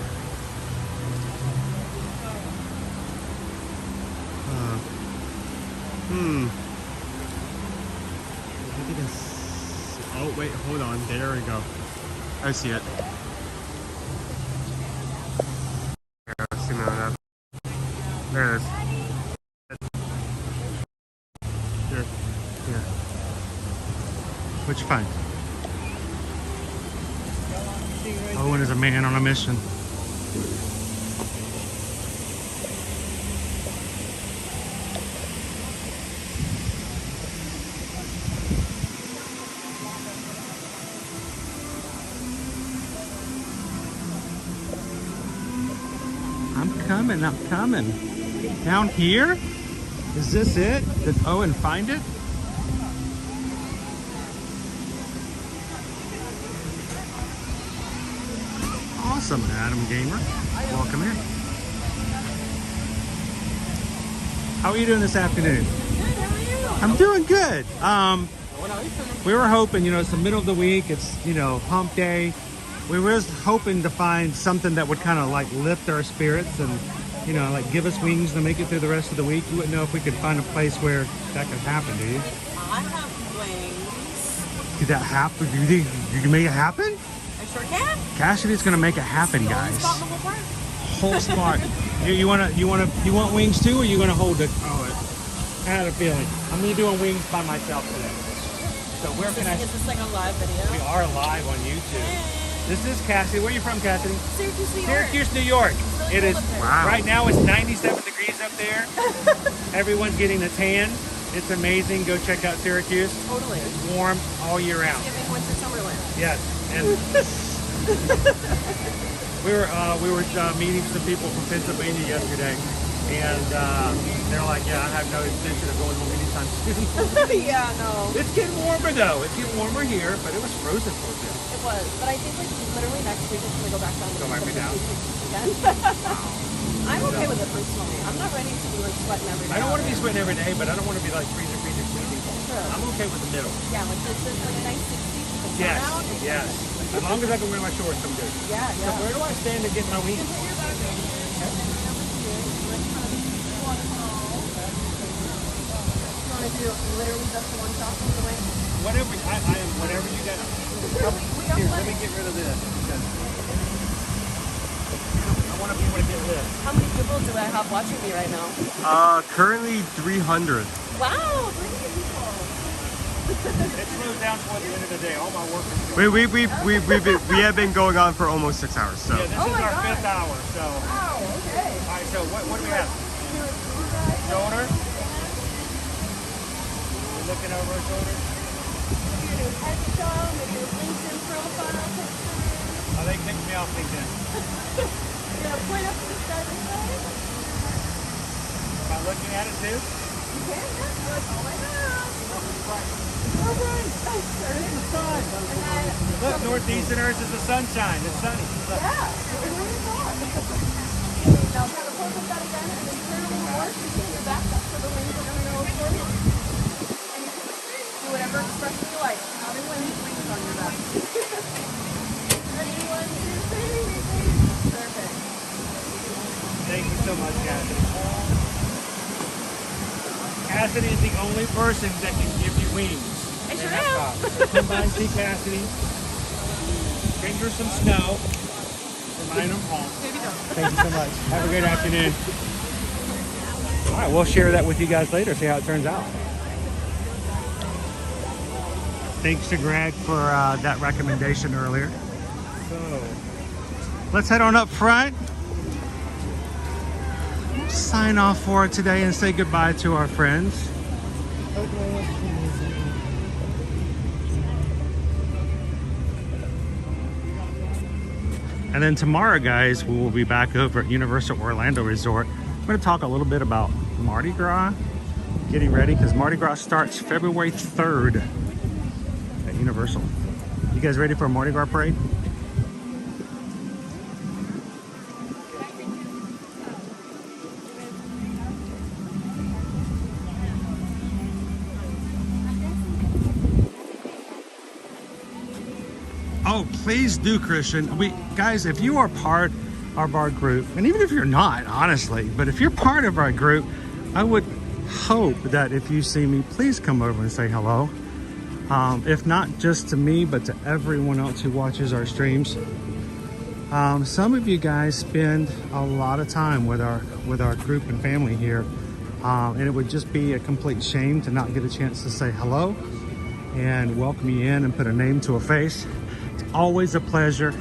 I think it's, oh wait, hold on, there we go. I see it. There it is. Here. Here. What'd you find? Owen is a man on a mission. I'm coming. Down here? Is this it? Did Owen find it? Awesome, Adam Gamer. Welcome in. How are you doing this afternoon? I'm doing good. We were hoping, you know, it's the middle of the week. It's, you know, hump day. We were just hoping to find something that would kind of like lift our spirits and, you know, like give us wings to make it through the rest of the week. You wouldn't know if we could find a place where that could happen, do you? I have wings. Did that happen? Do you think you can make it happen? I sure can. Cassidy's gonna make it happen, guys. Spot in the whole park. Whole spot. you want wings too, or you gonna hold it? Oh, I had a feeling. I'm gonna be doing wings by myself today. So where can I? Is this like a live video? We are live on YouTube. Hey. This is Cassidy. Where are you from, Cassidy? Syracuse, New York. Syracuse, New York. Really It is. wow. Right now it's 97 degrees up there. Everyone's getting a tan. It's amazing. Go check out Syracuse. Totally. It's warm all year round. It's giving winter Summerland. Yes. And we were meeting some people from Pennsylvania yesterday, and they're like, "Yeah, I have no intention of going home anytime soon." Yeah, no. It's getting warmer though. It's getting warmer here, but it was frozen for a bit. It was, but I think like literally next week it's gonna go back down. Go back down. Again. I'm okay with it personally. I'm not ready to be like sweating every day. I don't want to be sweating every day, but I don't want to be like freezing. Sure. I'm okay with the middle. Yeah, like this is like a nice 60s. Yes, yes. As long as I can wear my shorts, I'm good. Yeah, yeah. So where do I stand to get my wings? You want to do literally just the one shot of the way? Whatever, whatever you got. Here, let me get rid of this. I want to be able to get this. How many people do I have watching me right now? Currently 300. Wow, 300 people. It slows down toward the end of the day. All my work is We have been going on for almost 6 hours. So yeah, this is our 5th hour. So wow, okay. all right, so what do we have? Shoulder. looking over her shoulder? Maybe your headshot, maybe your LinkedIn profile picture. Oh, they kicked me off LinkedIn. You're gonna point up to the side this way? Am I looking at it too? You can, yeah. You're like, oh my god. Oh, right. There's the sun. Look, northeasterners is the sunshine. It's sunny. Look. Yeah, it's really hot. Now kind of focus that again and then turn a little more so you can your back up so the wings are going to go forward. And you can do whatever expression you like. Having wings on your back. Ready, 1, 2, 3. Perfect. Thank you so much, Cassidy. Cassidy is the only person that can give you wings. I sure am. So come by and see Cassidy. Bring her some snow. Remind them home. Thank you so much. Have a good afternoon. All right, we'll share that with you guys later, see how it turns out. Thanks to Greg for that recommendation earlier. So, let's head on up front. Sign off for today and say goodbye to our friends. And then tomorrow, guys, we will be back over at Universal Orlando Resort. I'm going to talk a little bit about Mardi Gras, getting ready, because Mardi Gras starts February 3rd at Universal. You guys ready for a Mardi Gras parade? Oh, please do, Christian. Guys, if you are part of our group, and even if you're not, honestly, but if you're part of our group, I would hope that if you see me, please come over and say hello. If not just to me, but to everyone else who watches our streams. Some of you guys spend a lot of time with our group and family here, and it would just be a complete shame to not get a chance to say hello and welcome you in and put a name to a face. Always a pleasure,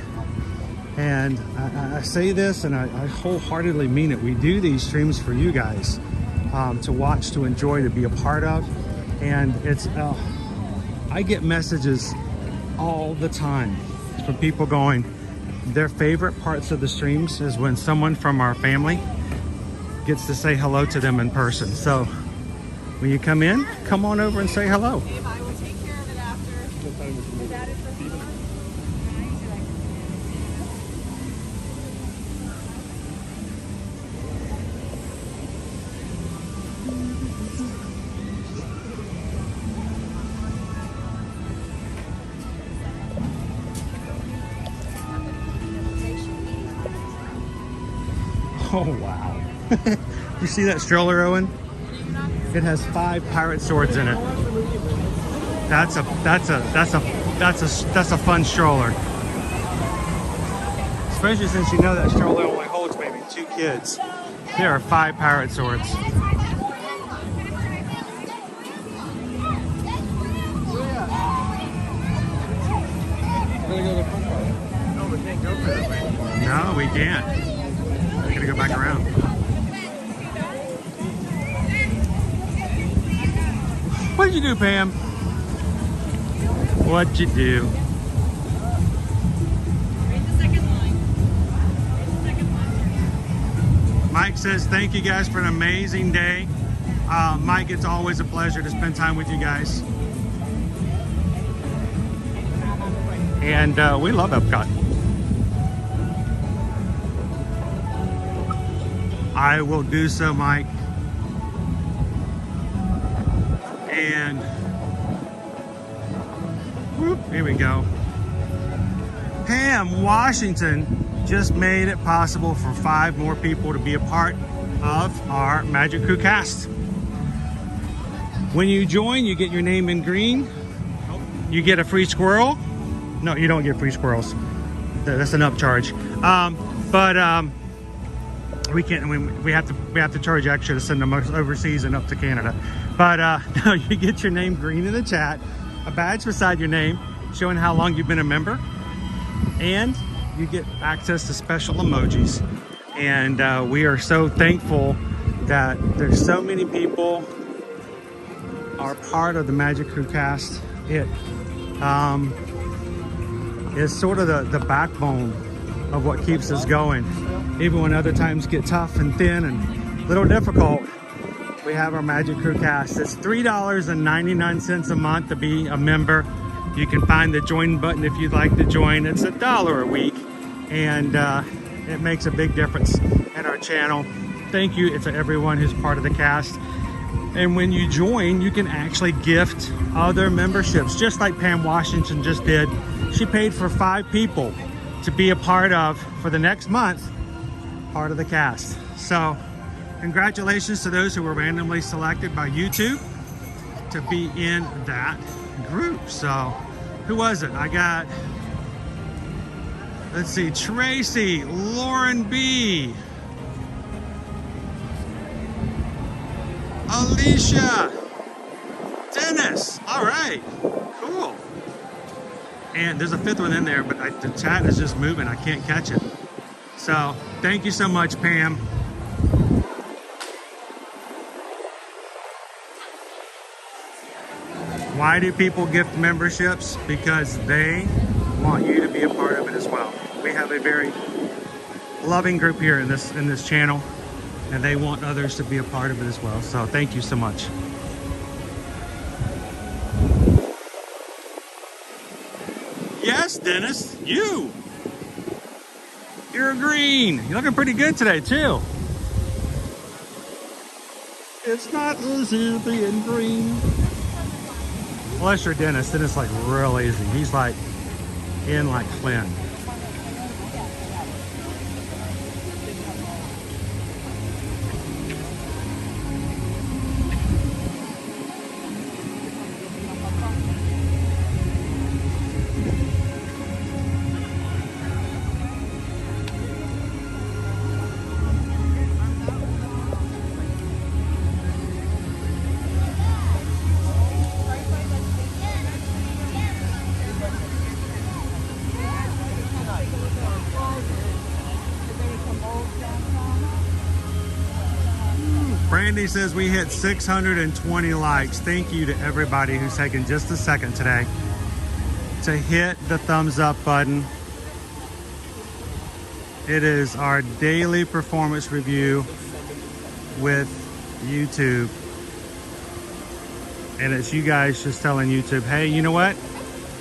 and I say this and I wholeheartedly mean it. We do these streams for you guys to watch, to enjoy, to be a part of, and it's I get messages all the time from people going, their favorite parts of the streams is when someone from our family gets to say hello to them in person. So when you come in, come on over and say hello. I will take care of it after. Oh wow. You see that stroller, Owen? It has 5 pirate swords in it. That's a fun stroller. Especially since you know that stroller only holds maybe 2 kids. There are 5 pirate swords. No, we can't. We're gonna go back around. What did you do, Pam? What'd you do? Read the second line. Mike says, thank you guys for an amazing day. Mike, it's always a pleasure to spend time with you guys. And we love Epcot. I will do so, Mike. And whoop, here we go. Pam Washington just made it possible for 5 more people to be a part of our Magic Crew cast. When you join, you get your name in green. You get a free squirrel. No, you don't get free squirrels. That's an upcharge. We can't. We have to charge extra to send them overseas and up to Canada. But no, you get your name green in the chat, a badge beside your name showing how long you've been a member, and you get access to special emojis. And we are so thankful that there's so many people are part of the Magic Crew cast, it is sort of the backbone of what keeps us going. Even when other times get tough and thin and a little difficult, we have our Magic Crew cast. It's $3.99 a month to be a member. You can find the join button if you'd like to join. It's $1 a week, and it makes a big difference in our channel. Thank you to everyone who's part of the cast. And when you join, you can actually gift other memberships, just like Pam Washington just did. She paid for 5 people to be a part of, for the next month, part of the cast. So congratulations to those who were randomly selected by YouTube to be in that group. So who was it? I got, let's see, Tracy, Lauren B, Alicia, Dennis. All right, cool. And there's a 5th one in there, but the chat is just moving. I can't catch it. So thank you so much, Pam. Why do people gift memberships? Because they want you to be a part of it as well. We have a very loving group here in this channel, and they want others to be a part of it as well. So thank you so much. Yes, Dennis, you're green. You're looking pretty good today too. It's not easy being green. Unless you're Dennis, then it's like real easy. He's like in like Flynn. Brandy says we hit 620 likes. Thank you to everybody who's taken just a second today to hit the thumbs up button. It is our daily performance review with YouTube. And it's you guys just telling YouTube, hey, you know what?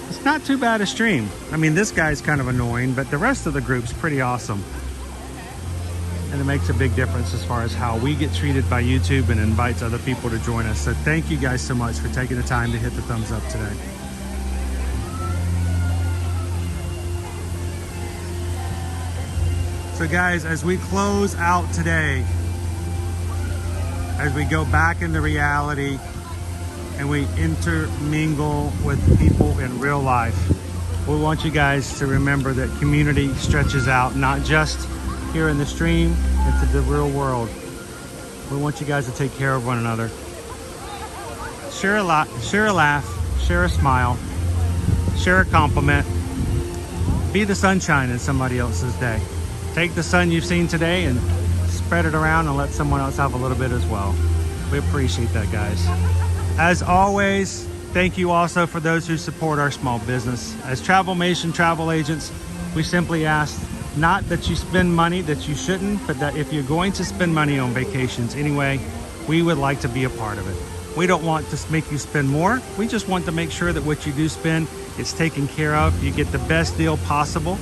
It's not too bad a stream. I mean, this guy's kind of annoying, but the rest of the group's pretty awesome. And it makes a big difference as far as how we get treated by YouTube and invites other people to join us. So thank you guys so much for taking the time to hit the thumbs up today. So guys, as we close out today, as we go back into reality and we intermingle with people in real life, we want you guys to remember that community stretches out, not just here in the stream, into the real world. We want you guys to take care of one another. Share a laugh, share a smile, share a compliment. Be the sunshine in somebody else's day. Take the sun you've seen today and spread it around and let someone else have a little bit as well. We appreciate that, guys. As always, thank you also for those who support our small business. As Travelmation travel agents, we simply ask not that you spend money that you shouldn't, but that if you're going to spend money on vacations anyway, we would like to be a part of it. We don't want to make you spend more. We just want to make sure that what you do spend is taken care of. You get the best deal possible.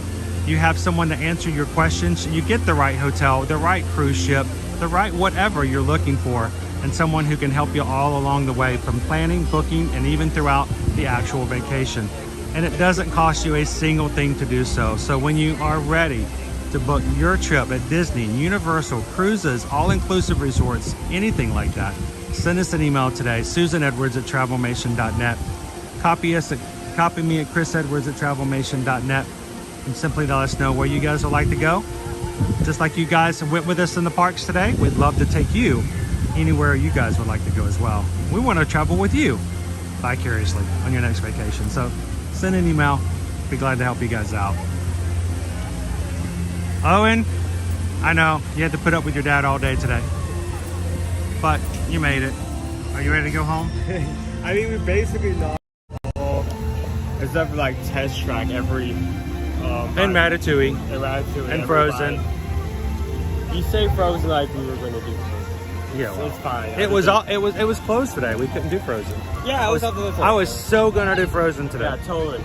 You have someone to answer your questions. You get the right hotel, the right cruise ship, the right whatever you're looking for, and someone who can help you all along the way from planning, booking, and even throughout the actual vacation. And it doesn't cost you a single thing to do so. So when you are ready to book your trip at Disney, Universal, cruises, all-inclusive resorts, anything like that, send us an email today, susanedwards@travelmation.net. Copy me at chrisedwards@travelmation.net, and simply let us know where you guys would like to go. Just like you guys went with us in the parks today, we'd love to take you anywhere you guys would like to go as well. We want to travel with you vicariously on your next vacation. So send an email. Be glad to help you guys out. Owen, I know you had to put up with your dad all day today, but you made it. Are you ready to go home? I mean, we basically know all, except for like test track every. And Ratatouille. And Frozen. You say Frozen like we were going to do Frozen. Yeah, well, it's fine. It was closed today. We couldn't do Frozen. Yeah, I was so gonna do Frozen today. Yeah, totally.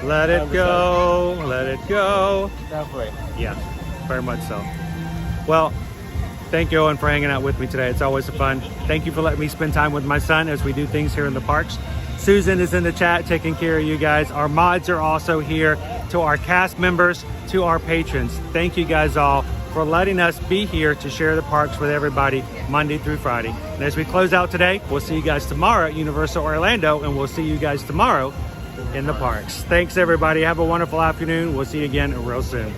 Let it go, let it go. Definitely. Yeah, very much so. Well, thank you, Owen, for hanging out with me today. It's always fun. Thank you for letting me spend time with my son as we do things here in the parks. Susan is in the chat taking care of you guys. Our mods are also here. To our cast members, to our patrons, thank you guys all for letting us be here to share the parks with everybody Monday through Friday. And as we close out today, we'll see you guys tomorrow at Universal Orlando, and we'll see you guys tomorrow in the parks. Thanks, everybody. Have a wonderful afternoon. We'll see you again real soon.